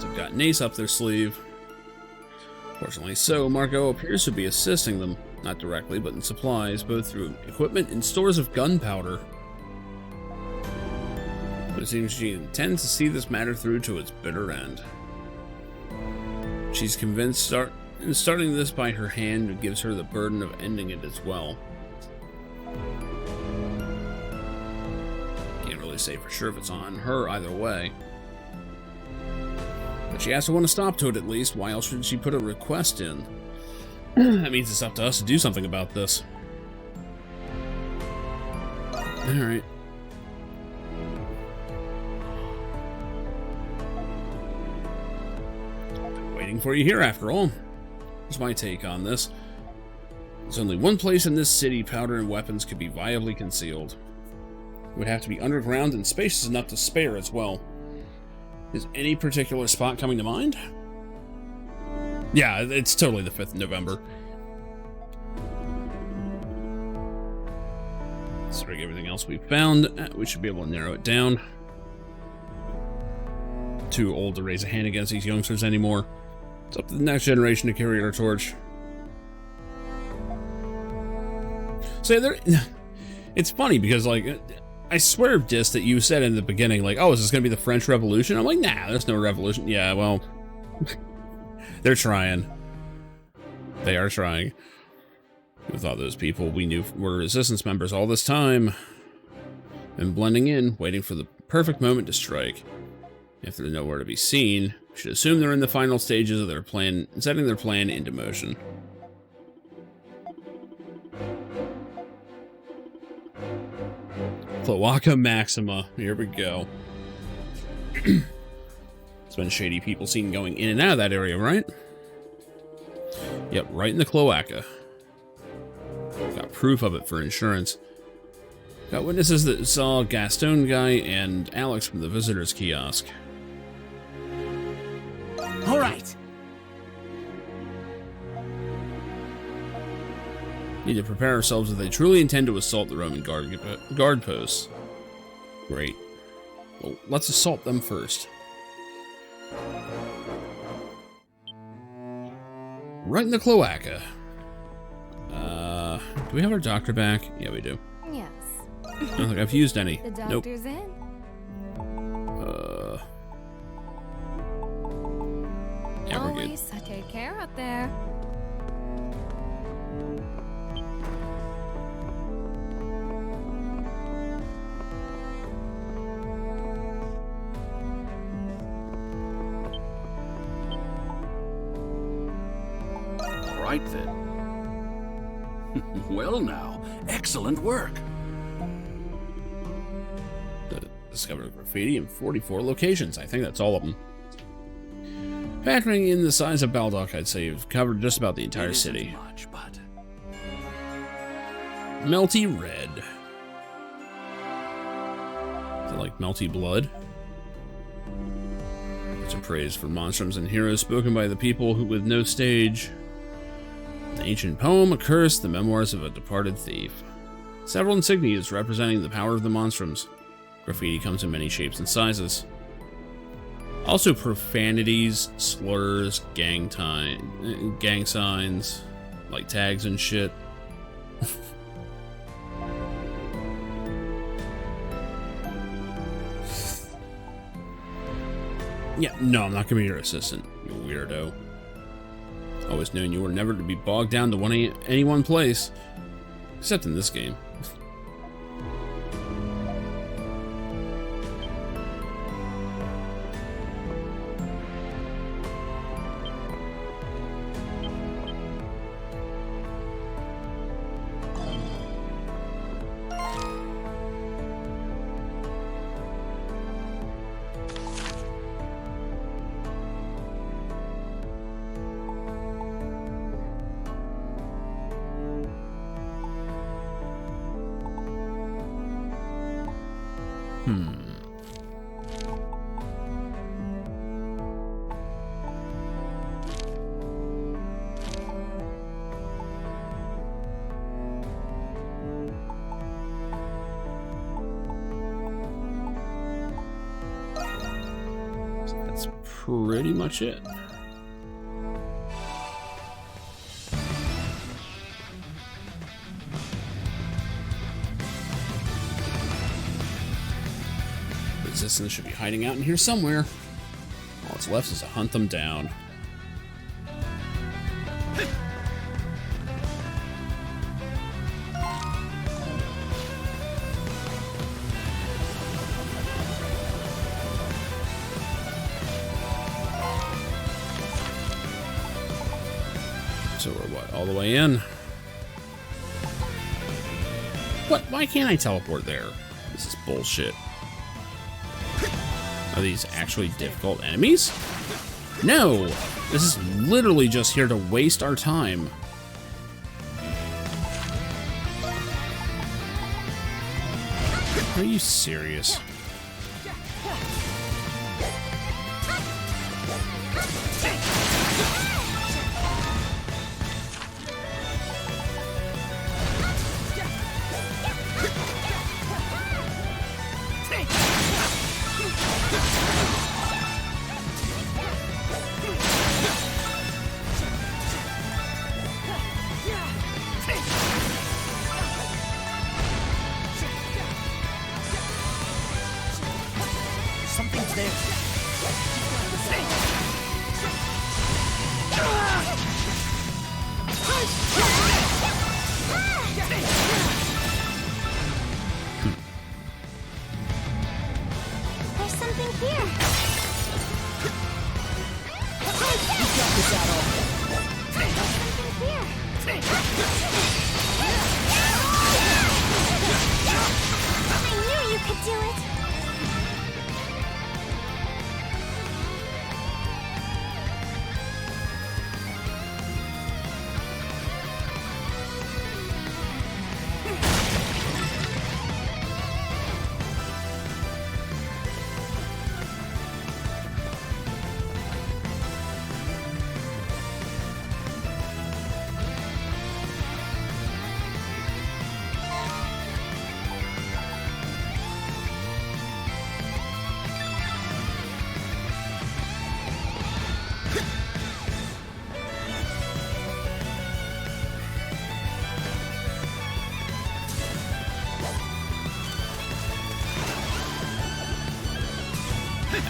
A: they've got an ace up their sleeve, Fortunately so, Marco appears to be assisting them, not directly, but in supplies, both through equipment and stores of gunpowder. But it seems she intends to see this matter through to its bitter end. She's convinced starting this by her hand gives her the burden of ending it as well. Can't really say for sure if it's on her either way. But she has to want to stop to it at least. Why else should she put a request in? That means it's up to us to do something about this. Alright. Waiting for you here after all. Here's my take on this. There's only one place in this city powder and weapons could be viably concealed. It would have to be underground and spacious enough to spare as well. Is any particular spot coming to mind? Yeah, it's totally the 5th of November. Let's rig everything else we found. We should be able to narrow it down. Too old to raise a hand against these youngsters anymore. It's up to the next generation to carry our torch. So it's funny because, like, I swear, Dis, that you said in the beginning, like, oh, is this going to be the French Revolution? I'm like, nah, there's no revolution. Yeah, well, they're trying. They are trying. We thought those people we knew were resistance members all this time. Been blending in, waiting for the perfect moment to strike. If they're nowhere to be seen, we should assume they're in the final stages of their plan, setting their plan into motion. Cloaca Maxima. Here we go. There's been shady people seen going in and out of that area, right? Yep, right in the cloaca. Got proof of it for insurance. Got witnesses that saw Gaston guy and Alex from the visitor's kiosk.
G: All right.
A: Need to prepare ourselves if they truly intend to assault the Roman guard posts. Great. Well, let's assault them first. Right in the cloaca. Do we have our doctor back? Yeah, we do.
R: Yes.
A: I don't think I've used any.
R: The doctor's in.
A: Yeah, we're good.
R: Always take care out there.
Q: All right then. Well now, excellent work.
A: Discovered graffiti in 44 locations. I think that's all of them. Factoring in the size of Baldock, I'd say you've covered just about the entire city.
Q: Much, but
A: Melty red. Is it like melty blood? It's a praise for monstrums and heroes spoken by the people who with no stage. An ancient poem, a curse, the memoirs of a departed thief. Several insignias representing the power of the monstrums. Graffiti comes in many shapes and sizes. Also profanities, slurs, gang signs, like tags and shit. Yeah, no, I'm not gonna be your assistant, you weirdo. Always known you were never to be bogged down to any one place. Except in this game. That's pretty much it. Resistance should be hiding out in here somewhere. All that's left is to hunt them down. So we're what, all the way in? What? Why can't I teleport there? This is bullshit. Are these actually difficult enemies? No! This is literally just here to waste our time. Are you serious?
S: Something's there.
K: There's something here.
S: You got this, Adol.
K: Something here. I knew you could do it.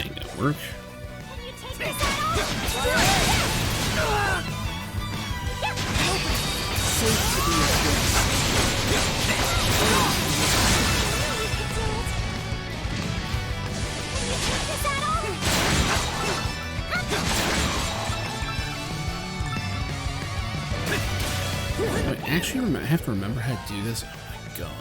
A: Ain't gonna work. I actually have to remember how to do this. Oh my god.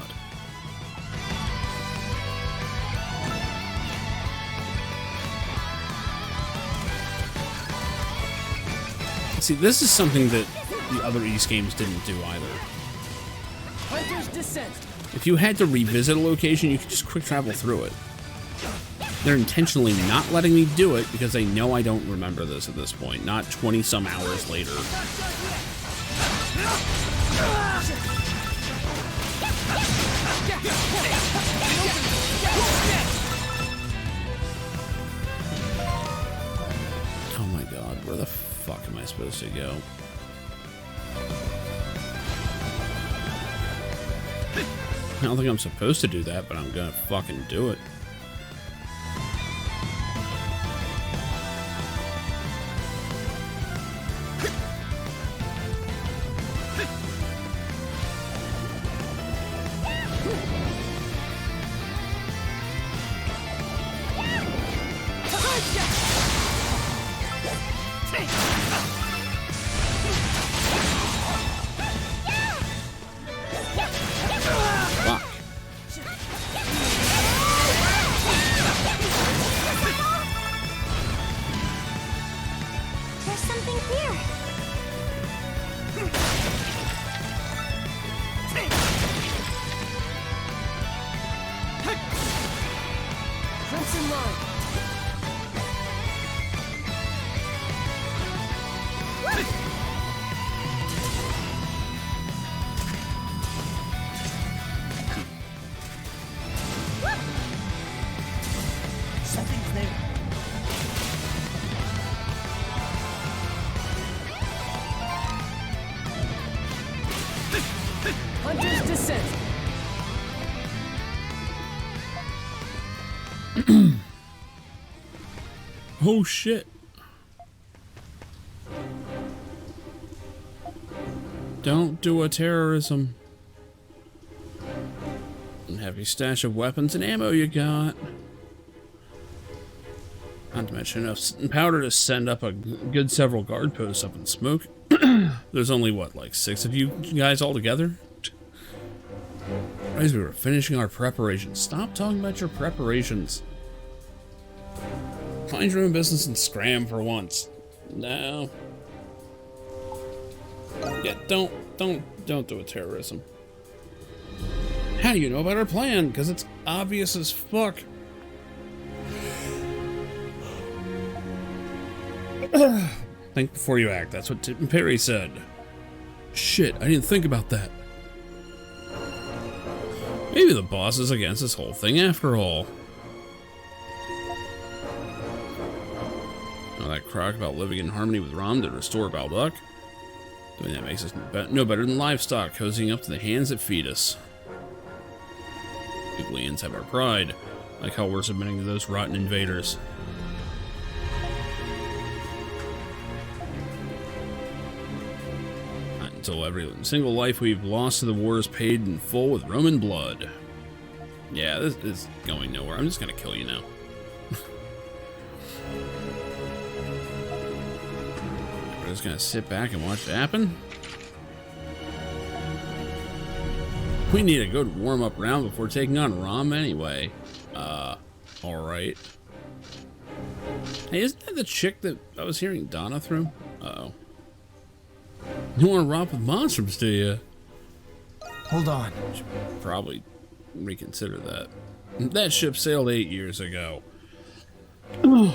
A: See, this is something that the other East games didn't do either.
F: Hunter's Descent.
A: If you had to revisit a location, you could just quick travel through it. They're intentionally not letting me do it because they know I don't remember this at this point, not 20-some hours later. Oh my god, where the fuck am I supposed to go? I don't think I'm supposed to do that, but I'm gonna fucking do it.
K: There's something here.
F: Crimson Line.
S: Something's there.
F: Hunter's Descent.
A: Oh shit. Don't do a terrorism. And heavy stash of weapons and ammo you got. Not to mention enough powder to send up a good several guard posts up in smoke. There's only, what, like 6 of you guys all together? As we were finishing our preparations. Stop talking about your preparations. Find your own business and scram for once. No. Yeah, don't do a terrorism. How do you know about our plan? Because it's obvious as fuck. Think before you act. That's what Tim Perry said. Shit, I didn't think about that. Maybe the boss is against this whole thing after all. Now that crock about living in harmony with Rom to restore Balduck. Doing that makes us no better than livestock, cozying up to the hands that feed us. Biblians have our pride, like how we're submitting to those rotten invaders. Not until every single life we've lost to the war is paid in full with Roman blood. Yeah, this is going nowhere. I'm just gonna kill you now. We're just gonna sit back and watch it happen. We need a good warm-up round before taking on Rom anyway. Alright. Hey, isn't that the chick that I was hearing Donna through? Uh-oh. You want to romp with monstrums, do you?
S: Hold on.
A: Should probably reconsider that. That ship sailed 8 years ago. They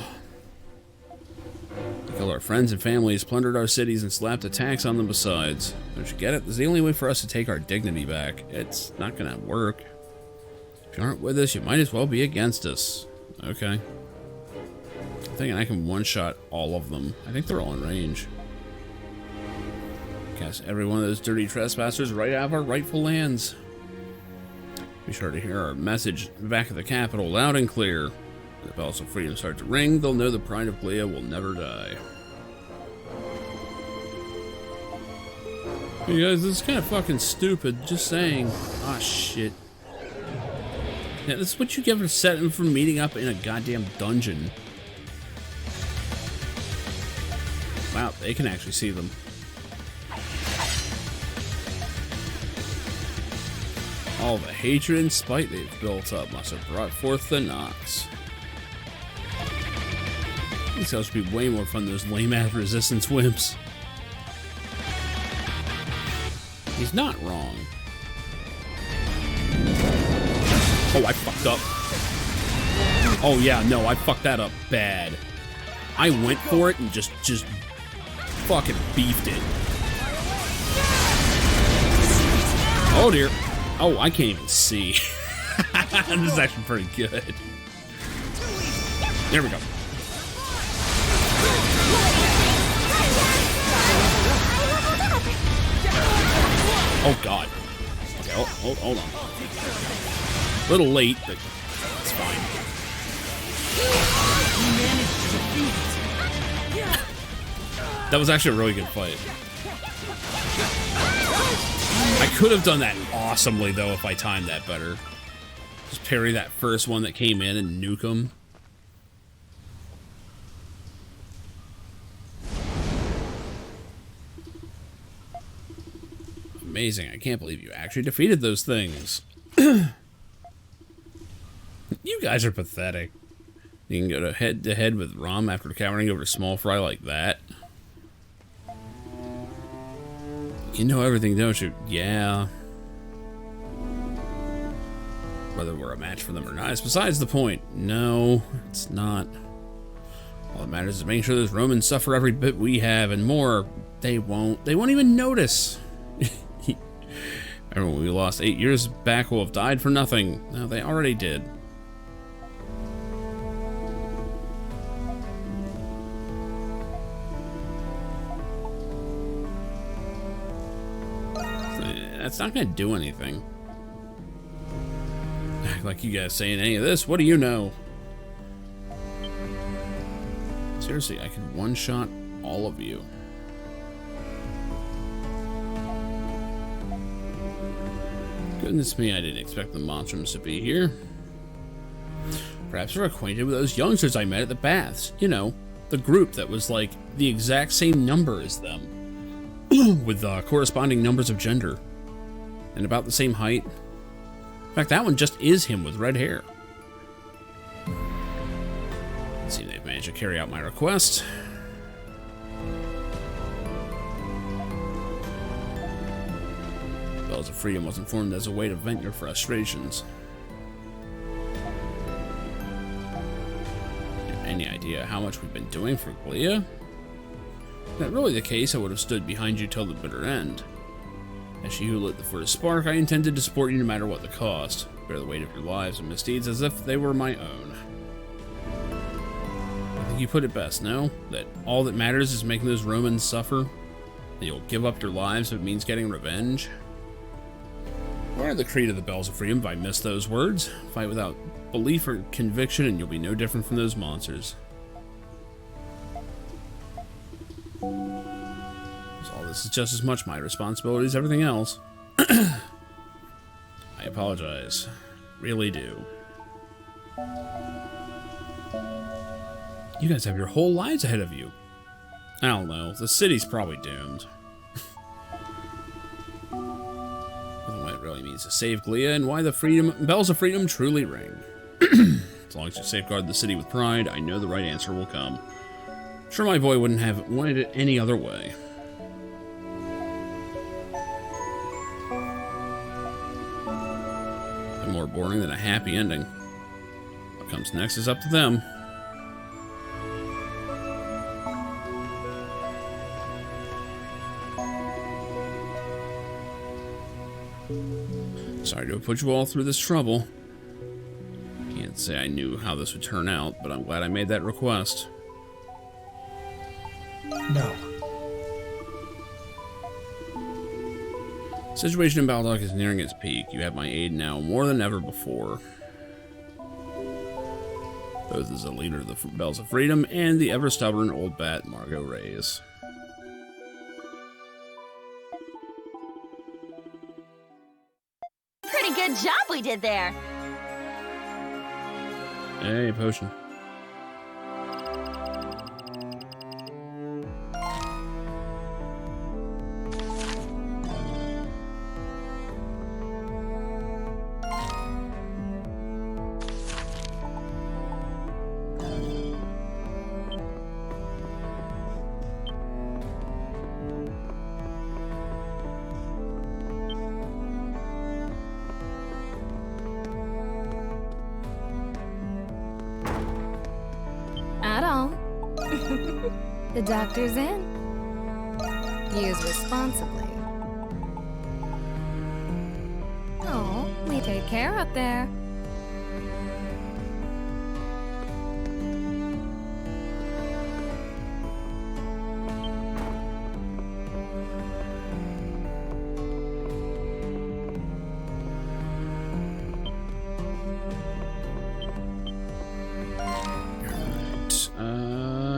A: killed our friends and families, plundered our cities, and slapped a tax on them besides. Don't you get it? This is the only way for us to take our dignity back. It's not gonna work. If you aren't with us, you might as well be against us. Okay. I'm thinking I can one-shot all of them. I think they're all in range. Cast every one of those dirty trespassers right out of our rightful lands. Be sure to hear our message back at the capital loud and clear. When the bells of freedom start to ring, they'll know the pride of Glea will never die. Hey guys, this is kind of fucking stupid. Just saying. Ah, shit. Yeah, this is what you get for setting for meeting up in a goddamn dungeon. Wow, they can actually see them. All the hatred and spite they've built up must have brought forth the Nox. These guys should be way more fun than those lame-ass resistance wimps. He's not wrong. Oh, I fucked up. Oh yeah, no, I fucked that up bad. I went for it and just fucking beefed it. Oh dear. Oh, I can't even see. This is actually pretty good. There we go. Oh god. Okay, hold on. A little late, but it's fine. That was actually a really good fight. I could have done that awesomely, though, if I timed that better. Just parry that first one that came in and nuke him. Amazing. I can't believe you actually defeated those things. You guys are pathetic. You can go to head with Rom after cowering over small fry like that. You know everything, don't you? Yeah. Whether we're a match for them or not is besides the point. No, it's not. All that matters is making sure those Romans suffer every bit we have and more. They won't even notice. Everyone we lost 8 years back will have died for nothing. No, they already did. That's not gonna do anything. Act like you guys saying any of this. What do you know? Seriously, I could one-shot all of you. Goodness me, I didn't expect the Monstrums to be here. Perhaps they're acquainted with those youngsters I met at the baths. You know, the group that was like the exact same number as them. With corresponding numbers of gender. And about the same height. In fact, that one just is him with red hair. Let's see if they've managed to carry out my request. Bells of Freedom was informed as a way to vent your frustrations. Any idea how much we've been doing for Glia? If that really the case, I would have stood behind you till the bitter end. As she who lit the first spark, I intended to support you no matter what the cost. Bear the weight of your lives and misdeeds as if they were my own. I think you put it best, no? That all that matters is making those Romans suffer? That you'll give up your lives if it means getting revenge? What are the creed of the Bells of Freedom if I miss those words? Fight without belief or conviction and you'll be no different from those monsters. So this is just as much my responsibility as everything else. I apologize. Really do. You guys have your whole lives ahead of you. I don't know. The city's probably doomed. What it really means to save Glia and why the bells of freedom truly ring. As long as you safeguard the city with pride, I know the right answer will come. I'm sure my boy wouldn't have wanted it any other way. And more boring than a happy ending. What comes next is up to them. Sorry to have put you all through this trouble. Can't say I knew how this would turn out, but I'm glad I made that request.
S: No.
A: Situation in Baldock is nearing its peak. You have my aid now more than ever before. Both as the leader of the Bells of Freedom and the ever-stubborn old bat Margot Reyes.
T: Pretty good job we did there.
A: Hey, potion.
R: The doctor's in. Use responsibly. Oh, we take care up there.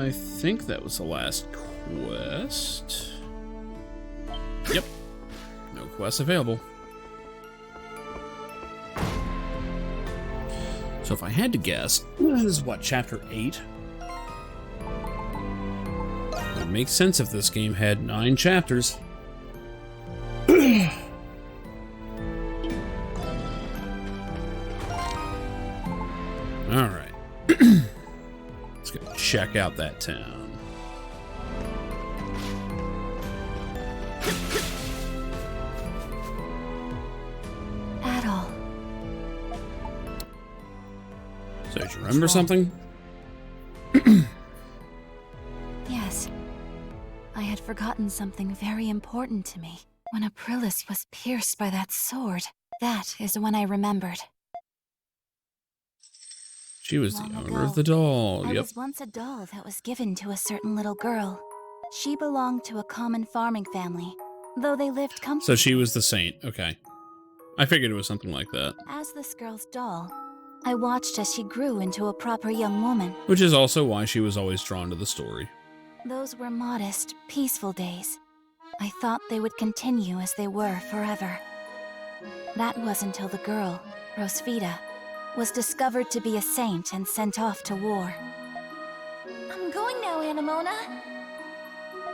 A: I think that was the last quest. Yep. No quests available. So if I had to guess, this is what, chapter 8? It would make sense if this game had 9 chapters. Alright. Let's go check out that town.
B: Adol.
A: So, did you remember something?
B: Yes. I had forgotten something very important to me. When Aprilis was pierced by that sword, that is when I remembered.
A: She was the
B: Long
A: owner
B: ago,
A: of the doll.
B: I
A: Yep.
B: was once a doll that was given to a certain little girl. She belonged to a common farming family, though they lived comfortably.
A: So she was the saint. Okay. I figured it was something like that.
B: As this girl's doll, I watched as she grew into a proper young woman.
A: Which is also why she was always drawn to the story.
B: Those were modest, peaceful days. I thought they would continue as they were forever. That was until the girl, Rosvita, was discovered to be a saint and sent off to war.
R: I'm going now, Anemona.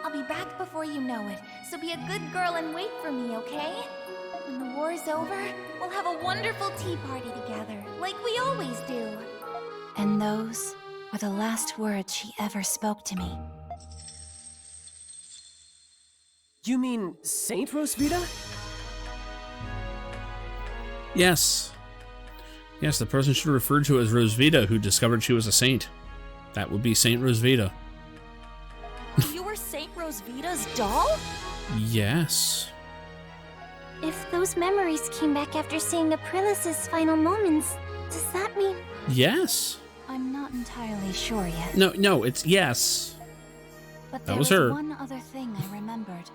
R: I'll be back before you know it, so be a good girl and wait for me, okay? When the war's over, we'll have a wonderful tea party together, like we always do.
B: And those were the last words she ever spoke to me.
F: You mean Saint Rosvita?
A: Yes. Yes, the person she referred to as Rosvita who discovered she was a saint. That would be Saint Rosvita.
R: You were Saint Rosvita's doll?
A: Yes.
K: If those memories came back after seeing Aprilis' final moments, does that mean...
A: Yes.
B: I'm not entirely sure yet.
A: No, it's yes.
B: But
A: that
B: there
A: was
B: was
A: her.
B: one other thing I remembered.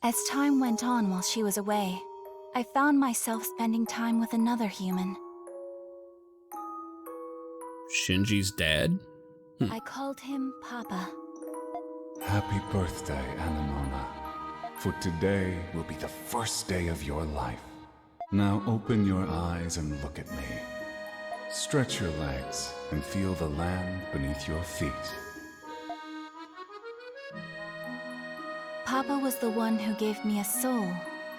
B: As time went on while she was away, I found myself spending time with another human.
A: Shinji's dad?
B: I called him Papa.
U: Happy birthday, Anemona. For today will be the first day of your life. Now open your eyes and look at me. Stretch your legs and feel the land beneath your feet.
B: Papa was the one who gave me a soul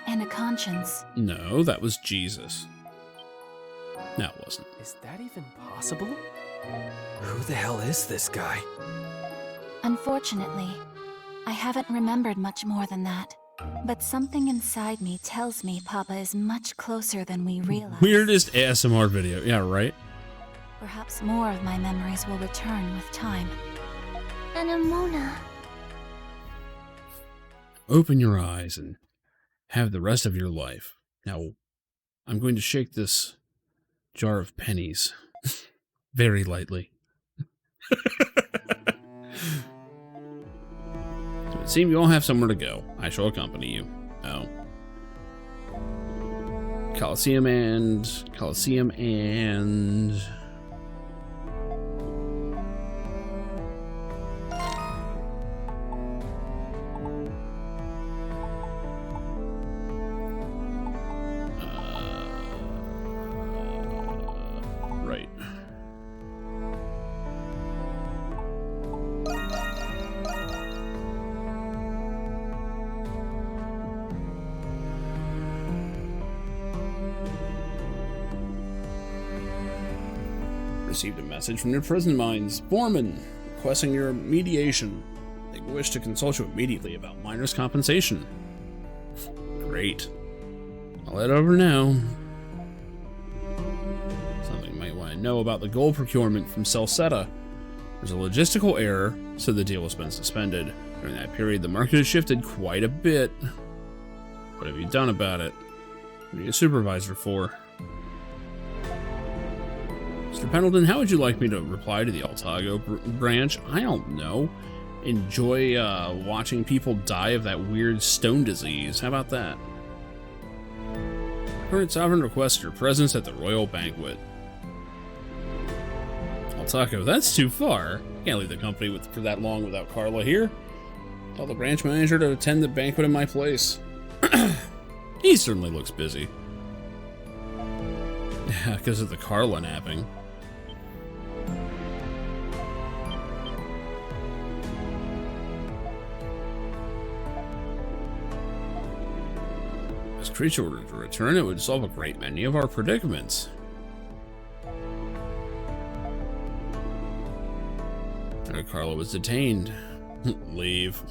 B: and a conscience.
A: No, that was Jesus. No, it wasn't.
F: Is that even possible? Who the hell is this guy?
B: Unfortunately, I haven't remembered much more than that. But something inside me tells me Papa is much closer than we realize.
A: Weirdest ASMR video. Yeah, right?
B: Perhaps more of my memories will return with time.
K: Anemona.
A: Open your eyes and have the rest of your life. Now, I'm going to shake this jar of pennies very lightly. So it seems you all have somewhere to go. I shall accompany you. Oh. Coliseum and... Right. Received a message from your prison mines foreman requesting your mediation. They wish to consult you immediately about miners' compensation. Great. I'll head over now. Something you might want to know about the gold procurement from Celceta. There's a logistical error, so the deal has been suspended. During that period, the market has shifted quite a bit. What have you done about it? What are you a supervisor for? Mr. Pendleton, how would you like me to reply to the Altago branch? I don't know. Enjoy watching people die of that weird stone disease. How about that? Current Sovereign requests your presence at the Royal Banquet. Altago, that's too far. Can't leave the company for that long without Carla here. Tell the branch manager to attend the banquet in my place. He certainly looks busy. Yeah, because of the Carla napping. If this creature were to return, it would solve a great many of our predicaments. Carla was detained. Leave.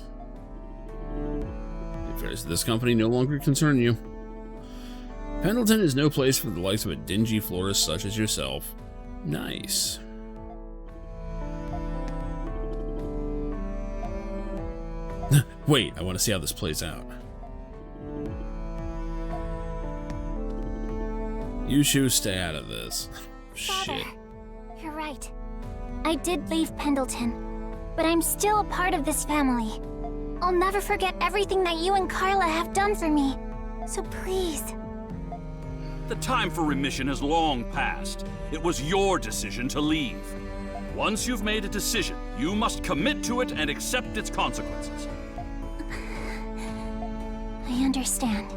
A: The affairs of this company no longer concern you. Pendleton is no place for the likes of a dingy florist such as yourself. Nice. Wait, I want to see how this plays out. You two stay out of this.
K: Father,
A: Shit.
K: you're right. I did leave Pendleton, but I'm still a part of this family. I'll never forget everything that you and Carla have done for me. So please.
Q: The time for remission has long passed. It was your decision to leave. Once you've made a decision, you must commit to it and accept its consequences.
K: I understand.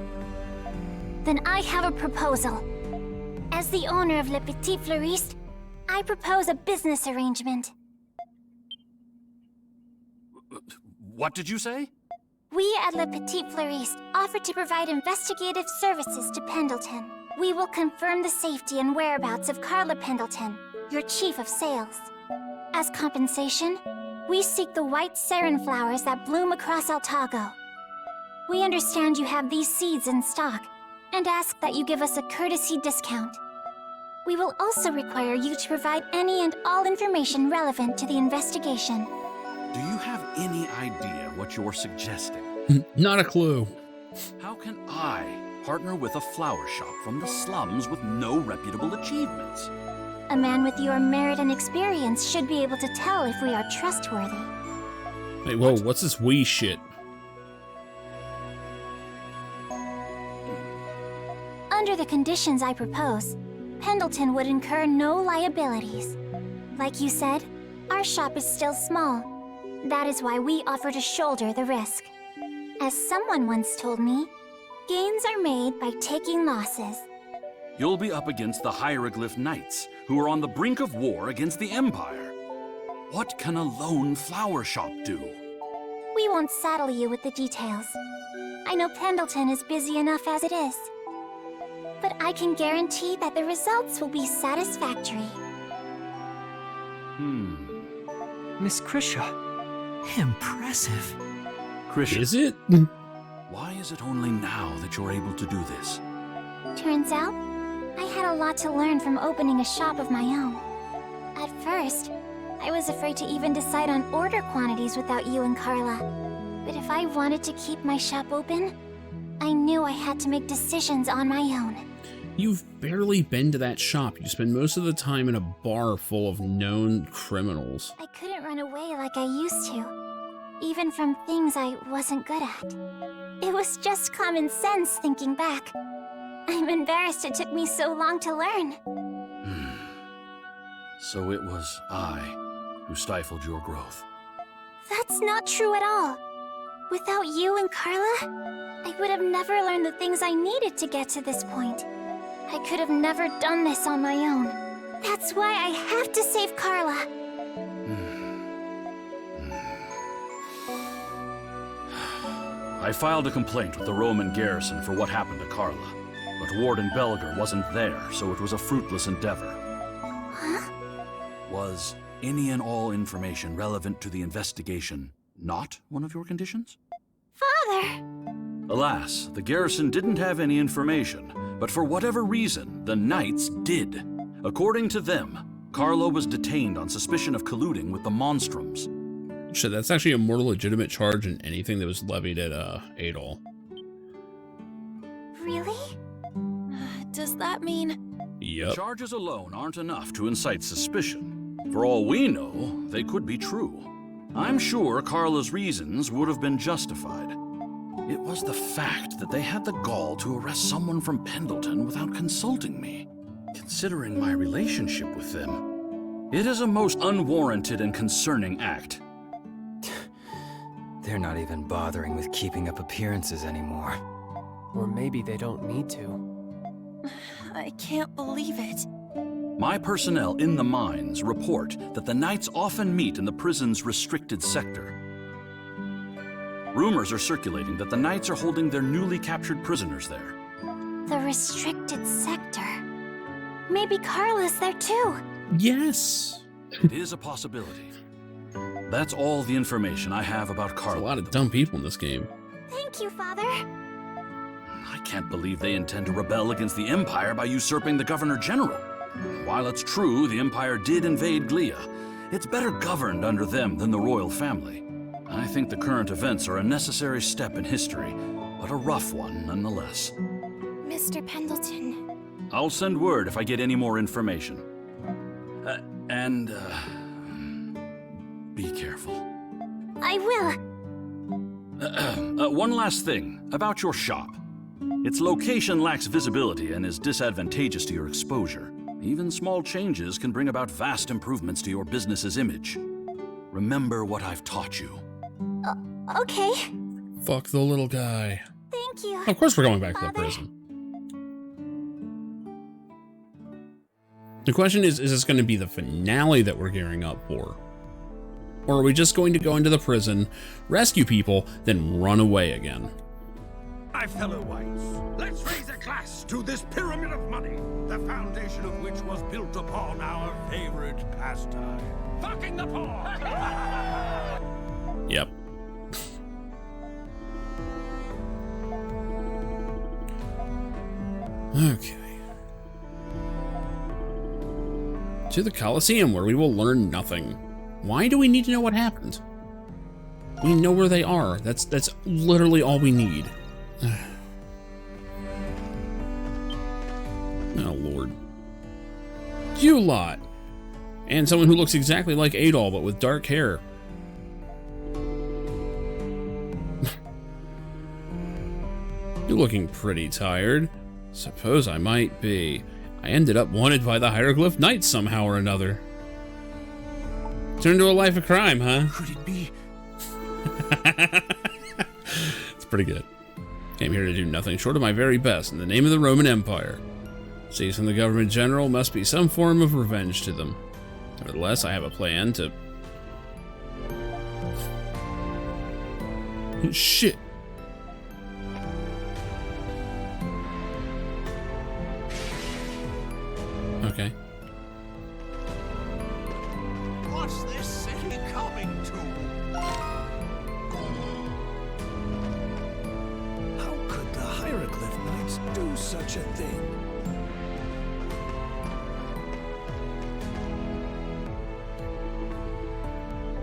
K: Then I have a proposal. As the owner of Le Petit Fleuriste, I propose a business arrangement.
Q: What did you say?
K: We at Le Petit Fleuriste offer to provide investigative services to Pendleton. We will confirm the safety and whereabouts of Carla Pendleton, your chief of sales. As compensation, we seek the white sarin flowers that bloom across Altago. We understand you have these seeds in stock, and ask that you give us a courtesy discount. We will also require you to provide any and all information relevant to the investigation.
Q: Do you have any idea what you're suggesting?
A: Not a clue.
Q: How can I partner with a flower shop from the slums with no reputable achievements?
K: A man with your merit and experience should be able to tell if we are trustworthy.
A: Hey, whoa, what's this wee shit?
K: Under the conditions I propose, Pendleton would incur no liabilities. Like you said, our shop is still small. That is why we offer to shoulder the risk. As someone once told me, gains are made by taking losses.
Q: You'll be up against the Hieroglyph Knights, who are on the brink of war against the Empire. What can a lone flower shop do?
K: We won't saddle you with the details. I know Pendleton is busy enough as it is. But I can guarantee that the results will be satisfactory.
P: Miss Krisha. Impressive.
Q: Krisha.
A: Is it?
Q: Why is it only now that you're able to do this?
K: Turns out, I had a lot to learn from opening a shop of my own. At first, I was afraid to even decide on order quantities without you and Carla. But if I wanted to keep my shop open, I knew I had to make decisions on my own.
A: You've barely been to that shop. You spend most of the time in a bar full of known criminals.
K: I couldn't run away like I used to, even from things I wasn't good at. It was just common sense thinking back. I'm embarrassed it took me so long to learn.
Q: So it was I who stifled your growth.
K: That's not true at all. Without you and Carla, I would have never learned the things I needed to get to this point. I could have never done this on my own. That's why I have to save Carla.
Q: I filed a complaint with the Roman garrison for what happened to Carla, but Warden Belger wasn't there, so it was a fruitless endeavor.
K: Huh?
Q: Was any and all information relevant to the investigation not one of your conditions?
K: Father!
Q: Alas, the garrison didn't have any information, but for whatever reason, the Knights did. According to them, Carla was detained on suspicion of colluding with the Monstrums.
A: Shit, that's actually a more legitimate charge than anything that was levied at Adol.
K: Really?
B: Does that mean...
A: Yep.
Q: Charges alone aren't enough to incite suspicion. For all we know, they could be true. I'm sure Carla's reasons would have been justified. It was the fact that they had the gall to arrest someone from Pendleton without consulting me. Considering my relationship with them, it is a most unwarranted and concerning act.
C: They're not even bothering with keeping up appearances anymore.
F: Or maybe they don't need to.
B: I can't believe it.
Q: My personnel in the mines report that the Knights often meet in the prison's restricted sector. Rumors are circulating that the Knights are holding their newly captured prisoners there.
K: The restricted sector. Maybe Carla's there too.
A: Yes.
Q: It is a possibility. That's all the information I have about Carla.
A: There's a lot of dumb people in this game.
K: Thank you, Father.
Q: I can't believe they intend to rebel against the Empire by usurping the Governor General. While it's true the Empire did invade Glia, it's better governed under them than the royal family. I think the current events are a necessary step in history, but a rough one nonetheless.
R: Mr. Pendleton.
Q: I'll send word if I get any more information. Be careful.
K: I will.
Q: One last thing about your shop. Its location lacks visibility and is disadvantageous to your exposure. Even small changes can bring about vast improvements to your business's image. Remember what I've taught you.
K: Okay.
A: Fuck the little guy.
K: Thank you.
A: Of course we're going back to the prison. The question is this going to be the finale that we're gearing up for? Or are we just going to go into the prison, rescue people, then run away again?
O: My fellow whites, let's raise a glass to this pyramid of money, the foundation of which was built upon our favorite pastime, fucking the poor!
A: Yep. Okay. To the Colosseum, where we will learn nothing. Why do we need to know what happened? We know where they are. That's literally all we need. Oh, Lord. You lot! And someone who looks exactly like Adol, but with dark hair. You're looking pretty tired. Suppose I might be. I ended up wanted by the Hieroglyph Knights somehow or another. Turned to a life of crime, huh?
O: Could it be?
A: It's pretty good. Came here to do nothing short of my very best in the name of the Roman Empire. Seizing the government general must be some form of revenge to them. Nevertheless, I have a plan to... Shit. Okay.
O: What's this city coming to? How could the Hieroglyph Knights do such a thing?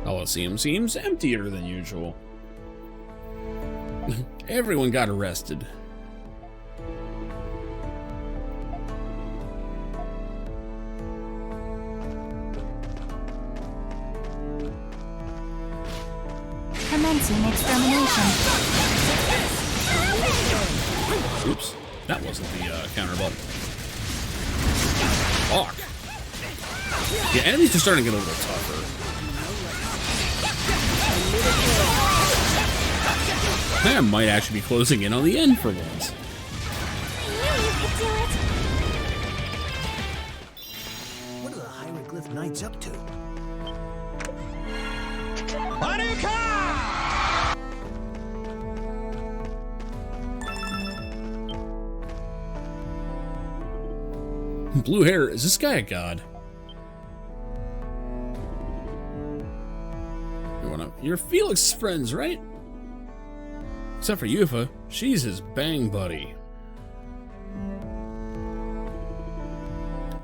A: Colosseum seems emptier than usual. Everyone got arrested.
B: Commencing extermination.
A: Oops, that wasn't the counter button. Fuck. Yeah, enemies are starting to get a little tougher. I think I might actually be closing in on the end for once.
O: What are the Hieroglyph Knights up to?
A: Blue hair, is this guy a god? You're Felix's friends, right? Except for Yufa, she's his bang buddy.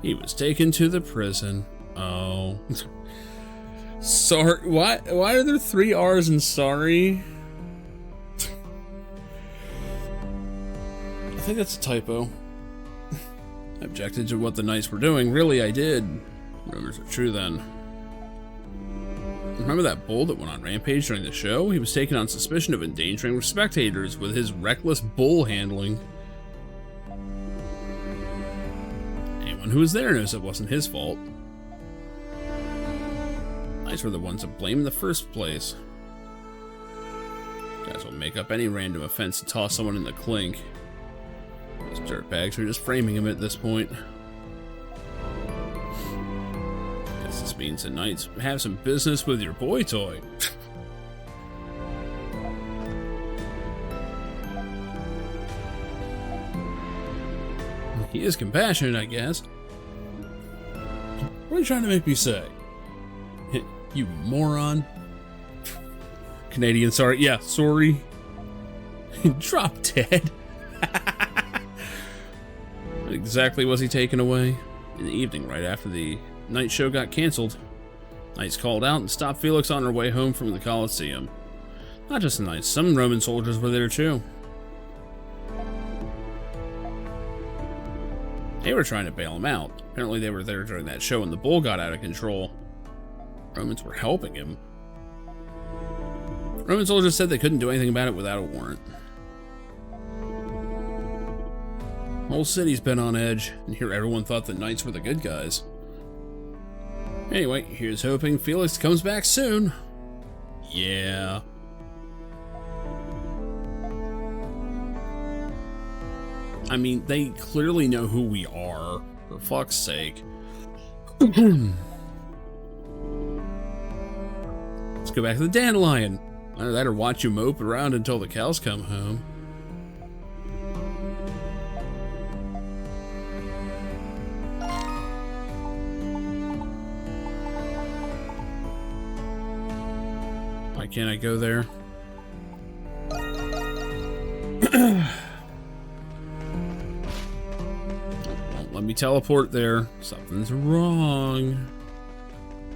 A: He was taken to the prison. Oh. Sorry, why are there 3 R's in sorry? I think that's a typo. I objected to what the Knights were doing. Really, I did. Rumors are true then. Remember that bull that went on rampage during the show? He was taken on suspicion of endangering spectators with his reckless bull handling. Anyone who was there knows it wasn't his fault. Knights were the ones to blame in the first place. Guys will make up any random offense to toss someone in the clink. Those dirtbags are just framing him at this point. Guess this means the Knights have some business with your boy toy. He is compassionate, I guess. What are you trying to make me say? You moron. Canadian, sorry. Yeah, sorry. Drop dead. What exactly was he taken away? In the evening, right after the night show got canceled, Knights called out and stopped Felix on her way home from the Colosseum. Not just the Knights, some Roman soldiers were there too. They were trying to bail him out. Apparently they were there during that show and the bull got out of control. Romans were helping him. Roman soldiers said they couldn't do anything about it without a warrant. Whole city's been on edge, and here everyone thought the knights were the good guys. Anyway, here's hoping Felix comes back soon. Yeah. I mean, they clearly know who we are, for fuck's sake. Let's go back to the dandelion. Either that or watch you mope around until the cows come home. Why can't I go there? Won't let me teleport there. Something's wrong.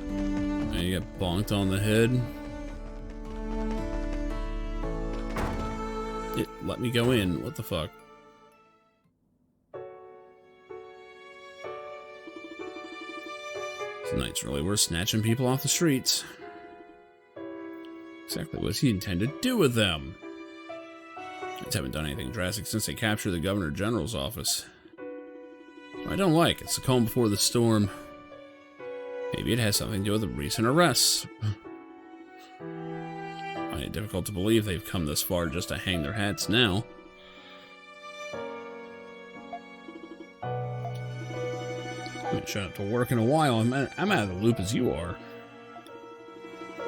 A: And you get bonked on the head. It let me go in. What the fuck? Tonight's really worth snatching people off the streets. Exactly what he intended to do with them. Knights haven't done anything drastic since they captured the Governor General's office. I don't like it's the calm before the storm. Maybe it has something to do with the recent arrests. I find it difficult to believe they've come this far just to hang their hats now. I haven't shown up to work in a while. I'm out of the loop as you are.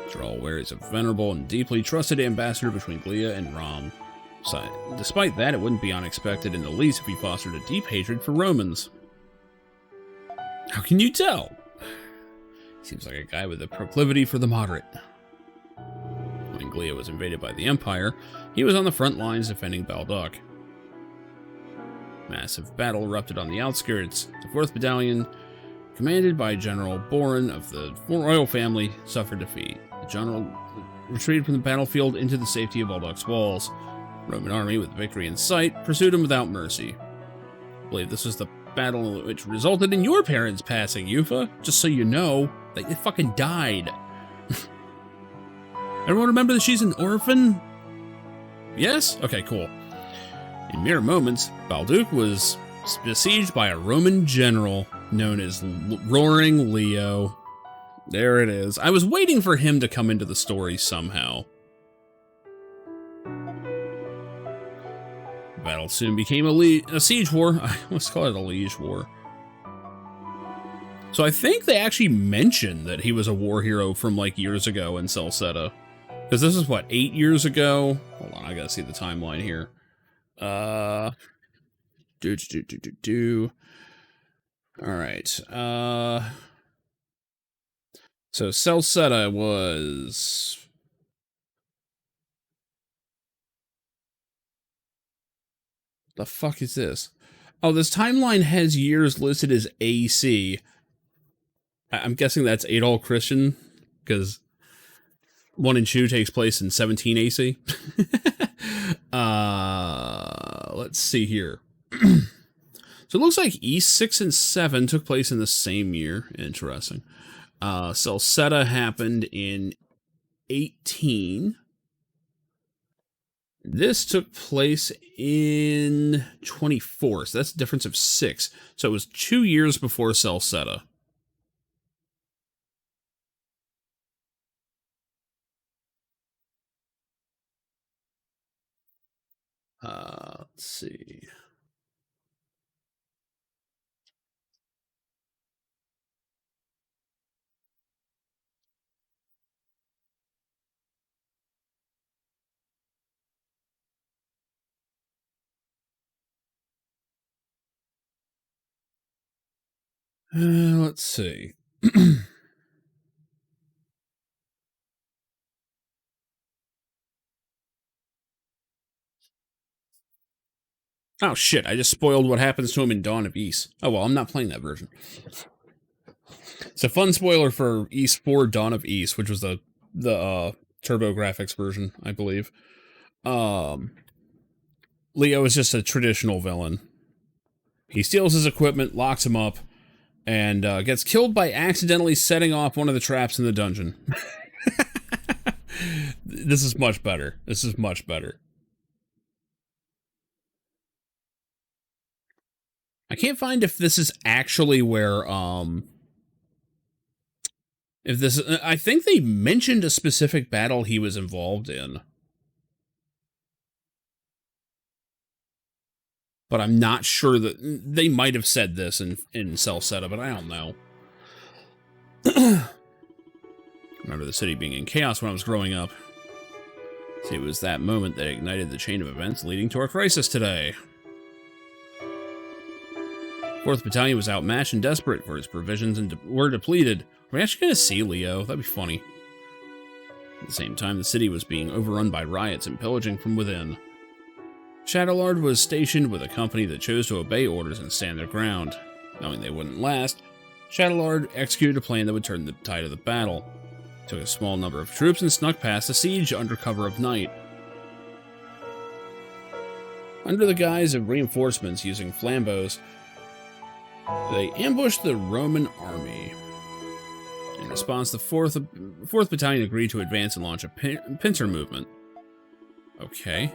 A: After all, Ware is a venerable and deeply trusted ambassador between Glia and Rom. So, despite that, it wouldn't be unexpected in the least if he fostered a deep hatred for Romans. How can you tell? Seems like a guy with a proclivity for the moderate. When Glia was invaded by the Empire, he was on the front lines defending Baldock. Massive battle erupted on the outskirts. The 4th Battalion, commanded by General Boren of the royal family, suffered defeat. The general retreated from the battlefield into the safety of Baldock's walls. The Roman army, with victory in sight, pursued him without mercy. I believe this was the battle which resulted in your parents passing, Yufa. Just so you know, they fucking died. Everyone remember that she's an orphan? Yes? Okay, cool. In mere moments, Balduc was besieged by a Roman general known as Roaring Leo. There it is. I was waiting for him to come into the story somehow. The battle soon became a siege war. I almost call it a liege war. So I think they actually mentioned that he was a war hero from like years ago in Celceta. Because this is what, 8 years ago? Hold on, I gotta see the timeline here. Alright, so Celceta was... The fuck is this? Oh, this timeline has years listed as AC. I'm guessing that's Adol Christian, because 1 and 2 takes place in 17 AC. Let's see here. So it looks like East 6 and 7 took place in the same year. Interesting. Celceta happened in 18. This took place in 24, so that's a difference of 6. So it was 2 years before Celceta. Let's see. Let's see. Oh shit, I just spoiled what happens to him in Dawn of Ys. Oh well, I'm not playing that version. It's a fun spoiler for Ys 4 Dawn of Ys, which was the TurboGrafx version, I believe. Leo is just a traditional villain. He steals his equipment, locks him up, and gets killed by accidentally setting off one of the traps in the dungeon. This is much better. This is much better. I can't find if this is actually where, if this, I think they mentioned a specific battle he was involved in. But I'm not sure that, they might have said this in Cell Setup, but I don't know. Remember the city being in chaos when I was growing up. See, it was that moment that ignited the chain of events leading to our crisis today. 4th Battalion was outmatched and desperate, for its provisions were depleted. Are we actually going to see Leo? That'd be funny. At the same time, the city was being overrun by riots and pillaging from within. Shadowlord was stationed with a company that chose to obey orders and stand their ground. Knowing they wouldn't last, Shadowlord executed a plan that would turn the tide of the battle. Took a small number of troops and snuck past the siege under cover of night. Under the guise of reinforcements using flambeaux, they ambushed the Roman army. In response, the 4th Battalion agreed to advance and launch a pincer movement. Okay.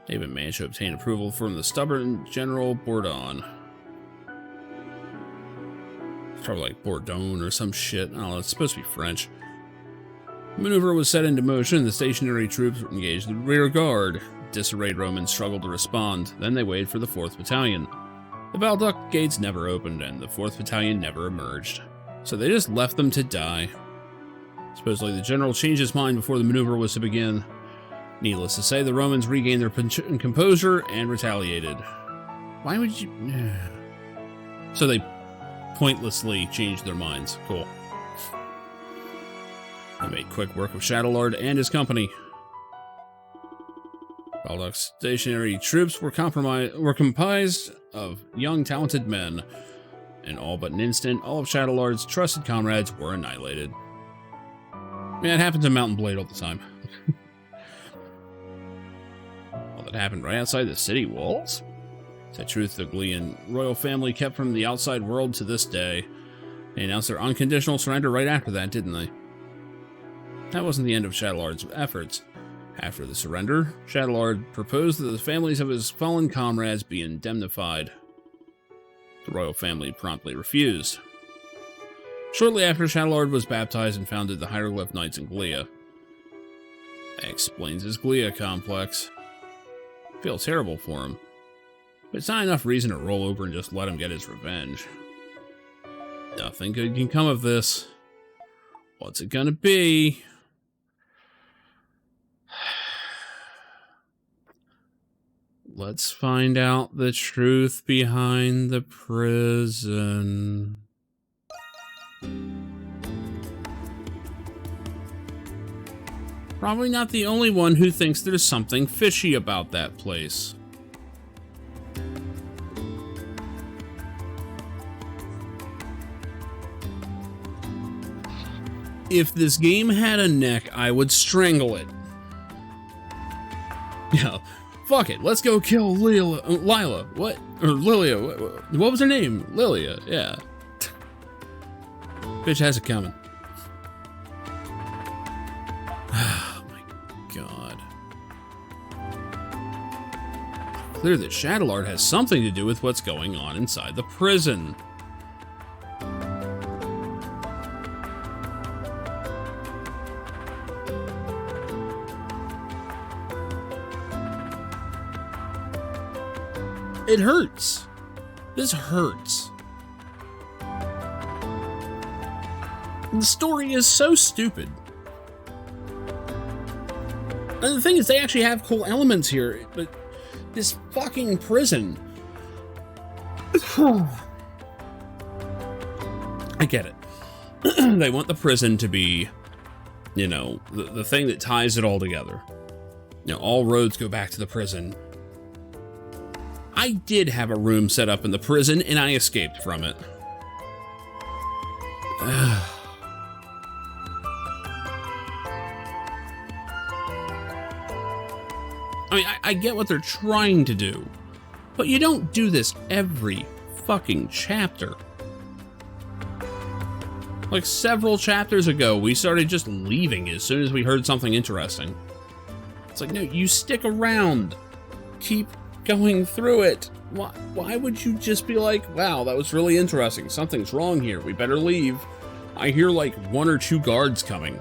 A: They even managed to obtain approval from the stubborn General Bourdon. It's probably like Bourdon or some shit. I don't know, it's supposed to be French. The maneuver was set into motion, the stationary troops engaged the rear guard. Disarrayed Romans struggled to respond, then they waited for the 4th Battalion. The Balduck gates never opened, and the 4th Battalion never emerged. So they just left them to die. Supposedly the general changed his mind before the maneuver was to begin. Needless to say, the Romans regained their composure and retaliated. Why would you... So they pointlessly changed their minds. Cool. They made quick work of Shadowlord and his company. Balduck's stationary troops were comprised of young, talented men. In all but an instant, all of Shadowlord's trusted comrades were annihilated. Yeah, it happens in Mountain Blade all the time. All that happened right outside the city walls? It's a truth the Glean royal family kept from the outside world to this day. They announced their unconditional surrender right after that, didn't they? That wasn't the end of Shadowlord's efforts. After the surrender, Shadowlord proposed that the families of his fallen comrades be indemnified. The royal family promptly refused. Shortly after, Shadowlord was baptized and founded the Hieroglyph Knights in Glea. That explains his Glea complex. I feel terrible for him, but it's not enough reason to roll over and just let him get his revenge. Nothing good can come of this. What's it gonna be? Let's find out the truth behind the prison. Probably not the only one who thinks there's something fishy about that place. If this game had a neck, I would strangle it. Yeah. Fuck it, let's go kill Lila. What? Or Lilia. What was her name? Lilia, yeah. Bitch has it coming. Oh my god. Clear that Shadowlord has something to do with what's going on inside the prison. It hurts. This hurts. The story is so stupid. And the thing is, they actually have cool elements here, but this fucking prison. I get it. They want the prison to be, you know, the thing that ties it all together. You know, all roads go back to the prison. I did have a room set up in the prison, and I escaped from it. I mean, I get what they're trying to do, but you don't do this every fucking chapter. Like several chapters ago, we started just leaving as soon as we heard something interesting. It's like, no, you stick around. Keep going through it. Why would you just be like, wow, that was really interesting. Something's wrong here. We better leave. I hear like 1 or 2 guards coming.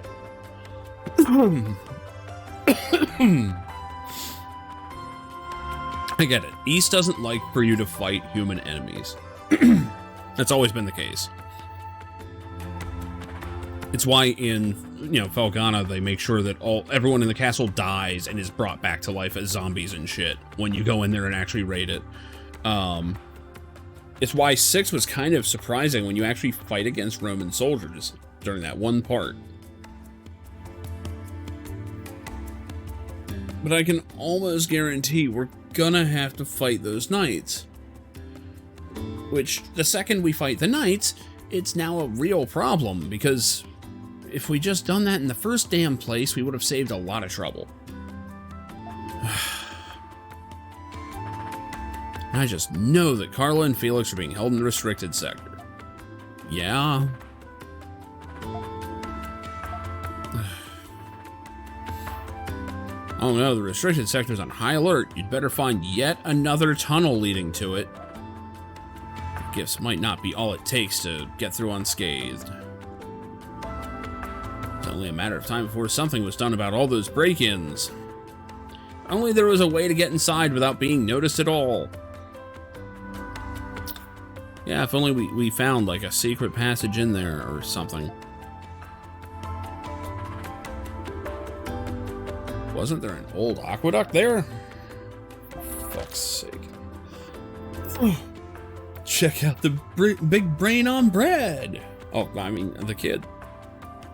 A: I get it. East doesn't like for you to fight human enemies. That's always been the case. It's why in, Felghana, they make sure that everyone in the castle dies and is brought back to life as zombies and shit when you go in there and actually raid it. It's why 6 was kind of surprising when you actually fight against Roman soldiers during that one part. But I can almost guarantee we're gonna have to fight those knights. Which, the second we fight the knights, it's now a real problem, because if we just done that in the first damn place, we would have saved a lot of trouble. I just know that Carla and Felix are being held in the restricted sector. Yeah. Oh no, the restricted sector's on high alert. You'd better find yet another tunnel leading to it. Gifts might not be all it takes to get through unscathed. It's only a matter of time before something was done about all those break-ins. Only there was a way to get inside without being noticed at all. Yeah, if only we found like a secret passage in there or something. Wasn't there an old aqueduct there? For fuck's sake. Check out the big brain on bread. Oh, I mean, the kid.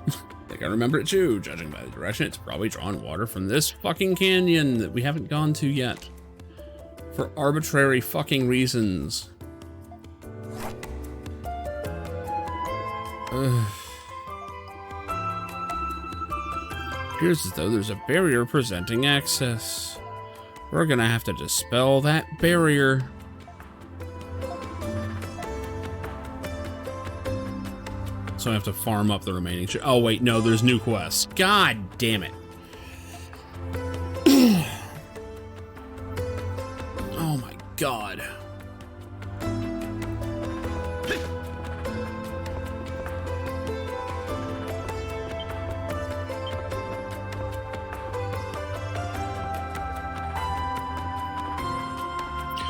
A: I think I remember it too. Judging by the direction, it's probably drawn water from this fucking canyon that we haven't gone to yet. For arbitrary fucking reasons. Appears as though there's a barrier presenting access. We're gonna have to dispel that barrier. So I have to farm up the remaining oh wait, no, there's new quests. God damn it. Oh my god.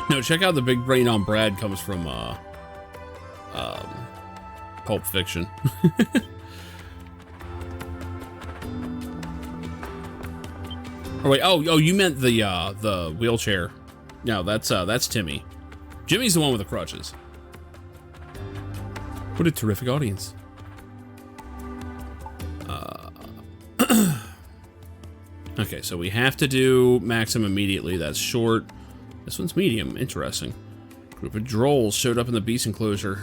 A: No, check out the big brain on Brad comes from Pulp Fiction. Oh wait, oh you meant the wheelchair. No, that's Timmy. Jimmy's the one with the crutches. What a terrific audience. Okay, so we have to do Maxim immediately. That's short. This one's medium. Interesting. Group of drolls showed up in the beast enclosure.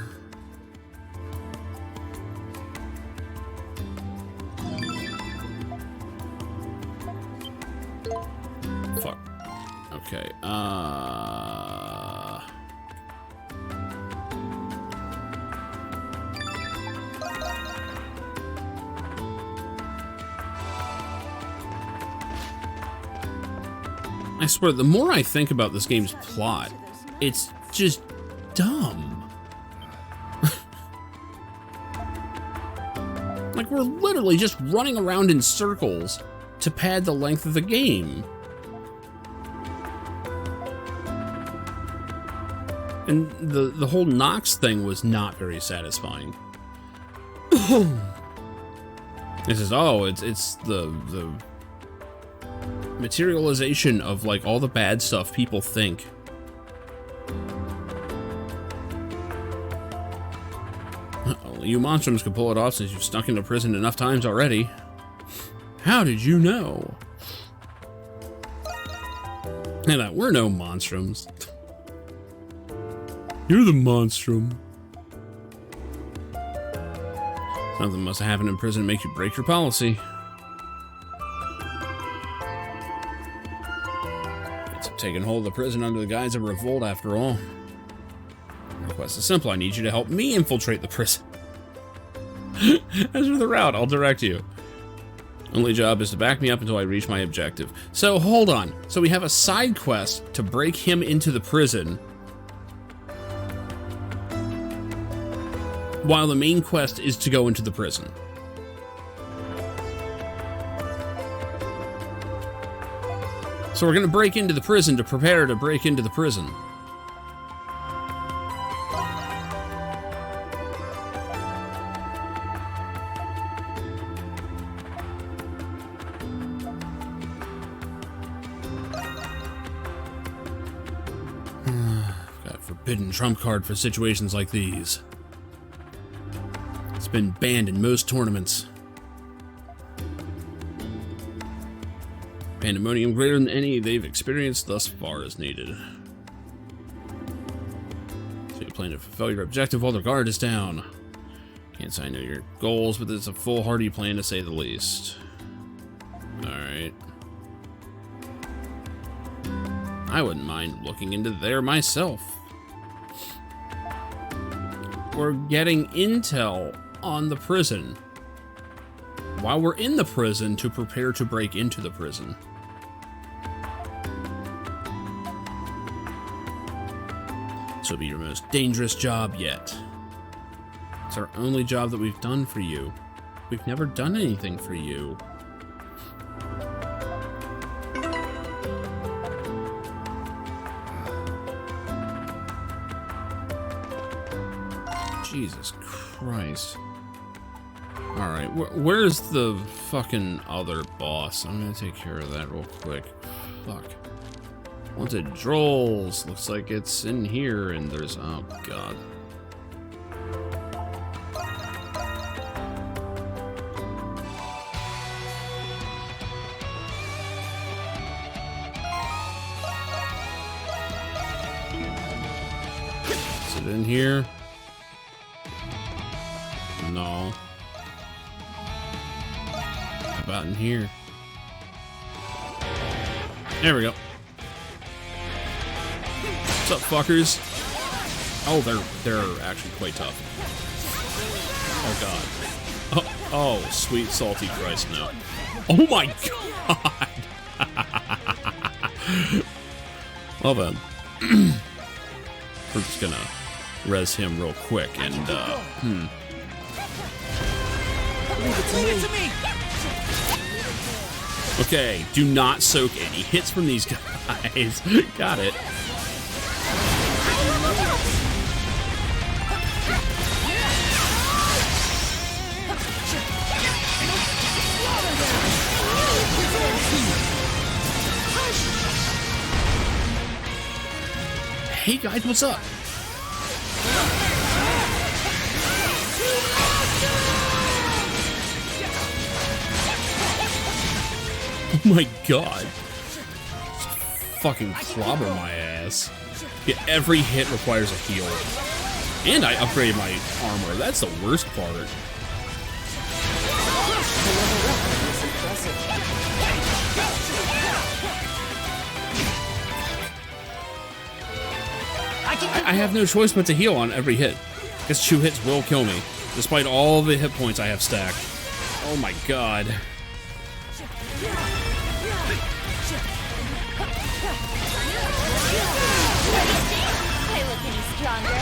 A: Fuck. Okay. I swear, the more I think about this game's plot, it's just dumb. Like, we're literally just running around in circles to pad the length of the game. And the whole Nox thing was not very satisfying. This is, oh, it's the materialization of like all the bad stuff people think. Only you monstrums can pull it off since you've stuck into prison enough times already. How did you know? And we're no monstrums. You're the monstrum. Something must have happened in prison to make you break your policy. Taking hold of the prison under the guise of revolt, after all. The request is simple. I need you to help me infiltrate the prison. As for the route, I'll direct you. Only job is to back me up until I reach my objective. So, hold on. So we have a side quest to break him into the prison, while the main quest is to go into the prison. So we're gonna break into the prison to prepare to break into the prison. Got a forbidden trump card for situations like these. It's been banned in most tournaments. Pandemonium greater than any they've experienced thus far is needed. So you plan to fulfill your objective while the guard is down. Can't say I know your goals, but it's a foolhardy plan to say the least. Alright. I wouldn't mind looking into there myself. We're getting intel on the prison while we're in the prison to prepare to break into the prison. This will be your most dangerous job yet. It's our only job that we've done for you. We've never done anything for you. Jesus Christ. Alright, where's the fucking other boss? I'm gonna take care of that real quick. Fuck. Wanted Drolls. Looks like it's in here, and there's... oh, God. Is it in here? No. How about in here? There we go. What's up, fuckers? Oh, they're actually quite tough. Oh, God. Oh, sweet salty Christ, no. Oh my God! Well then. We're just gonna res him real quick and,
L: Leave it to me.
A: Okay, do not soak any hits from these guys. Got it. Hey guys, what's up? Oh my God. Fucking clobber my ass. Yeah, every hit requires a heal. And I upgraded my armor. That's the worst part. I have no choice but to heal on every hit. Guess 2 hits will kill me, despite all the hit points I have stacked. Oh my God.
T: I look any stronger.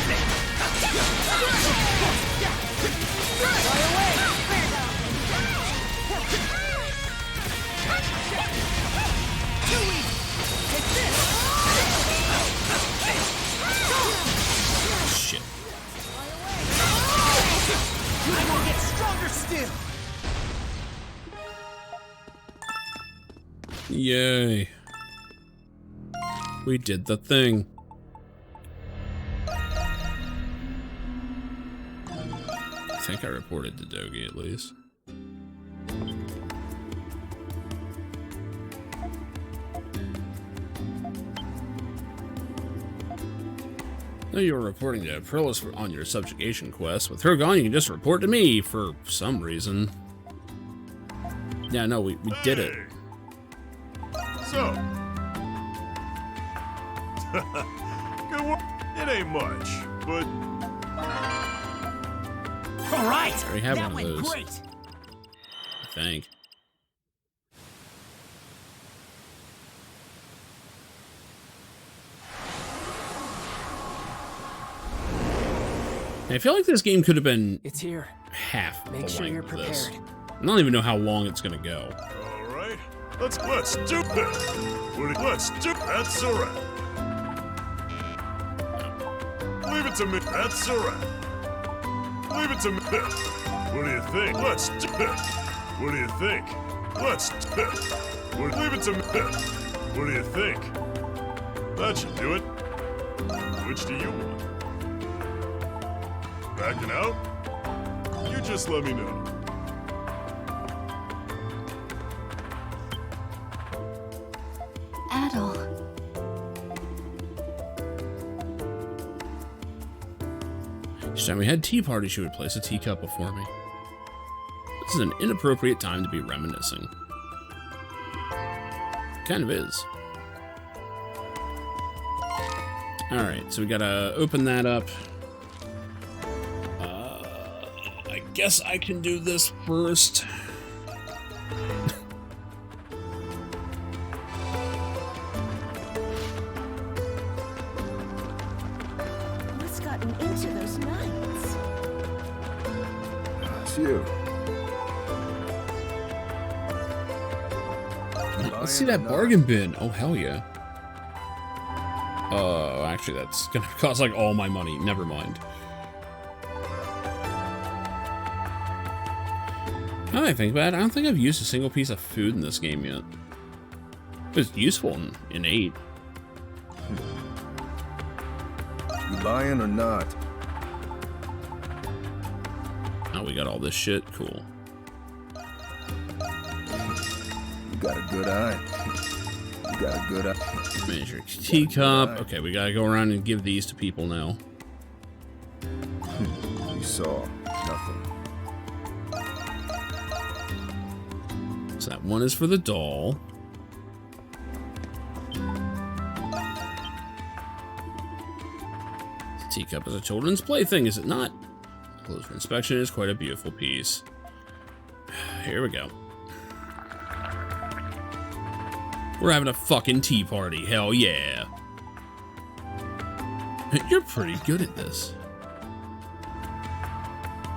A: Shit.
L: I will get stronger still.
A: Yay. We did the thing. I think I reported to Dogi at least. No, you were reporting to Aprilis on your subjugation quest. With her gone, you can just report to me for some reason. Yeah, no, we did it.
H: So, good work. It ain't much, but
G: all right.
A: I already have
G: that
A: one of
G: went
A: those.
G: Great.
A: I think. I feel like this game could have been
F: It's here.
A: half
F: Make
A: the
F: sure you're
A: length of this.
F: prepared.
A: I don't even know how long it's gonna go.
H: All right, let's do this. Let's do. That's a wrap. Leave it to me. That's a wrap. Leave it to me. What do you think? Let's do this. What do you think? Let's do this. Leave it to me. What do you think? That should do it. Which do you want? Backing out? You just let me know.
B: Adol.
A: Each time we had tea party, she would place a teacup before me. This is an inappropriate time to be reminiscing. Kind of is. Alright, so we gotta open that up. I guess I can do this first.
L: What's gotten into those nights?
H: It's you.
A: Let's see that bargain bin. Oh, hell yeah. Actually, that's gonna cost like all my money. Never mind. Now that I think about it, I don't think I've used a single piece of food in this game yet. It was useful in 8.
H: You buying or not?
A: Oh, we got all this shit. Cool.
H: You got a good eye. You got a good eye.
A: Miniature teacup. Okay, we gotta go around and give these to people now.
H: You saw nothing.
A: So that one is for the doll. The teacup is a children's plaything, is it not? Closed for inspection is quite a beautiful piece. Here we go. We're having a fucking tea party. Hell yeah. You're pretty good at this.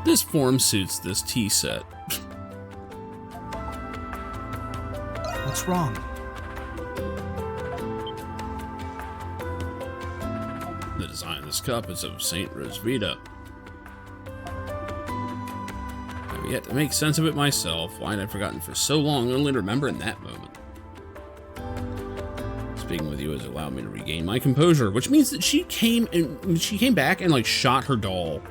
A: This form suits this tea set.
P: What's wrong?
A: The design of this cup is of Saint Rosvita. I've yet to make sense of it myself. Why had I forgotten for so long, only to remember in that moment? Speaking with you has allowed me to regain my composure, which means that she came back and like shot her doll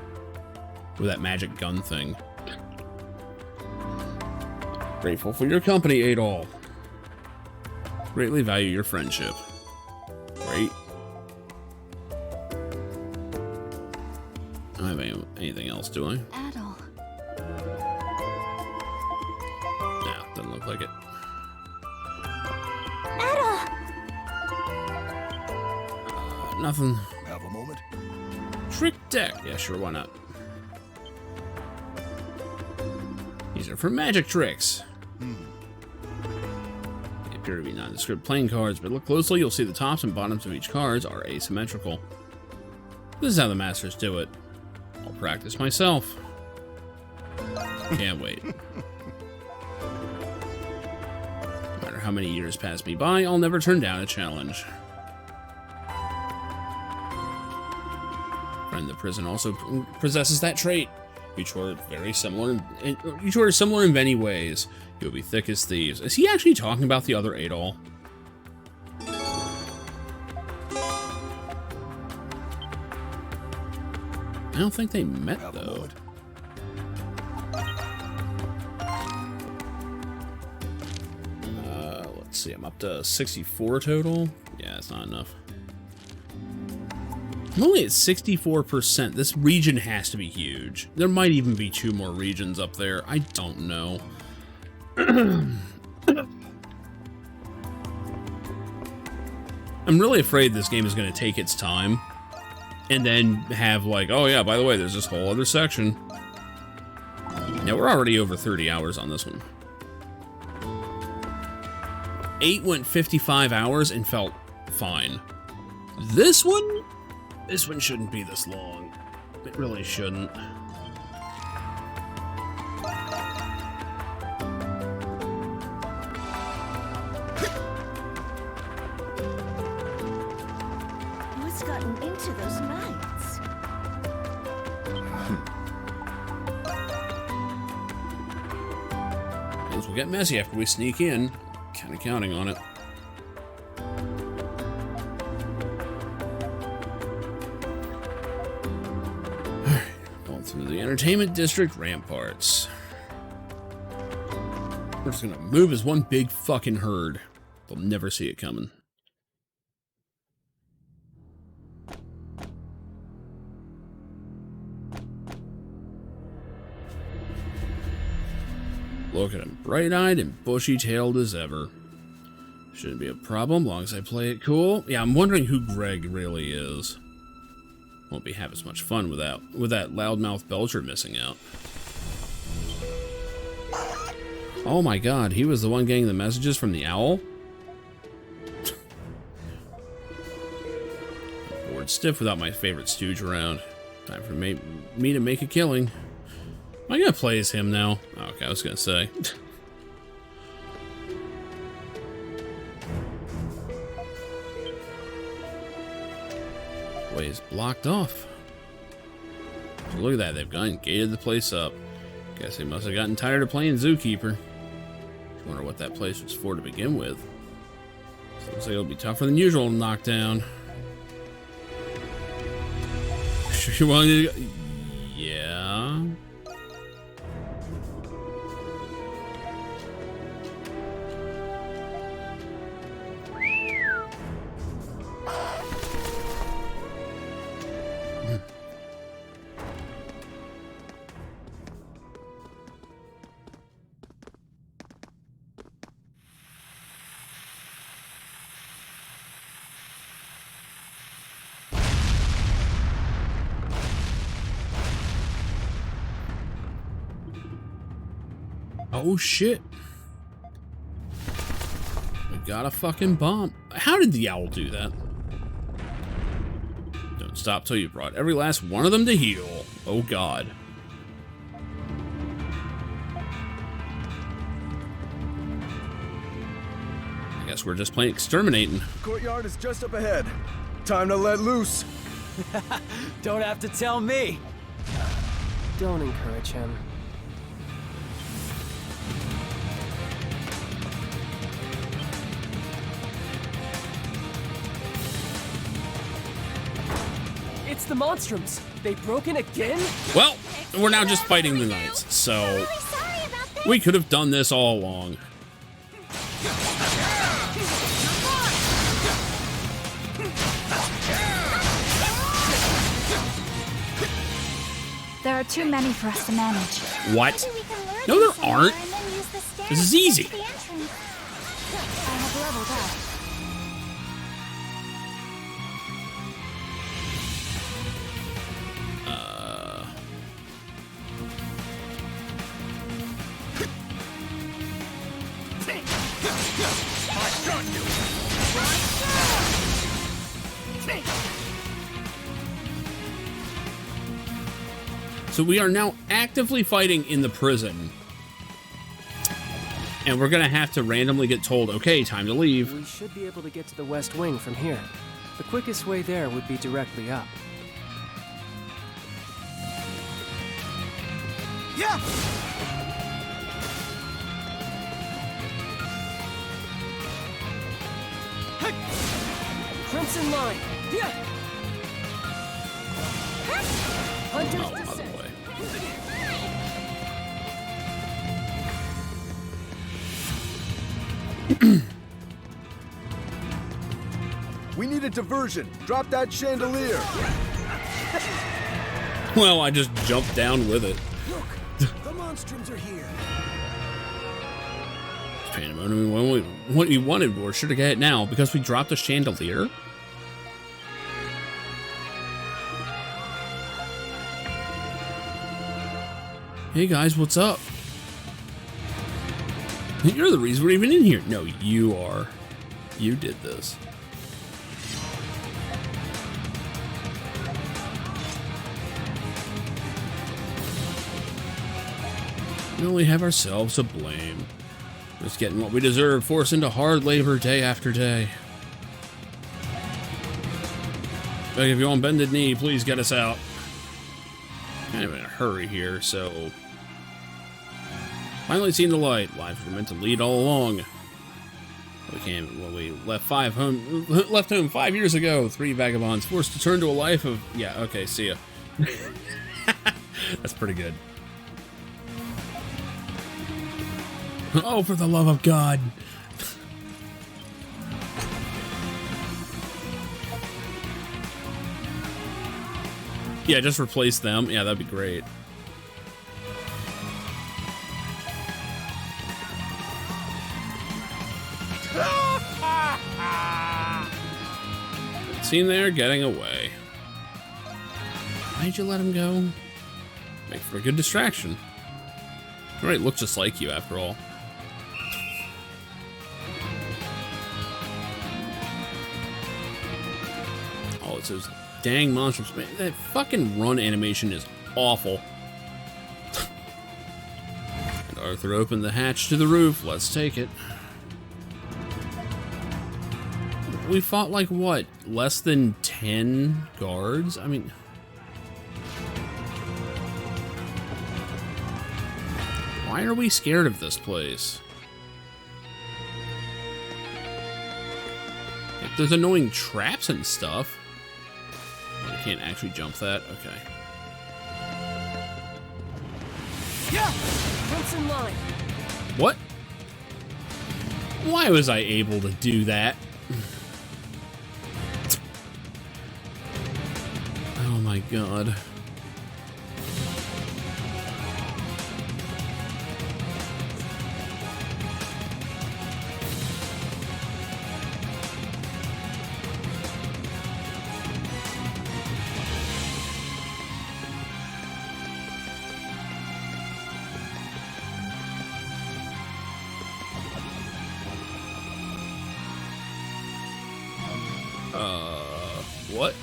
A: with that magic gun thing. Grateful for your company, Adol. Greatly value your friendship. Great. I don't have anything else, do I?
B: Adol.
A: No, doesn't look like it.
K: Adol!
A: Nothing.
H: Have a moment.
A: Trick deck. Yeah, sure, why not? These are for magic tricks. They appear to be nondescript playing cards, but look closely, you'll see the tops and bottoms of each cards are asymmetrical. This is how the masters do it. I'll practice myself. Can't wait. No matter how many years pass me by, I'll never turn down a challenge. Friend the prison also possesses that trait. Each are very similar. Each are similar in many ways. You'll be thick as thieves. Is he actually talking about the other Adol? I don't think they met though. Let's see. I'm up to 64 total. Yeah, it's not enough. I'm only at 64%. This region has to be huge. There might even be 2 more regions up there. I don't know. I'm really afraid this game is going to take its time and then have like, oh yeah, by the way, there's this whole other section. Yeah, we're already over 30 hours on this one. 8 went 55 hours and felt fine. This one shouldn't be this long. It really shouldn't.
L: What's gotten into those knights?
A: Things will get messy after we sneak in. Kind of counting on it. Alright, going through the entertainment district ramparts. We're just gonna move as one big fucking herd. They'll never see it coming. Look at him, bright-eyed and bushy-tailed as ever. Shouldn't be a problem, long as I play it cool. Yeah, I'm wondering who Greg really is. Won't be half as much fun with that loudmouth belcher missing out. Oh my god, he was the one getting the messages from the owl? I'm bored stiff without my favorite stooge around. Time for me to make a killing. Am I gonna play as him now? Oh, okay, I was gonna say. Way is blocked off. So look at that, they've gone and gated the place up. Guess they must have gotten tired of playing Zookeeper. Wonder what that place was for to begin with. So looks like it'll be tougher than usual to knock down. Sure you wanted to go? Yeah. Oh shit. We got a fucking bomb. How did the owl do that? Don't stop till you brought every last one of them to heal. Oh god. I guess we're just playing exterminating.
I: The courtyard is just up ahead. Time to let loose.
F: Don't have to tell me. Don't encourage him. It's the Monstrums. They broke in again?
A: Well, we're now just fighting the knights, so we could have done this all along.
B: There are too many for us to manage.
A: What? No, there aren't. This is easy.
B: I have leveled up.
A: So we are now actively fighting in the prison. And we're gonna have to randomly get told, okay, time to leave.
F: We should be able to get to the West Wing from here. The quickest way there would be directly up.
I: Yeah!
F: Crimson Line! Yeah! Hunter's Descent!
I: We need a diversion. Drop that chandelier.
A: Well, I just jumped down with it.
I: Look, the Monstrums are here.
A: What you wanted, we're sure to get it now because we dropped a chandelier. Hey guys, what's up? You're the reason we're even in here. No, you are. You did this. We only have ourselves to blame. Just getting what we deserve, forced into hard labor day after day. But if you want bended knee, please get us out. Kind of in a hurry here, so... Finally seen the light. Lives were meant to lead all along. We left home 5 years ago. 3 vagabonds forced to turn to a life of... Yeah, okay, see ya. That's pretty good. Oh, for the love of God. Yeah, just replace them. Yeah, that'd be great. Seen there getting away. Why'd you let him go? Make for a good distraction. Alright, look just like you after all. Oh, it's those dang monsters. Man, that fucking run animation is awful. And Arthur opened the hatch to the roof. Let's take it. We fought like, what, less than 10 guards? I mean... Why are we scared of this place? Like, there's annoying traps and stuff. I can't actually jump that? Okay.
F: Yeah! Fence in line.
A: What? Why was I able to do that? Oh my God. What?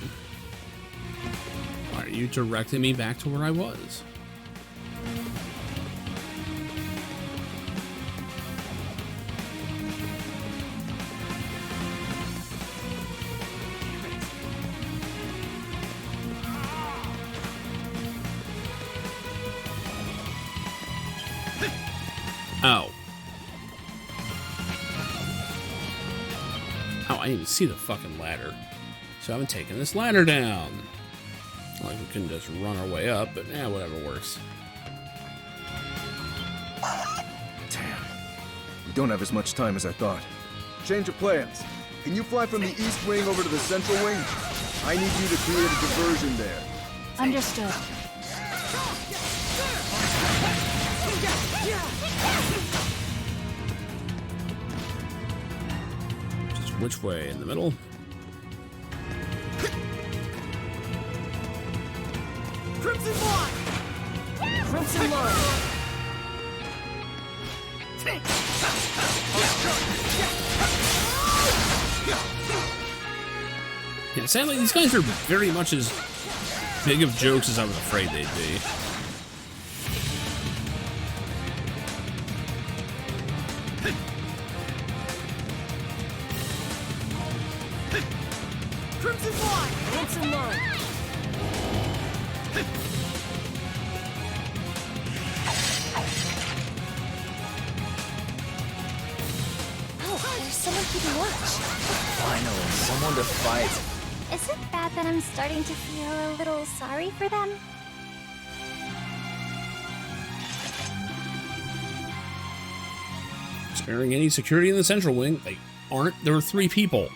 A: Why are you directing me back to where I was? Oh. Oh, I didn't even see the fucking ladder. So I haven't taken this ladder down. Like we couldn't just run our way up, but yeah, whatever works.
I: Damn. We don't have as much time as I thought. Change of plans. Can you fly from the east wing over to the central wing? I need you to create a diversion there.
B: Understood.
A: Just which way? In the middle?
F: Crimson line! Crimson line!
A: Yeah, sadly, these guys are very much as big of jokes as I was afraid they'd be.
F: Crimson line! Crimson line!
R: Oh, there's someone keeping watch.
C: Finally, someone to fight.
K: Is it bad that I'm starting to feel a little sorry for them?
A: Sparing any security in the central wing. They aren't. There were 3 people.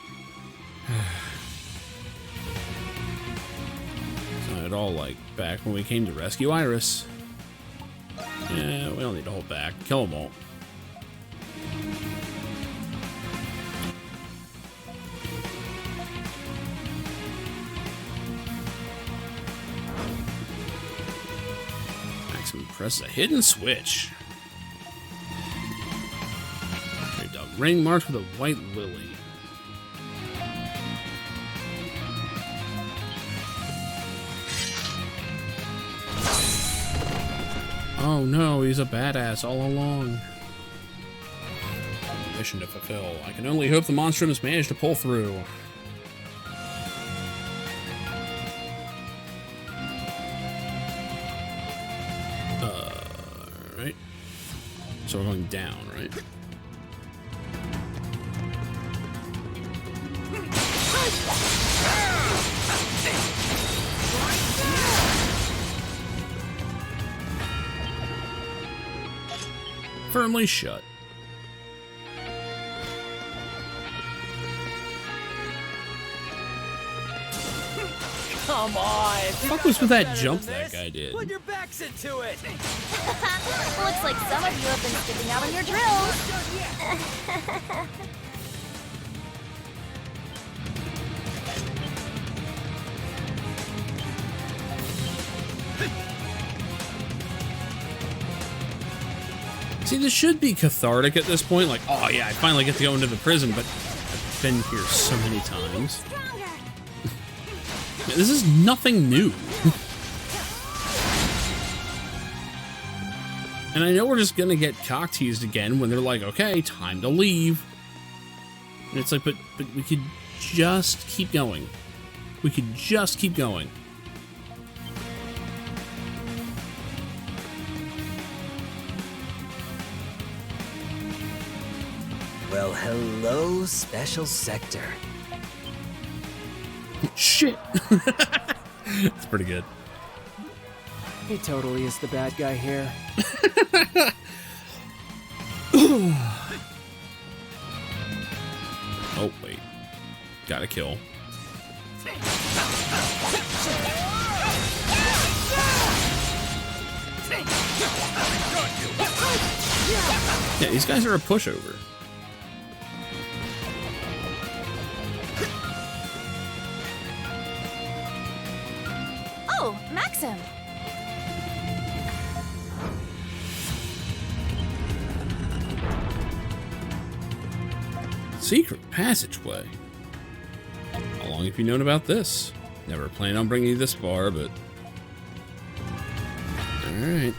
A: It's not at all like back when we came to rescue Iris. Yeah, we don't need to hold back. Kill them all. Maximum press a hidden switch. A ring marked with a white lily. Oh no, he's a badass all along. Mission to fulfill. I can only hope the Monstrums manage to pull through. Right. So we're going down, right? Firmly shut.
J: Come on!
A: What was with that jump that guy did?
J: Put your backs into it!
T: Looks like some of you have been skipping out on your drills.
A: See, this should be cathartic at this point. Like, oh yeah, I finally get to go into the prison, but I've been here so many times. This is nothing new. And I know we're just gonna get cock teased again when they're like, okay, time to leave. And it's like, but we could just keep going. We could just keep going.
C: Well, hello, Special Sector.
A: Shit. It's pretty good.
F: He totally is the bad guy here.
A: Oh, wait. Gotta kill. Yeah, these guys are a pushover.
B: Oh, Maxim!
A: Secret passageway. How long have you known about this? Never planned on bringing you this far, but... Alright.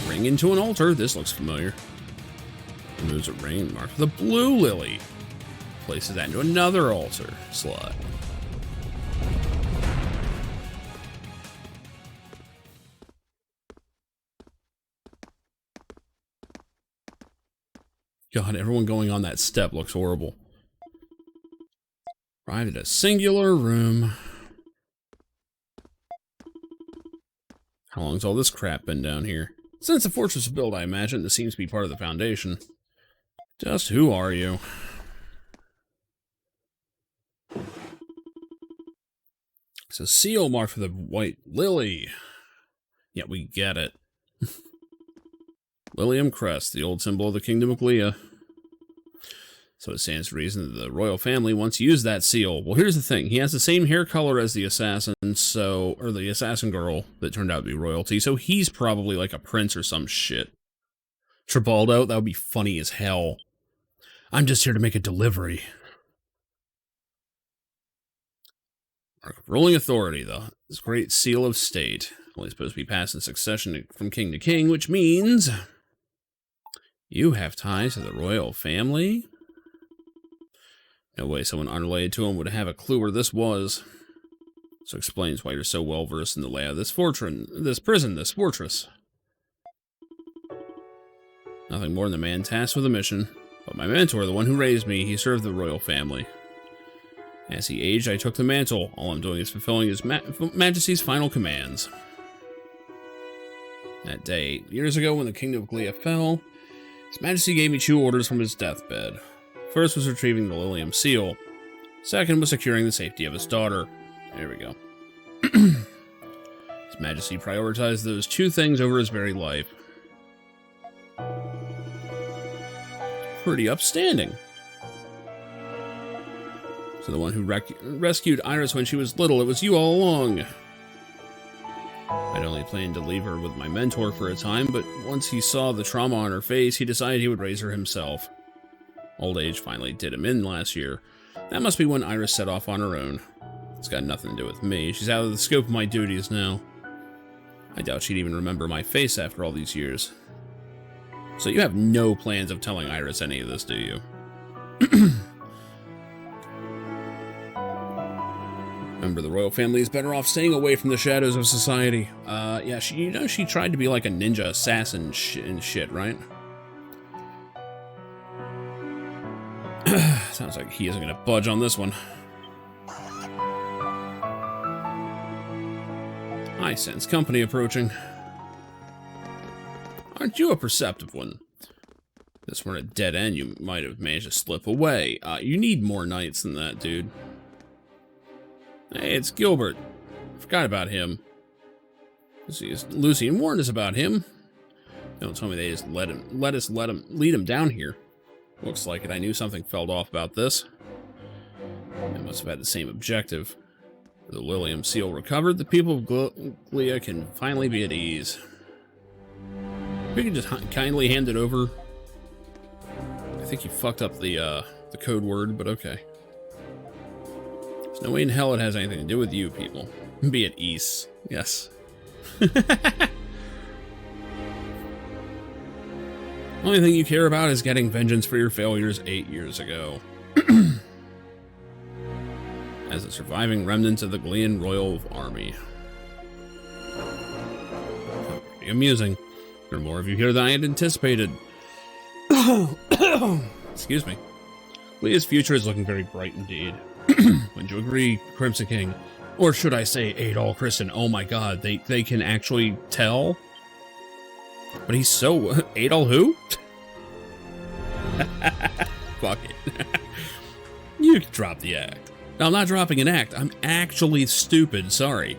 A: Ring into an altar. This looks familiar. Removes a ring marked with a blue lily. Places that into another altar slot. God, everyone going on that step looks horrible. Arrived at a singular room. How long's all this crap been down here? Since the fortress was built, I imagine this seems to be part of the foundation. Just who are you? It's a seal marked with a white lily. Yeah, we get it. Lilium crest, the old symbol of the Kingdom of Glea. So it stands to reason that the royal family once used that seal. Well, here's the thing. He has the same hair color as the assassin, or the assassin girl that turned out to be royalty, so he's probably like a prince or some shit. Tribaldo, that would be funny as hell. I'm just here to make a delivery. Mark of ruling authority, this great seal of state. Only supposed to be passed in succession from king to king, which means you have ties to the royal family? No way someone unrelated to him would have a clue where this was. So explains why you're so well versed in the layout of this fortress. Nothing more than a man tasked with a mission. But my mentor, the one who raised me, he served the royal family. As he aged, I took the mantle. All I'm doing is fulfilling his Majesty's final commands. That day, 8 years ago when the Kingdom of Glea fell, His Majesty gave me 2 orders from his deathbed. First was retrieving the Lilium seal. Second was securing the safety of his daughter. There we go. His Majesty prioritized those 2 things over his very life. Pretty upstanding. So the one who rescued Iris when she was little, it was you all along. I'd only planned to leave her with my mentor for a time, but once he saw the trauma on her face, he decided he would raise her himself. Old age finally did him in last year. That must be when Iris set off on her own. It's got nothing to do with me. She's out of the scope of my duties now. I doubt she'd even remember my face after all these years. So you have no plans of telling Iris any of this, do you? Remember, the royal family is better off staying away from the shadows of society. Yeah, she tried to be like a ninja assassin and shit, right? Sounds like he isn't gonna budge on this one. I sense company approaching. Aren't you a perceptive one? If this weren't a dead end, you might have managed to slip away. You need more knights than that, dude. Hey, it's Gilbert. Forgot about him. Lucy warned us about him. Don't tell me they just lead him down here. Looks like it. I knew something felt off about this. They must have had the same objective. With the Lilium seal recovered, the people of Glia can finally be at ease. We can just kindly hand it over. I think you fucked up the code word, but okay. There's no way in hell it has anything to do with you people. Be at ease. Yes. Only thing you care about is getting vengeance for your failures 8 years ago. As the surviving remnants of the Glian Royal Army. Pretty amusing. There are more of you here than I had anticipated. Excuse me. Glia's future is looking very bright indeed. Wouldn't you agree, Crimson King? Or should I say Adol Kristen? Oh my god, they can actually tell? But he's so... Adol who? Fuck it. You can drop the act. No, I'm not dropping an act. I'm actually stupid. Sorry.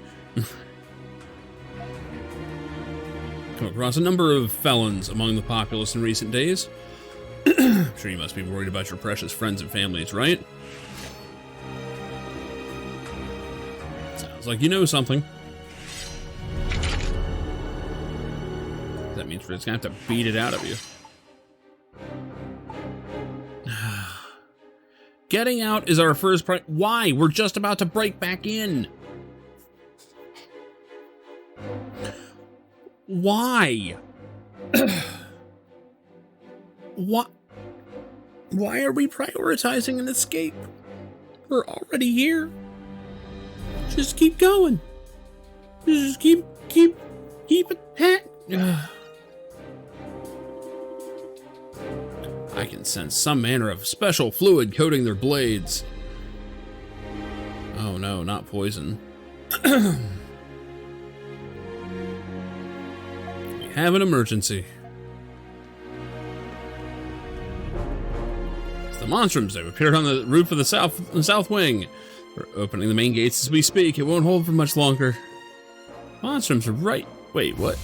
A: Come across a number of felons among the populace in recent days. I'm sure you must be worried about your precious friends and families, right? Sounds like you know something. That means we're just gonna have to beat it out of you. Getting out is our first priority. Why? We're just about to break back in. Why? What? Why are we prioritizing an escape? We're already here. Just keep going. Just keep it. I can sense some manner of special fluid coating their blades. Oh no, not poison. We have an emergency. It's the Monstrums. They've appeared on the roof of the south wing. We're opening the main gates as we speak. It won't hold for much longer. Monstrums are right. Wait, what?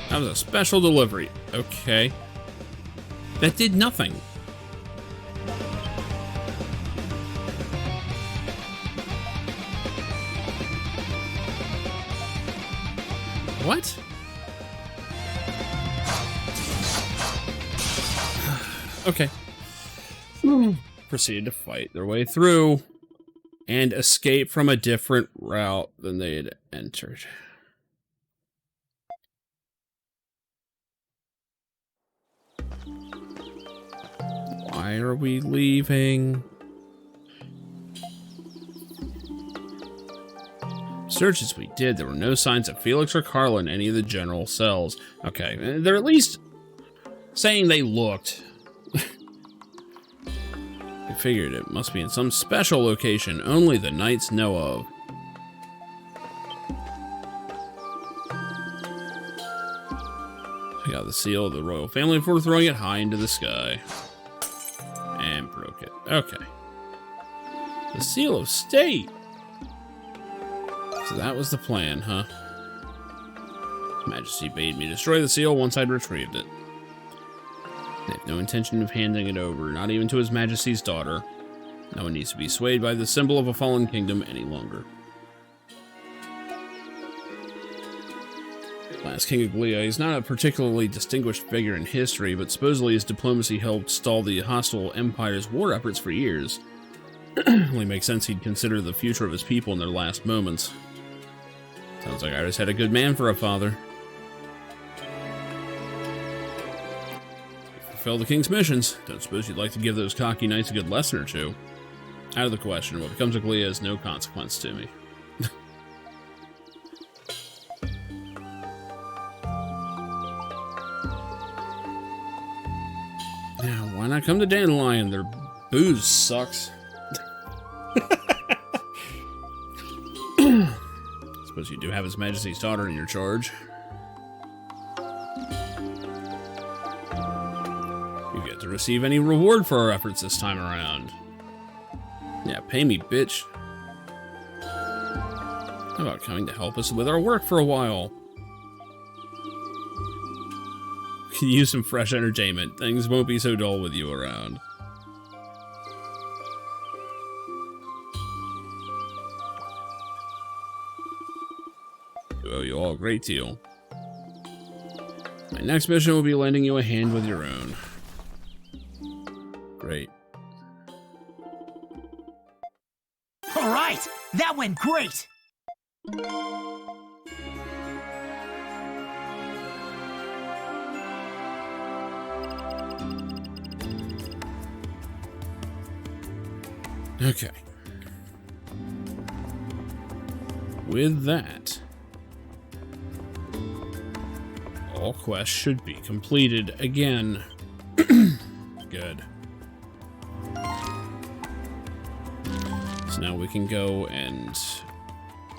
A: That was a special delivery. Okay. That did nothing. What? Okay. Proceeded to fight their way through and escape from a different route than they had entered. Why are we leaving? Searches we did, there were no signs of Felix or Carla in any of the general cells. Okay, they're at least saying they looked. I figured it must be in some special location only the knights know of. I got the seal of the royal family before throwing it high into the sky. And broke it. Okay. The seal of state. So that was the plan, huh? His Majesty bade me destroy the seal once I'd retrieved it. They have no intention of handing it over, not even to His Majesty's daughter. No one needs to be swayed by the symbol of a fallen kingdom any longer. Last king of Glea, he's not a particularly distinguished figure in history, but supposedly his diplomacy helped stall the hostile empire's war efforts for years. Only makes sense he'd consider the future of his people in their last moments. Sounds like Iris had a good man for a father. Fulfill the king's missions. Don't suppose you'd like to give those cocky knights a good lesson or two? Out of the question. What becomes of Glea is no consequence to me. Now, why not come to Dandelion? Their booze sucks. Suppose you do have His Majesty's daughter in your charge. You get to receive any reward for our efforts this time around. Yeah, pay me, bitch. How about coming to help us with our work for a while? We can use some fresh entertainment. Things won't be so dull with you around. We owe you all a great deal. My next mission will be lending you a hand with your own. Great.
G: All right, that went great.
A: Okay. With that, all quests should be completed again. Good. So now we can go and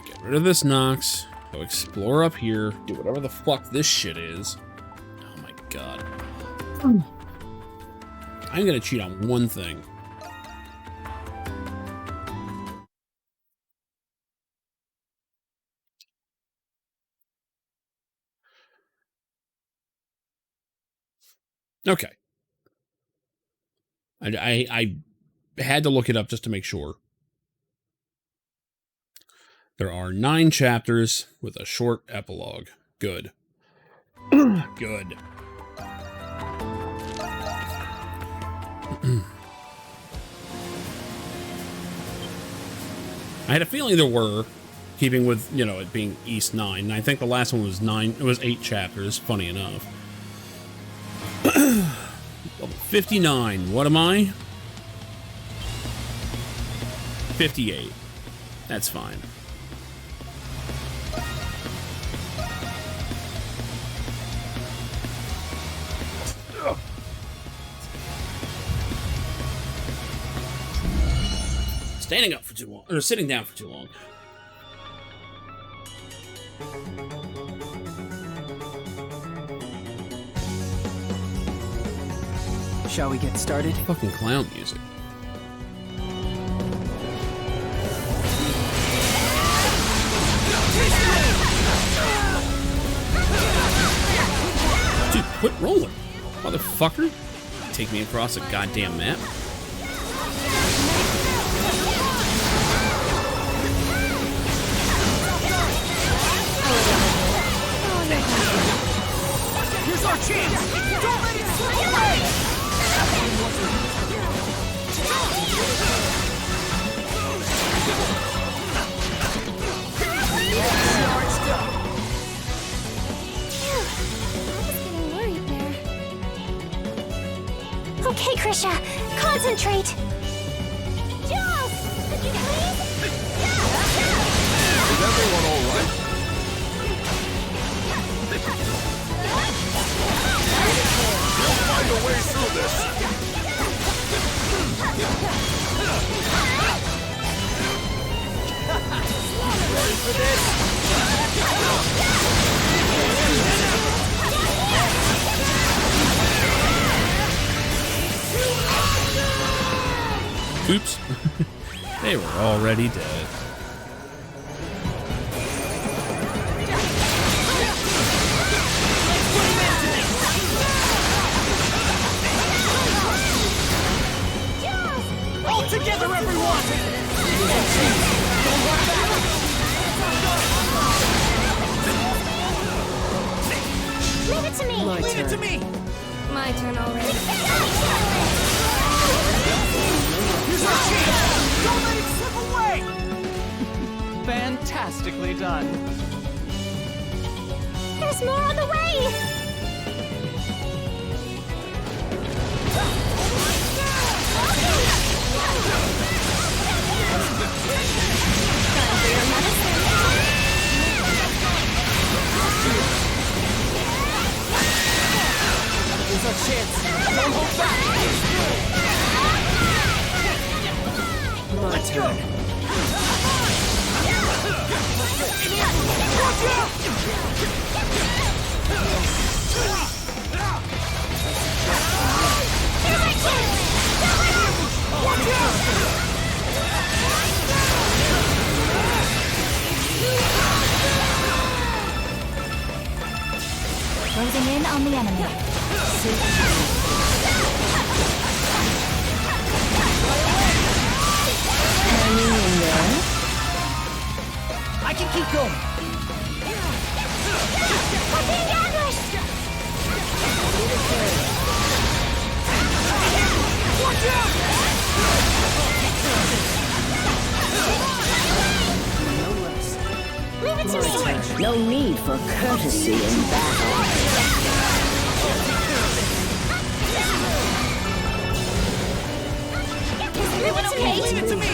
A: get rid of this Nox, go explore up here, do whatever the fuck this shit is. Oh my god. I'm gonna cheat on one thing. Okay. I had to look it up just to make sure. There are 9 chapters with a short epilogue. Good. Good. I had a feeling there were, keeping with, you know, it being East 9. And I think the last one was 9. It was 8 chapters, funny enough. 59. What am I? 58. That's fine. Standing up for too long, or sitting down for too long.
F: Shall we get started?
A: Fucking clown music. Dude, quit rolling, motherfucker. Take me across a goddamn map.
G: Here's our chance! Don't let it slip away!
K: Okay, Krisha, concentrate!
R: Jules! Could you please?
I: Is everyone alright? We'll find a way through this! Ready for this?
A: Oops. They were already dead.
G: everyone!
K: Leave it to me!
G: Leave it to me!
R: My turn already.
G: Here's our chance! Don't let it slip away!
M: Fantastically done.
K: There's more on the way!
G: Here's our chance! Don't hold back! Let's go! Watch out! Watch out!
B: Closing in on the enemy.
L: Hanging in there?
G: I can keep going.
K: We're being ambushed!
G: Watch out!
K: Leave it to me!
L: No need for courtesy in battle.
K: Is everyone okay?
G: Leave it to me!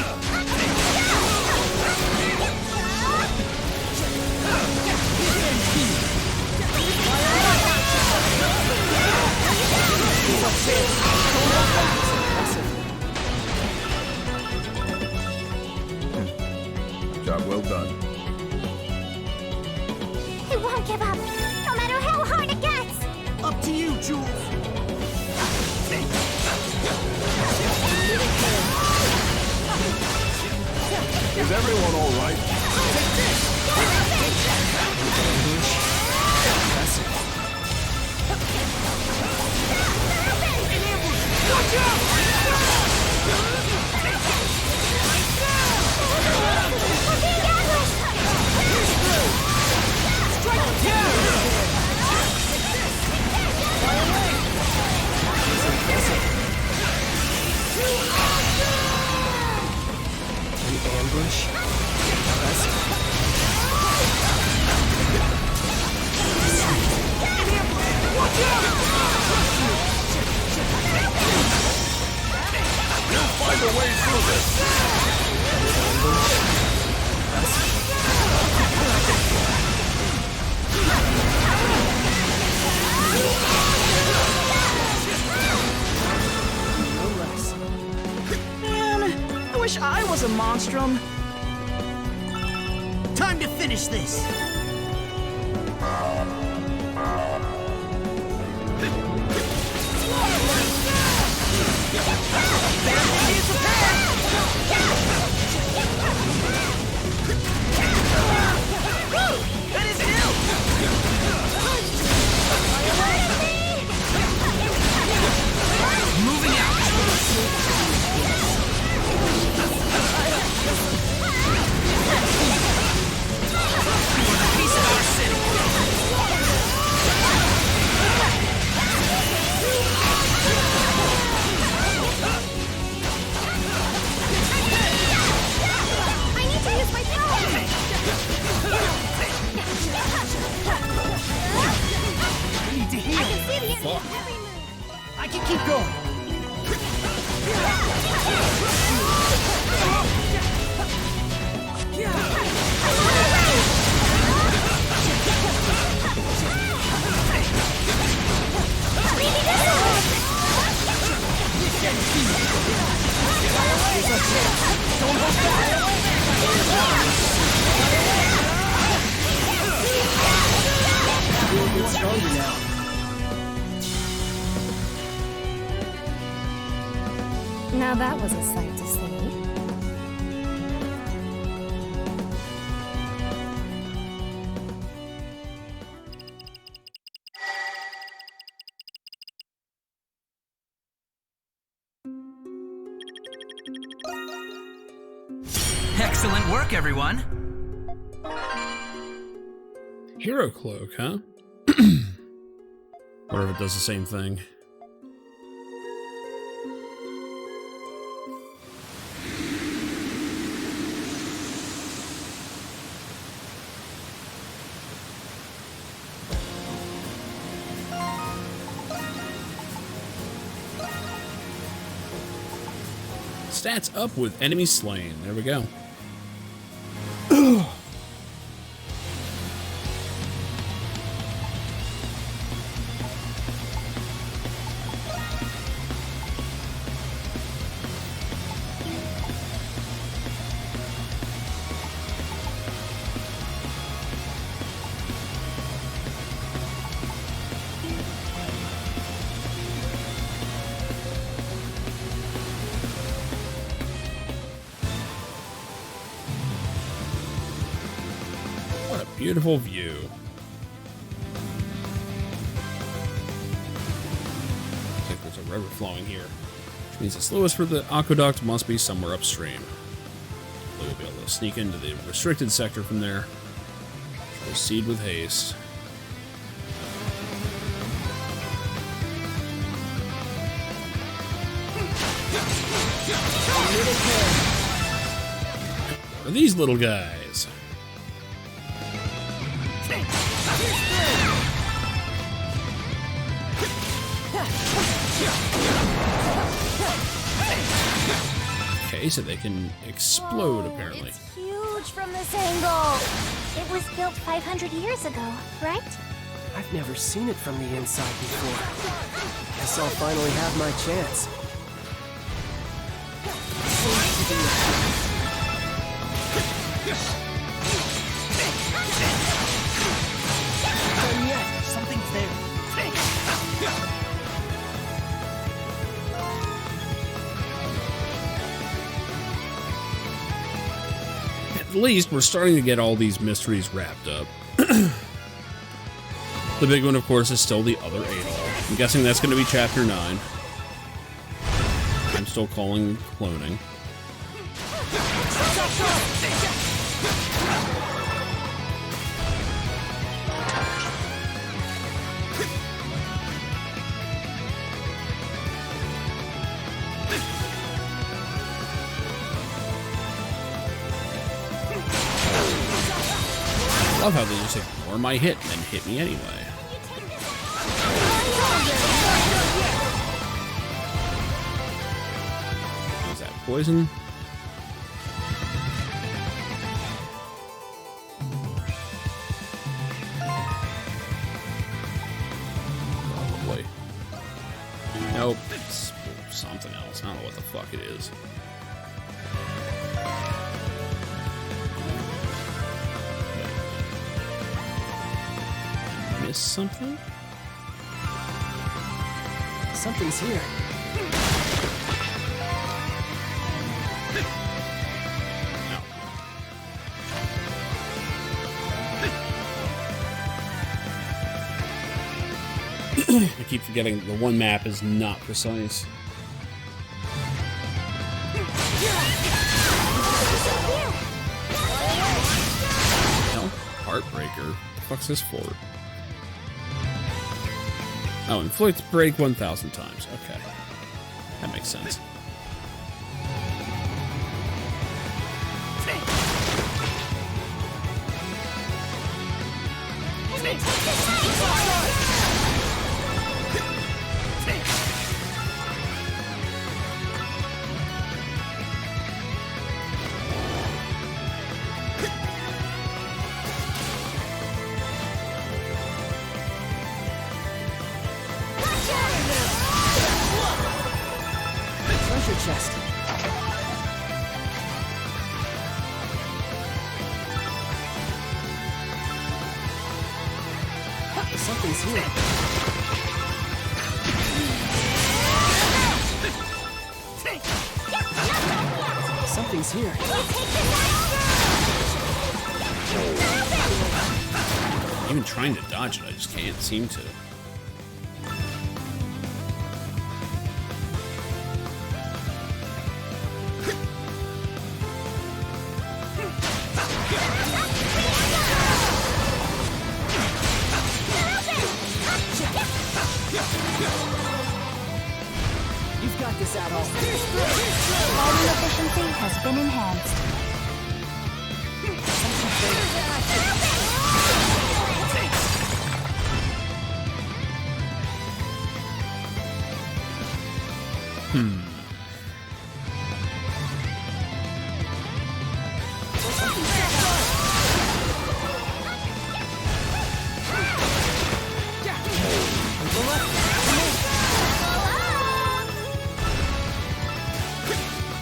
I: Job well done.
K: He won't give up, no matter how hard it gets!
G: Up to you, Jules!
H: Is everyone all right?
G: Watch out!
K: We're being ambushed!
G: Strike down!
F: An ambush?
G: Watch out!
H: We'll find a way through this!
J: Man, I wish I was a monstrum.
G: Time to finish this!
J: That is ill!
G: Moving out! Piece of our city!
K: I need to use my power!
G: I need to heal!
K: I can see the enemy
G: Fuck.
K: in every move!
G: I can keep going!
F: Feel a bit stronger now.
R: Now that was a sight to see.
G: Excellent work, everyone.
A: Hero cloak, huh? Whatever, it does the same thing. Stats up with enemies slain. There we go. Beautiful view. Looks like there's a river flowing here, which means the slowest for the aqueduct must be somewhere upstream. We'll be able to sneak into the restricted sector from there. Proceed with haste. What are these little guys? Okay, so they can explode.
K: Whoa,
A: apparently.
K: It's huge from this angle. It was built 500 years ago, right?
F: I've never seen it from the inside before. Guess I'll finally have my chance.
G: And yet, something's there.
A: At least we're starting to get all these mysteries wrapped up. The big one, of course, is still the other Adol. I'm guessing that's going to be Chapter 9. I'm still calling cloning. I love how they just ignore my hit and then hit me anyway. Is that poison? Probably. Nope. It's something else. I don't know what the fuck it is. Miss something?
F: Something's here.
A: I keep forgetting the one map is not precise. No, Heartbreaker. What the fuck's this for? Oh, inflict break 1,000 times. Okay. That makes sense.
F: Treasure chest. Something's here. Something's here.
A: Even trying to dodge it, I just can't seem to.
F: You've got this, Adol.
B: Fighting efficiency has been enhanced.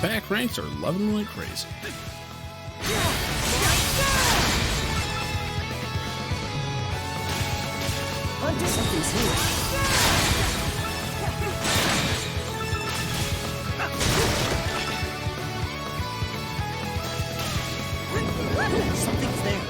A: Back ranks are loving like crazy.
F: Hunter, something's here.
G: Something's there.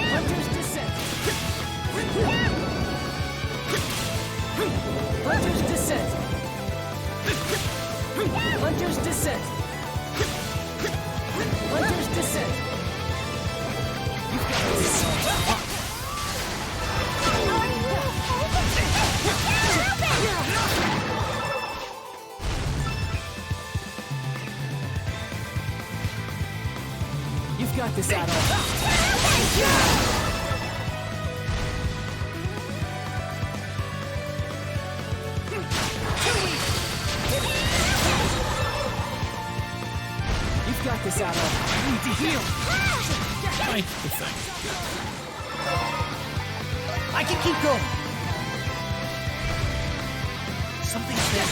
F: Hunter's descent. Hunter's descent. Hunter's descent. Hunter's descent. You've got this. You've got this, Adol. You've got this, Adol.
G: I need to heal.
A: Nice thing.
G: I can keep going. Something's there.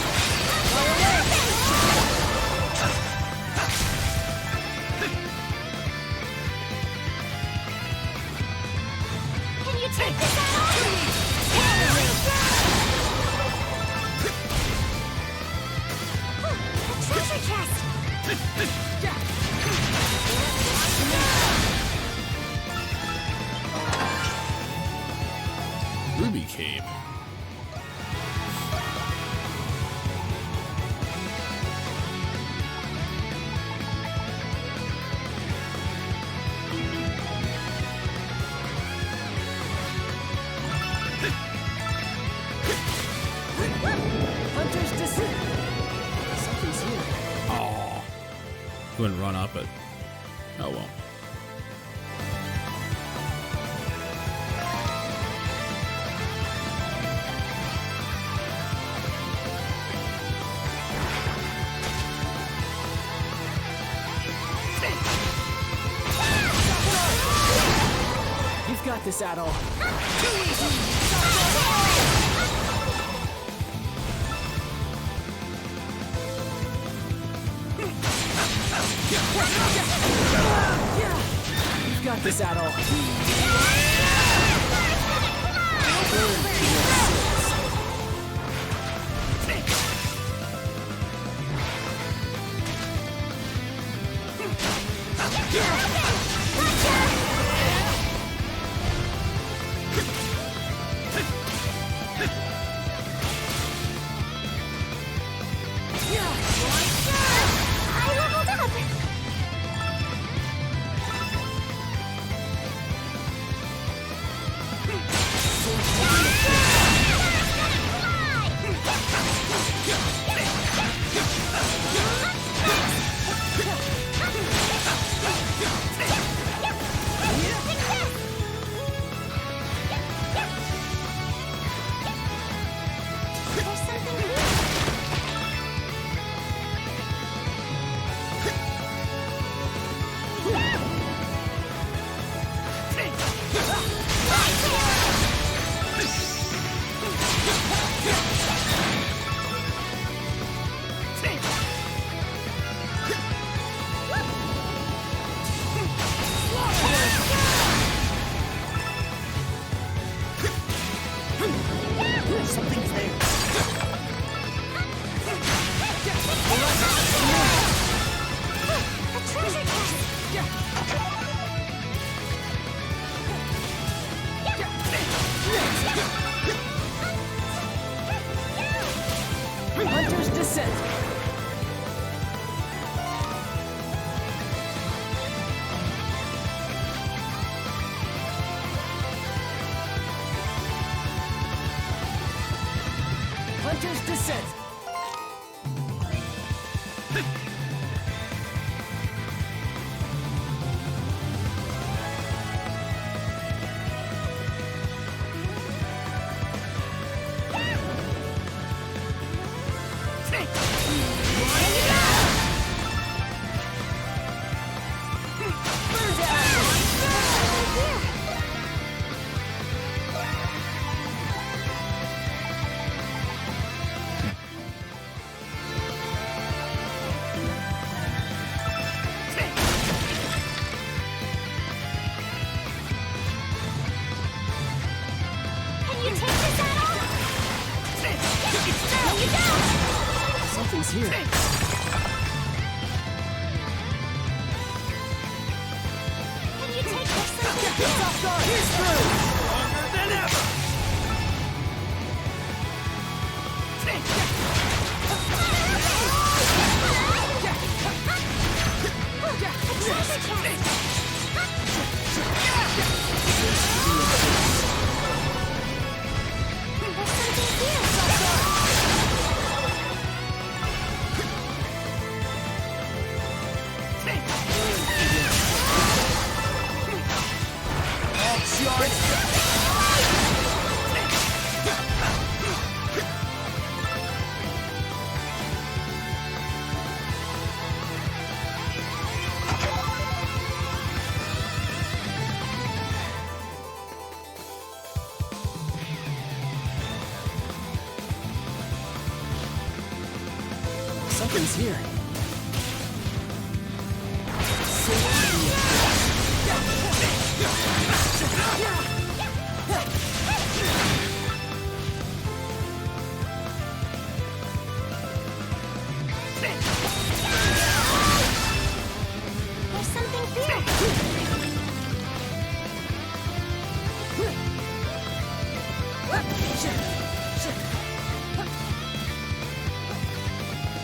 K: Can you take this out? A treasure chest!
A: Ruby Cape.
F: Hunter's descent. Something's here.
A: Oh, couldn't run up it. Oh well.
F: You've got this, Adol. You've got this, Adol.
K: I leveled up!
F: Dangerous descent! Something's here.
K: Can you take this?
F: It's off guard! He's through! Stronger than ever! Something's here.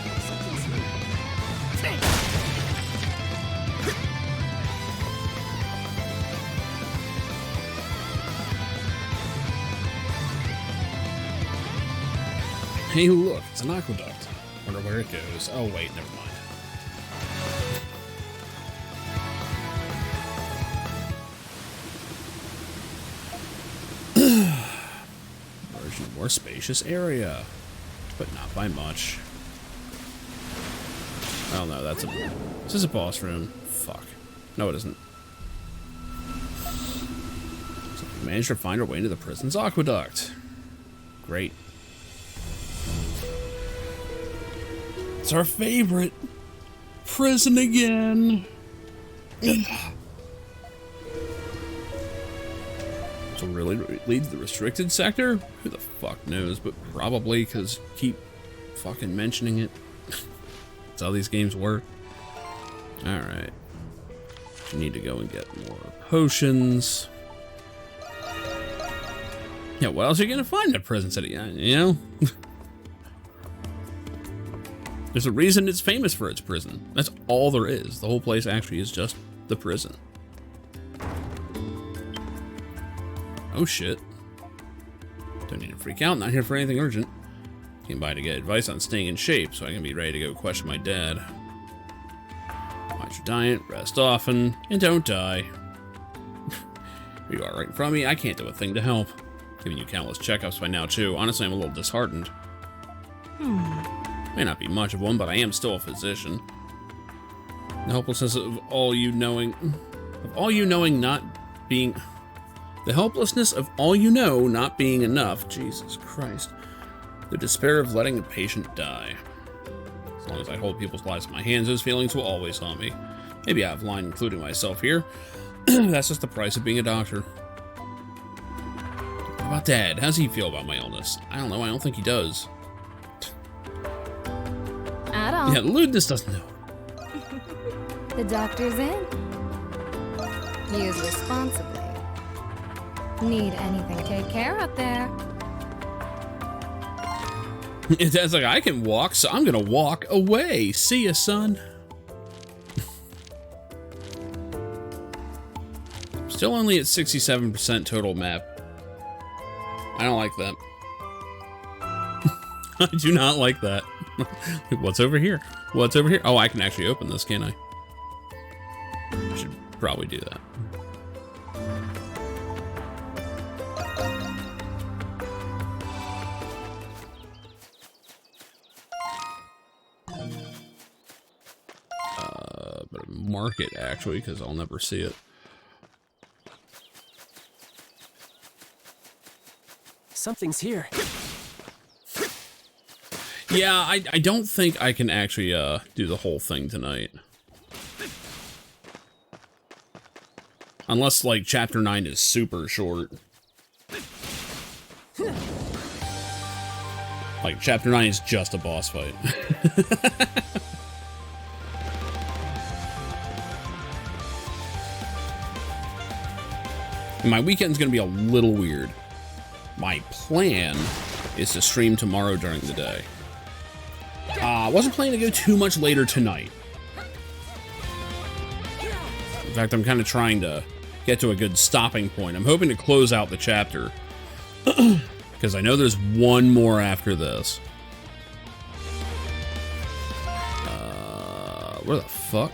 K: There's something here.
A: Hey, look, it's an aqueduct. Wonder where it goes. Oh, wait, never mind. More spacious area, but not by much. Oh no, that's a... This is a boss room. Fuck. No, it isn't. So we managed to find our way into the prison's aqueduct. Great. It's our favorite prison again. So really lead to the restricted sector? Who the fuck knows, but probably because keep fucking mentioning it. That's how these games work. Alright. You need to go and get more potions. Yeah, what else are you gonna find in a prison city? You know? There's a reason it's famous for its prison. That's all there is. The whole place actually is just the prison. Oh shit. Don't need to freak out, not here for anything urgent. Came by to get advice on staying in shape so I can be ready to go question my dad. Watch your diet, rest often, and don't die. Here you are right in front of me, I can't do a thing to help. Giving you countless checkups by now too. Honestly, I'm a little disheartened. May not be much of one, but I am still a physician. The helplessness of all you knowing not being... The helplessness of all you know not being enough, Jesus Christ. The despair of letting a patient die. As long as I hold people's lives in my hands, those feelings will always haunt me. Maybe out of line, including myself here. That's just the price of being a doctor. What about Dad? How does he feel about my illness? I don't know, I don't think he does.
B: At all.
A: Yeah, lewdness doesn't know.
B: The doctor's in. Use responsibly. Need anything to take care of there.
A: It's like, I can walk, so I'm gonna walk away. See ya, son. Still only at 67% total map. I don't like that. I do not like that. What's over here? What's over here? Oh, I can actually open this, can't I? I should probably do that. But mark it actually, because I'll never see it.
F: Something's here.
A: Yeah, I don't think I can actually do the whole thing tonight. Unless, like, Chapter 9 is super short. Like, Chapter 9 is just a boss fight. My weekend's gonna be a little weird. My plan is to stream tomorrow during the day. I wasn't planning to go too much later tonight. In fact, I'm kind of trying to get to a good stopping point. I'm hoping to close out the chapter. Because I know there's one more after this. Where the fuck?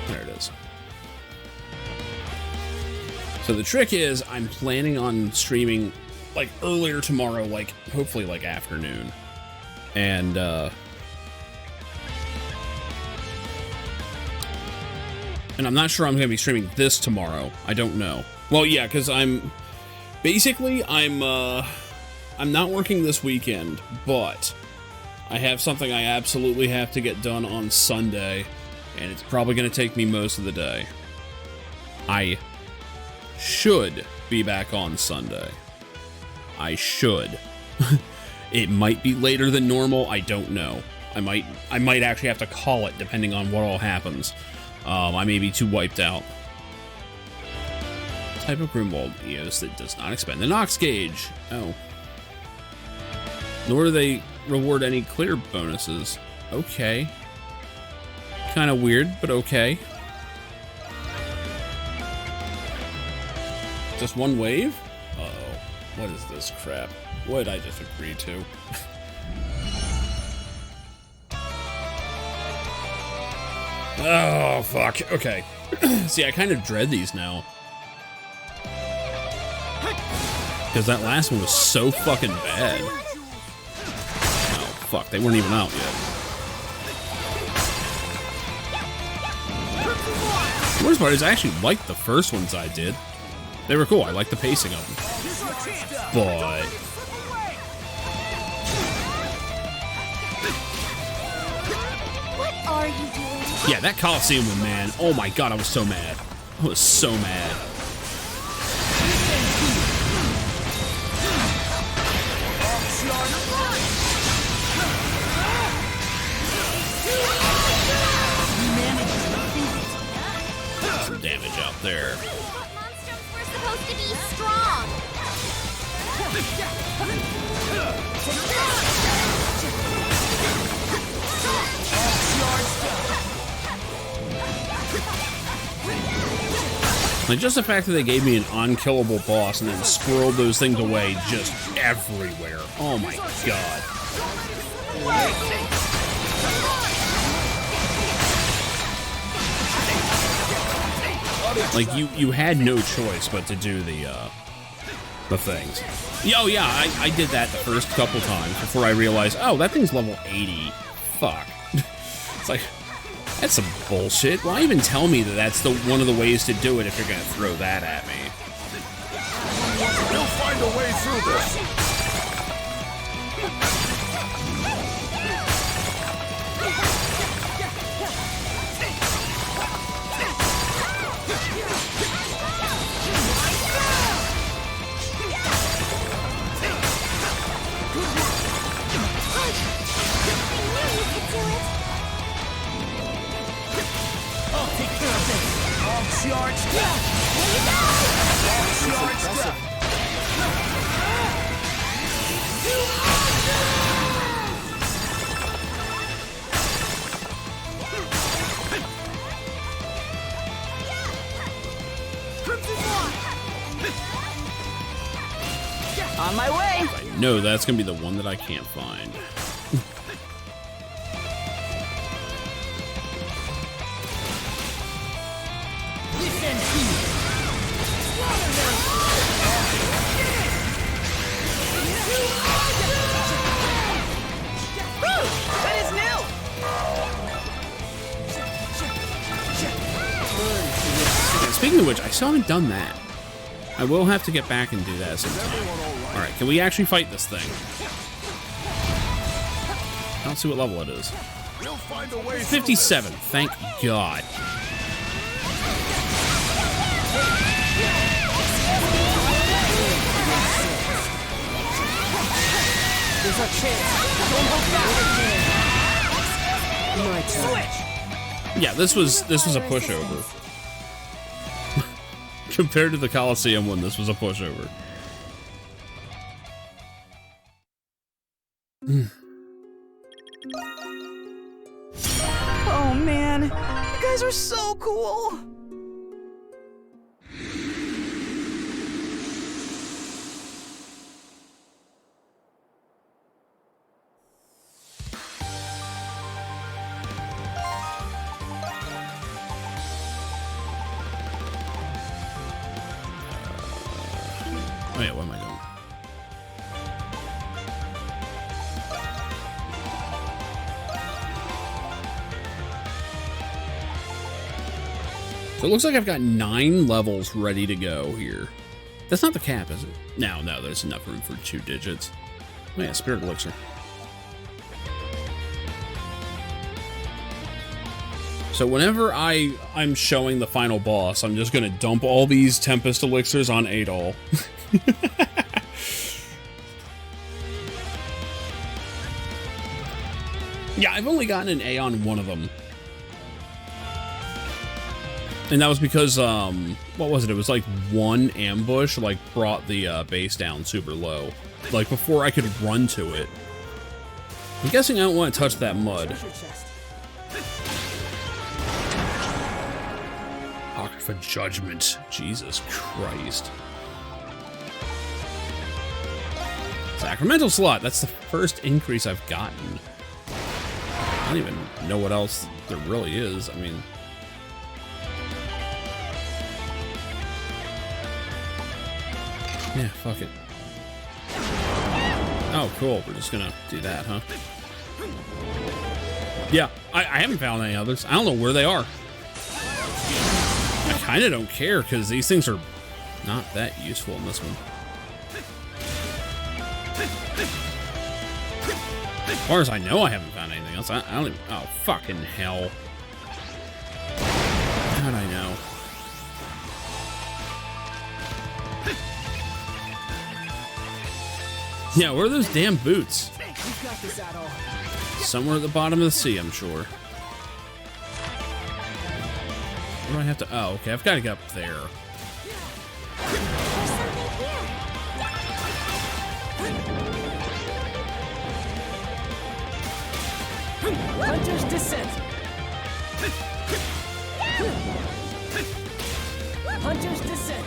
A: There it is. So the trick is, I'm planning on streaming like earlier tomorrow, like hopefully like afternoon. And I'm not sure I'm going to be streaming this tomorrow. I don't know. Well, yeah, because I'm not working this weekend, but I have something I absolutely have to get done on Sunday, and it's probably going to take me most of the day. I should be back on Sunday. I should. It might be later than normal. I don't know. I might actually have to call it depending on what all happens. I may be too wiped out. Type of Grimwald EOS that does not expend the Nox gauge. Oh. Nor do they reward any clear bonuses. Okay. Kind of weird, but okay. Just one wave? Uh-oh. What is this crap? What did I just agree to? Oh, fuck. Okay. See, I kind of dread these now. Because that last one was so fucking bad. Oh, fuck. They weren't even out yet. The worst part is I actually liked the first ones I did. They were cool. I liked the pacing of them. But...
R: What are you doing?
A: yeah, that Coliseum one, man. Oh my god, I was so mad. I was so mad. Some damage out there.
R: Monstrums were supposed to be strong.
A: Like, just the fact that they gave me an unkillable boss and then squirreled those things away just everywhere. Oh my god. Like, you had no choice but to do the things. Oh yeah, I did that the first couple times before I realized, oh, that thing's level 80. Fuck. It's like, that's some bullshit. Why even tell me that that's one of the ways to do it if you're gonna throw that at me?
H: We'll find a way through this.
J: On my way.
A: I know that's gonna be the one that I can't find.
J: That is new!
A: Speaking of which, I still haven't done that. I will have to get back and do that sometime. Alright, can we actually fight this thing? I don't see what level it is. 57, thank God.
F: There's a chance. Don't hold back.
J: Switch!
A: Yeah, this was a pushover. Compared to the Coliseum one, this was a pushover.
J: Oh man, you guys are so cool.
A: Oh yeah, what am I doing? So it looks like I've got 9 levels ready to go here. That's not the cap, is it? No, there's enough room for 2 digits. Oh yeah, Spirit Elixir. So whenever I'm showing the final boss, I'm just gonna dump all these Tempest Elixirs on Adol. Yeah, I've only gotten an A on one of them. And that was because, what was it? It was like one ambush, like, brought the base down super low. Like, before I could run to it. I'm guessing I don't want to touch that mud. Apocrypha Judgment. Jesus Christ. Sacramental Slot. That's the first increase I've gotten. I don't even know what else there really is. I mean... yeah, fuck it. Oh, cool. We're just gonna do that, huh? Yeah, I haven't found any others. I don't know where they are. I kind of don't care, because these things are not that useful in this one. As far as I know, I haven't found anything else. I don't even... oh, fucking hell. How'd I know? Yeah, where are those damn boots? Somewhere at the bottom of the sea, I'm sure. Where do I have to... oh, okay, I've got to get up there.
F: Hunter's Descent. Hunter's Descent.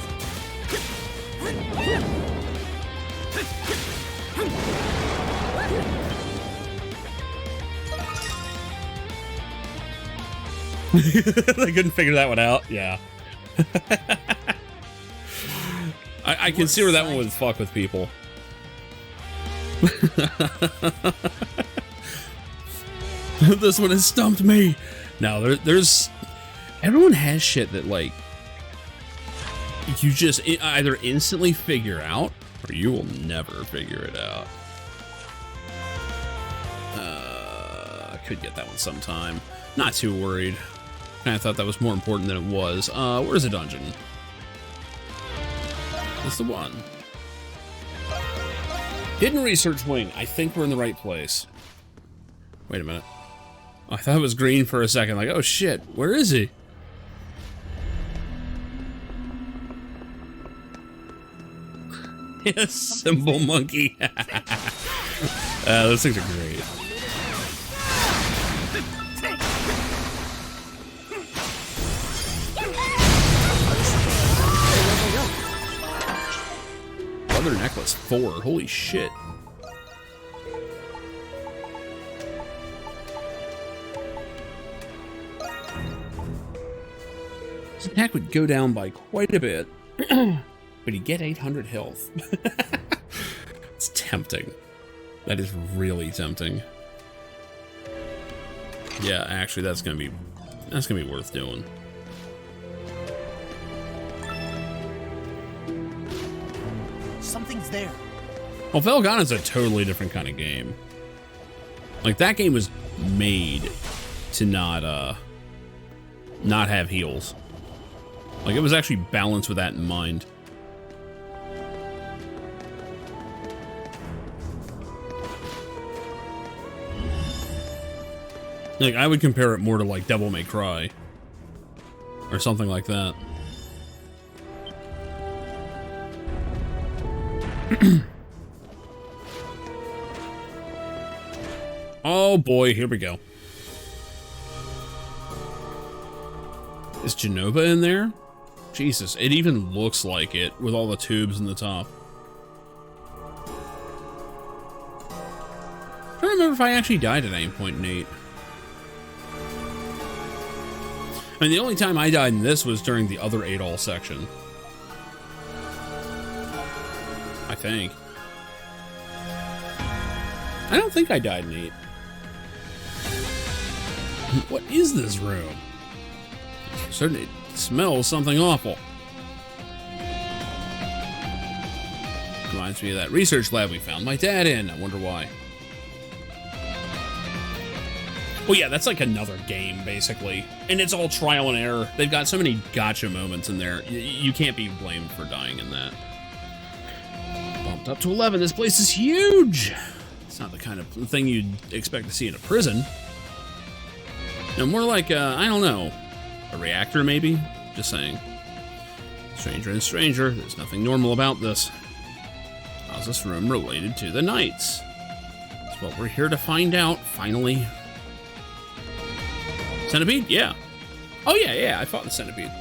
A: They couldn't figure that one out. Yeah. I can see where that one would fuck with people. This one has stumped me. No, there's... everyone has shit that, like, you just either instantly figure out, or you will never figure it out. I could get that one sometime. Not too worried. Kind of thought that was more important than it was. Where's the dungeon? That's the one. Hidden Research Wing. I think we're in the right place. Wait a minute. I thought it was green for a second. Like, oh shit, where is he? Yes, Symbol Monkey. Those things are great. Other necklace 4. Holy shit. His attack would go down by quite a bit, but he'd get 800 health. It's tempting. That is really tempting. Yeah, actually, that's gonna be worth doing.
G: Something's there.
A: Well, Felghana's a totally different kind of game. Like, that game was made to not have heals. Like, it was actually balanced with that in mind. Like, I would compare it more to, like, Devil May Cry. Or something like that. Oh boy, here we go. Is Genova in there? Jesus, it even looks like it with all the tubes in the top. I don't remember if I actually died at any point in 8. I mean, the only time I died in this was during the other 8-all section. I think. I don't think I died in 8. What is this room? Certainly it smells something awful. Reminds me of that research lab we found my dad in. I wonder why. Well, yeah, that's like another game, basically. And it's all trial and error. They've got so many gotcha moments in there. You can't be blamed for dying in that. Bumped up to 11. This place is huge. It's not the kind of thing you'd expect to see in a prison. No, more like, I don't know, a reactor, maybe? Just saying. Stranger and stranger. There's nothing normal about this. How's this room related to the Knights? That's what we're here to find out, finally. Centipede? Yeah. Oh, yeah, I fought the Centipede.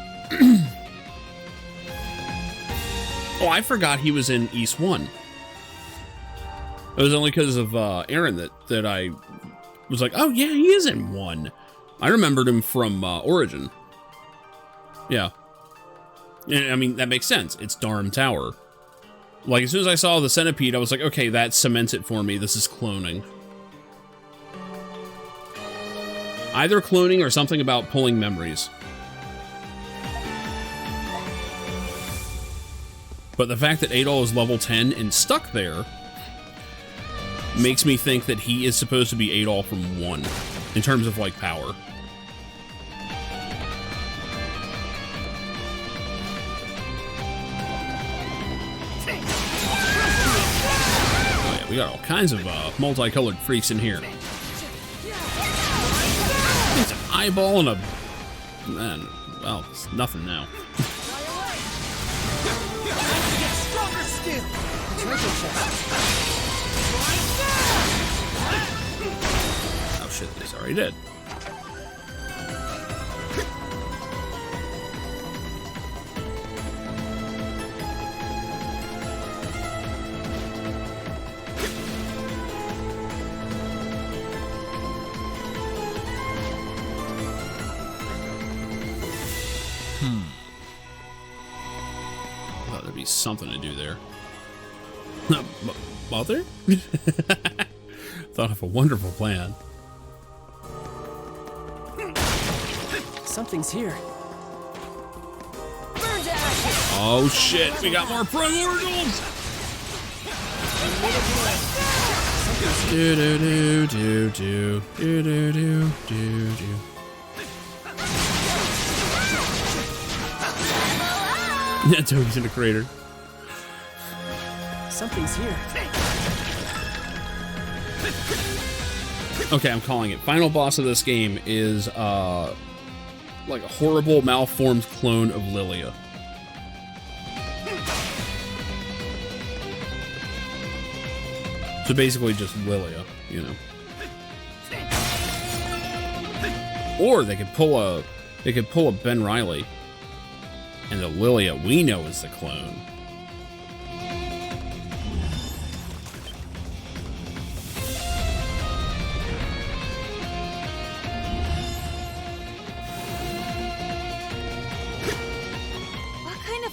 A: Oh, I forgot he was in East 1. It was only because of Aaron that I was like, oh, yeah, he is in 1. I remembered him from Origin. Yeah. I mean, that makes sense. It's Durham Tower. Like, as soon as I saw the Centipede, I was like, okay, that cements it for me. This is cloning. Either cloning or something about pulling memories. But the fact that 8-all is level 10 and stuck there makes me think that he is supposed to be 8-all from 1 in terms of, like, power. We got all kinds of multicolored freaks in here. It's an eyeball and a... Man, well, it's nothing now. Oh shit, he's already dead. Thought there'd be something to do there. Mother? Thought of a wonderful plan.
F: Something's here.
A: Oh shit, we got more primordials! Do do do do do do do do do do. Yeah, Toby's in a crater.
F: Something's here.
A: Okay, I'm calling it. Final boss of this game is like a horrible, malformed clone of Lilia. So basically just Lilia, you know. Or they could pull a Ben Reilly, and the Lilia we know is the clone.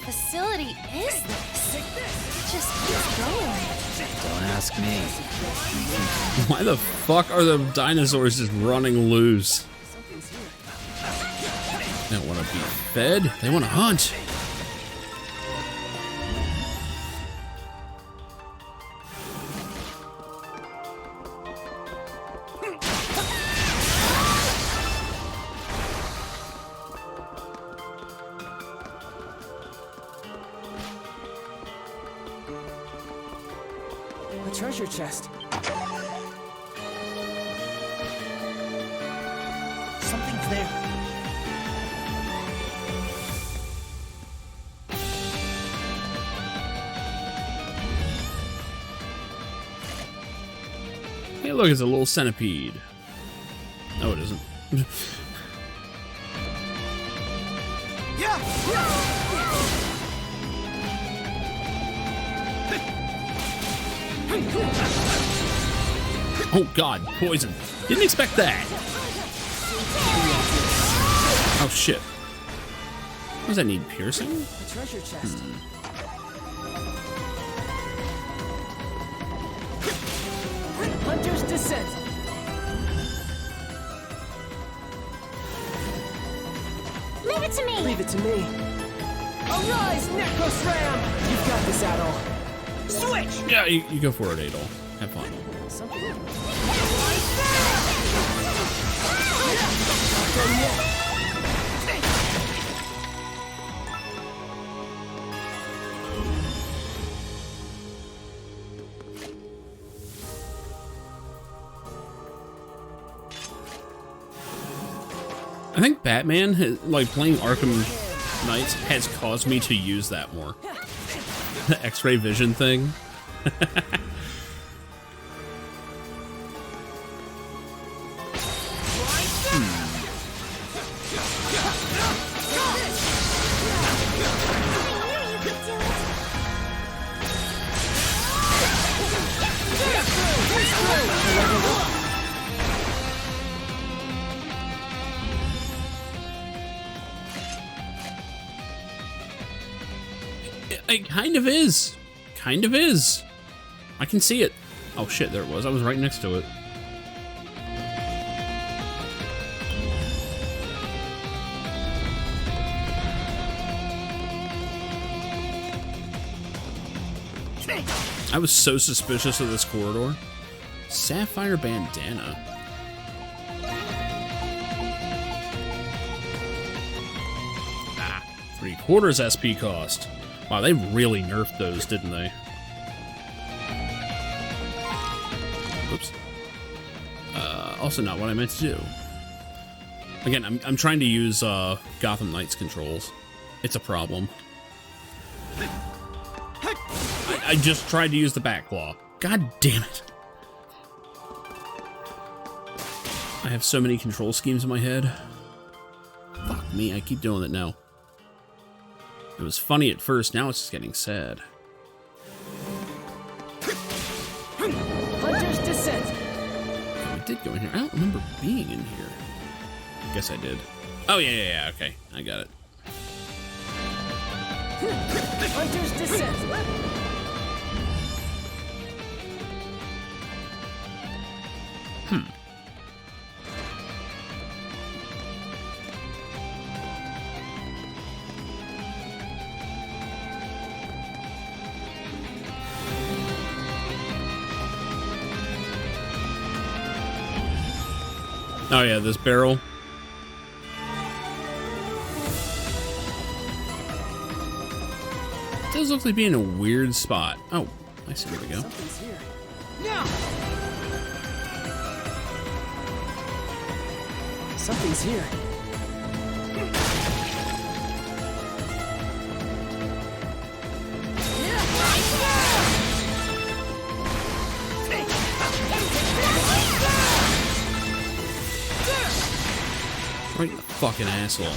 T: facility is this? It just keeps going.
C: Don't ask me.
A: Why the fuck are the dinosaurs just running loose? They don't want to be fed. They want to hunt.
F: A treasure chest.
G: Something's there.
A: Hey, look, it's a little centipede. No, it isn't. Oh god, poison. Didn't expect that. Oh shit. What does that need? Piercing?
F: A treasure chest. Hunter's Descent.
K: Leave it to me!
F: Leave it to me. Arise, Necrosram! You've got this, Adol.
G: Switch!
A: Yeah, you go for it, Adol. Have fun. I think Batman, like playing Arkham Knights, has caused me to use that more. The X-ray vision thing. It kind of is. Kind of is. I can see it. Oh shit, there it was. I was right next to it. I was so suspicious of this corridor. Sapphire bandana. Ah, 3/4 SP cost. Wow, they really nerfed those, didn't they? Oops. Also not what I meant to do. Again, I'm trying to use Gotham Knights controls. It's a problem. I just tried to use the back claw. God damn it. I have so many control schemes in my head. Fuck me, I keep doing it now. It was funny at first, now it's just getting sad.
F: Hunter's Descent.
A: I did go in here. I don't remember being in here. I guess I did. Oh, yeah, okay. I got it.
F: Hunter's Descent.
A: Oh yeah, this barrel. It does look like being a weird spot. Oh, I see where to go.
F: Something's here. Now! Something's here.
A: Right in the fucking asshole.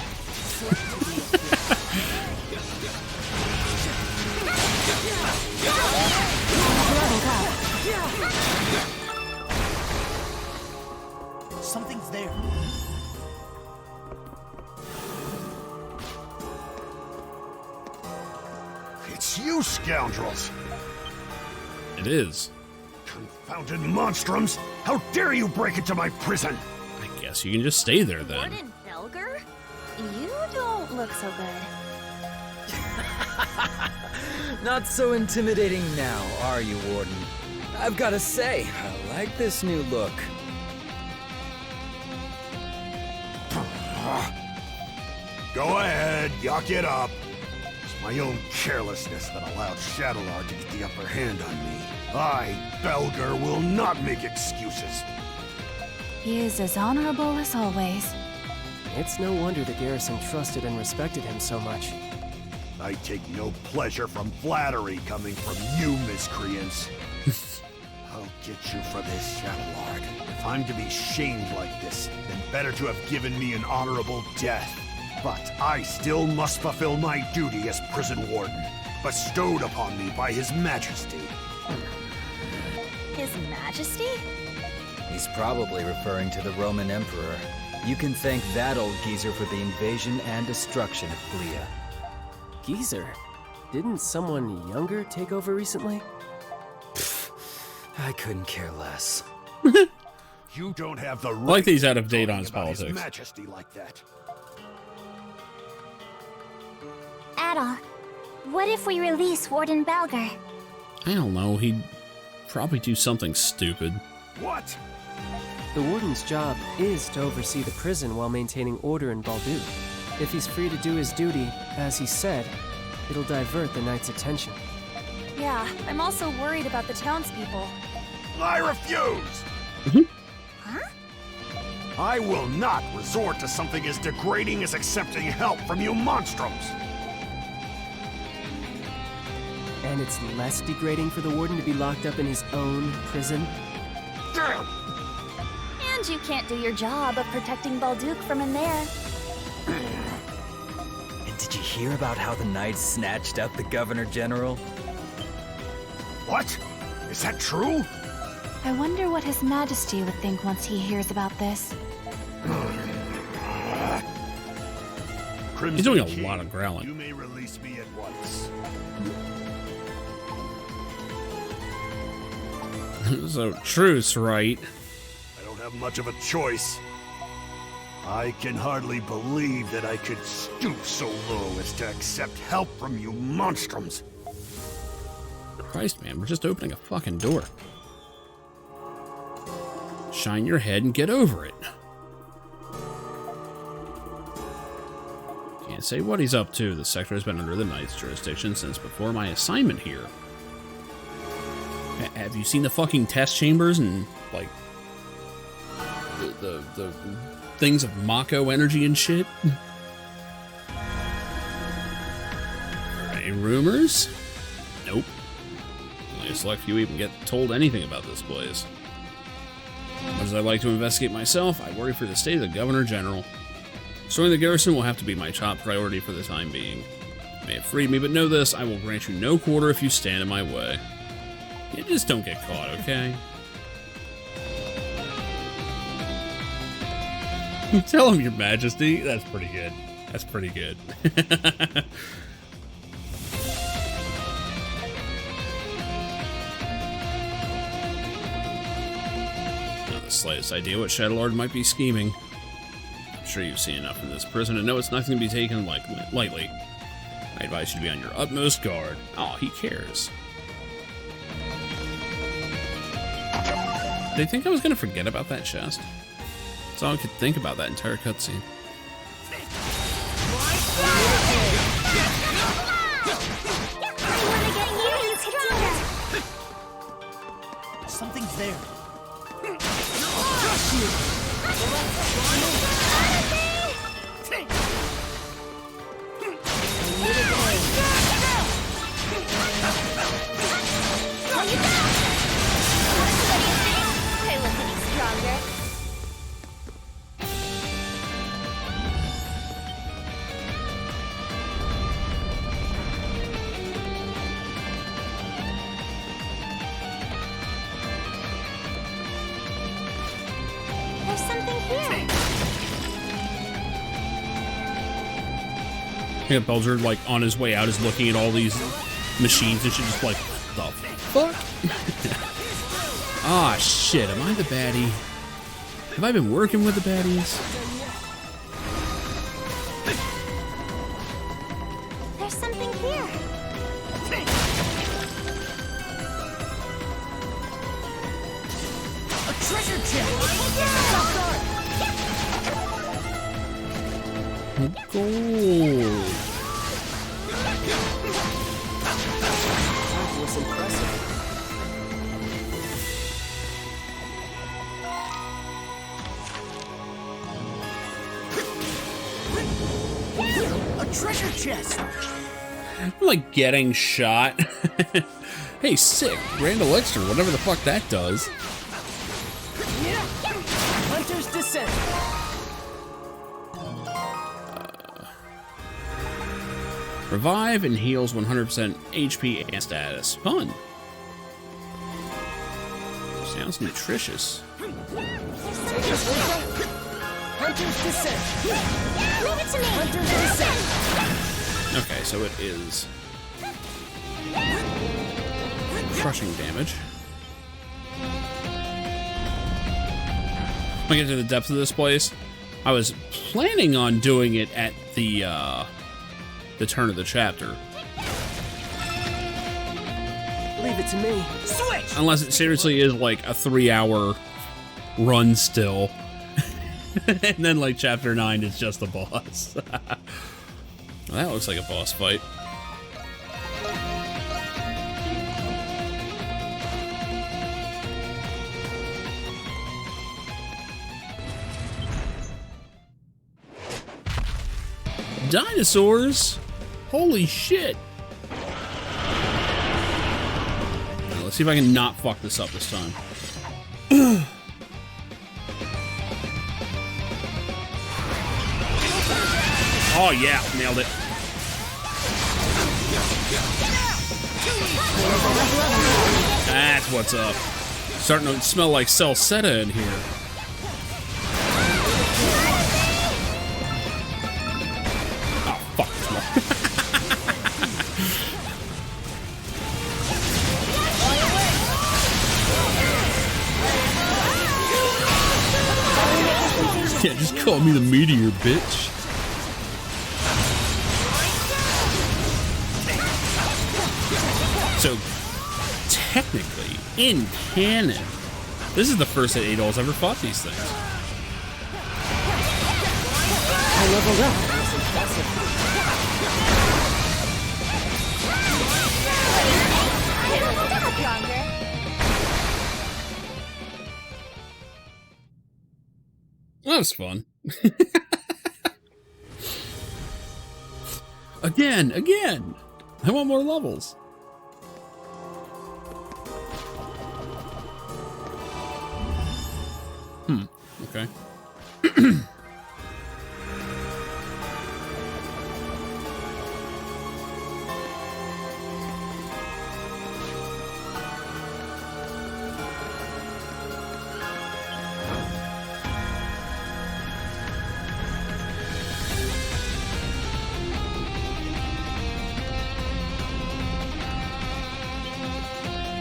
G: Something's there.
O: It's you scoundrels!
A: It is.
O: Confounded monstrums! How dare you break into my prison!
A: I guess you can just stay there then.
T: Warden Belger? You don't look so good.
C: Not so intimidating now, are you, Warden? I've got to say, I like this new look.
O: Go ahead, yuck it up. It's my own carelessness that allowed Shadowlord to get the upper hand on me. I, Belger, will not make excuses.
B: He is as honorable as always.
F: It's no wonder the garrison trusted and respected him so much.
O: I take no pleasure from flattery coming from you, miscreants. I'll get you for this, Shadowlord. If I'm to be shamed like this, then better to have given me an honorable death. But I still must fulfill my duty as prison warden, bestowed upon me by His Majesty.
T: His Majesty?
C: He's probably referring to the Roman Emperor. You can thank that old geezer for the invasion and destruction of Glia.
F: Geezer? Didn't someone younger take over recently?
C: I couldn't care less.
O: You don't have the right.
A: I like that he's out of date on his
O: about
A: politics.
O: His Majesty like that.
K: Adol, what if we release Warden Belger?
A: I don't know. He'd probably do something stupid.
O: What?
F: The warden's job is to oversee the prison while maintaining order in Baldur. If he's free to do his duty, as he said, it'll divert the knight's attention.
T: Yeah, I'm also worried about the townspeople.
O: I refuse!
T: Huh?
O: I will not resort to something as degrading as accepting help from you monstrums!
F: And it's less degrading for the warden to be locked up in his own prison?
O: Damn!
T: And you can't do your job of protecting Baldur from in there.
C: And did you hear about how the knights snatched up the Governor General?
O: What? Is that true?
B: I wonder what His Majesty would think once he hears about this.
A: He's doing a lot of growling.
O: You may release me at once.
A: So, truce, right?
O: I don't have much of a choice. I can hardly believe that I could stoop so low as to accept help from you monstrums.
A: Christ, man, we're just opening a fucking door. Shine your head and get over it. Can't say what he's up to. The sector has been under the Knight's jurisdiction since before my assignment here. Have you seen the fucking test chambers and, like, the things of Mako energy and shit? Any rumors? Nope. Only a select few even get told anything about this place. Much as I like to investigate myself, I worry for the state of the Governor General. Destroying the garrison will have to be my top priority for the time being. You may have freed me, but know this, I will grant you no quarter if you stand in my way. You just don't get caught, okay? Tell him, Your Majesty. That's pretty good. That's pretty good. Not the slightest idea what Shadowlord might be scheming. I'm sure you've seen enough in this prison to know it's nothing to be taken lightly. I advise you to be on your utmost guard. Oh, he cares. Did they think I was going to forget about that chest? That's all I could think about that entire cutscene.
G: Something's there.
K: There's something here.
A: Yeah, Belger, like, on his way out is looking at all these machines and shit, just like, what the fuck? Ah, shit, am I the baddie? Have I been working with the baddies?
K: There's something here.
G: A treasure chest!
A: Gold.
F: That was impressive.
G: A treasure chest!
A: I'm like getting shot. Hey, sick. Grand Elixir, whatever the fuck that does.
F: Hunter's Descent.
A: Revive and heals 100% HP and status. Fun. Sounds nutritious.
F: Hunter's Descent.
K: Leave it to me.
F: Hunter's Descent.
A: Okay, so it is crushing damage. When I get to the depth of this place, I was planning on doing it at the turn of the chapter.
F: Leave it to me.
G: Switch!
A: Unless it seriously is like a 3-hour run still. And then like chapter 9 is just a boss. Well, that looks like a boss fight. Dinosaurs? Holy shit. Now, let's see if I can not fuck this up this time. Oh yeah, nailed it. That's what's up. Starting to smell like salsetta in here. Oh, fuck. Yeah, just call me the meteor, bitch. So, technically, in canon, this is the first that Adol's ever fought these things.
F: I leveled up.
A: That was fun. Again. I want more levels. Okay.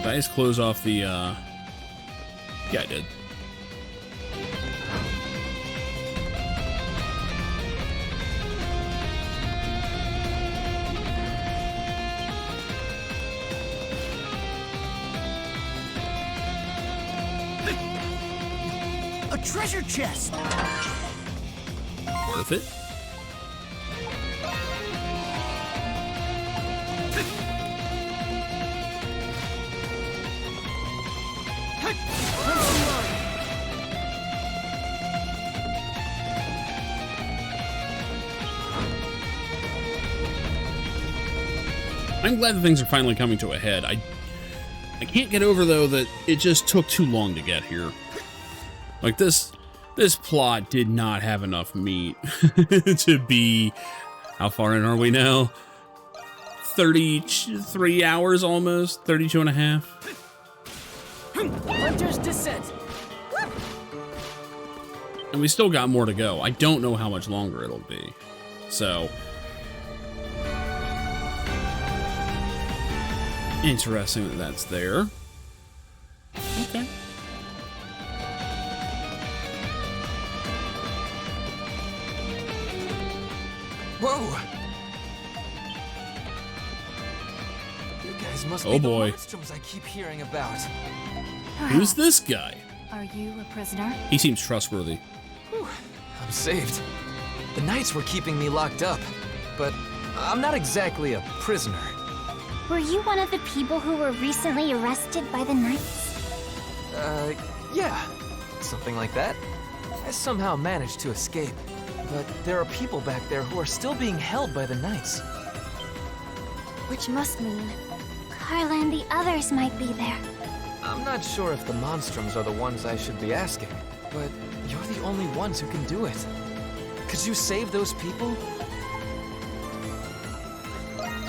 A: Did I just close off the, Yeah, I did.
G: A treasure chest!
A: Worth it? I'm glad that things are finally coming to a head. I can't get over, though, that it just took too long to get here. Like, this plot did not have enough meat to be... How far in are we now? 33 hours almost? 32 and a half?
F: Hunter's Descent.
A: And we still got more to go. I don't know how much longer it'll be. So... Interesting that that's there. Okay.
M: Whoa! You guys must
A: Oh
M: be
A: boy.
M: the Monstrums I keep hearing about.
A: Who's this guy?
B: Are you a prisoner?
A: He seems trustworthy.
M: Whew, I'm saved. The Knights were keeping me locked up, but I'm not exactly a prisoner.
K: Were you one of the people who were recently arrested by the Knights?
M: Yeah. Something like that. I somehow managed to escape. But there are people back there who are still being held by the Knights.
K: Which must mean Carla and the others might be there.
M: I'm not sure if the Monstrums are the ones I should be asking, but you're the only ones who can do it. Could you save those people?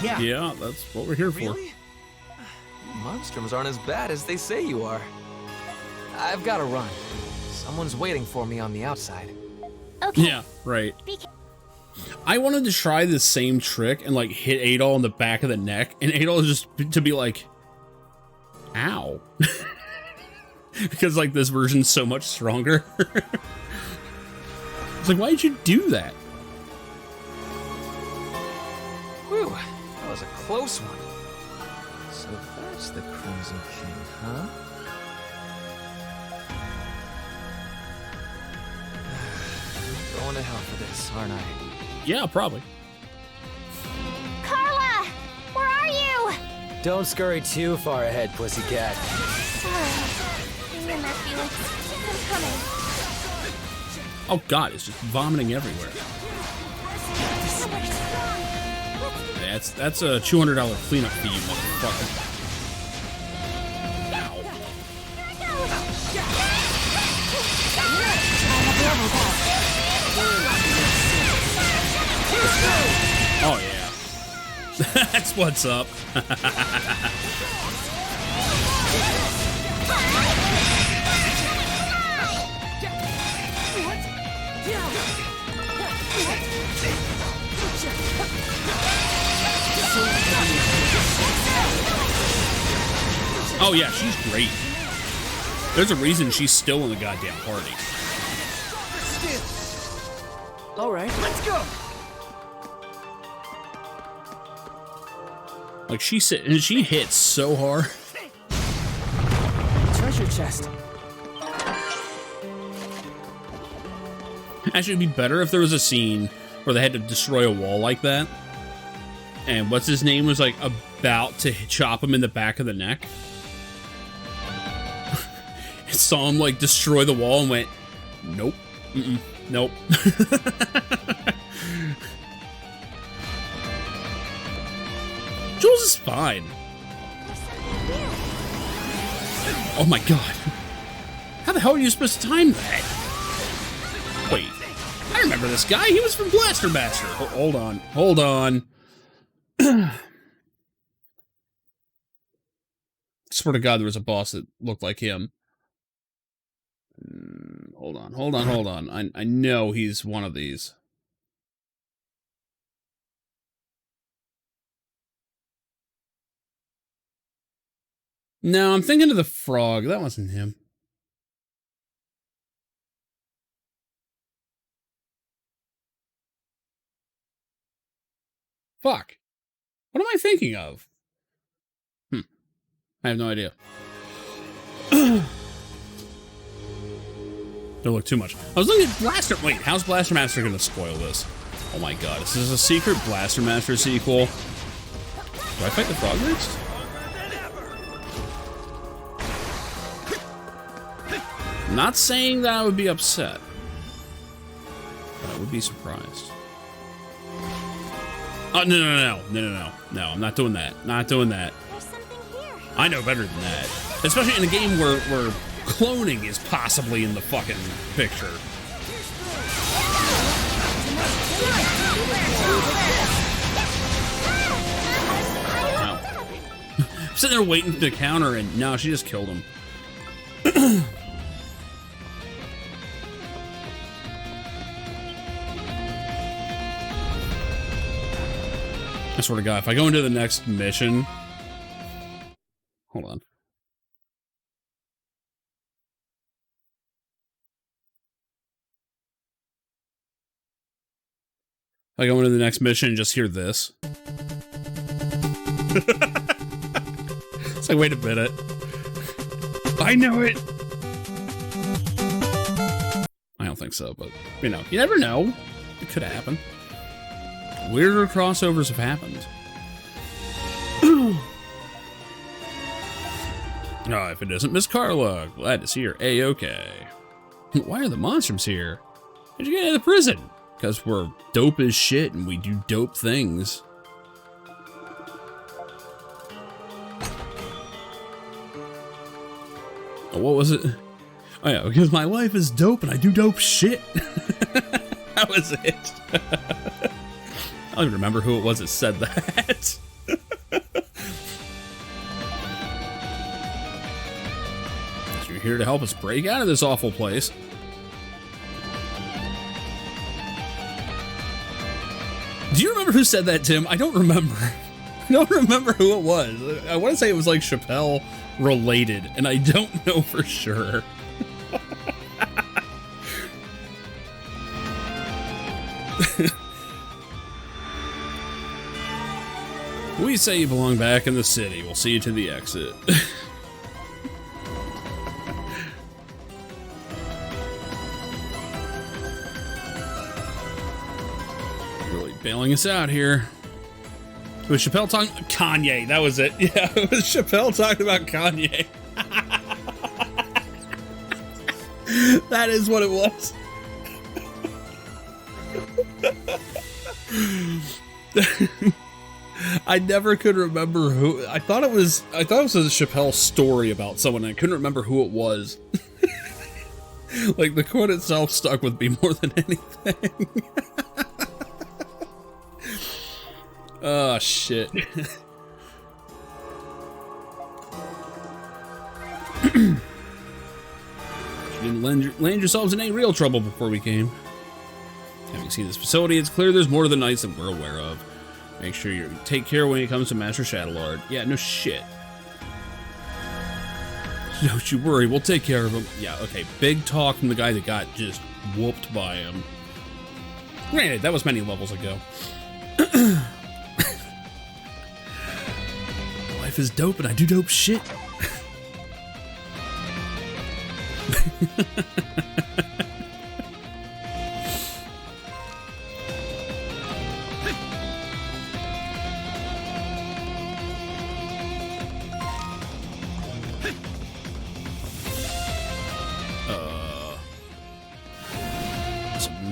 A: Yeah, that's what we're here for.
M: Really? Monstrums aren't as bad as they say you are. I've got to run. Someone's waiting for me on the outside.
K: Okay.
A: Yeah, right. I wanted to try the same trick and like hit Adol in the back of the neck, and Adol is just to be like, ow. Because like this version's so much stronger. It's like, why did you do that?
M: Whew, that was a close one. So that's the Crimson King, huh? Going to hell for this, aren't I?
A: Yeah, probably.
K: Carla! Where are you?
C: Don't scurry too far ahead, pussycat.
K: Sorry. Hang in there, Felix. I'm coming.
A: Oh god, it's just vomiting everywhere. That's a $200 cleanup fee, you motherfucker. Oh yeah. That's what's up. Oh yeah, she's great. There's a reason she's still in the goddamn party.
M: All right, let's go.
A: Like she hits so hard.
M: Treasure chest.
A: Actually, it'd be better if there was a scene where they had to destroy a wall like that, and what's his name was like about to chop him in the back of the neck. And saw him like destroy the wall and went, nope, nope. Jules is fine. Oh my god. How the hell are you supposed to time that? Wait, I remember this guy. He was from Blaster Master. Hold on. Swear to God, there was a boss that looked like him. Hold on. I know he's one of these. No, I'm thinking of the frog. That wasn't him. Fuck. What am I thinking of? I have no idea. Don't look too much. I was looking at Blaster... Wait, how's Blaster Master gonna spoil this? Oh my god, this is a secret Blaster Master sequel. Do I fight the frog next? I'm not saying that I would be upset, but I would be surprised. Oh, no, I'm not doing that. Not doing that. I know better than that. Especially in a game where cloning is possibly in the fucking picture. Wow. I'm sitting there waiting to counter and no, she just killed him. I swear to God, if I go into the next mission Hold on. I go into the next mission and just hear this. It's like, wait a minute. I know it. I don't think so, but, you know, you never know. It could happen. Weirder crossovers have happened. Oh, if it isn't Miss Carla, glad to see her A-okay. Why are the Monstrums here? How'd you get out of the prison? Because we're dope as shit and we do dope things. What was it? Oh yeah, because my life is dope and I do dope shit. That was it. I don't even remember who it was that said that. You're here to help us break out of this awful place. Do you remember who said that, Tim? I don't remember. I don't remember who it was. I want to say it was like Chappelle related, and I don't know for sure. We say you belong back in the city. We'll see you to the exit. Really bailing us out here. Was Chappelle talking? Kanye, that was it. Yeah, it was Chappelle talking about Kanye. That is what it was. I never could remember who. I thought it was a Chappelle story about someone, and I couldn't remember who it was. Like, the quote itself stuck with me more than anything. Oh, shit. You didn't land yourselves in any real trouble before we came. Having seen this facility, it's clear there's more to the Knights than we're aware of. Make sure you take care when it comes to Master Shadowlord. Yeah, no shit. Don't you worry, we'll take care of him. Yeah, okay, big talk from the guy that got just whooped by him. Granted, that was many levels ago. Life is dope and I do dope shit.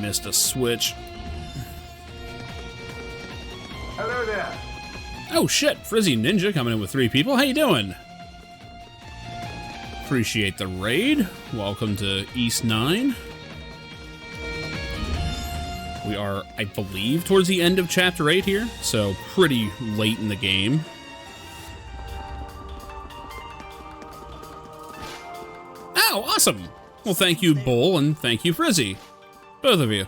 A: Missed a switch.
N: Hello there.
A: Oh shit, Frizzy Ninja coming in with 3 people. How you doing? Appreciate the raid. Welcome to East 9. We are, I believe, towards the end of Chapter 8 here, so pretty late in the game. Oh, awesome! Well, thank you, Bull, and thank you, Frizzy. Both of you.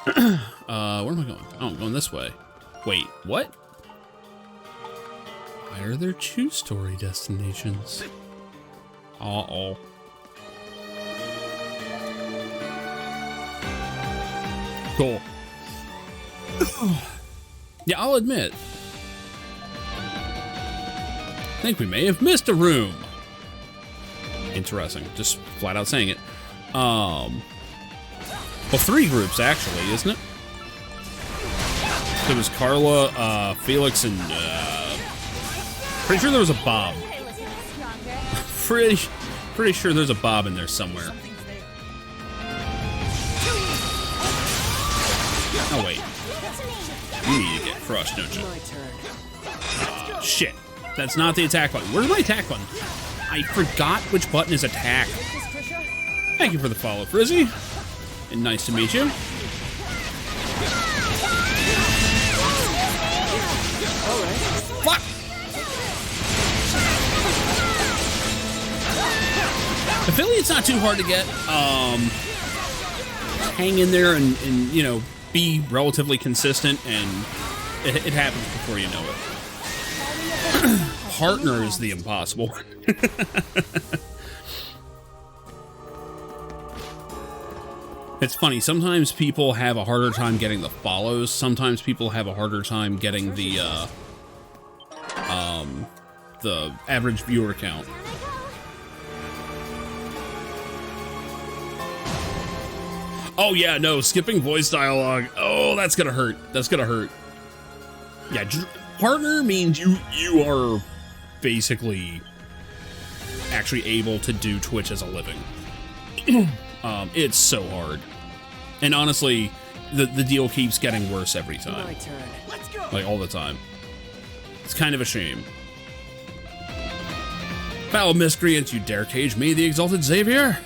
A: Where am I going? Oh, I'm going this way. Wait, what? Why are there 2 story destinations? Uh-oh. Cool. Yeah, I'll admit. I think we may have missed a room. Interesting. Just flat out saying it. Well, 3 groups, actually, isn't it? It was Carla, Felix, and, pretty sure there was a Bob. Pretty sure there's a Bob in there somewhere. Oh, wait. You need to get crushed, don't you? Shit. That's not the attack button. Where's my attack button? I forgot which button is attack. Thank you for the follow, Frizzy. And nice to meet you. Fuck! Affiliate's not too hard to get. Hang in there and you know, be relatively consistent, and it happens before you know it. partner is the impossible. It's funny, sometimes people have a harder time getting the follows, sometimes people have a harder time getting the average viewer count. Oh yeah, no, skipping voice dialogue. Oh, that's gonna hurt. That's gonna hurt. Yeah, partner means you are basically actually able to do Twitch as a living. It's so hard. And honestly, the deal keeps getting worse every time.
F: My turn. Let's go.
A: Like, all the time. It's kind of a shame. Foul miscreants, you dare cage me, the exalted Xavier?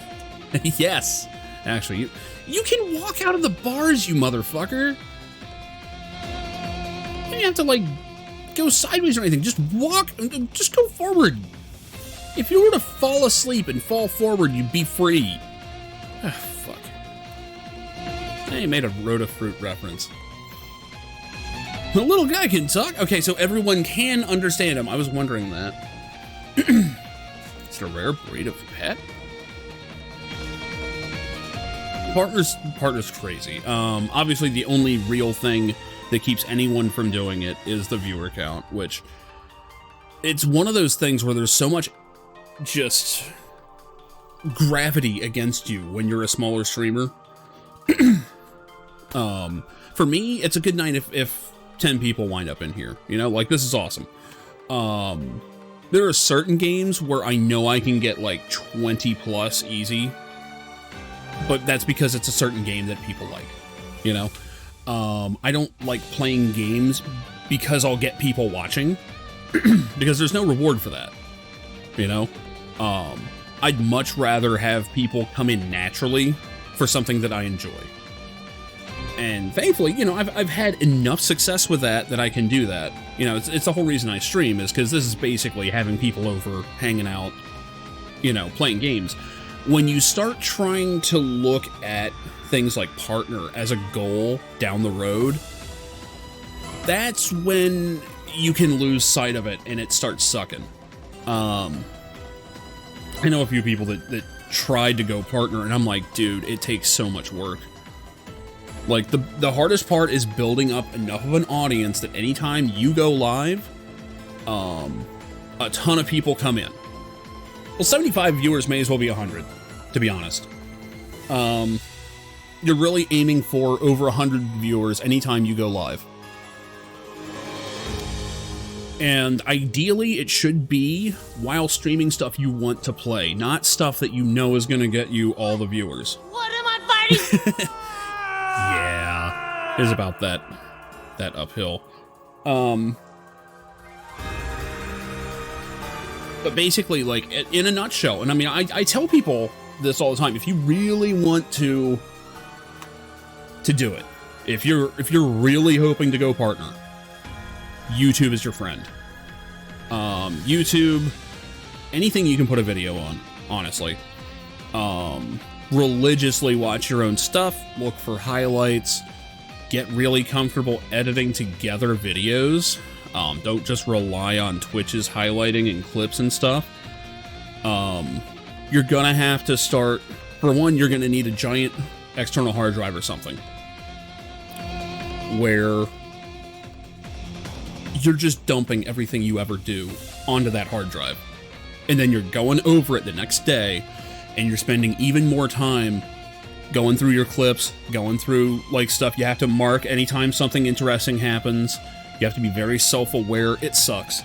A: Yes. Actually, you can walk out of the bars, you motherfucker. You don't have to, like, go sideways or anything. Just walk, just go forward. If you were to fall asleep and fall forward, you'd be free. Ah, fuck. They made a Rotafruit reference. The little guy can talk? Okay, so everyone can understand him. I was wondering that. Is it a rare breed of pet? Partner's crazy. Obviously, the only real thing that keeps anyone from doing it is the viewer count, which it's one of those things where there's so much just gravity against you when you're a smaller streamer. For me, it's a good night if 10 people wind up in here, you know, like this is awesome. There are certain games where I know I can get like 20 plus easy, but that's because it's a certain game that people like, you know. I don't like playing games because I'll get people watching because there's no reward for that, you know. I'd much rather have people come in naturally for something that I enjoy. And thankfully, you know, I've had enough success with that I can do that. You know, it's the whole reason I stream is because this is basically having people over, hanging out, you know, playing games. When you start trying to look at things like partner as a goal down the road, that's when you can lose sight of it and it starts sucking. I know a few people that tried to go partner, and I'm like, dude, it takes so much work. Like, the hardest part is building up enough of an audience that anytime you go live, a ton of people come in. Well, 75 viewers may as well be 100, to be honest. You're really aiming for over 100 viewers anytime you go live. And ideally, it should be while streaming stuff you want to play, not stuff that you know is going to get you all the viewers.
L: What am I fighting?
A: Yeah, it's about that uphill. But basically, like, in a nutshell, and I mean, I tell people this all the time, if you really want to do it, if you're really hoping to go partner, YouTube is your friend. YouTube, anything you can put a video on, honestly. Religiously watch your own stuff, look for highlights, get really comfortable editing together videos. Don't just rely on Twitch's highlighting and clips and stuff. You're gonna have to start, for one, you're gonna need a giant external hard drive or something, where you're just dumping everything you ever do onto that hard drive. And then you're going over it the next day, and you're spending even more time going through your clips, going through, like, stuff you have to mark anytime something interesting happens. You have to be very self-aware. It sucks.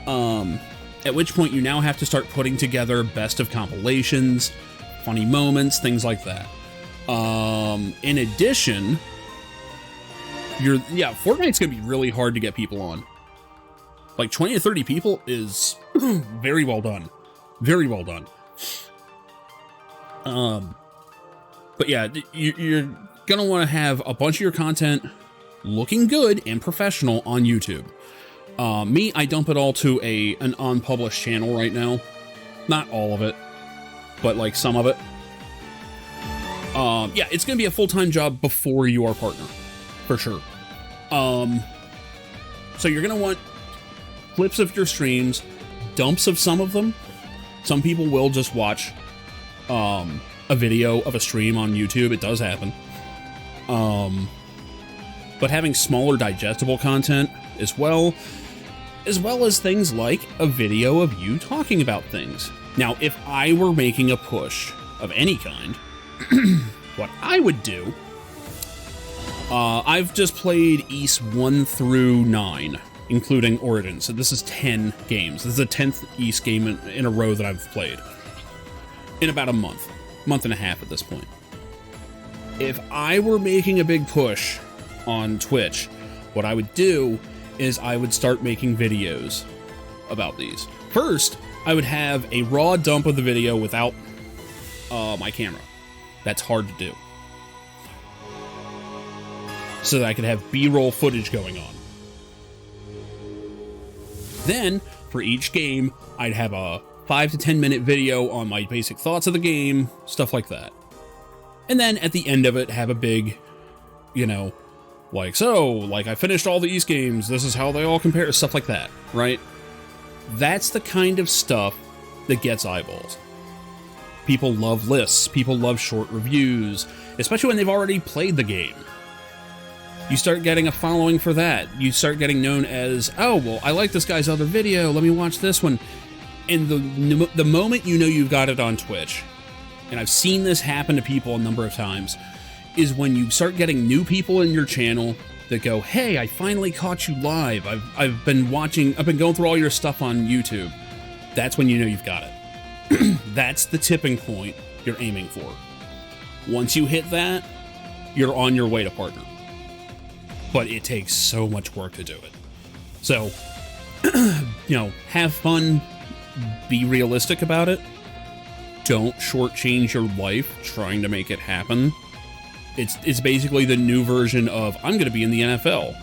A: At which point you now have to start putting together best of compilations, funny moments, things like that. In addition, Fortnite's gonna be really hard to get people on. Like 20 to 30 people is very well done. Very well done. But yeah, you're gonna want to have a bunch of your content looking good and professional on YouTube. Me, I dump it all to an unpublished channel right now. Not all of it, but like some of it. Yeah, it's gonna be a full-time job before you are partner, for sure. So you're gonna want clips of your streams, dumps of some of them. Some people will just watch a video of a stream on YouTube. It does happen. But having smaller digestible content as well as things like a video of you talking about things. Now, if I were making a push of any kind, what I would do, I've just played East 1 through 9, including Origin. So this is 10 games. This is the 10th East game in a row that I've played. In about a month and a half at this point. If I were making a big push on Twitch, what I would do is I would start making videos about these. First, I would have a raw dump of the video without my camera. That's hard to do. So that I could have B-roll footage going on. Then, for each game, I'd have a 5 to 10 minute video on my basic thoughts of the game, stuff like that. And then at the end of it, have a big, you know, like, so, like, I finished all the East games, this is how they all compare, stuff like that, right? That's the kind of stuff that gets eyeballs. People love lists, people love short reviews, especially when they've already played the game. You start getting a following for that. You start getting known as, oh, well, I like this guy's other video, let me watch this one. And the moment you know you've got it on Twitch, and I've seen this happen to people a number of times, is when you start getting new people in your channel that go, hey, I finally caught you live. I've been going through all your stuff on YouTube. That's when you know you've got it. That's the tipping point you're aiming for. Once you hit that, you're on your way to partner. But it takes so much work to do it. So, you know, have fun, be realistic about it. Don't shortchange your life trying to make it happen. It's basically the new version of, I'm going to be in the NFL.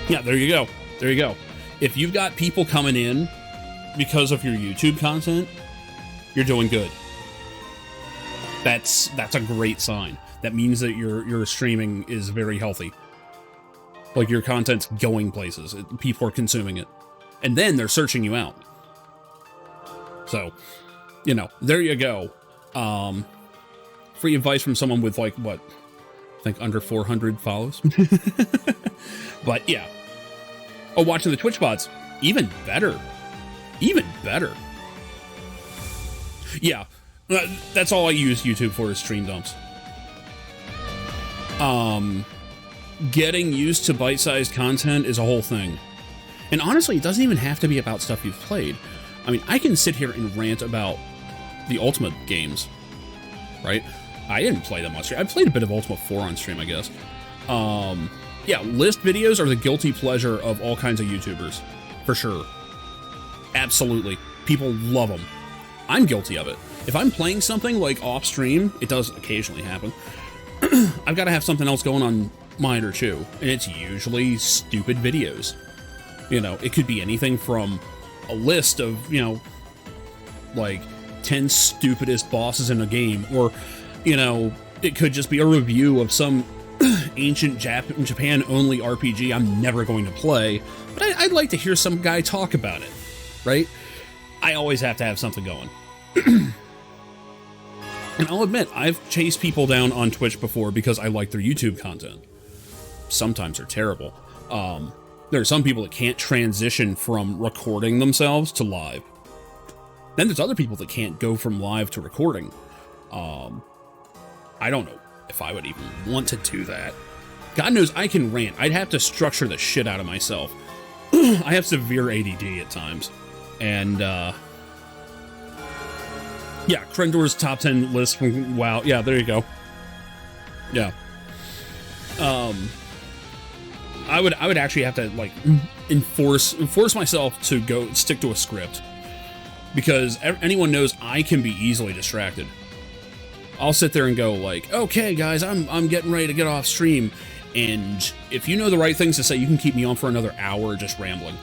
A: Yeah, there you go. There you go. If you've got people coming in because of your YouTube content, you're doing good. That's a great sign. That means that your streaming is very healthy. Like, your content's going places. People are consuming it. And then they're searching you out. So, you know, there you go. Free advice from someone with, like, what? I think under 400 follows. But, yeah. Oh, watching the Twitch VODs. Even better. Even better. Yeah. That's all I use YouTube for, is stream dumps. Getting used to bite-sized content is a whole thing. And honestly, it doesn't even have to be about stuff you've played. I mean, I can sit here and rant about the Ultima games, right? I didn't play them on stream. I played a bit of Ultima 4 on stream, I guess. Yeah, list videos are the guilty pleasure of all kinds of YouTubers, for sure. Absolutely. People love them. I'm guilty of it. If I'm playing something, like, off-stream, it does occasionally happen, I've got to have something else going on monitor too, and it's usually stupid videos. You know, it could be anything from a list of, you know, like 10 stupidest bosses in a game, or, you know, it could just be a review of some ancient Japan-only RPG I'm never going to play, but I'd like to hear some guy talk about it, right? I always have to have something going. And I'll admit, I've chased people down on Twitch before because I like their YouTube content. Sometimes they're terrible. There are some people that can't transition from recording themselves to live. Then there's other people that can't go from live to recording. I don't know if I would even want to do that. God knows I can rant. I'd have to structure the shit out of myself. I have severe ADD at times. And, yeah, Krendor's top 10 list from WoW. Yeah, there you go. Yeah. I would actually have to, like, enforce myself to go stick to a script, because anyone knows I can be easily distracted. I'll sit there and go like, okay guys, I'm getting ready to get off stream, and if you know the right things to say, you can keep me on for another hour just rambling.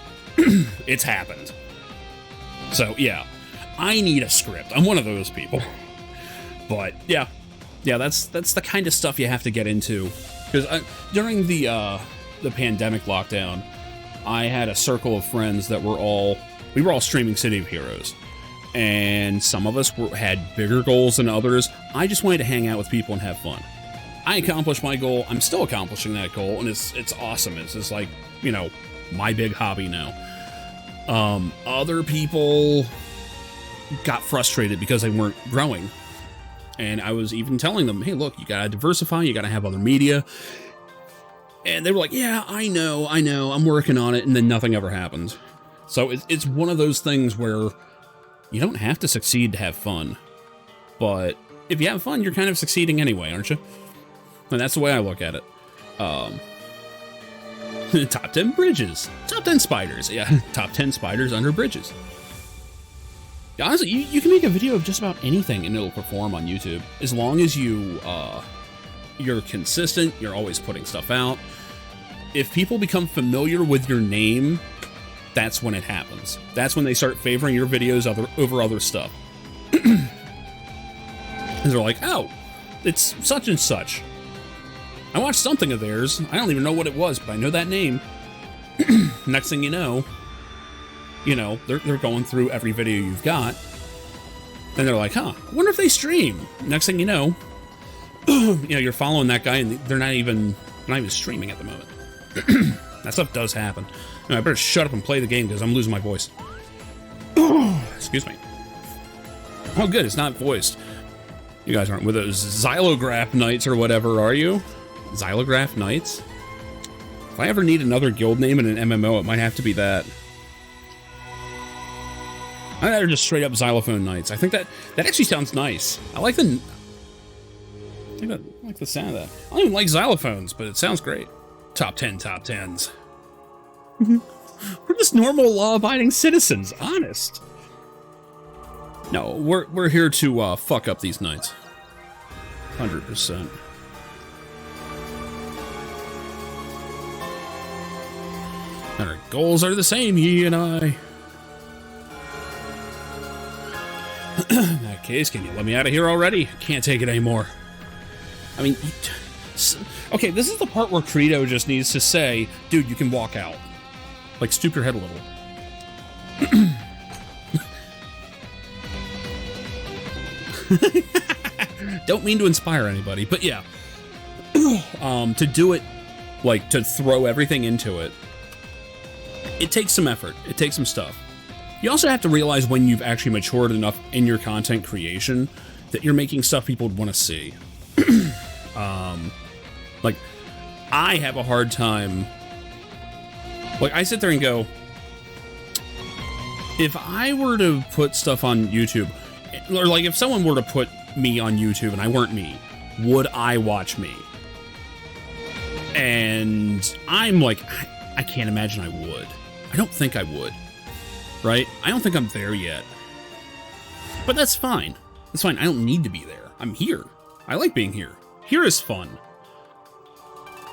A: It's happened. So yeah, I need a script. I'm one of those people. But yeah, that's the kind of stuff you have to get into, because during the pandemic lockdown, I had a circle of friends that we were all streaming City of Heroes. And some of us had bigger goals than others. I just wanted to hang out with people and have fun. I accomplished my goal. I'm still accomplishing that goal, and it's awesome. It's just like, you know, my big hobby now. Other people got frustrated because they weren't growing. And I was even telling them, hey, look, you gotta diversify, you gotta have other media. And they were like, yeah, I know, I'm working on it, and then nothing ever happened. So it's one of those things where you don't have to succeed to have fun. But if you have fun, you're kind of succeeding anyway, aren't you? And that's the way I look at it. Top 10 bridges. Top 10 spiders. Yeah, top 10 spiders under bridges. Honestly, you can make a video of just about anything and it'll perform on YouTube. As long as you're consistent, you're always putting stuff out. If people become familiar with your name, that's when it happens. That's when they start favoring your videos over other stuff. And they're like, oh, it's such and such. I watched something of theirs. I don't even know what it was, but I know that name. Next thing you know, they're going through every video you've got. And they're like, huh, I wonder if they stream. Next thing you know, you're following that guy and they're not even streaming at the moment. That stuff does happen. I better shut up and play the game because I'm losing my voice. Excuse me. Oh, good, it's not voiced. You guys aren't with those Xylograph Knights or whatever, are you? Xylograph Knights? If I ever need another guild name in an MMO, it might have to be that. Or just straight up Xylophone Knights. I think that actually sounds nice. I like the sound of that. I don't even like xylophones, but it sounds great. Top 10 top 10s. We're just normal law-abiding citizens, honest. No, we're here to fuck up these knights. 100%. And our goals are the same, ye and I. In that case, can you let me out of here already? Can't take it anymore. I mean, okay, this is the part where Credo just needs to say, dude, you can walk out. Like, stoop your head a little. Don't mean to inspire anybody, but yeah. To do it, like, to throw everything into it, it takes some effort. It takes some stuff. You also have to realize when you've actually matured enough in your content creation that you're making stuff people would want to see. Like, I have a hard time. Like, I sit there and go, if I were to put stuff on YouTube, or like if someone were to put me on YouTube and I weren't me, would I watch me? And I'm like, I can't imagine I would. I don't think I would. Right? I don't think I'm there yet. But that's fine. That's fine. I don't need to be there. I'm here. I like being here. Here is fun.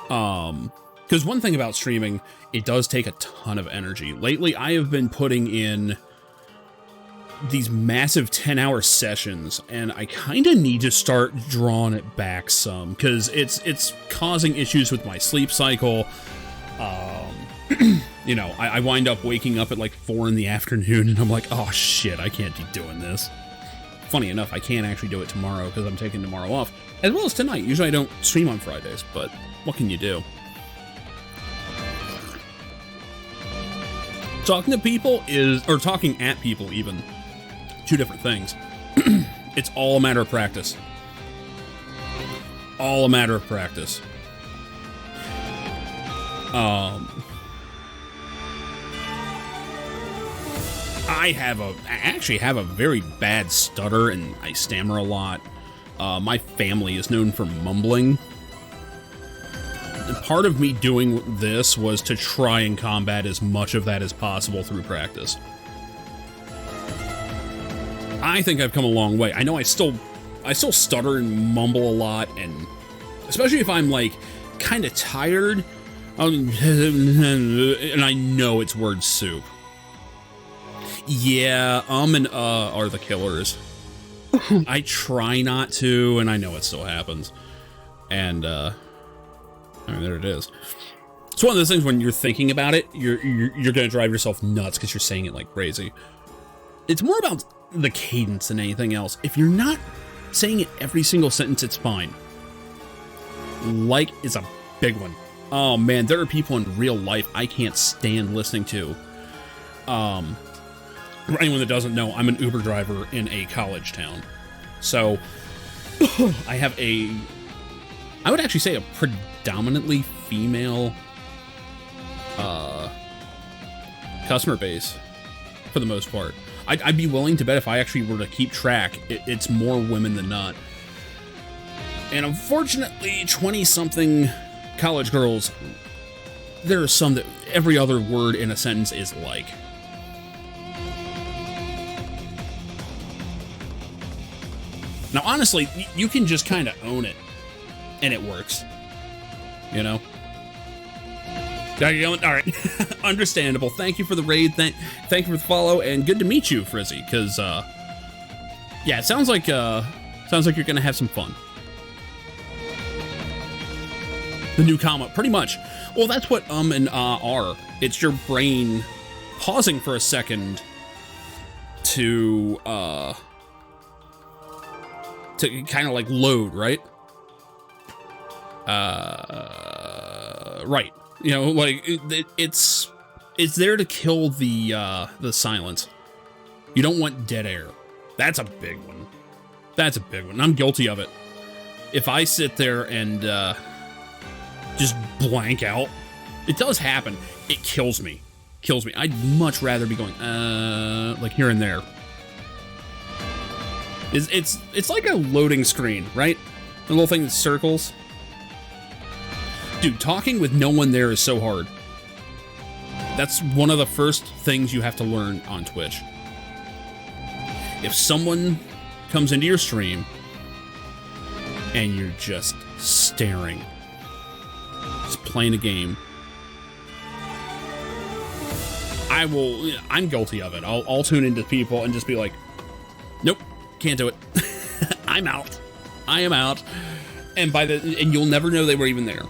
A: Because one thing about streaming, it does take a ton of energy. Lately, I have been putting in these massive 10-hour sessions, and I kind of need to start drawing it back some, because it's causing issues with my sleep cycle. You know, I wind up waking up at like 4 in the afternoon, and I'm like, oh shit, I can't keep doing this. Funny enough, I can't actually do it tomorrow, because I'm taking tomorrow off, as well as tonight. Usually I don't stream on Fridays, but what can you do? Talking to people or talking at people even, two different things. It's all a matter of practice. All a matter of practice. I actually have a very bad stutter, and I stammer a lot. My family is known for mumbling. Part of me doing this was to try and combat as much of that as possible through practice. I think I've come a long way. I know I still stutter and mumble a lot, and especially if I'm like kind of tired, and I know it's word soup. Yeah, and are the killers. I try not to, and I know it still happens. And I mean, there it is. It's one of those things when you're thinking about it, you're gonna drive yourself nuts because you're saying it like crazy. It's more about the cadence than anything else. If you're not saying it every single sentence, it's fine. Like is a big one. Oh man, there are people in real life I can't stand listening to. For anyone that doesn't know, I'm an Uber driver in a college town. So I have I would actually say a predominantly female customer base for the most part. I'd be willing to bet if I actually were to keep track, it's more women than not. And unfortunately, 20-something college girls, there are some that every other word in a sentence is like. Now, honestly, you can just kind of own it, and it works. You know? All right. Understandable. Thank you for the raid. Thank you for the follow, and good to meet you, Frizzy. Because, yeah, it sounds like you're gonna have some fun. The new comma, pretty much. Well, that's what and are. It's your brain pausing for a second to kind of like load, right? Right. You know, like it's there to kill the silence. You don't want dead air. That's a big one. That's a big one. I'm guilty of it. If I sit there and just blank out, it does happen. It kills me. Kills me. I'd much rather be going like here and there. It's like a loading screen, right? The little thing that circles. Dude, talking with no one there is so hard. That's one of the first things you have to learn on Twitch. If someone comes into your stream and you're just staring, just playing a game, I'm guilty of it. I'll tune into people and just be like, nope, can't do it. I'm out. I am out. And you'll never know they were even there.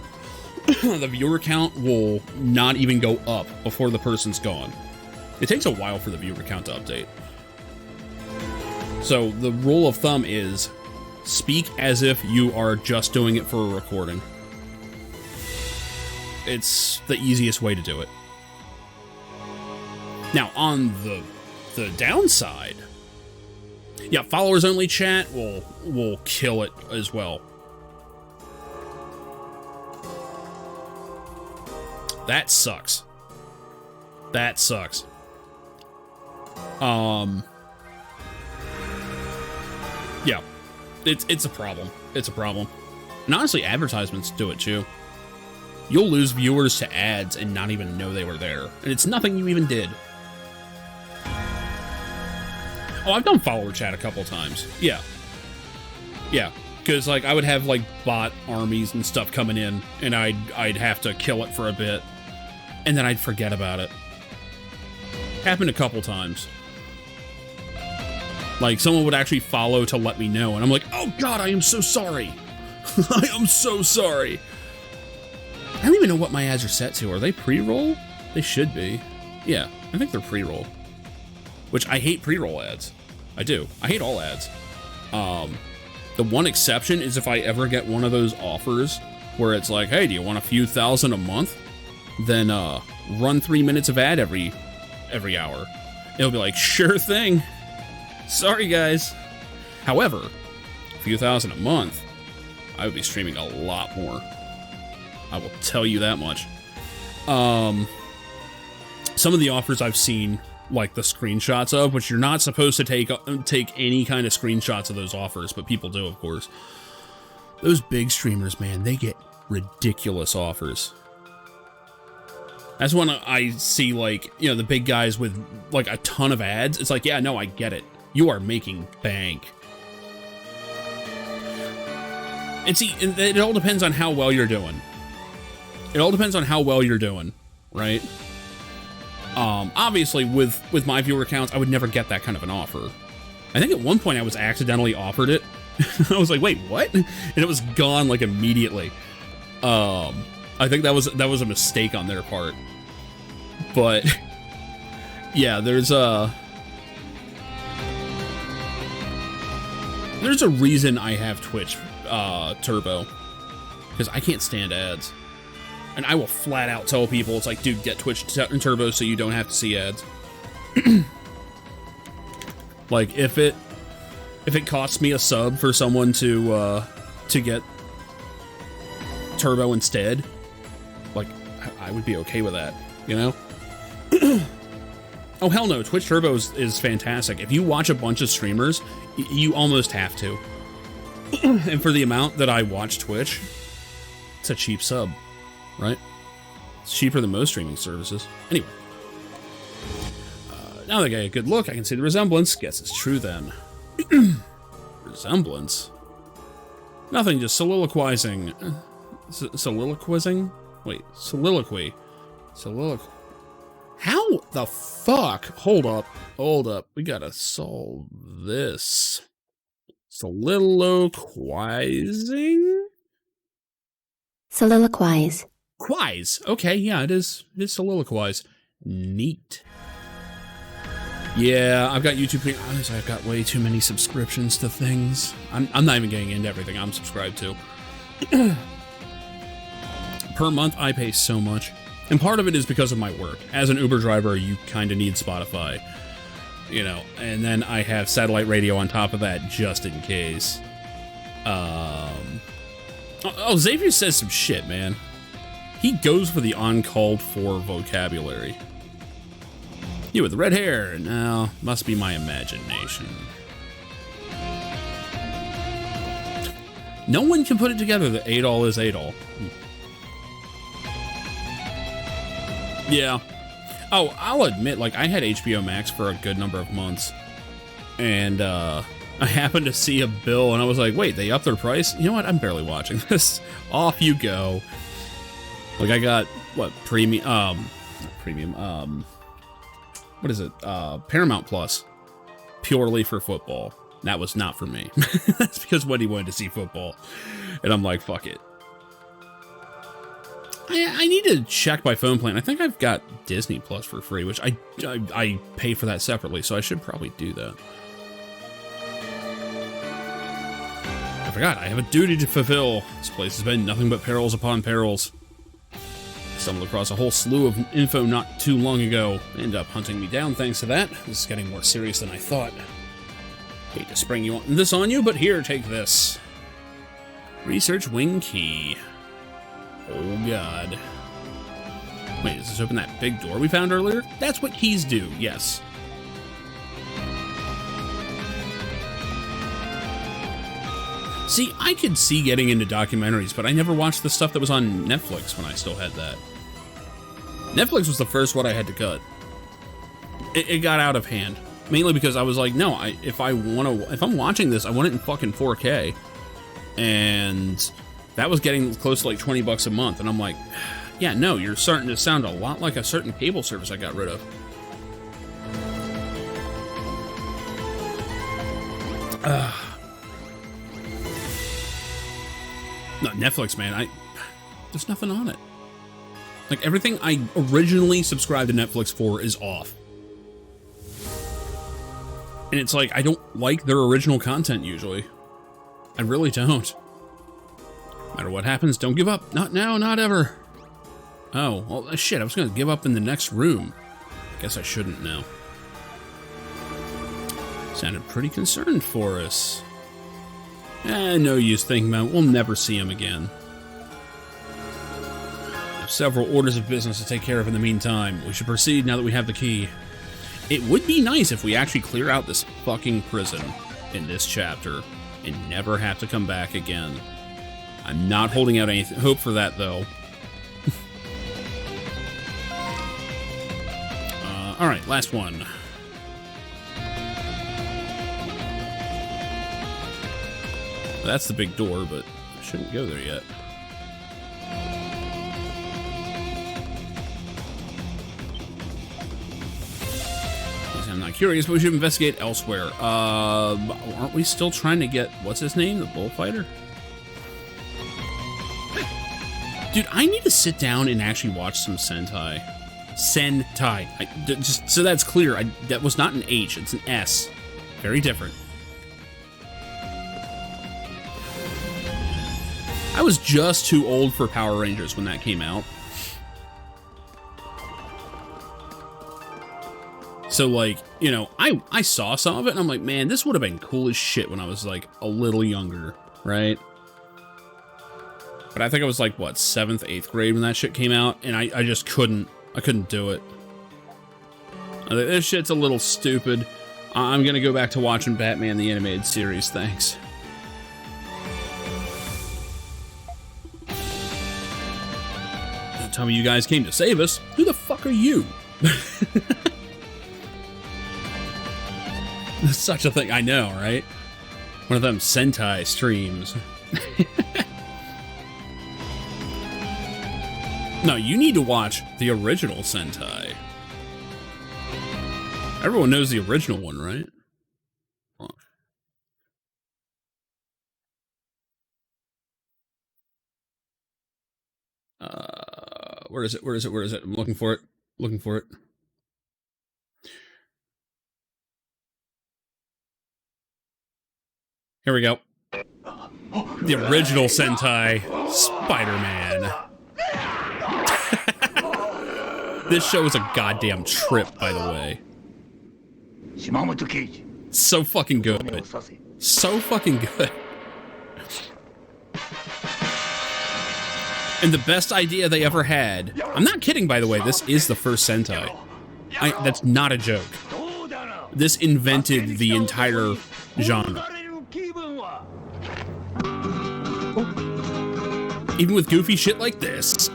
A: The viewer count will not even go up before the person's gone. It takes a while for the viewer count to update. So the rule of thumb is speak as if you are just doing it for a recording. It's the easiest way to do it. Now, on the downside, yeah, followers only chat will kill it as well. That sucks. That sucks. Yeah, it's a problem. It's a problem. And honestly, advertisements do it too. You'll lose viewers to ads and not even know they were there. And it's nothing you even did. Oh, I've done follower chat a couple times. Yeah. Yeah. Because, like, I would have, like, bot armies and stuff coming in, and I'd have to kill it for a bit, and then I'd forget about it. Happened a couple times. Like, someone would actually follow to let me know, and I'm like, oh god, I am so sorry. I am so sorry. I don't even know what my ads are set to. Are they pre-roll? They should be. Yeah, I think they're pre-roll. Which, I hate pre-roll ads. I do. I hate all ads. The one exception is if I ever get one of those offers where it's like, hey, do you want a few thousand a month? Then run 3 minutes of ad every hour. It'll be like, sure thing. Sorry, guys. However, a few thousand a month, I would be streaming a lot more. I will tell you that much. Some of the offers I've seen, like the screenshots of, which you're not supposed to take any kind of screenshots of those offers, but people do, of course. Those big streamers, man, they get ridiculous offers. That's when I see, like, you know, the big guys with, like, a ton of ads. It's like, yeah, no, I get it. You are making bank. And see, it all depends on how well you're doing. It all depends on how well you're doing, right? Obviously, with my viewer counts, I would never get that kind of an offer. I think at one point I was accidentally offered it. I was like, wait, what? And it was gone, like, immediately. I think that was a mistake on their part. But yeah, there's a reason I have Twitch Turbo, because I can't stand ads. And I will flat out tell people, it's like, dude, get Twitch Turbo so you don't have to see ads. Like, if it costs me a sub for someone to get Turbo instead, like, I would be okay with that, you know? Oh, hell no, Twitch Turbo is fantastic. If you watch a bunch of streamers, you almost have to. And for the amount that I watch Twitch, it's a cheap sub, right? It's cheaper than most streaming services. Anyway. Now that I get a good look, I can see the resemblance. Guess it's true then. Resemblance? Nothing, just soliloquizing. Soliloquizing? Wait, soliloquy. Soliloquy. How the fuck? Hold up. We gotta solve this. Soliloquizing?
E: Soliloquize.
A: Quize. Okay, yeah, it is soliloquize. Neat. Yeah, I've got YouTube. I've got way too many subscriptions to things. I'm not even getting into everything I'm subscribed to. Per month, I pay so much. And part of it is because of my work. As an Uber driver, you kind of need Spotify. You know, and then I have satellite radio on top of that, just in case. Oh, Xavier says some shit, man. He goes for the uncalled for vocabulary. You with the red hair. No, must be my imagination. No one can put it together that Adol is Adol. Yeah. Oh, I'll admit, like, I had HBO Max for a good number of months. And, I happened to see a bill, and I was like, wait, they upped their price? You know what? I'm barely watching this. Off you go. Like, I got, what, not premium, what is it? Paramount Plus. Purely for football. That was not for me. That's because Wendy wanted to see football. And I'm like, fuck it. I need to check my phone plan. I think I've got Disney Plus for free, which I pay for that separately, so I should probably do that. I forgot, I have a duty to fulfill. This place has been nothing but perils upon perils. Stumbled across a whole slew of info not too long ago. They ended up hunting me down thanks to that. This is getting more serious than I thought. Hate to spring this on you, but here, take this. Research wing key. Oh god. Wait, does this open that big door we found earlier? That's what keys do, yes. See, I could see getting into documentaries, but I never watched the stuff that was on Netflix when I still had that. Netflix was the first one I had to cut. It got out of hand. Mainly because I was like, no, if I'm watching this, I want it in fucking 4K. And that was getting close to like 20 bucks a month. And I'm like, yeah, no, you're starting to sound a lot like a certain cable service I got rid of. No, Netflix, man, there's nothing on it. Like, everything I originally subscribed to Netflix for is off. And it's like, I don't like their original content, usually. I really don't. No matter what happens, don't give up. Not now, not ever. Oh, well, shit, I was gonna give up in the next room. Guess I shouldn't now. Sounded pretty concerned for us. No use thinking about it. We'll never see him again. I have several orders of business to take care of in the meantime. We should proceed now that we have the key. It would be nice if we actually clear out this fucking prison in this chapter and never have to come back again. I'm not holding out any hope for that, though. Alright, last one. That's the big door, but I shouldn't go there yet. I'm not curious, but we should investigate elsewhere. Aren't we still trying to get, what's his name, the bullfighter? Dude, I need to sit down and actually watch some Sentai. Sentai. Just so that's clear, that was not an H, it's an S. Very different. I was just too old for Power Rangers when that came out. So, like, you know, I saw some of it and I'm like, man, this would have been cool as shit when I was, like, a little younger, right? But I think I was, like, what, 7th, 8th grade when that shit came out, and I just couldn't. I couldn't do it. This shit's a little stupid. I'm gonna go back to watching Batman the Animated Series, thanks. Don't tell me you guys came to save us. Who the fuck are you? Such a thing, I know, right? One of them Sentai streams. No, you need to watch the original Sentai. Everyone knows the original one, right? Where is it? Where is it? Where is it? I'm looking for it. Looking for it. Here we go. The original Sentai, Spider-Man. This show is a goddamn trip, by the way. So fucking good. So fucking good. And the best idea they ever had. I'm not kidding, by the way. This is the first Sentai. That's not a joke. This invented the entire genre. Even with goofy shit like this.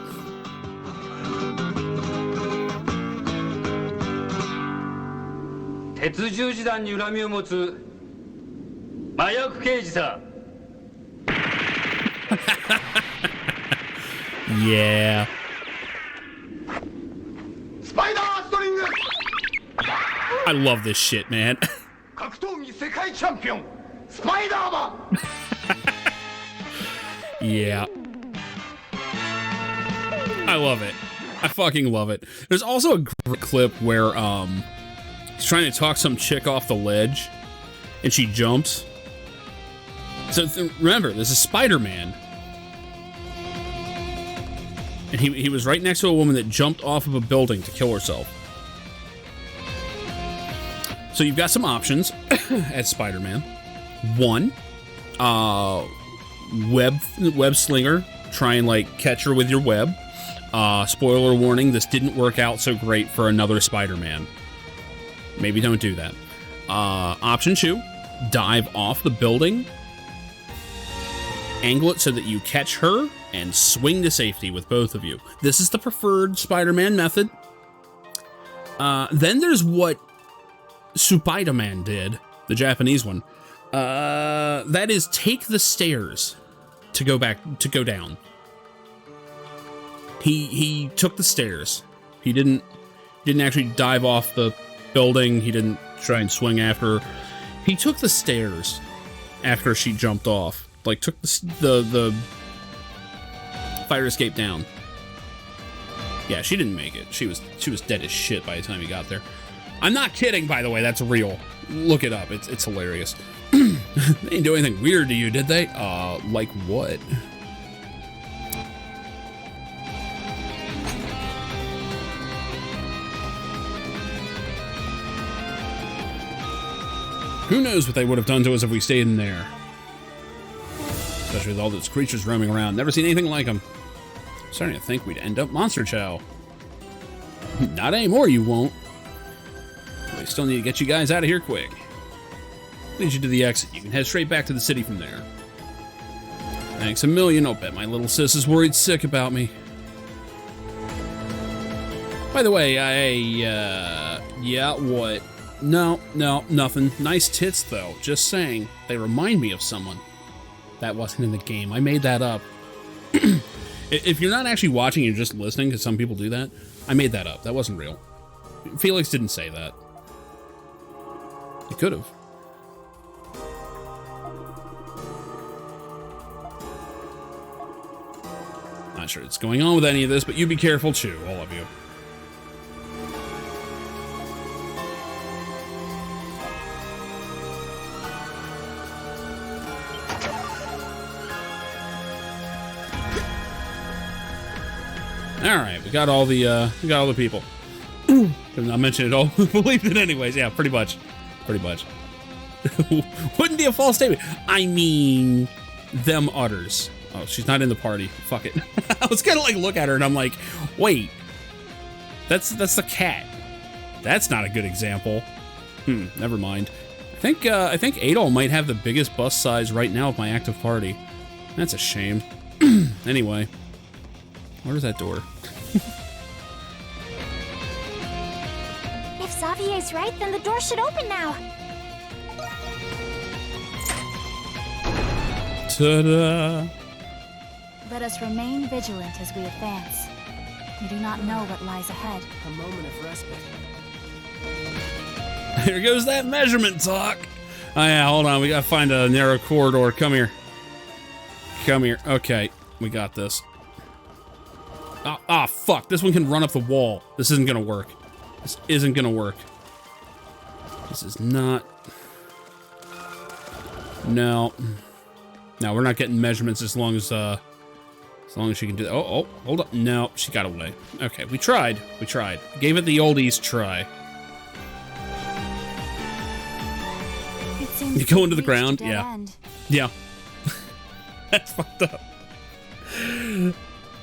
A: Yeah. I love this shit, man. Yeah. I love it. I fucking love it. There's also a great clip where he's trying to talk some chick off the ledge and she jumps. So remember, this is Spider-Man. And he was right next to a woman that jumped off of a building to kill herself. So you've got some options as Spider-Man. One, web slinger. Try and, like, catch her with your web. Spoiler warning, this didn't work out so great for another Spider-Man. Maybe don't do that. Option 2, dive off the building. Angle it so that you catch her and swing to safety with both of you. This is the preferred Spider-Man method. Then there's what Spider-Man did, the Japanese one. That is take the stairs to go down. He took the stairs. He didn't actually dive off the building. He didn't try and swing after her. He took the stairs after she jumped off. Like, took the fire escape down. Yeah, she didn't make it. She was dead as shit by the time he got there. I'm not kidding, by the way. That's real. Look it up. It's hilarious. They didn't do anything weird to you, did they? Like what? Who knows what they would have done to us if we stayed in there? Especially with all those creatures roaming around. Never seen anything like them. Starting to think we'd end up Monster Chow. Not anymore, you won't. We still need to get you guys out of here quick. Lead you to the exit. You can head straight back to the city from there. Thanks a million. I'll bet my little sis is worried sick about me. By the way, yeah, what? No, nothing. Nice tits, though. Just saying. They remind me of someone. That wasn't in the game. I made that up. If you're not actually watching, you're just listening, because some people do that, I made that up. That wasn't real. Felix didn't say that. He could have. Not sure what's going on with any of this, but you be careful too, all of you. All right, we got all the people. Did not mention it all. Believed it anyways. Yeah, pretty much. Pretty much. Wouldn't be a false statement. I mean, them utters. Oh, she's not in the party. Fuck it. I was gonna like look at her and I'm like, wait, that's the cat. That's not a good example. Never mind. I think Adol might have the biggest bust size right now of my active party. That's a shame. Anyway, where's that door?
K: If Xavier's right, then the door should open now.
A: Ta-da!
B: Let us remain vigilant as we advance. We do not know what lies ahead.
F: A moment of respite.
A: Here goes that measurement talk. Oh yeah, hold on. We gotta find a narrow corridor. Come here. Come here. Okay, we got this. Ah, fuck. This one can run up the wall. This isn't gonna work. This isn't gonna work. This is not... No. No, we're not getting measurements as long as she can do that. Oh, hold up. No, she got away. Okay, we tried. We tried. Gave it the oldies try. You go into the ground? Yeah.
B: End.
A: Yeah. That's fucked up.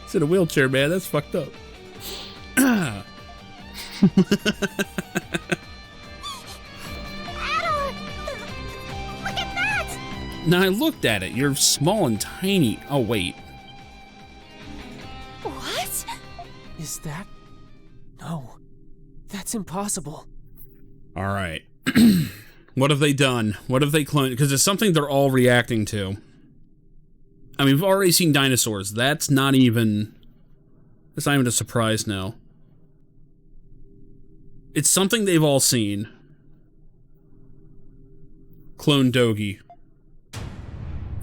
A: It's in a wheelchair, man. That's fucked up. Now I looked at it. You're small and tiny. Oh, wait.
F: What? Is that... No. That's impossible.
A: All right. What have they done? What have they cloned? Because it's something they're all reacting to. I mean, we've already seen dinosaurs. That's not even a surprise now. It's something they've all seen. Clone Dogi.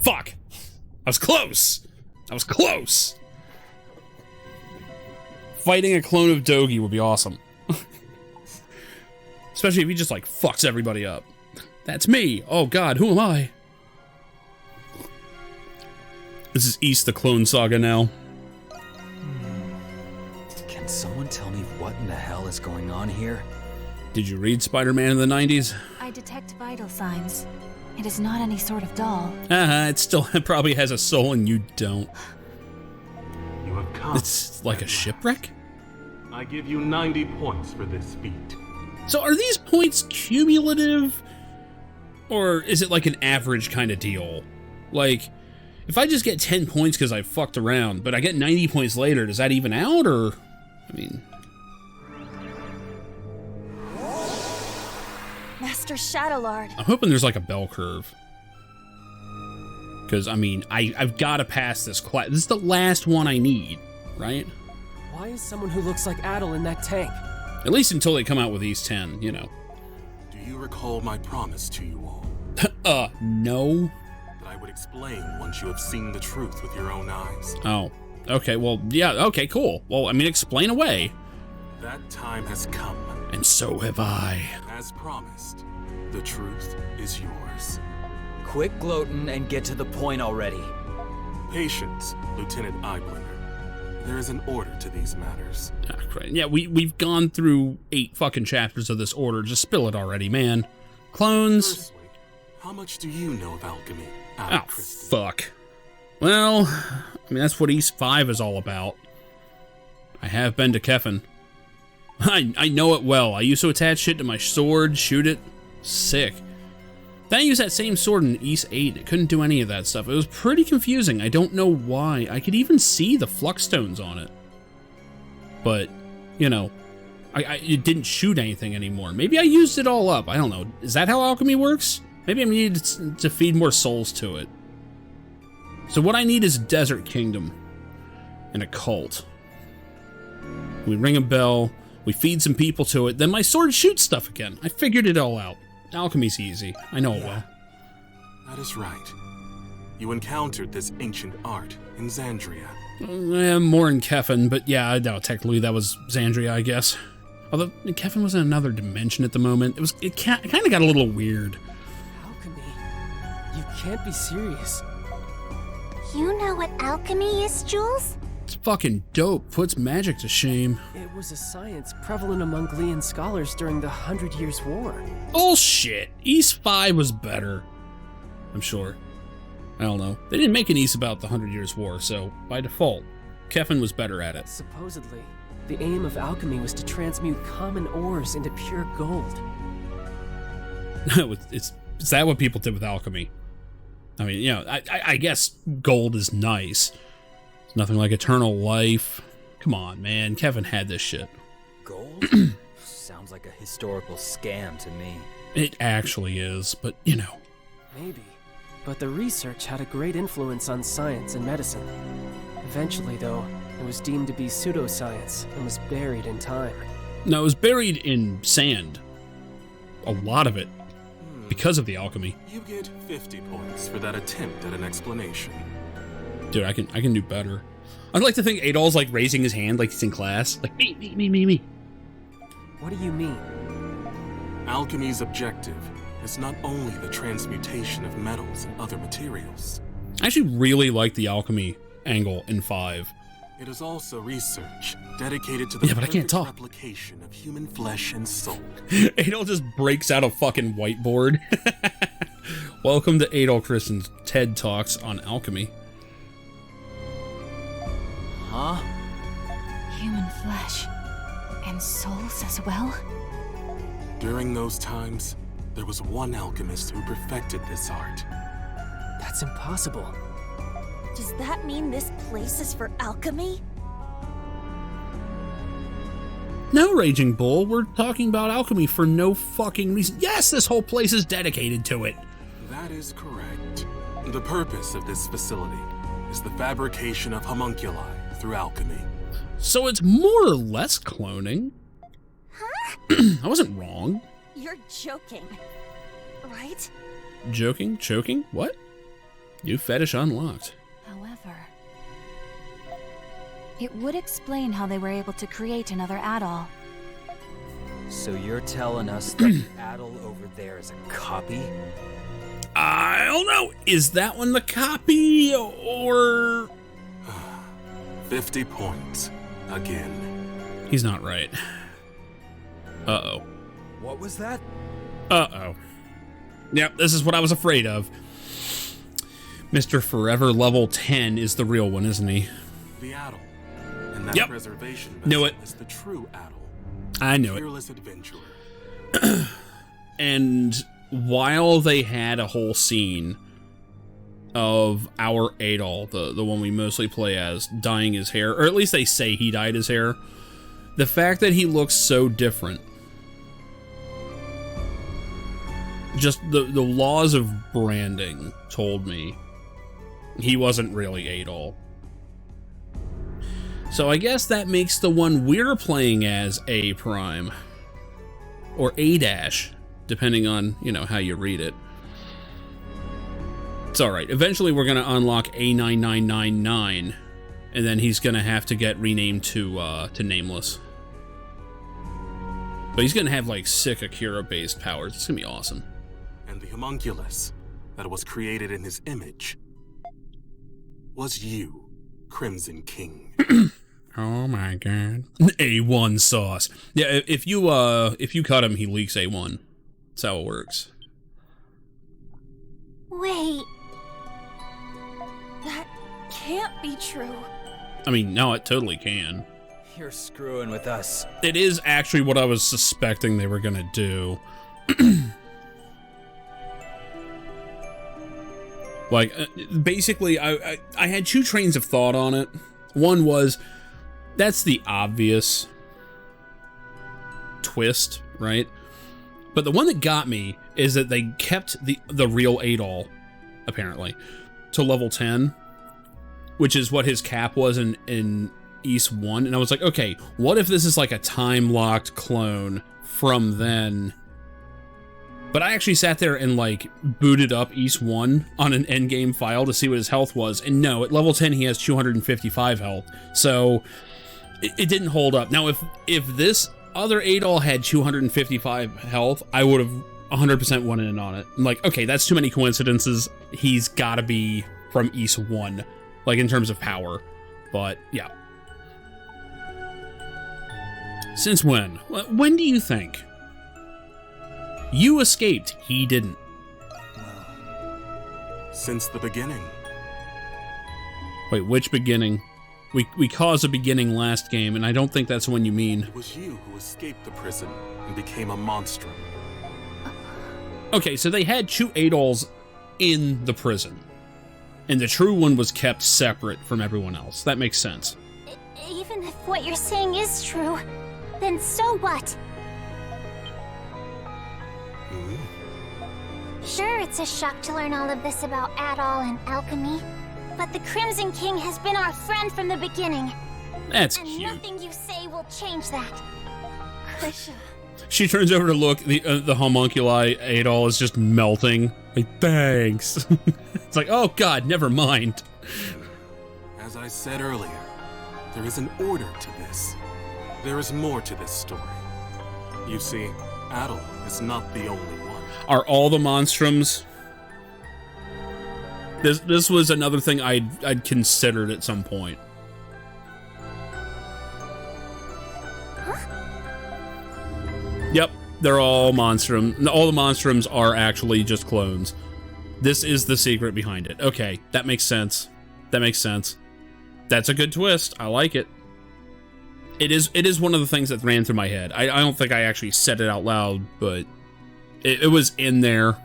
A: Fuck! I was close! I was close! Fighting a clone of Dogi would be awesome. Especially if he just, like, fucks everybody up. That's me! Oh god, who am I? This is East the Clone Saga now.
C: Can someone tell me what in the hell is going on here?
A: Did you read Spider-Man in the 90s?
B: I detect vital signs. It is not any sort of doll.
A: It probably has a soul and you don't.
D: You have come.
A: It's like a shipwreck?
D: I give you 90 points for this feat.
A: So are these points cumulative? Or is it like an average kind of deal? Like, if I just get 10 points because I fucked around, but I get 90 points later, does that even out, or... I mean...
B: Master Shadowlord.
A: I'm hoping there's like a bell curve. Because, I mean, I've got to pass this class. This is the last one I need, right?
F: Why is someone who looks like Adol in that tank?
A: At least until they come out with these 10, you know.
D: Do you recall my promise to you all?
A: No.
D: That I would explain once you have seen the truth with your own eyes.
A: Oh, okay, well, yeah, okay, cool. Well, I mean, explain away.
D: That time has come.
A: And so have I.
D: As promised, the truth is yours.
C: Quit gloating and get to the point already.
D: Patience, Lieutenant Eibler. There is an order to these matters.
A: Ah, great. Yeah, we've gone through 8 fucking chapters of this order. Just spill it already, man. Clones.
D: Firstly, how much do you know of alchemy,
A: Oh, fuck. Well, I mean, that's what East 5 is all about. I have been to Kefin. I know it well. I used to attach shit to my sword, shoot it. Sick. Then I used that same sword in East 8. It couldn't do any of that stuff. It was pretty confusing. I don't know why. I could even see the flux stones on it. But, you know, it didn't shoot anything anymore. Maybe I used it all up. I don't know. Is that how alchemy works? Maybe I needed to feed more souls to it. So what I need is a Desert Kingdom and a cult. We ring a bell. We feed some people to it, then my sword shoots stuff again. I figured it all out. Alchemy's easy. I know it well.
D: That is right. You encountered this ancient art in Xandria.
A: More in Kefin, but yeah, no, technically that was Xandria, I guess. Although Kefin was in another dimension at the moment. It kind of got a little weird.
F: Alchemy? You can't be serious.
K: You know what alchemy is, Jules?
A: It's fucking dope. Puts magic to shame.
F: It was a science prevalent among Glean scholars during the 100 Years' War.
A: Bullshit. East 5 was better. I'm sure. I don't know. They didn't make an East about the 100 Years' War, so by default, Kefin was better at it.
F: Supposedly, the aim of alchemy was to transmute common ores into pure gold.
A: Is that what people did with alchemy? I mean, you know, I guess gold is nice. It's nothing like eternal life. Come on, man. Kevin had this shit.
C: Gold? Sounds like a historical scam to me.
A: It actually is, but, you know.
F: Maybe. But the research had a great influence on science and medicine. Eventually, though, it was deemed to be pseudoscience and was buried in time.
A: No, it was buried in sand. A lot of it. Because of the alchemy.
D: You get 50 points for that attempt at an explanation.
A: Dude, I can do better. I'd like to think Adol's like raising his hand like he's in class. Like, me.
F: What do you mean?
D: Alchemy's objective is not only the transmutation of metals and other materials.
A: I actually really like the alchemy angle in 5.
D: It is also research dedicated to the perfect replication of human flesh and soul.
A: Adol just breaks out a fucking whiteboard. Welcome to Adol Christen's TED Talks on alchemy.
C: Huh?
B: Human flesh and souls as well?
D: During those times, there was one alchemist who perfected this art.
F: That's impossible.
L: Does that mean this place is for alchemy?
A: No, Raging Bull, we're talking about alchemy for no fucking reason. Yes, this whole place is dedicated to it.
D: That is correct. The purpose of this facility is the fabrication of homunculi through alchemy.
A: So it's more or less cloning.
L: Huh?
A: I wasn't wrong.
L: You're joking, right?
A: Joking? Choking? What? New fetish unlocked.
B: However, it would explain how they were able to create another Adol.
C: So you're telling us that the Adol over there is a copy?
A: I don't know. Is that one the copy, or...
D: 50 points. Again.
A: He's not right. Uh-oh.
C: What was that?
A: Uh-oh. Yep, this is what I was afraid of. Mr. Forever level 10 is the real one, isn't he?
D: The Adol. And that preservation
A: Knew it.
D: is the true Adol.
A: I knew
D: Fearless adventurer.
A: And while they had a whole scene of our Adol, the one we mostly play as, dyeing his hair, or at least they say he dyed his hair, the fact that he looks so different, just the laws of branding told me he wasn't really Adol. So I guess that makes the one we're playing as A Prime, or A Dash, depending on, you know, how you read it. It's alright. Eventually we're going to unlock A9999, and then he's going to have to get renamed to Nameless. But he's going to have, like, sick Akira-based powers. It's going to be awesome.
D: And the homunculus that was created in his image was you, Crimson King.
A: Oh my god. A1 sauce. Yeah, if you cut him, he leaks A1. That's how it works.
K: Wait.
L: That can't be true.
A: I mean, no, it totally can.
C: You're screwing with us.
A: It is actually what I was suspecting they were gonna do. Like, basically, I had two trains of thought on it. One was, that's the obvious twist, right? But the one that got me is that they kept the real Adol, apparently, to level 10, which is what his cap was in East 1. And I was like, okay, what if this is like a time-locked clone from then, But I actually sat there and like booted up Ys 1 on an endgame file to see what his health was, and no, at level 10 he has 255 health, so it didn't hold up. Now if this other Adol had 255 health, I would have 100% went in on it. I'm like, okay, that's too many coincidences. He's got to be from Ys 1, like in terms of power. But yeah. Since when? When do you think? You escaped, he didn't.
D: Since the beginning.
A: Wait, which beginning? We caused a beginning last game, and I don't think that's the one you mean.
D: It was you who escaped the prison and became a monstrum.
A: Okay, so they had 2 Adols in the prison, and the true one was kept separate from everyone else. That makes sense.
K: Even if what you're saying is true, then so what? Sure, it's a shock to learn all of this about Adol and alchemy, but the Crimson King has been our friend from the beginning.
A: That's
K: and
A: cute.
K: Nothing you say will change that. Krisha.
A: She turns over to look, the homunculi Adol is just melting. Like, thanks. It's like, oh god, never mind.
D: As I said earlier, there is an order to this. There is more to this story. You see, Adol is not the only one.
A: Are all the monstrums? This was another thing I'd considered at some point. Yep, they're all monstrum. All the monstrums are actually just clones. This is the secret behind it. Okay, that makes sense. That makes sense. That's a good twist. I like it. It is one of the things that ran through my head. I don't think I actually said it out loud, but it was in there.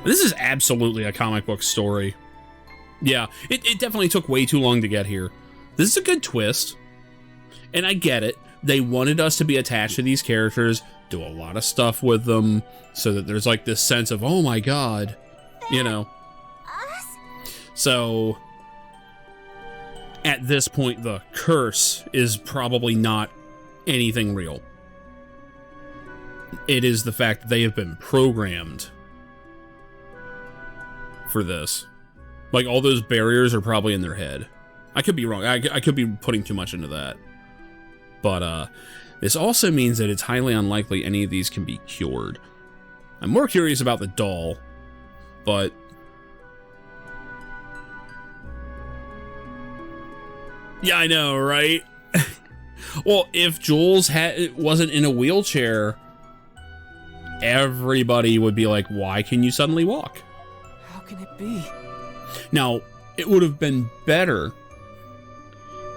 A: This is absolutely a comic book story. Yeah, it definitely took way too long to get here. This is a good twist. And I get it. They wanted us to be attached to these characters, do a lot of stuff with them, so that there's like this sense of, oh my god, you know. So, at this point, the curse is probably not anything real. It is the fact that they have been programmed for this. Like, all those barriers are probably in their head. I could be wrong. I could be putting too much into that. But, this also means that it's highly unlikely any of these can be cured. I'm more curious about the doll, but... yeah, I know, right? Well, if Jules wasn't in a wheelchair, everybody would be like, why can you suddenly walk?
F: How can it be?
A: Now, it would have been better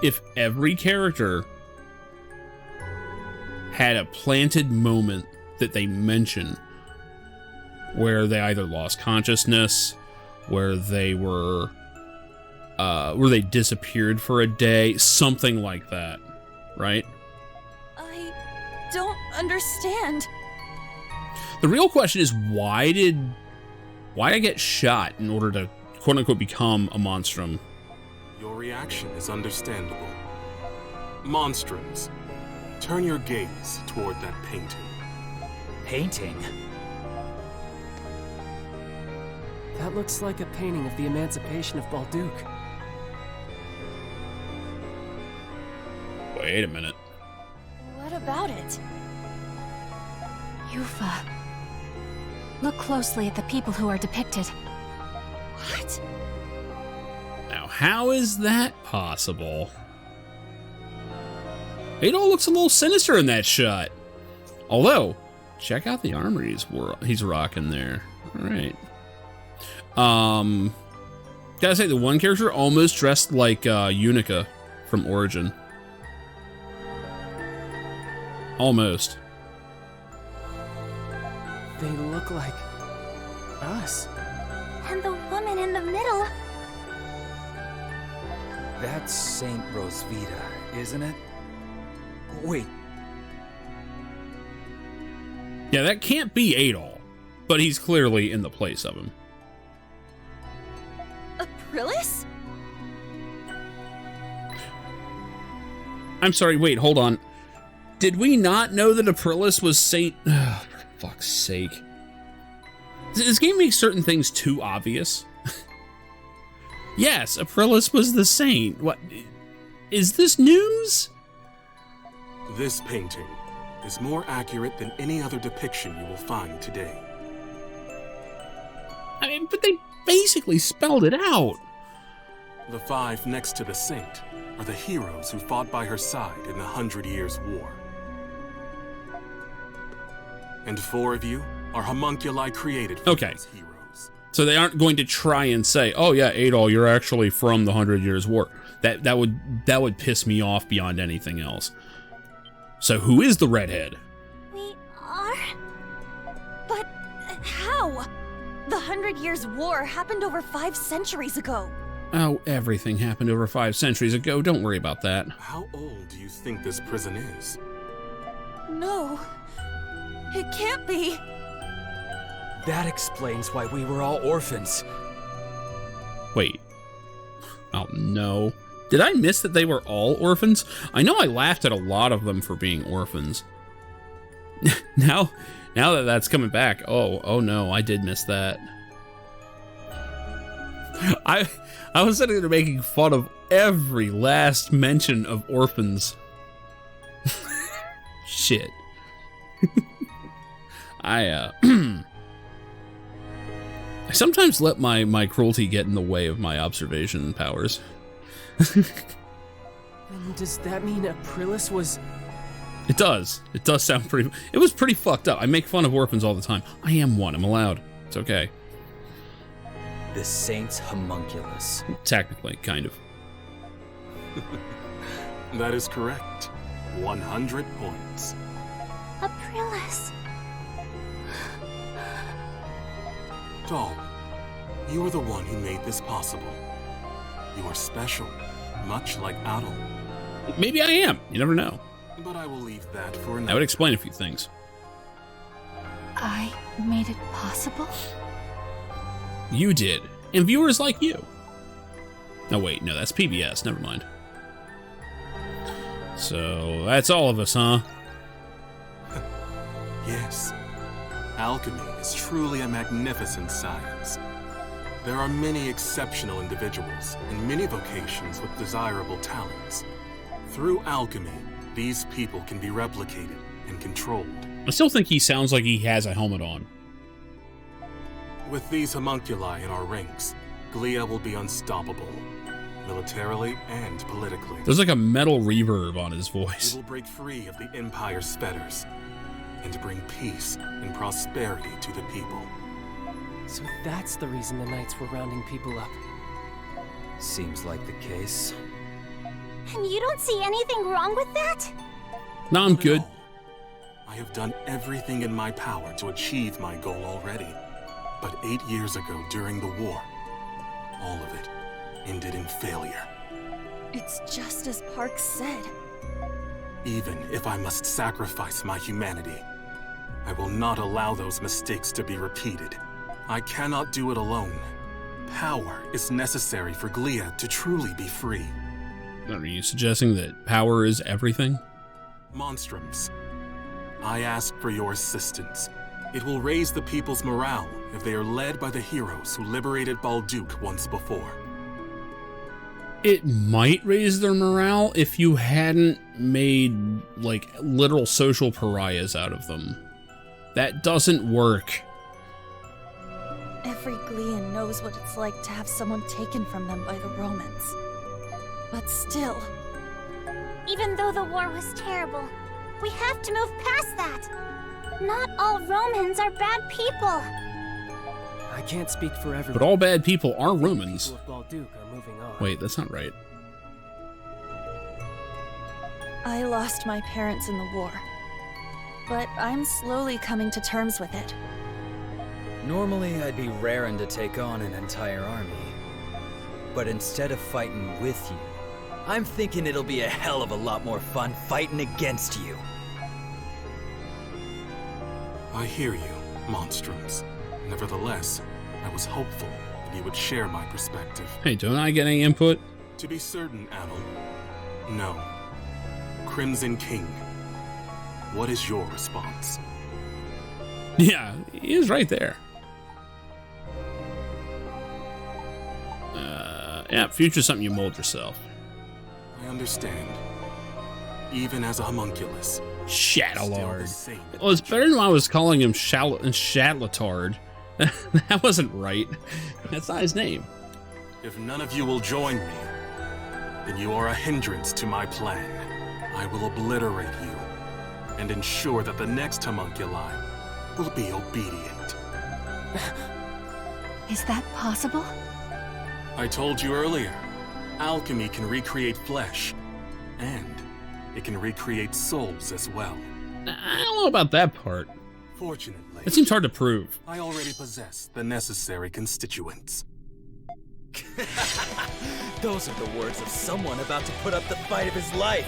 A: if every character had a planted moment that they mention where they either lost consciousness, where they were, where they disappeared for a day, something like that, right?
T: I don't understand.
A: The real question is, why did I get shot in order to quote-unquote become a monstrum?
D: Your reaction is understandable. Monstrums, turn your gaze toward that painting.
C: Painting?
F: That looks like a painting of the emancipation of Balduke.
A: Wait a minute.
T: What about it?
B: Yufa. Look closely at the people who are depicted.
T: What?
A: Now, how is that possible? Adol looks a little sinister in that shot. Although, check out the armor he's rocking there. Alright. Gotta say, the one character almost dressed like Unica from Origin. Almost.
F: They look like us.
K: And the woman in the middle.
C: That's Saint Rosvita, isn't it? Wait.
A: Yeah, that can't be Adol, but he's clearly in the place of him. I'm sorry, wait, hold on. Did we not know that Aprilis was Saint... Oh, for fuck's sake. This game makes certain things too obvious. Yes, Aprilis was the saint. What? Is this news?
D: This painting is more accurate than any other depiction you will find today.
A: I mean, but they basically spelled it out.
D: The 5 next to the saint are the heroes who fought by her side in the 100 Years' War. And 4 of you are homunculi created for these heroes.
A: So they aren't going to try and say, "Oh yeah, Adol, you're actually from the 100 Years' War." That would piss me off beyond anything else. So who is the redhead?
T: We are? But how? The 100 Years' War happened over 5 centuries ago.
A: Oh, everything happened over 5 centuries ago. Don't worry about that.
D: How old do you think this prison is?
T: No, it can't be.
C: That explains why we were all orphans.
A: Wait. Oh, no. Did I miss that they were all orphans? I know I laughed at a lot of them for being orphans. Now that that's coming back, oh no, I did miss that. I was sitting there making fun of every last mention of orphans. Shit. I sometimes let my cruelty get in the way of my observation powers.
F: And does that mean Aprilis was...
A: It does. It does sound pretty... It was pretty fucked up. I make fun of orphans all the time. I am one. I'm allowed. It's okay.
C: The saint's homunculus.
A: Technically, kind of.
D: That is correct. 100 points.
K: Aprilis.
D: Doll, you are the one who made this possible. You are special, much like Adol.
A: Maybe I am. You never know.
D: But I will leave that for another.
A: That would explain a few things.
B: I made it possible?
A: You did. And viewers like you. No, wait. No, that's PBS. Never mind. So, that's all of us, huh?
D: Yes. Alchemy is truly a magnificent science. There are many exceptional individuals and many vocations with desirable talents. Through alchemy, these people can be replicated and controlled.
A: I still think he sounds like he has a helmet on.
D: With these homunculi in our ranks, Glia will be unstoppable, militarily and politically.
A: There's like a metal reverb on his voice.
D: We will break free of the Empire's fetters and bring peace and prosperity to the people.
F: So that's the reason the Knights were rounding people up.
C: Seems like the case.
K: And you don't see anything wrong with that?
A: No, I'm good.
D: I have done everything in my power to achieve my goal already. But 8 years ago, during the war, all of it ended in failure.
T: It's just as Park said.
D: Even if I must sacrifice my humanity, I will not allow those mistakes to be repeated. I cannot do it alone. Power is necessary for Glia to truly be free.
A: Are you suggesting that power is everything?
D: Monstrums, I ask for your assistance. It will raise the people's morale if they are led by the heroes who liberated Balduke once before.
A: It might raise their morale if you hadn't made, like, literal social pariahs out of them. That doesn't work.
T: Every Glian knows what it's like to have someone taken from them by the Romans. But still...
K: Even though the war was terrible, we have to move past that. Not all Romans are bad people.
F: I can't speak for everyone.
A: But all bad people are Romans.
F: People of Balduke are moving on.
A: Wait, that's not right.
T: I lost my parents in the war. But I'm slowly coming to terms with it.
C: Normally, I'd be raring to take on an entire army. But instead of fighting with you, I'm thinking it'll be a hell of a lot more fun fighting against you.
D: I hear you, Monstrums. Nevertheless, I was hopeful that you would share my perspective.
A: Hey, don't I get any input?
D: To be certain, Adol, no. Crimson King. What is your response?
A: Yeah, he is right there. Yeah, future's something you mold yourself.
D: I understand. Even as a homunculus.
A: Shadowlord. Well, it's better than when I was calling him Shadlatard. That wasn't right. That's not his name.
D: If none of you will join me, then you are a hindrance to my plan. I will obliterate you and ensure that the next homunculi will be obedient.
B: Is that possible?
D: I told you earlier, alchemy can recreate flesh, and it can recreate souls as well.
A: I don't know about that part.
D: Fortunately,
A: it seems hard to prove.
D: I already possess the necessary constituents.
C: Those are the words of someone about to put up the fight of his life.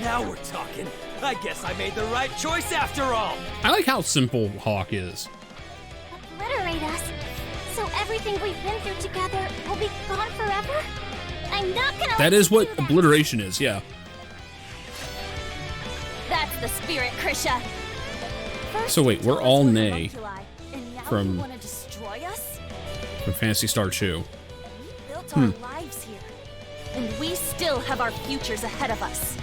C: Now we're talking. I guess I made the right choice after all.
A: I like how simple Hawk is.
K: Obliterate us, so everything we've been through together will be gone forever? I'm not gonna.
A: That is what obliteration is, yeah.
T: That's the spirit, Krisha.
A: So wait, we're all Nay from Phantasy Star 2.
T: Built our lives here, and we still have our futures ahead of us.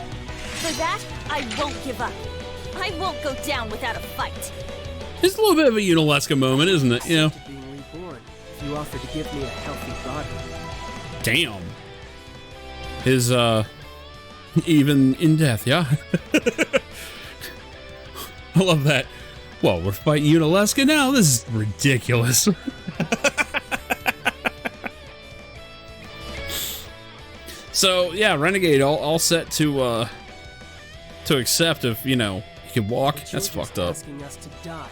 T: For that, I won't give up. I won't go down without a fight.
A: It's a little bit of a Unalesca moment, isn't it? You know.
F: Being reborn, if you offer to give me a healthy body.
A: Damn. His even in death, yeah. I love that. Well, we're fighting Unalesca now. This is ridiculous. So yeah, Renegade all set to accept if, you know, he can walk. That's fucked up.
F: Asking us to die.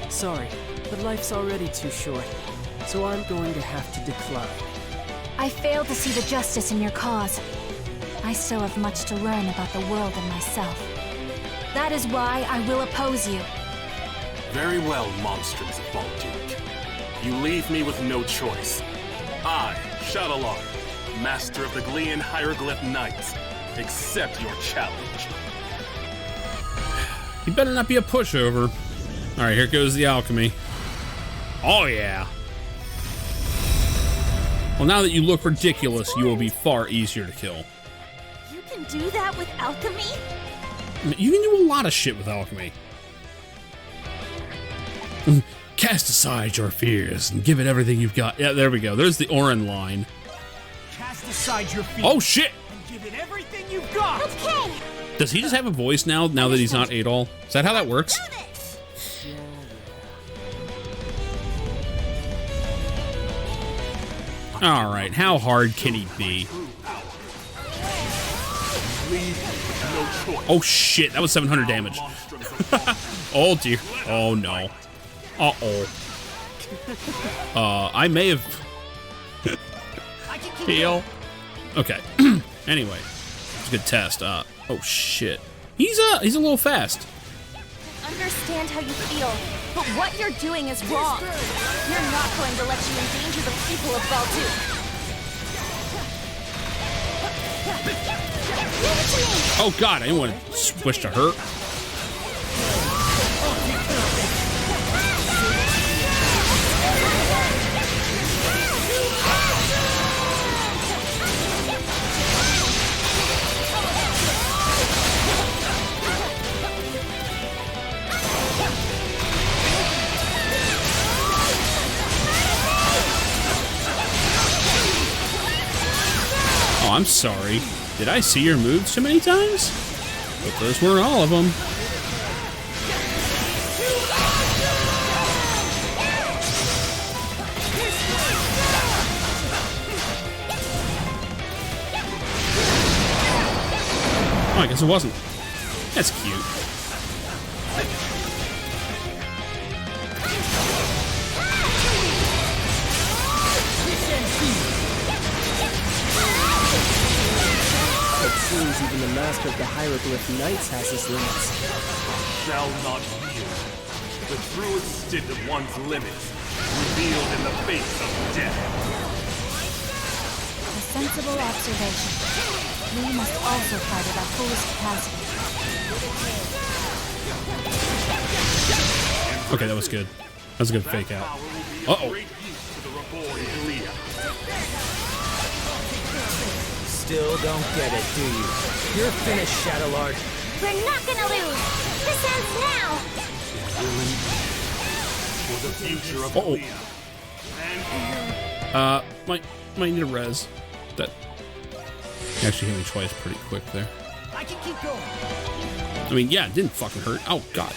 F: Sorry, but life's already too short, so I'm going to have to decline.
B: I fail to see the justice in your cause. I still have much to learn about the world and myself. That is why I will oppose you.
D: Very well, monstrums of Balduke. You leave me with no choice. I, Shadowlord, master of the Glean Hieroglyph Knights, accept your challenge.
A: You better not be a pushover. Alright, here goes the alchemy. Oh yeah. Well, now that you look ridiculous, you will be far easier to kill.
T: You can do that with alchemy?
A: You can do a lot of shit with alchemy. Cast aside your fears and give it everything you've got. Yeah, there we go. There's the Orin line.
G: Cast aside your fears.
A: Oh shit!
G: And give it everything you've got.
K: Okay.
A: Does he just have a voice now that he's not Adol? Is that how that works? Alright, how hard can he be? Oh shit, that was 700 damage. Oh dear. Oh no. Uh-oh. I may have... Heal. Okay. Anyway, it's a good test. Oh shit. He's a little fast.
T: I understand how you feel, but what you're doing is wrong. You're not going to let you endanger the people of Balduke.
A: Oh god, I didn't want to switch to her. Oh, I'm sorry. Did I see your moves too many times? But those weren't all of them. Oh, I guess it wasn't. That's cute.
F: It seems even the master of the Hieroglyph Knights has his limits.
D: Shall not yield. The true extent of one's limits, revealed in the face of death.
B: A sensible observation. We must also fight at our fullest capacity.
A: Okay, that was good. That was a good fake out. Uh-oh.
C: Still don't get it, do you? You're finished, Shadowlord.
K: We're not gonna lose! This ends now!
D: For the future of
A: Uh-oh.
D: Korea.
A: Might need a res. That actually hit me twice pretty quick there.
G: I can keep going.
A: I mean, yeah, it didn't fucking hurt. Oh, God.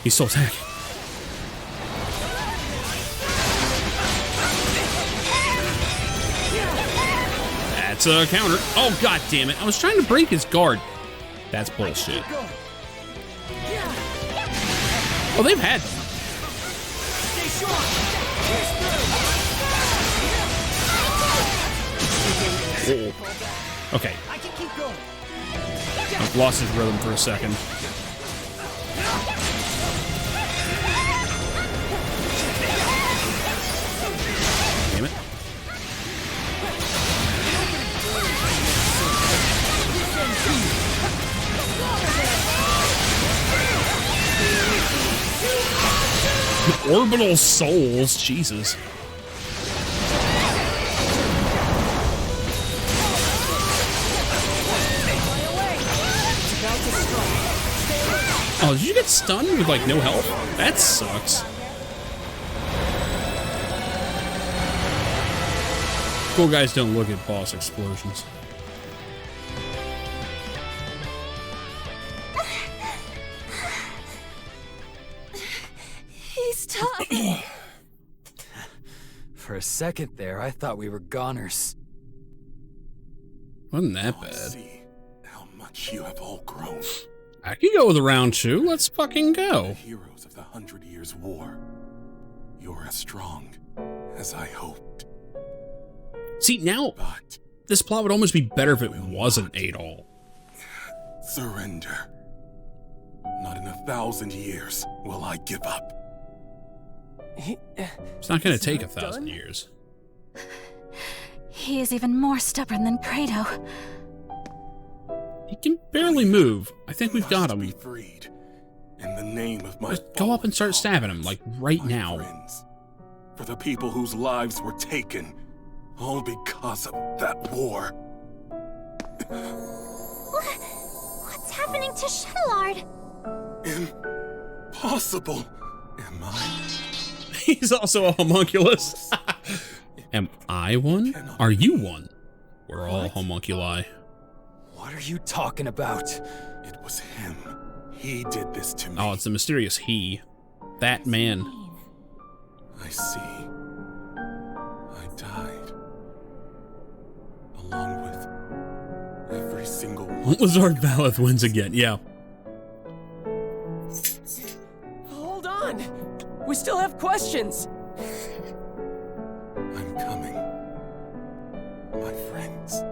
A: He's still attacking. That's a counter. Oh, God damn it. I was trying to break his guard. That's bullshit. Oh, they've had... Oh. Okay. I've lost his rhythm for a second. Damn it. Orbital souls, Jesus. Oh, did you get stunned with, like, no health? That sucks. Cool guys don't look at boss explosions.
T: He's tough.
C: For a second there, I thought we were goners.
A: Wasn't that bad.
D: See how much you have all grown.
A: I can go with a round two. Let's fucking go.
D: Heroes of the 100 Years' War. You're as strong as I hoped.
A: See, now, this plot would almost be better if it wasn't Adol.
D: Surrender. Not in 1,000 years will I give up.
A: It's not going to take 1,000 years.
B: He is even more stubborn than Kratos.
A: He can barely move. I think we've got him.
D: Be freed in the name of my
A: Just go up and start stabbing him, like, right now.
D: friends. For the people whose lives were taken, all because of that war.
K: What's happening to Shadowlord?
D: Impossible. Am I?
A: He's also a homunculus. Am I one? Are you one? We're all homunculi.
C: What are you talking about?
D: It was him. He did this to me.
A: Oh, it's the mysterious he. That man.
D: I see. I died. Along with every single one.
A: Lizard Valeth wins again, yeah.
F: Hold on! We still have questions!
D: I'm coming. My friends.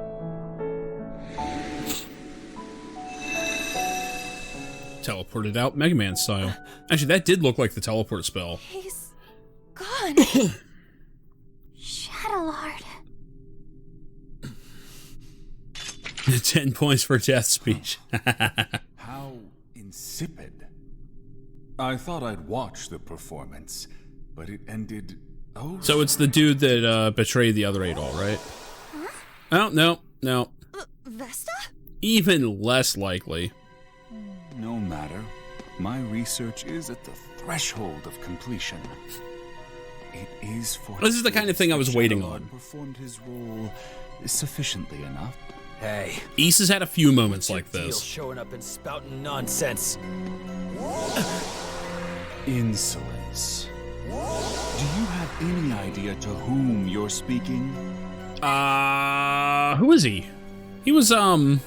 A: Teleported out Mega Man style. Actually, that did look like the teleport spell.
K: He's gone. Shadowlord.
A: 10 points for death speech.
U: How insipid. I thought I'd watch the performance, but it ended... Oh,
A: So it's the dude that betrayed the other Adol, right?
K: Huh?
A: Oh, no.
T: Vesta?
A: Even less likely.
U: no matter. My research is at the threshold of completion. It is for...
A: This is the kind of thing I was waiting on.
U: Performed his role sufficiently enough.
C: Hey.
A: Ys has had a few moments like
C: Deal
A: this.
C: showing up and spouting nonsense.
U: Insolence. Do you have any idea to whom you're speaking?
A: Who is he? He was, I'm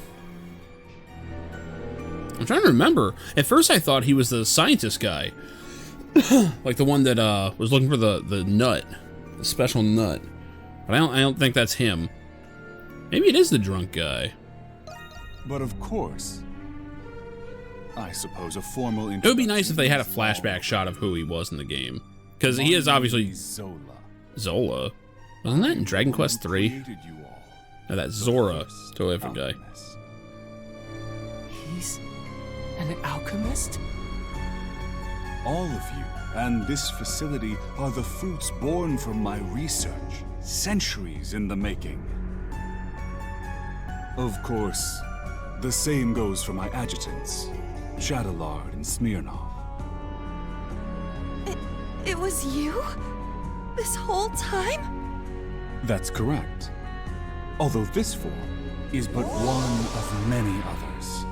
A: trying to remember. At first I thought he was the scientist guy. Like the one that, was looking for the nut. The special nut. But I don't think that's him. Maybe it is the drunk guy.
U: But of course. I suppose a formal
A: It would be nice if they had a flashback shot of who he was in the game. Because he is obviously...
U: Zola.
A: Zola? Wasn't that in Dragon Quest 3? Now that's Zora. Totally different guy.
F: He's an alchemist?
U: All of you and this facility are the fruits born from my research, centuries in the making. Of course, the same goes for my adjutants, Shadowlard and Smirnov.
T: It was you? This whole time?
U: That's correct. Although this form is but one of many others.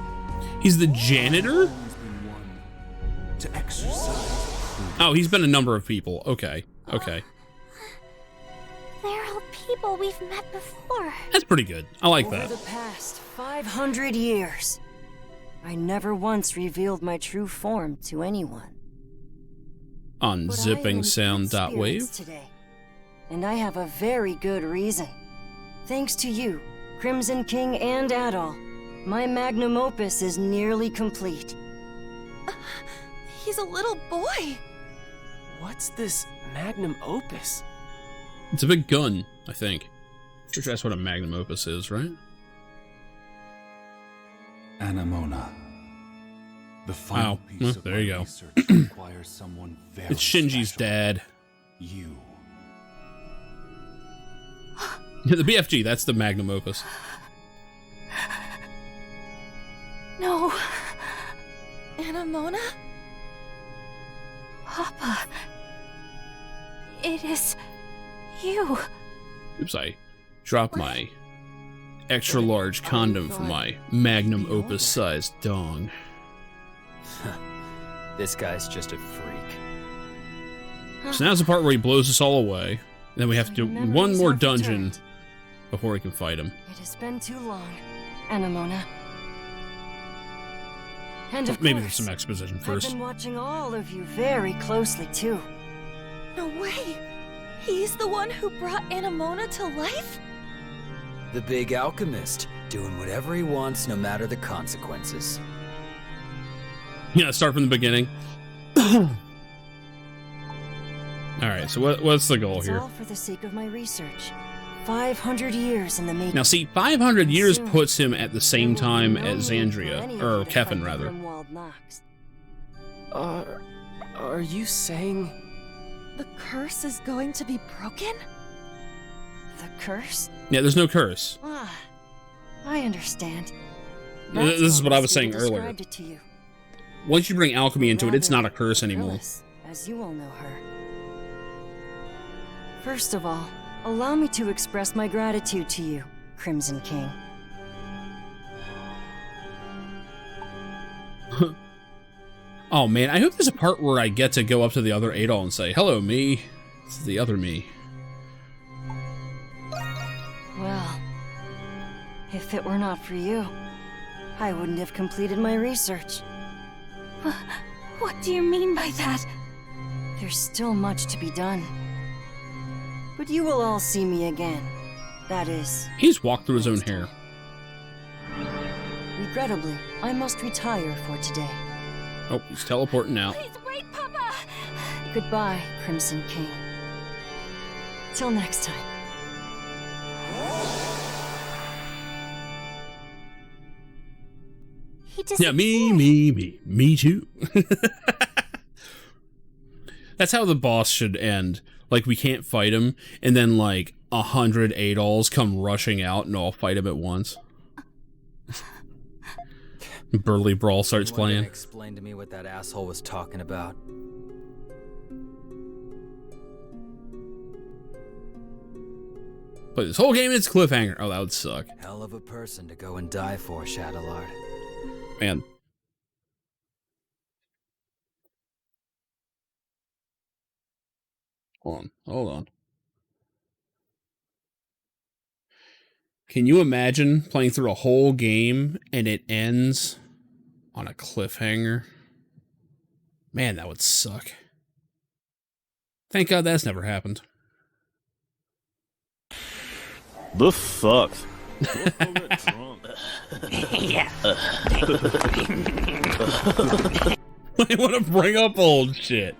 A: He's the janitor?
U: To exercise.
A: Oh, he's been a number of people. Okay. Okay.
K: They're all people we've met before.
A: That's pretty good. I like that.
E: Over the past 500 years, I never once revealed my true form to anyone.
A: Unzipping sound.wave.
E: Today, and I have a very good reason. Thanks to you, Crimson King and Adol, my magnum opus is nearly complete.
T: He's a little boy.
F: What's this magnum opus?
A: It's a big gun, I think. Pretty sure that's what a magnum opus is, right?
U: Anamona. The final piece of
A: there you go.
U: research requires someone very
A: It's Shinji's
U: special.
A: dad.
U: You.
A: The BFG, that's the magnum opus.
T: No. Anamona?
B: Papa. It is you.
A: Oops, I dropped my extra large condom from my magnum opus sized dong.
C: This guy's just a freak.
A: So now's the part where he blows us all away. Then we have to do one more dungeon before we can fight him.
E: It has been too long, Anamona. And of
A: Maybe
E: course,
A: there's some exposition
E: I've
A: first.
E: been watching all of you very closely too.
T: No way. He's the one who brought Anamona to life?
C: The big alchemist, doing whatever he wants no matter the consequences.
A: Yeah, start from the beginning. Alright, so what's the goal
E: It's
A: here?
E: all for the sake of my research. 500 years in the making.
A: Now see, 500 years puts him at the same time as Xandria, or Kefin rather.
F: Are you saying...
T: The curse is going to be broken?
E: The curse?
A: Yeah, there's no curse.
E: Ah, I understand.
A: This is what I was saying earlier.
E: Described it to you.
A: Once you bring alchemy into it, it's not a curse anymore.
E: Phyllis, as you all know her. First of all, allow me to express my gratitude to you, Crimson King.
A: Oh man, I hope there's a part where I get to go up to the other Adol and say, "Hello, me." This is the other me.
E: Well, if it were not for you, I wouldn't have completed my research.
B: What do you mean by that?
E: There's still much to be done. But you will all see me again. That is...
A: He's walked through his own hair.
E: Regrettably, I must retire for today.
A: Oh, he's teleporting out.
T: Please wait, Papa!
E: Goodbye, Crimson King. Till next time.
A: Yeah, me too. That's how the boss should end. Like, we can't fight him, and then like 100 Adols come rushing out and all fight him at once. Burly Brawl starts playing.
C: Explain to me what that asshole was talking about.
A: But this whole game is cliffhanger. Oh, that would suck.
C: Hell of a person to go and die for, Shadowlard.
A: Man. Hold on. Can you imagine playing through a whole game and it ends on a cliffhanger? Man, that would suck. Thank God that's never happened.
H: The fuck?
G: Yeah.
A: I want to bring up old shit.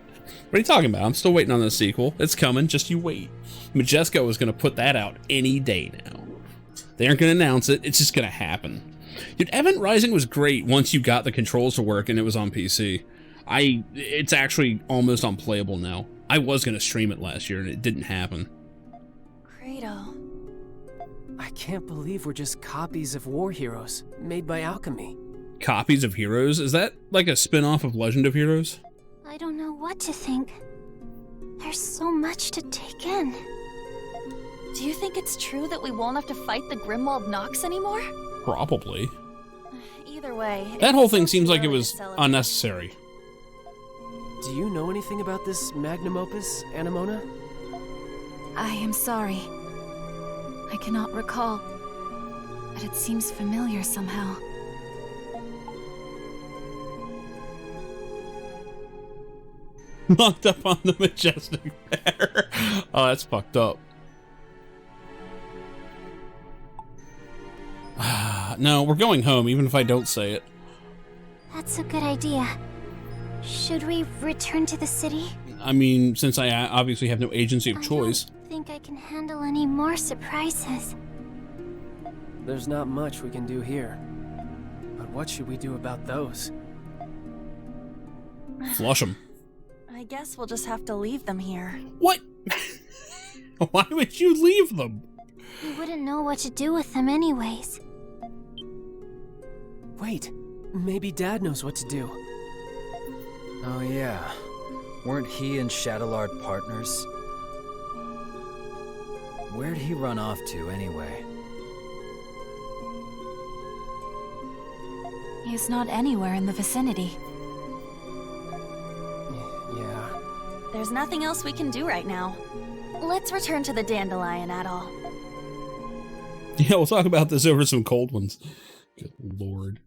A: What are you talking about? I'm still waiting on the sequel. It's coming. Just you wait. Majesco is going to put that out any day now. They aren't going to announce it. It's just going to happen. Dude, Event Rising was great once you got the controls to work and it was on PC. It's actually almost unplayable now. I was going to stream it last year and it didn't happen.
F: Credo. I can't believe we're just copies of war heroes made by alchemy.
A: Copies of Heroes? Is that like a spin-off of Legend of Heroes?
K: I don't know what to think. There's so much to take in.
T: Do you think it's true that we won't have to fight the Grimwald Nox anymore?
A: Probably.
T: Either way...
A: That whole thing seems like it was unnecessary.
F: Do you know anything about this magnum opus, Anemona?
B: I am sorry. I cannot recall, but it seems familiar somehow.
A: Locked up on the majestic bear. Oh, that's fucked up. No, we're going home, even if I don't say it.
K: That's a good idea. Should we return to the city?
A: I mean, since I obviously have no agency of choice.
K: I don't think I can handle any more surprises.
F: There's not much we can do here. But what should we do about those?
A: Flush them.
T: I guess we'll just have to leave them here.
A: What? Why would you leave them?
K: We wouldn't know what to do with them anyways.
F: Wait, maybe Dad knows what to do.
C: Oh yeah, weren't he and Shadowlord partners? Where'd he run off to anyway?
B: He is not anywhere in the vicinity.
F: Yeah.
T: There's nothing else we can do right now. Let's return to the Dandelion, Adol.
A: Yeah, we'll talk about this over some cold ones. Good lord.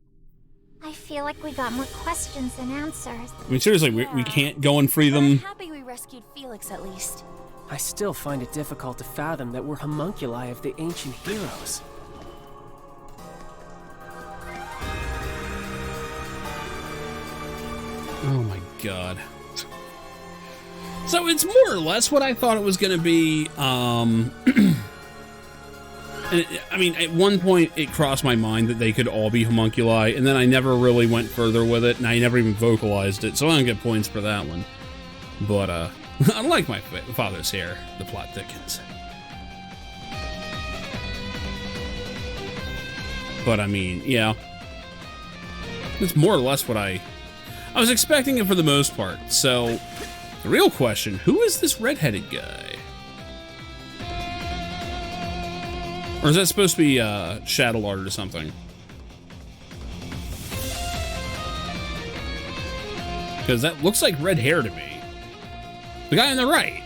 K: I feel like we got more questions than answers.
A: I mean, seriously, we can't go and free them.
T: I'm happy we rescued Felix at least.
F: I still find it difficult to fathom that we're homunculi of the ancient heroes.
A: Oh my god. So it's more or less what I thought it was going to be. I mean, at one point it crossed my mind that they could all be homunculi, and then I never really went further with it, and I never even vocalized it, so I don't get points for that one. But, unlike my father's hair, the plot thickens. But, I mean, yeah. It's more or less what I was expecting it for the most part, so... The real question, who is this redheaded guy? Or is that supposed to be Shadowlord or something? Because that looks like red hair to me. The guy on the right.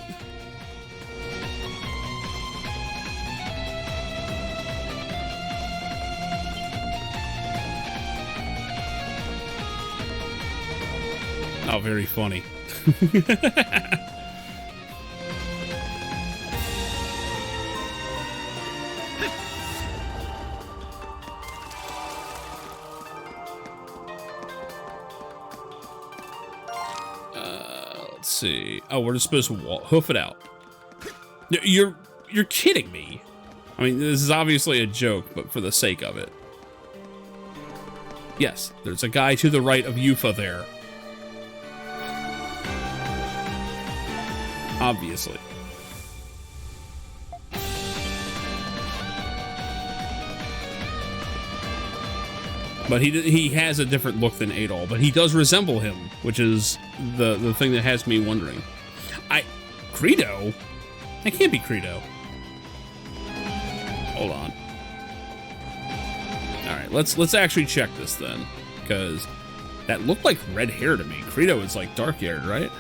A: Oh, very funny. Let's see. Oh, we're just supposed to hoof it out. You're kidding me. I mean, this is obviously a joke, but for the sake of it. Yes, there's a guy to the right of Yufa there. Obviously. But he has a different look than Adol, but he does resemble him, which is the thing that has me wondering. Credo? That can't be Credo. Hold on. Alright, let's actually check this then. Because that looked like red hair to me. Credo is like dark haired, right?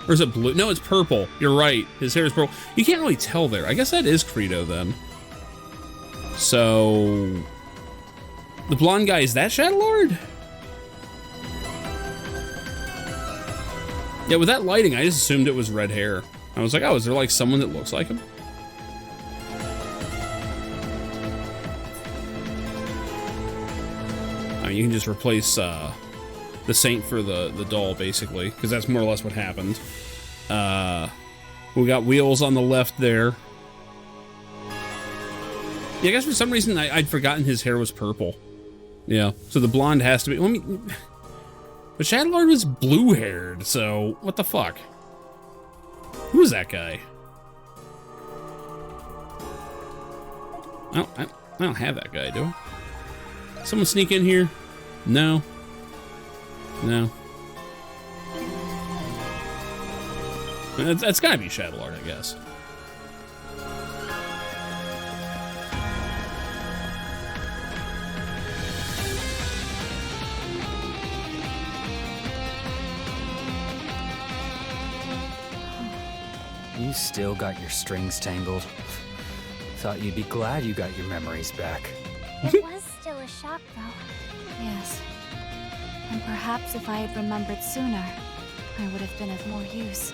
A: Or is it blue? No, it's purple. You're right. His hair is purple. You can't really tell there. I guess that is Credo then. So... The blonde guy, is that Shadowlord? Yeah, with that lighting, I just assumed it was red hair. I was like, oh, is there like someone that looks like him? I mean, you can just replace the saint for the doll, basically, because that's more or less what happened. We got wheels on the left there. Yeah, I guess for some reason I'd forgotten his hair was purple. Yeah, so the blonde has to be... Let me... But Shadowlord was blue-haired, so what the fuck? Who is that guy? I don't have that guy, do I? Someone sneak in here? No. No. That's gotta be Shadowlord, I guess.
C: You still got your strings tangled. Thought you'd be glad you got your memories back.
K: It was still a shock, though.
B: Yes. And perhaps if I had remembered sooner, I would have been of more use.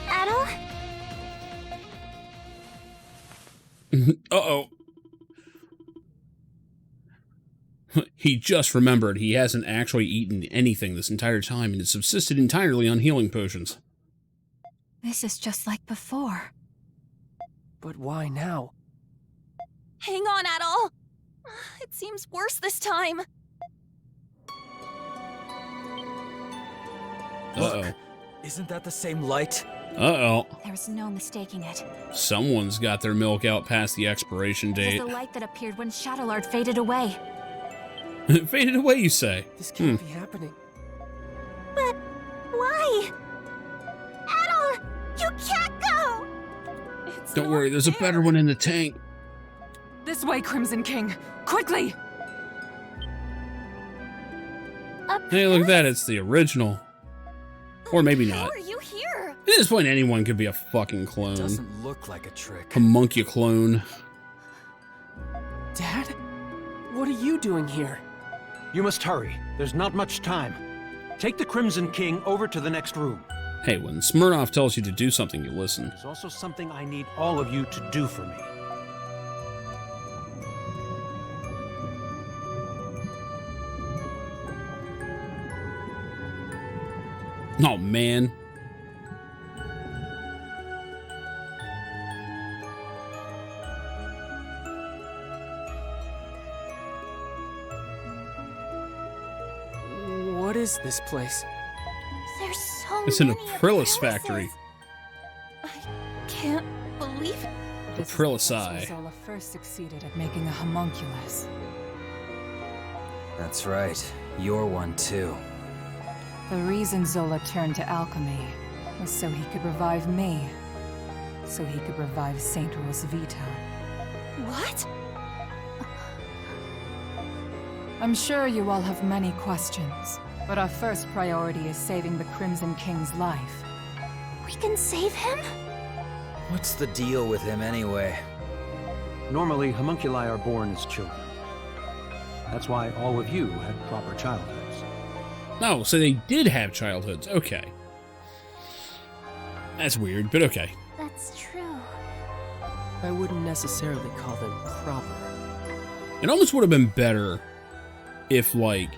K: Adol?
A: Uh-oh. He just remembered he hasn't actually eaten anything this entire time and has subsisted entirely on healing potions.
B: This is just like before.
F: But why now?
T: Hang on, Adol! It seems worse this time.
A: Uh-oh.
C: Isn't that the same light?
A: Uh-oh.
B: There's no mistaking it.
A: Someone's got their milk out past the expiration
B: It
A: date.
B: is the light that appeared when Shadowlord faded away.
A: Faded away, you say?
F: This can't be happening.
K: But why? Adol, you can't go!
A: Don't worry, there's a better one in the tank.
S: This way, Crimson King! Quickly!
A: Hey, look at that, it's the original. Or maybe not.
T: How are you here?
A: At this point, anyone could be a fucking clone.
C: Doesn't look like a trick.
A: Homunculclone.
F: Dad? What are you doing here?
V: You must hurry. There's not much time. Take the Crimson King over to the next room.
A: Hey, when Smirnoff tells you to do something, you listen.
V: There's also something I need all of you to do for me.
A: Oh, man.
F: What is this place?
K: There's so
A: It's an
K: many
A: Aprilis factory.
T: Can't believe it.
A: Aprilis Eye.
S: Zola first succeeded at making a homunculus.
C: That's right. You're one too.
S: The reason Zola turned to alchemy was so he could revive me. So he could revive Saint Rosvita.
T: What?
S: I'm sure you all have many questions, but our first priority is saving the Crimson King's life.
K: We can save him?
C: What's the deal with him anyway?
V: Normally, homunculi are born as children. That's why all of you had proper childhoods.
A: Oh, so they did have childhoods. Okay. That's weird, but okay.
K: That's true.
F: I wouldn't necessarily call them proper.
A: It almost would have been better if, like,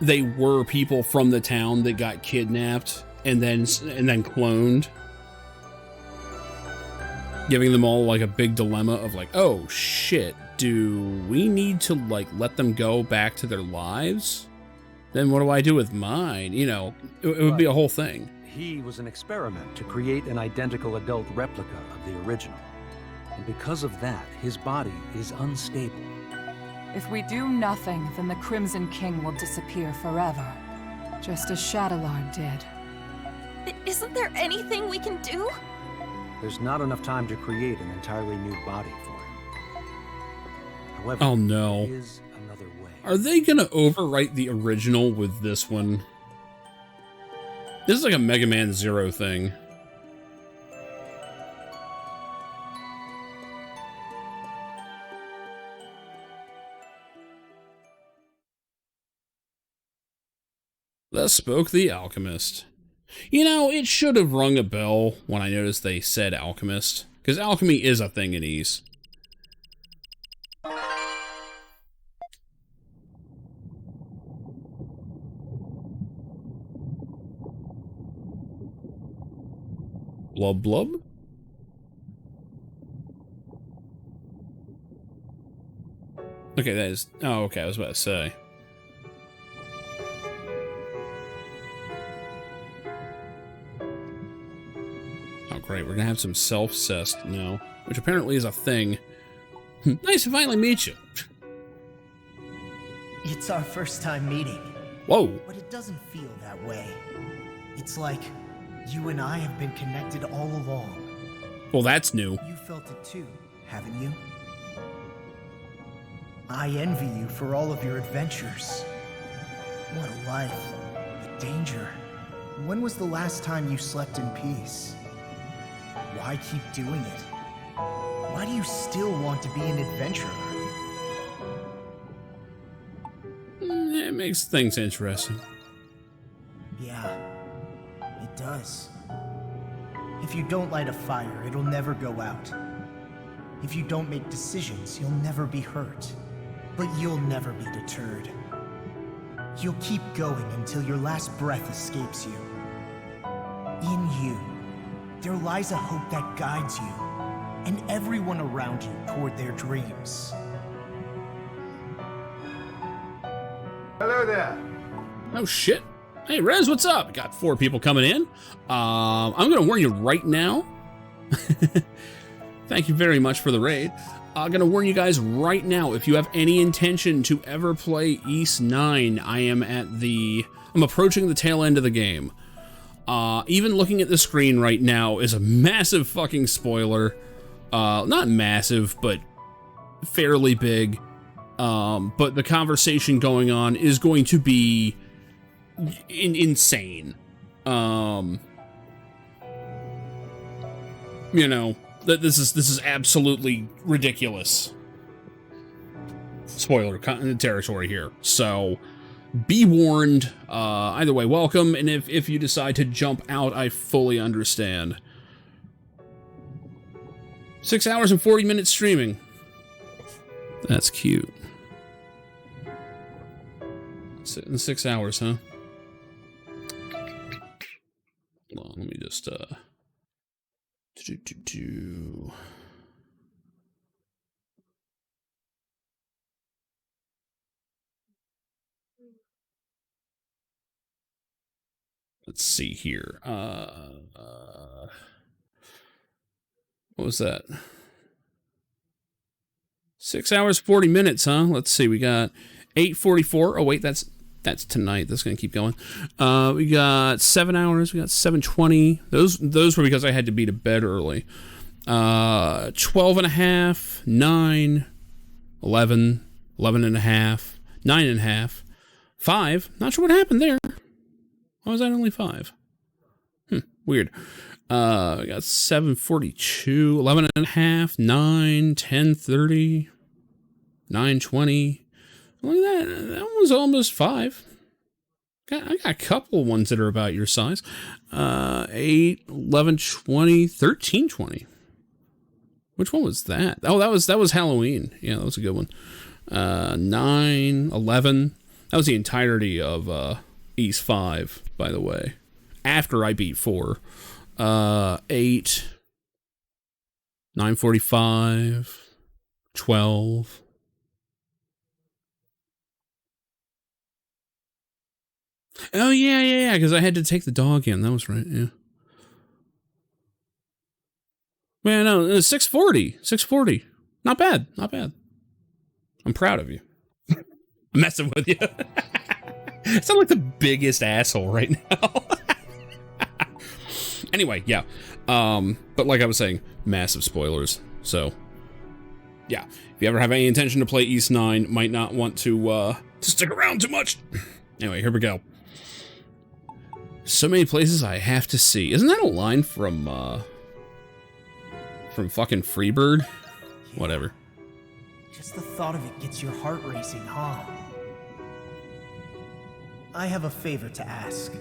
A: they were people from the town that got kidnapped and then cloned. Giving them all, like, a big dilemma of, like, oh, shit, do we need to, like, let them go back to their lives? Then what do I do with mine? You know, it would be a whole thing.
V: He was an experiment to create an identical adult replica of the original. And because of that, his body is unstable.
S: If we do nothing, then the Crimson King will disappear forever. Just as Shadowlord did.
T: Isn't there anything we can do?
V: There's not enough time to create an entirely new body for him. However,
A: Oh no.
V: there is another way.
A: Are they gonna overwrite the original with this one? This is like a Mega Man Zero thing. Thus spoke the alchemist. You know, it should have rung a bell when I noticed they said alchemist, because alchemy is a thing in Ys. Blub blub? Okay, that is... Oh, okay, I was about to say. Oh, great, we're gonna have some self-cest now, which apparently is a thing. Nice to finally meet you.
G: It's our first time meeting.
A: Whoa.
G: But it doesn't feel that way. It's like you and I have been connected all along.
A: Well, that's new.
G: You felt it too, haven't you? I envy you for all of your adventures. What a life. The danger. When was the last time you slept in peace? Why keep doing it? Why do you still want to be an adventurer?
A: It makes things interesting.
G: Yeah, it does. If you don't light a fire, it'll never go out. If you don't make decisions, you'll never be hurt. But you'll never be deterred. You'll keep going until your last breath escapes you. In you, there lies a hope that guides you, and everyone around you toward their dreams.
N: Hello there.
A: Oh shit. Hey Rez, what's up? Got 4 people coming in. I'm gonna warn you right now. Thank you very much for the raid. I'm gonna warn you guys right now, if you have any intention to ever play Ys 9, I'm approaching the tail end of the game. Even looking at the screen right now is a massive fucking spoiler. Not massive, but fairly big. But the conversation going on is going to be insane. You know, this is absolutely ridiculous. Spoiler territory here. So be warned. Either way, welcome. And if you decide to jump out, I fully understand. 6 hours and 40 minutes streaming. That's cute. 6 hours, huh? Hold on, let me just, Let's see here. What was that? 6 hours, 40 minutes, huh? Let's see. We got 8:44. Oh, wait, that's tonight. That's going to keep going. We got 7 hours. We got 7:20. Those were because I had to be to bed early. 12 and a half, 9, 11, 11 and a half, 9 and a half, 5. Not sure what happened there. Why was that only 5? Weird. We got 7:42, 11 and a half, 9, 10:30, 9:20. Look at that. That was almost 5. I got a couple ones that are about your size. 8, 11, 20, 13, 20. Which one was that? Oh, that was Halloween. Yeah, that was a good one. 9, 11. That was the entirety of Ys 5, by the way. After I beat 4. 8, 9:45, 12. Oh, yeah, because I had to take the dog in. That was right, yeah. Man, no, 6:40. 6:40. Not bad, not bad. I'm proud of you. I'm messing with you. I sound like the biggest asshole right now. Anyway, yeah. But like I was saying, massive spoilers. So, yeah. If you ever have any intention to play Ys 9, might not want to stick around too much. Anyway, here we go. So many places I have to see. Isn't that a line from fucking Freebird? Yeah. Whatever.
G: Just the thought of it gets your heart racing, huh? I have a favor to ask.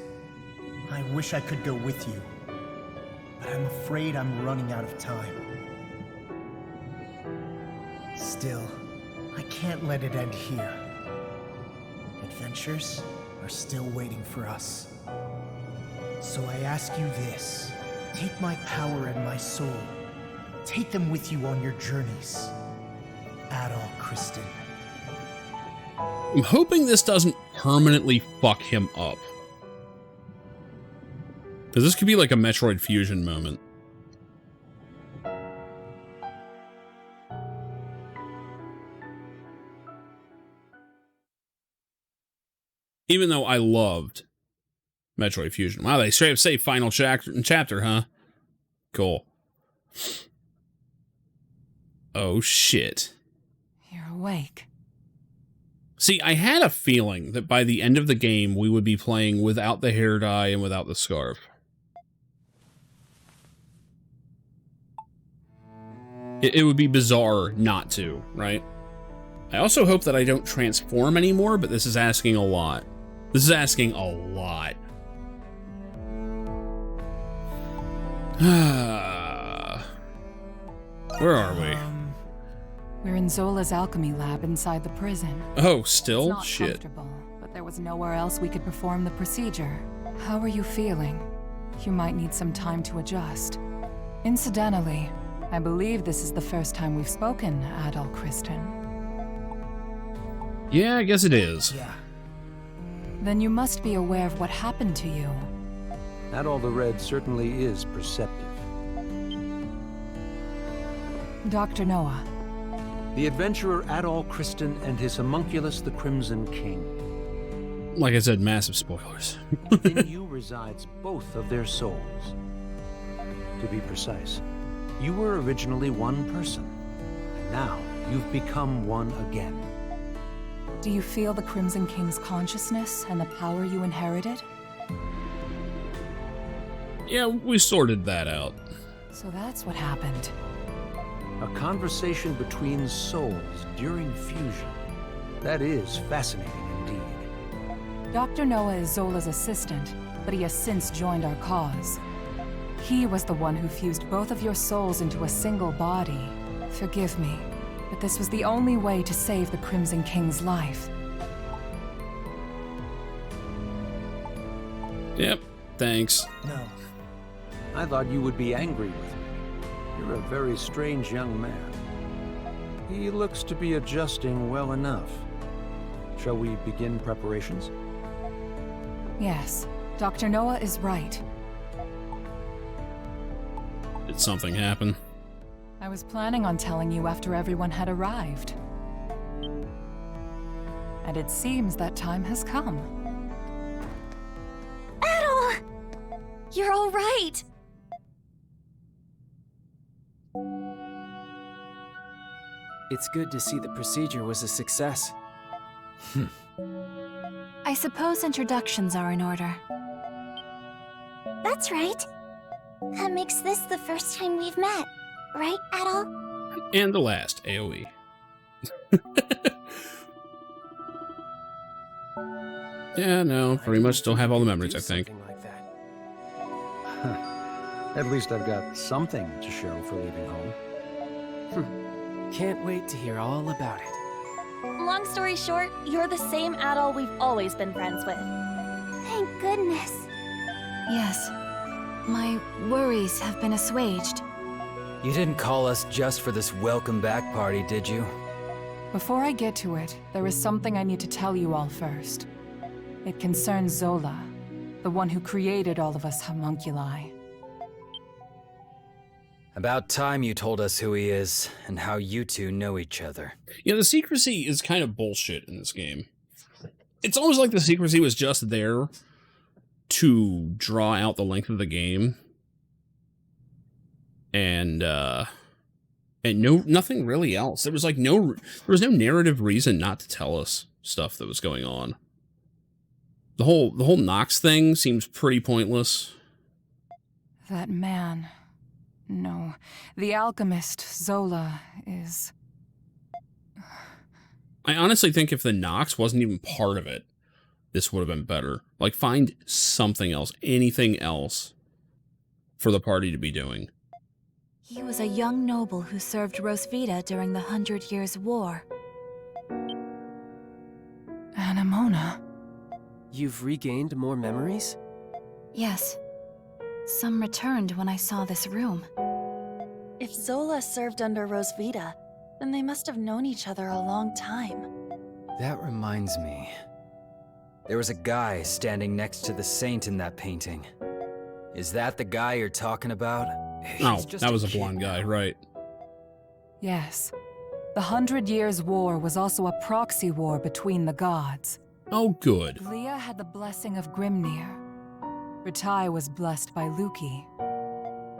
G: I wish I could go with you, but I'm afraid I'm running out of time. Still, I can't let it end here. Adventures are still waiting for us. So I ask you this. Take my power and my soul. Take them with you on your journeys. Adol Kristen.
A: I'm hoping this doesn't permanently fuck him up. Because this could be like a Metroid Fusion moment. Even though I loved Metroid Fusion. Wow, they straight up say final chapter, huh? Cool. Oh, shit.
S: You're awake.
A: See, I had a feeling that by the end of the game, we would be playing without the hair dye and without the scarf. It would be bizarre not to, right? I also hope that I don't transform anymore, but this is asking a lot. This is asking a lot. Where are we?
S: We're in Zola's alchemy lab inside the prison.
A: Oh, still?
S: It's not
A: Shit.
S: comfortable, but there was nowhere else we could perform the procedure. How are you feeling? You might need some time to adjust. Incidentally, I believe this is the first time we've spoken, Adol Kristen.
A: Yeah, I guess it is.
G: Yeah.
S: Then you must be aware of what happened to you.
V: Adol the Red certainly is perceptive.
S: Dr. Noah.
V: The adventurer Adol Kristen and his homunculus, the Crimson King.
A: Like I said, massive spoilers.
V: Within you resides both of their souls. To be precise, you were originally one person, and now you've become one again.
S: Do you feel the Crimson King's consciousness and the power you inherited?
A: Yeah, we sorted that out.
S: So that's what happened.
V: A conversation between souls during fusion. That is fascinating indeed.
S: Dr. Noah is Zola's assistant, but he has since joined our cause. He was the one who fused both of your souls into a single body. Forgive me, but this was the only way to save the Crimson King's life.
A: Yep, thanks.
G: No.
V: I thought you would be angry with me. You're a very strange young man. He looks to be adjusting well enough. Shall we begin preparations?
S: Yes, Dr. Noah is right.
A: Did something happen?
S: I was planning on telling you after everyone had arrived. And it seems that time has come.
T: Adol! You're all right!
F: It's good to see the procedure was a success.
B: I suppose introductions are in order.
K: That's right. That makes this the first time we've met, right, Adol?
A: And the last, AoE. Yeah, no, pretty much still have all the memories, I think.
V: At least I've got something to show for leaving home.
F: Can't wait to hear all about it.
T: Long story short, you're the same Adol we've always been friends with.
K: Thank goodness.
B: Yes. My worries have been assuaged.
C: You didn't call us just for this welcome back party, did you?
S: Before I get to it, there is something I need to tell you all first. It concerns Zola, the one who created all of us homunculi.
C: About time you told us who he is, and how you two know each other.
A: Yeah, the secrecy is kind of bullshit in this game. It's almost like the secrecy was just there to draw out the length of the game. And nothing really else. There was like there was no narrative reason not to tell us stuff that was going on. The whole Nox thing seems pretty pointless.
S: That man... No, the alchemist, Zola, is...
A: I honestly think if the Nox wasn't even part of it, this would have been better. Like, find something else, anything else for the party to be doing.
B: He was a young noble who served Rosvita during the 100 Years' War.
F: Anamona. You've regained more memories?
B: Yes. Some returned when I saw this room.
T: If Zola served under Rosvita, then they must have known each other a long time.
C: That reminds me. There was a guy standing next to the saint in that painting. Is that the guy you're talking about?
A: Oh, that was a blonde guy, right.
S: Yes. The 100 Years' War was also a proxy war between the gods.
A: Oh, good.
S: Glia had the blessing of Grimnir. Ritai was blessed by Luki.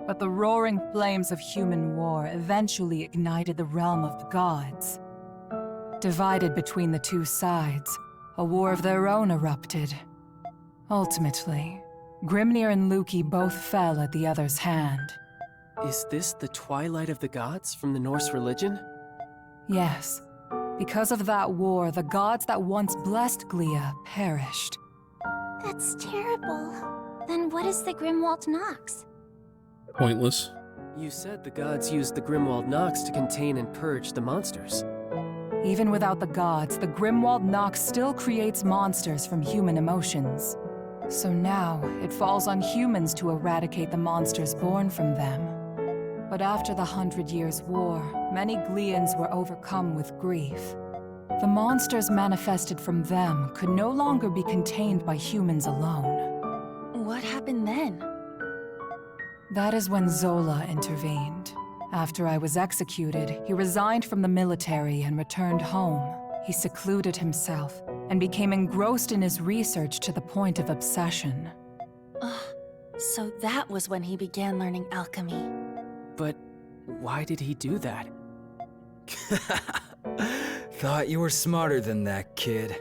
S: But the roaring flames of human war eventually ignited the realm of the gods. Divided between the two sides, a war of their own erupted. Ultimately, Grimnir and Luki both fell at the other's hand.
F: Is this the Twilight of the Gods from the Norse religion?
S: Yes. Because of that war, the gods that once blessed Glia perished.
K: That's terrible. Then what is the Grimwald Nox?
A: Pointless.
F: You said the gods used the Grimwald Nox to contain and purge the monsters.
S: Even without the gods, the Grimwald Nox still creates monsters from human emotions. So now, it falls on humans to eradicate the monsters born from them. But after the 100 Years' War, many Glians were overcome with grief. The monsters manifested from them could no longer be contained by humans alone.
T: What happened then?
S: That is when Zola intervened. After I was executed, he resigned from the military and returned home. He secluded himself and became engrossed in his research to the point of obsession.
T: So that was when he began learning alchemy.
F: But why did he do that?
C: Thought you were smarter than that, kid.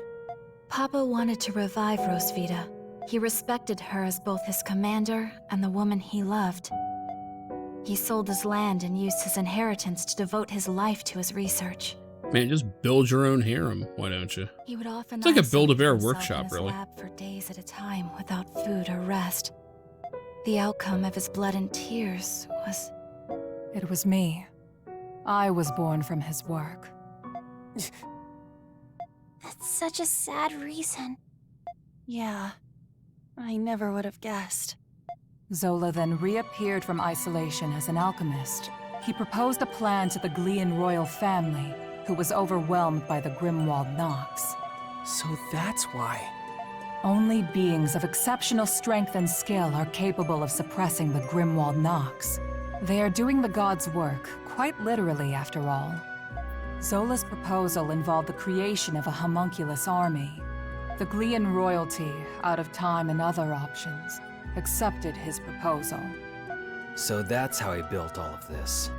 B: Papa wanted to revive Rosvita. He respected her as both his commander and the woman he loved. He sold his land and used his inheritance to devote his life to his research.
A: Man, just build your own harem, why don't you?
B: He would often
A: It's like a Build-A-Bear
B: isolate himself
A: workshop,
B: in his
A: really.
B: lab for days at a time without food or rest. The outcome of his blood and tears was...
S: It was me. I was born from his work.
K: That's such a sad reason.
T: Yeah, I never would have guessed.
S: Zola then reappeared from isolation as an alchemist. He proposed a plan to the Glian royal family, who was overwhelmed by the Grimwald Nox.
F: So that's why.
S: Only beings of exceptional strength and skill are capable of suppressing the Grimwald Nox. They are doing the gods' work, quite literally after all. Zola's proposal involved the creation of a homunculus army. The Glian royalty, out of time and other options, accepted his proposal.
C: So that's how he built all of this.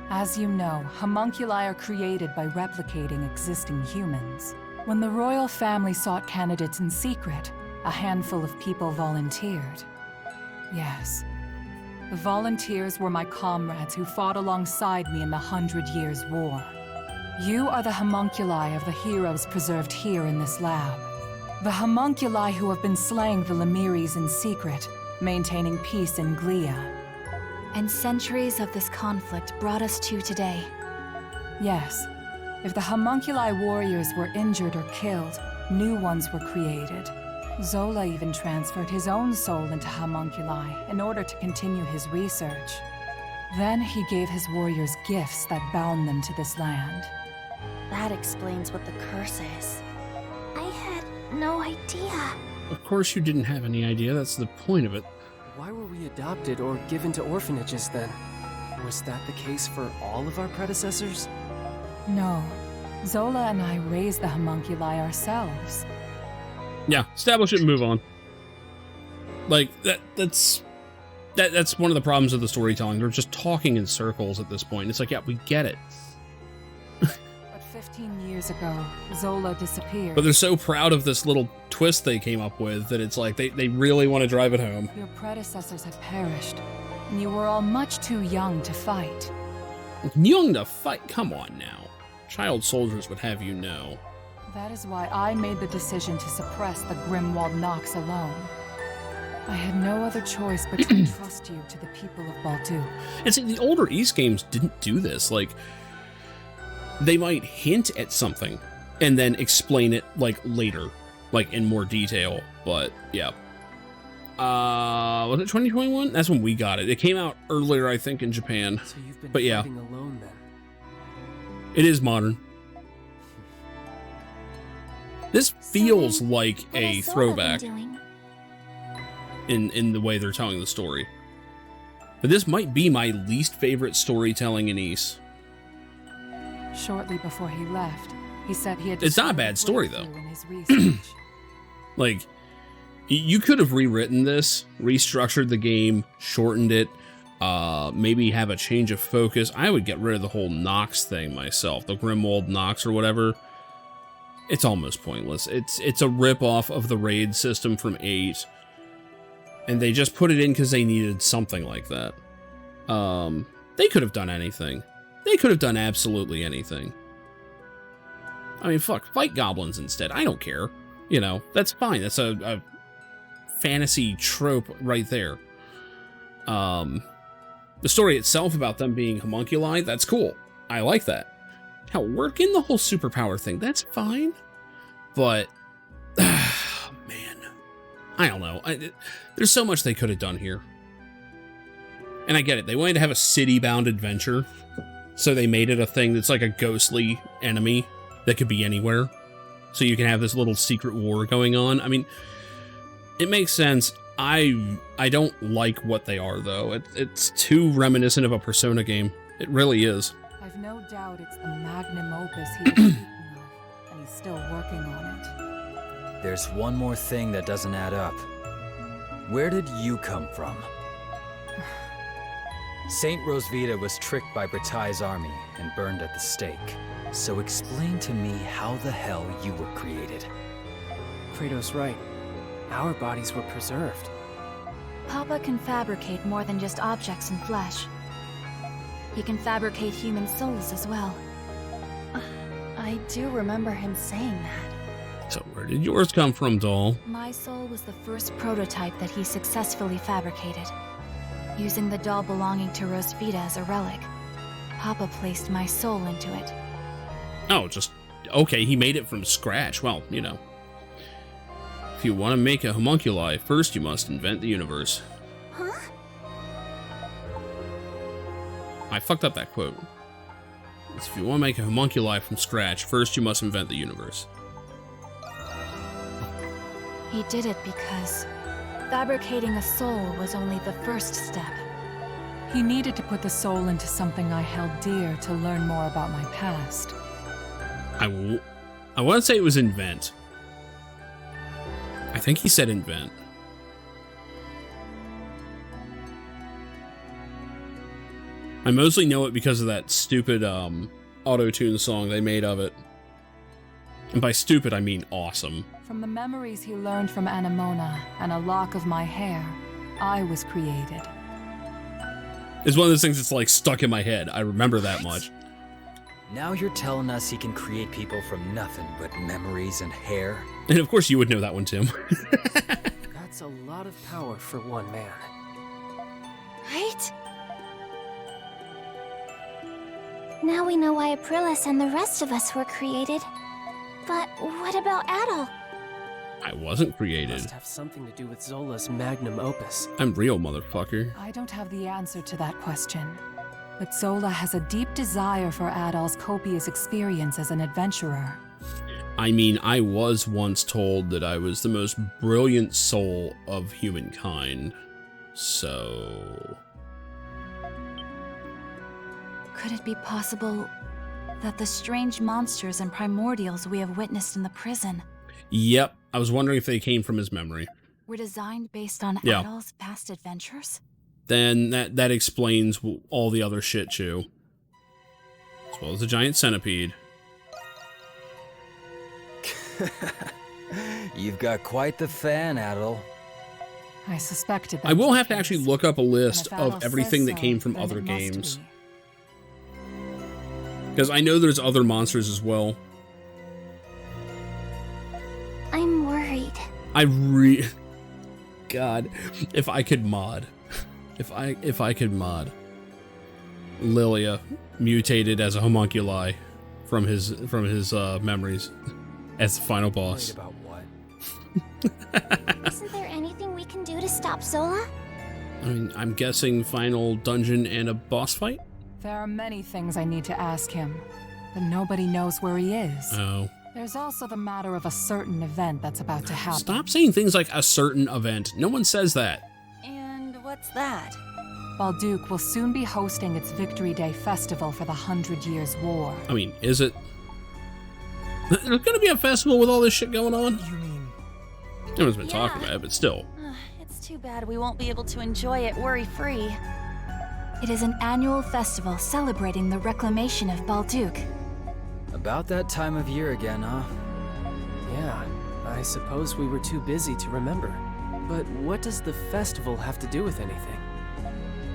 S: As you know, homunculi are created by replicating existing humans. When the royal family sought candidates in secret, a handful of people volunteered. Yes. The volunteers were my comrades who fought alongside me in the 100 Years' War. You are the homunculi of the heroes preserved here in this lab. The homunculi who have been slaying the Lemiris in secret, maintaining peace in Glia.
B: And centuries of this conflict brought us to today.
S: Yes. If the homunculi warriors were injured or killed, new ones were created. Zola even transferred his own soul into homunculi in order to continue his research. Then he gave his warriors gifts that bound them to this land.
T: That explains what the curse is.
K: I had no idea.
A: Of course you didn't have any idea, that's the point of it.
F: Why were we adopted or given to orphanages then? Was that the case for all of our predecessors?
S: No. Zola and I raised the homunculi ourselves.
A: Yeah, establish it and move on. Like, that's one of the problems of the storytelling. They're just talking in circles at this point. It's like, yeah, we get it.
S: But 15 years ago, Zola disappeared.
A: But they're so proud of this little twist they came up with that it's like they really want to drive it home.
S: Your predecessors had perished, and you were all much too young to fight.
A: Young to fight? Come on now. Child soldiers would have you know.
S: That is why I made the decision to suppress the Grimwald Nox alone. I had no other choice but to entrust you to the people of Baldu.
A: And see, the older East games didn't do this. Like, they might hint at something and then explain it, like, later, like, in more detail. But, yeah. Was it 2021? That's when we got it. It came out earlier, I think, in Japan.
F: So you've been
A: but yeah,
F: fighting alone then.
A: it is modern. This feels like a throwback in the way they're telling the story. But this might be my least favorite storytelling in Ys.
S: Shortly before he left, he said he had.
A: It's not a bad story though.
S: In his research.
A: Like, you could have rewritten this, restructured the game, shortened it, maybe have a change of focus. I would get rid of the whole Nox thing myself, the Grimwald Nox or whatever. It's almost pointless. It's a rip-off of the raid system from 8. And they just put it in because they needed something like that. They could have done anything. They could have done absolutely anything. I mean, fuck, fight goblins instead. I don't care. You know, that's fine. That's a fantasy trope right there. The story itself about them being homunculi, that's cool. I like that. Hell, work in the whole superpower thing. That's fine. But, man, I don't know. There's so much they could have done here. And I get it. They wanted to have a city-bound adventure. So they made it a thing that's like a ghostly enemy that could be anywhere. So you can have this little secret war going on. I mean, it makes sense. I don't like what they are, though. It's too reminiscent of a Persona game. It really is.
S: I've no doubt it's the magnum opus he was speaking of, and he's still working on it.
C: There's one more thing that doesn't add up. Where did you come from? Saint Rosvita was tricked by Bretai's army and burned at the stake. So explain to me how the hell you were created.
F: Kratos' right. Our bodies were preserved.
B: Papa can fabricate more than just objects and flesh. He can fabricate human souls as well. I do remember him saying that.
A: So where did yours come from, doll?
B: My soul was the first prototype that he successfully fabricated. Using the doll belonging to Rosvita as a relic, Papa placed my soul into it.
A: Oh, just, okay, he made it from scratch. Well, you know. If you want to make a homunculi, first you must invent the universe.
K: Huh?
A: I fucked up that quote. If you want to make a homunculi from scratch, first you must invent the universe.
B: He did it because fabricating a soul was only the first step.
S: He needed to put the soul into something I held dear to learn more about my past.
A: I want to say it was invent. I think he said invent. I mostly know it because of that stupid auto-tune song they made of it. And by stupid, I mean awesome.
S: From the memories he learned from Anemona and a lock of my hair, I was created.
A: It's one of those things that's like stuck in my head. I remember that much.
C: Now you're telling us he can create people from nothing but memories and hair?
A: And of course you would know that one, Tim.
F: That's a lot of power for one man.
K: Right? Now we know why Aprilis and the rest of us were created. But what about Adol?
A: I wasn't created.
F: Must have something to do with Zola's magnum opus.
A: I'm real, motherfucker.
S: I don't have the answer to that question. But Zola has a deep desire for Adol's copious experience as an adventurer.
A: I mean, I was once told that I was the most brilliant soul of humankind. So...
B: Could it be possible that the strange monsters and primordials we have witnessed in the prison
A: Yep, I was wondering if they came from his memory.
B: were designed based on
A: Yeah.
B: Adol's past adventures?
A: Then that explains all the other shit too. As well as the giant centipede.
C: You've got quite the fan, Adol.
S: I suspected that.
A: I will have to actually look up a list
S: And if Adol
A: of everything
S: says
A: that
S: so,
A: came from
S: then
A: other
S: it must
A: games.
S: be.
A: Because I know there's other monsters as well.
K: I'm worried.
A: God, if I could mod. If I could mod. Lilia mutated as a homunculi from his memories as the final boss.
C: Worried about what?
K: Isn't there anything we can do to stop Zola?
A: I mean, I'm guessing final dungeon and a boss fight?
S: There are many things I need to ask him, but nobody knows where he is.
A: Oh.
S: There's also the matter of a certain event that's about to happen.
A: Stop saying things like a certain event. No one says that.
T: And what's that?
S: Balduke will soon be hosting its Victory Day festival for the 100 Years' War.
A: I mean, is it? There's gonna be a festival with all this shit going on?
G: You mean...
A: Everyone's been talking about it, but still.
T: It's too bad we won't be able to enjoy it worry-free.
B: It is an annual festival celebrating the reclamation of Balduke.
C: About that time of year again, huh?
F: Yeah, I suppose we were too busy to remember. But what does the festival have to do with anything?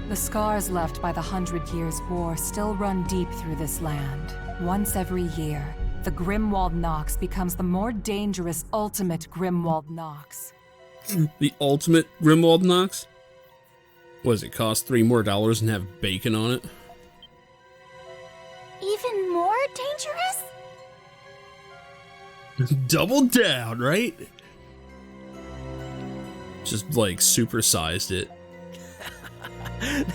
S: The scars left by the 100 Years' War still run deep through this land. Once every year, the Grimwald Nox becomes the more dangerous ultimate Grimwald Nox.
A: The ultimate Grimwald Nox? What does it cost $3 more and have bacon on it?
K: Even more dangerous?
A: Double down, right? Just like supersized it.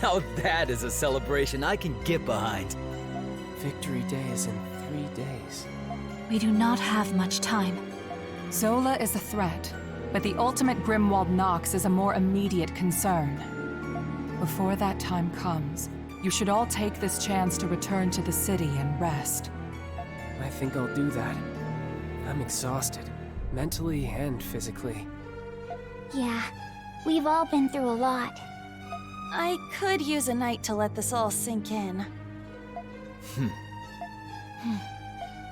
C: Now that is a celebration I can get behind.
F: Victory Day is in 3 days.
B: We do not have much time.
S: Zola is a threat, but the ultimate Grimwald Nox is a more immediate concern. Before that time comes, you should all take this chance to return to the city and rest.
F: I think I'll do that. I'm exhausted, mentally and physically.
K: Yeah, we've all been through a lot.
T: I could use a night to let this all sink in.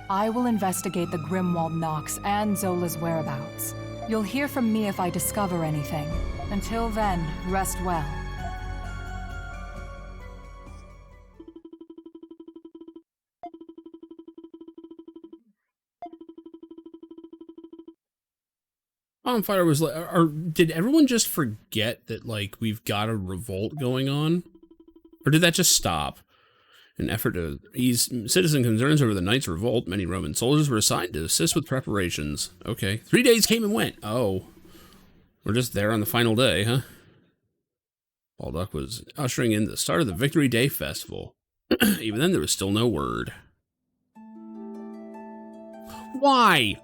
S: I will investigate the Grimwald Nox and Zola's whereabouts. You'll hear from me if I discover anything. Until then, rest well.
A: Bonfire was like, did everyone just forget that, like, we've got a revolt going on? Or did that just stop? In an effort to ease citizen concerns over the Knights' revolt, many Roman soldiers were assigned to assist with preparations. Okay. 3 days came and went. Oh. We're just there on the final day, huh? Balduck was ushering in the start of the Victory Day Festival. Even then, there was still no word. Why?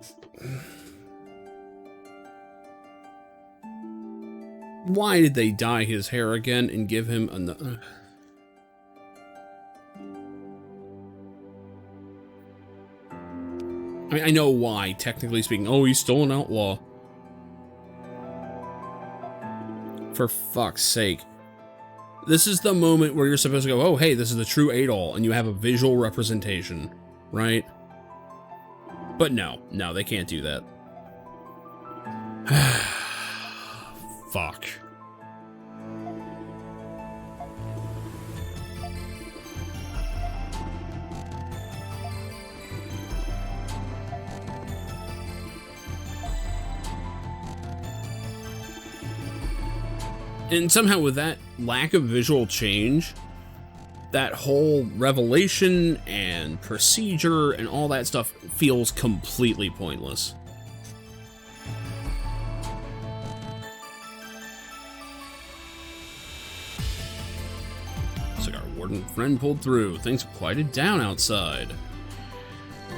A: Why did they dye his hair again and give him another... I mean, I know why, technically speaking. Oh, he's still an outlaw. For fuck's sake. This is the moment where you're supposed to go, oh, hey, this is the true Adol, and you have a visual representation, right? But no, they can't do that. Fuck. And somehow with that lack of visual change, that whole revelation and procedure and all that stuff feels completely pointless. Looks like our warden friend pulled through. Things have quieted down outside.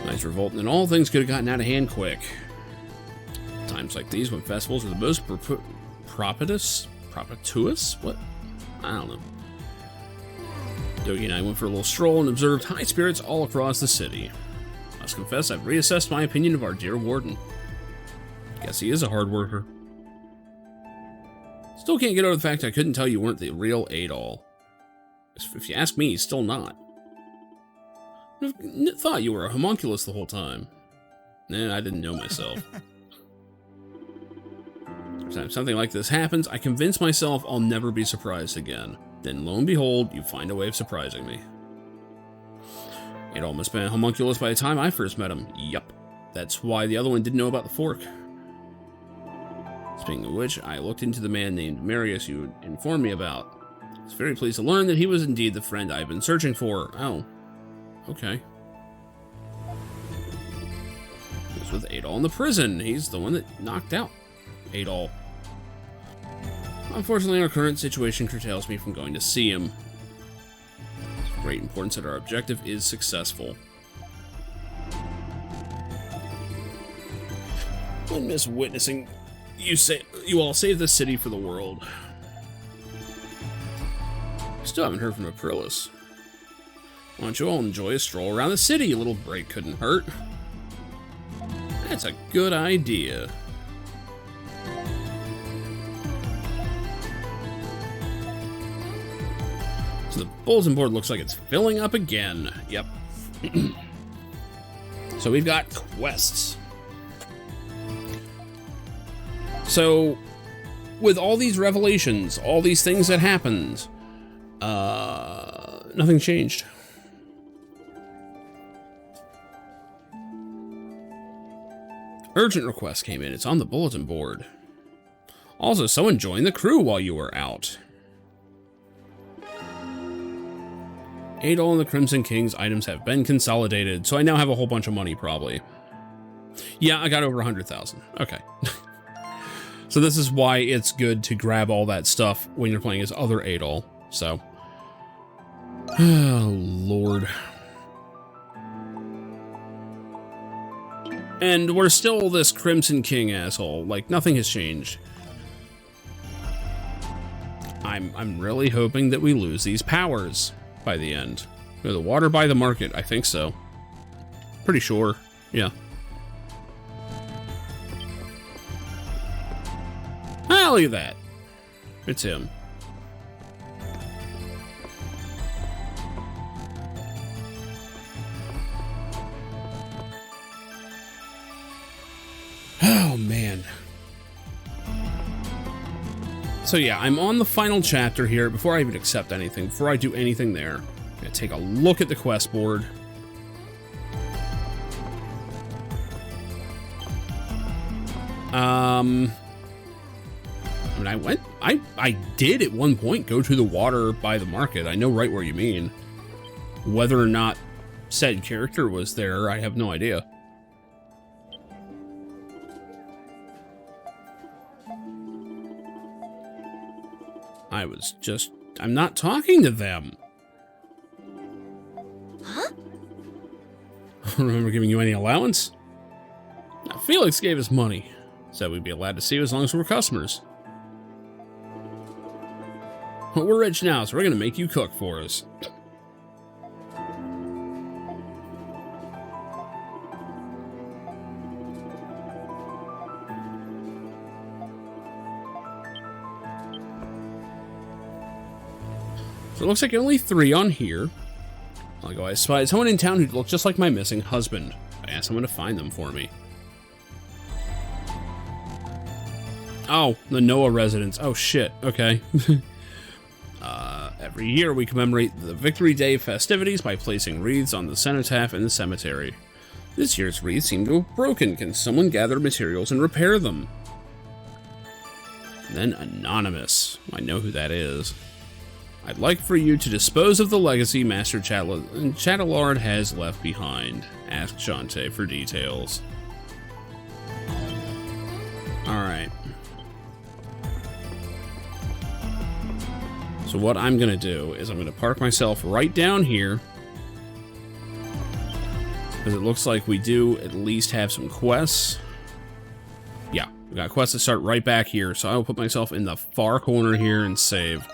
A: Nice revolt, and all things could have gotten out of hand quick. Times like these, when festivals are the most propitious? What? I don't know. Dogi and I went for a little stroll and observed high spirits all across the city. I must confess, I've reassessed my opinion of our dear warden. Guess he is a hard worker. Still can't get over the fact I couldn't tell you weren't the real Adol. If you ask me, he's still not. I thought you were a homunculus the whole time. I didn't know myself. Time something like this happens, I convince myself I'll never be surprised again. Then lo and behold, you find a way of surprising me. It almost been a homunculus by the time I first met him. Yup. That's why the other one didn't know about the fork. Speaking of which, I looked into the man named Marius you informed me about. I was very pleased to learn that he was indeed the friend I've been searching for. Oh. Okay. He was with Adol in the prison. He's the one that knocked out Adol. Unfortunately, our current situation curtails me from going to see him. It's of great importance that our objective is successful. I miss witnessing you all save the city for the world. Still haven't heard from Aprilis. Why don't you all enjoy a stroll around the city? A little break couldn't hurt. That's a good idea. So the bulletin board looks like it's filling up again. Yep. So we've got quests. So with all these revelations, all these things that happened, nothing changed. Urgent request came in. It's on the bulletin board. Also, someone joined the crew while you were out. Adol and the Crimson King's items have been consolidated, so I now have a whole bunch of money, probably. Yeah, I got over 100,000. Okay. So this is why it's good to grab all that stuff when you're playing as other Adol. So. Oh, Lord. And we're still this Crimson King asshole. Like, nothing has changed. I'm really hoping that we lose these powers by the end. The water by the market, I think so. Pretty sure, yeah. Ah, look at that. It's him. Oh, man. So yeah, I'm on the final chapter here. Before I even accept anything, before I do anything there, I'm gonna take a look at the quest board. I mean, I did at one point go to the water by the market. I know right where you mean. Whether or not said character was there, I have no idea. I'm not talking to them.
K: Huh?
A: I don't remember giving you any allowance. Now, Felix gave us money. Said we'd be allowed to see you as long as we're customers. Well, we're rich now, so we're gonna make you cook for us. So it looks like only 3 on here. I'll go, I spied someone in town who looked just like my missing husband. I asked someone to find them for me. Oh, the Noah residence. Oh shit, okay. Every year we commemorate the Victory Day festivities by placing wreaths on the cenotaph in the cemetery. This year's wreaths seem to have broken. Can someone gather materials and repair them? And then Anonymous. I know who that is. I'd like for you to dispose of the legacy Master Chatelard has left behind. Ask Shantae for details. Alright. So what I'm gonna do is I'm gonna park myself right down here. Because it looks like we do at least have some quests. Yeah, we got quests that start right back here, so I'll put myself in the far corner here and save.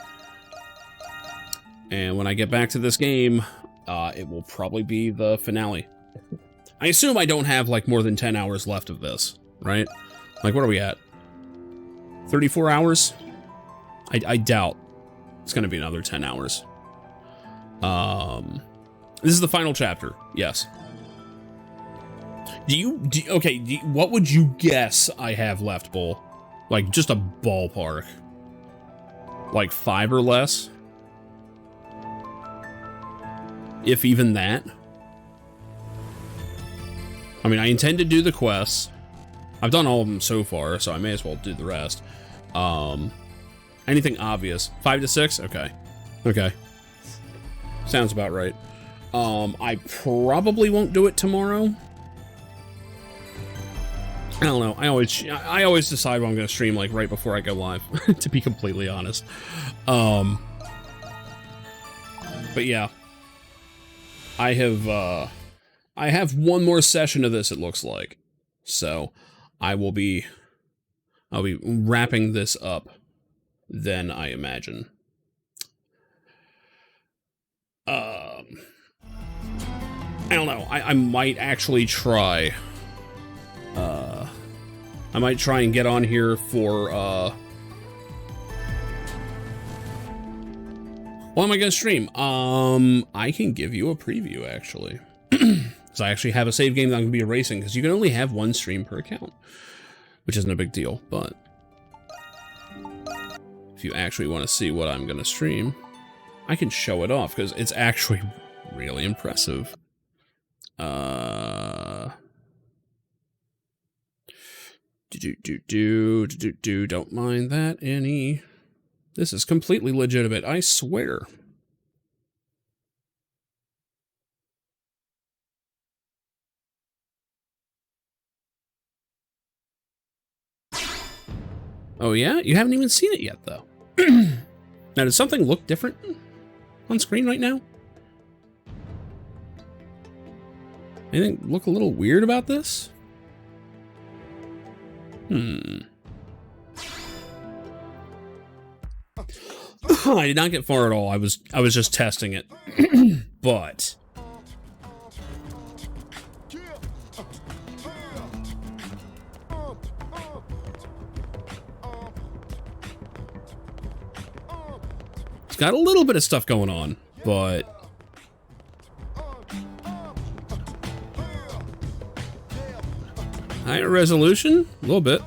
A: And when I get back to this game, it will probably be the finale. I assume I don't have, like, more than 10 hours left of this, right? Like, what are we at? 34 hours? I doubt it's going to be another 10 hours. This is the final chapter, yes. What would you guess I have left, Bull? Like, just a ballpark. Like 5 or less? If even that. I mean, I intend to do the quests. I've done all of them so far, so I may as well do the rest. Anything obvious? 5 to 6? Okay. Okay. Sounds about right. I probably won't do it tomorrow. I don't know. I always decide when I'm going to stream like right before I go live, to be completely honest. But yeah, I have one more session of this. It looks like, so I'll be wrapping this up. Then I imagine. I don't know. I might actually try. I might try and get on here for, what am I gonna stream? I can give you a preview, actually. So I actually have a save game that I'm gonna be erasing, because you can only have one stream per account, which isn't a big deal, but if you actually want to see what I'm gonna stream, I can show it off, because it's actually really impressive. Don't mind that any. This is completely legitimate, I swear. Oh yeah? You haven't even seen it yet, though. Now, does something look different on screen right now? Anything look a little weird about this? I did not get far at all. I was just testing it. But it's got a little bit of stuff going on, but higher resolution? A little bit.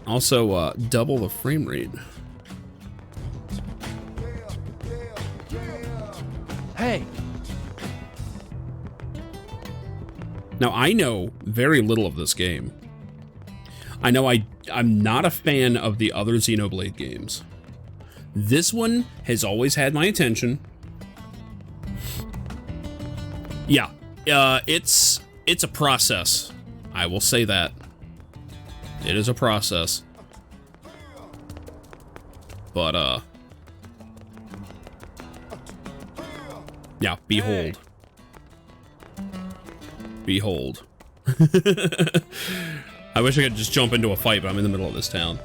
A: Also, double the frame rate.
F: Hey!
A: Now, I know very little of this game. I know I'm not a fan of the other Xenoblade games. This one has always had my attention. Yeah, it's a process. I will say that. It is a process. But, yeah, behold. Behold. I wish I could just jump into a fight, but I'm in the middle of this town.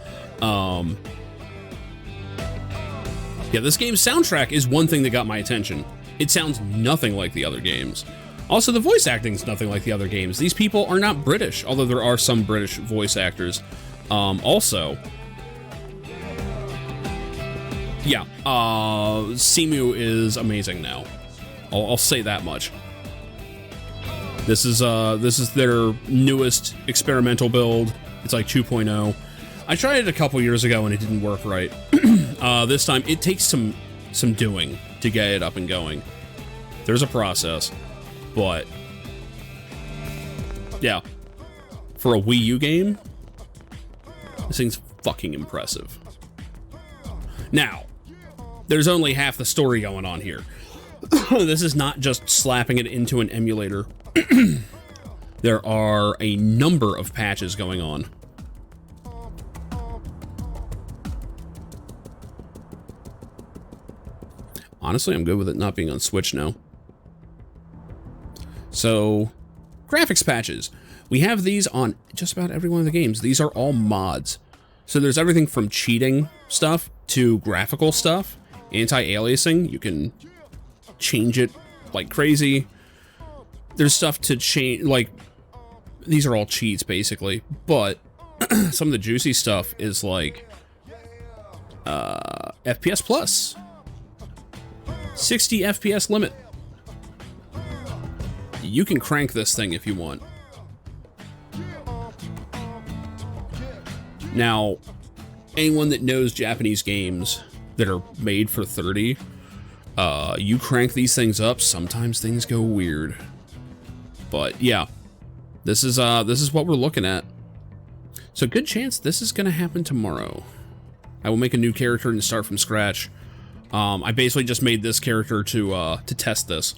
A: Yeah, this game's soundtrack is one thing that got my attention. It sounds nothing like the other games. Also, the voice acting's nothing like the other games. These people are not British, although there are some British voice actors. Also, yeah, Simu is amazing now. I'll say that much. This is their newest experimental build. It's like 2.0. I tried it a couple years ago and it didn't work right. This time it takes some doing to get it up and going. There's a process, but yeah, for a Wii U game, this thing's fucking impressive. Now, there's only half the story going on here. This is not just slapping it into an emulator. There are a number of patches going on. Honestly, I'm good with it not being on Switch now. So, graphics patches. We have these on just about every one of the games. These are all mods. So there's everything from cheating stuff to graphical stuff. Anti-aliasing, you can change it like crazy. There's stuff to change, like, these are all cheats basically, but some of the juicy stuff is like FPS plus. 60 FPS limit. You can crank this thing if you want. Now, anyone that knows Japanese games that are made for 30, you crank these things up, sometimes things go weird. But yeah, this is what we're looking at. So good chance this is gonna happen tomorrow. I will make a new character and start from scratch. I basically just made this character to test this.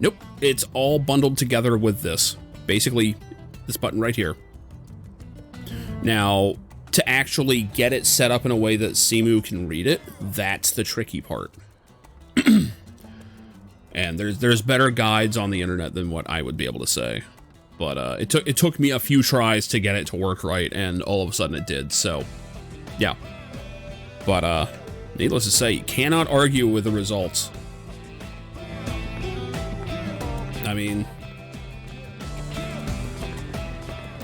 A: Nope, it's all bundled together with this. Basically, this button right here. Now, to actually get it set up in a way that Simu can read it, that's the tricky part. And there's better guides on the internet than what I would be able to say. But it took me a few tries to get it to work right, and all of a sudden it did, so yeah. But needless to say, you cannot argue with the results. I mean,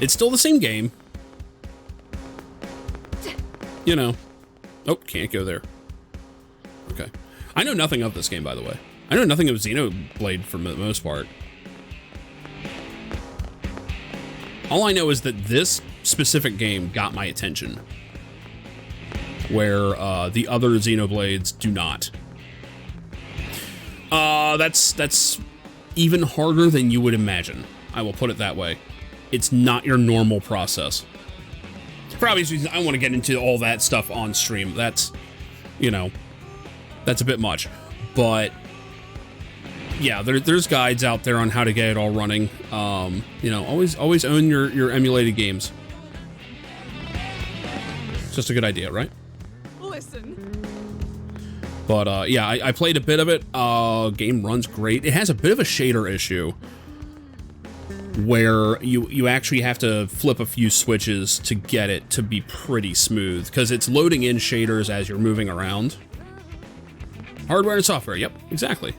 A: it's still the same game. You know. Oh, can't go there. Okay. I know nothing of this game, by the way. I know nothing of Xenoblade for the most part. All I know is that this specific game got my attention, where the other Xenoblades do not. That's even harder than you would imagine. I will put it that way. It's not your normal process. For obvious reasons, I want to get into all that stuff on stream. That's, you know, that's a bit much. But yeah, there's guides out there on how to get it all running. You know, always own your emulated games. It's just a good idea, right?
P: Listen.
A: But yeah, I played a bit of it. Game runs great. It has a bit of a shader issue, where you actually have to flip a few switches to get it to be pretty smooth, because it's loading in shaders as you're moving around. Hardware and software, yep, exactly.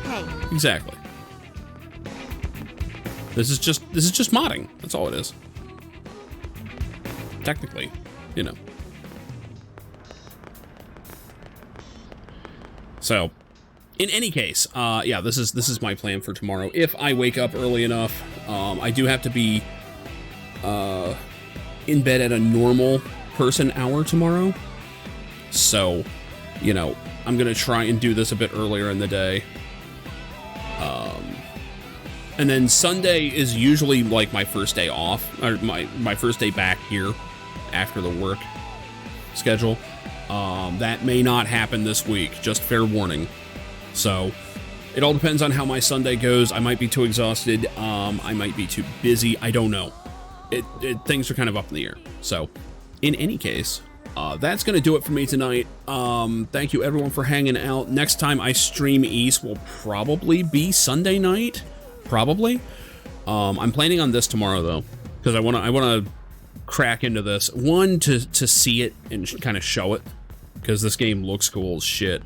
K: Hey.
A: Exactly. This is just modding. That's all it is. Technically, you know. So, in any case, yeah, this is my plan for tomorrow. If I wake up early enough, I do have to be in bed at a normal person hour tomorrow. So, you know, I'm gonna try and do this a bit earlier in the day. And then Sunday is usually like my first day off, or my first day back here after the work schedule. That may not happen this week, just fair warning. So, it all depends on how my Sunday goes. I might be too exhausted, I might be too busy, I don't know. Things are kind of up in the air. So, in any case, that's gonna do it for me tonight. Thank you everyone for hanging out. Next time I stream East will probably be Sunday night. Probably. I'm planning on this tomorrow though, because I wanna crack into this. One, to see it and kind of show it, because this game looks cool as shit.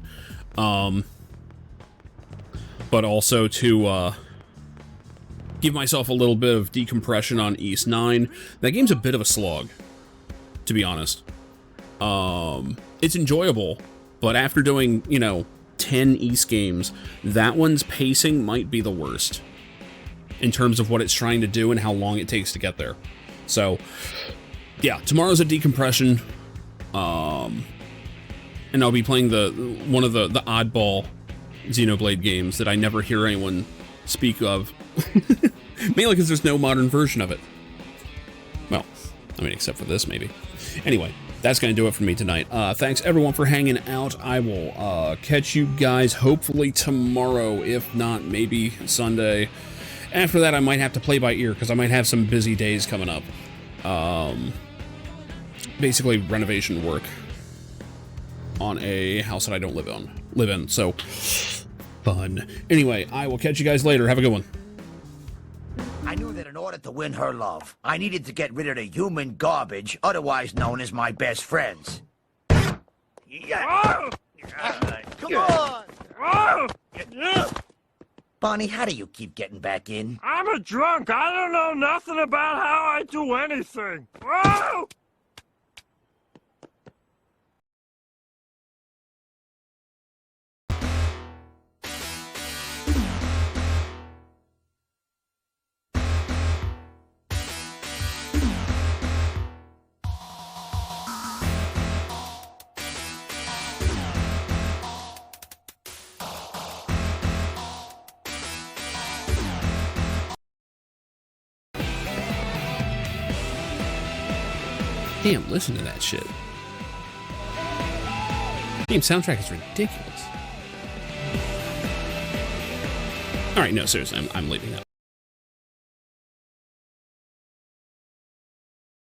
A: But also to give myself a little bit of decompression on East 9. That game's a bit of a slog, to be honest. It's enjoyable, but after doing, you know, 10 East games, that one's pacing might be the worst in terms of what it's trying to do and how long it takes to get there. So, yeah, tomorrow's a decompression, and I'll be playing one of the oddball Xenoblade games that I never hear anyone speak of, mainly because there's no modern version of it. Well, I mean, except for this, maybe. Anyway, that's going to do it for me tonight. Thanks, everyone, for hanging out. I will catch you guys hopefully tomorrow, if not, maybe Sunday. After that, I might have to play by ear, because I might have some busy days coming up. Basically, renovation work on a house that I don't live in, so fun. Anyway, I will catch you guys later. Have a good one.
Q: I knew that in order to win her love, I needed to get rid of the human garbage, otherwise known as my best friends. Come on! Bonnie, how do you keep getting back in?
W: I'm a drunk. I don't know nothing about how I do anything. Whoa!
A: Damn, listen to that shit. Game soundtrack is ridiculous. All right, no, seriously, I'm leaving that.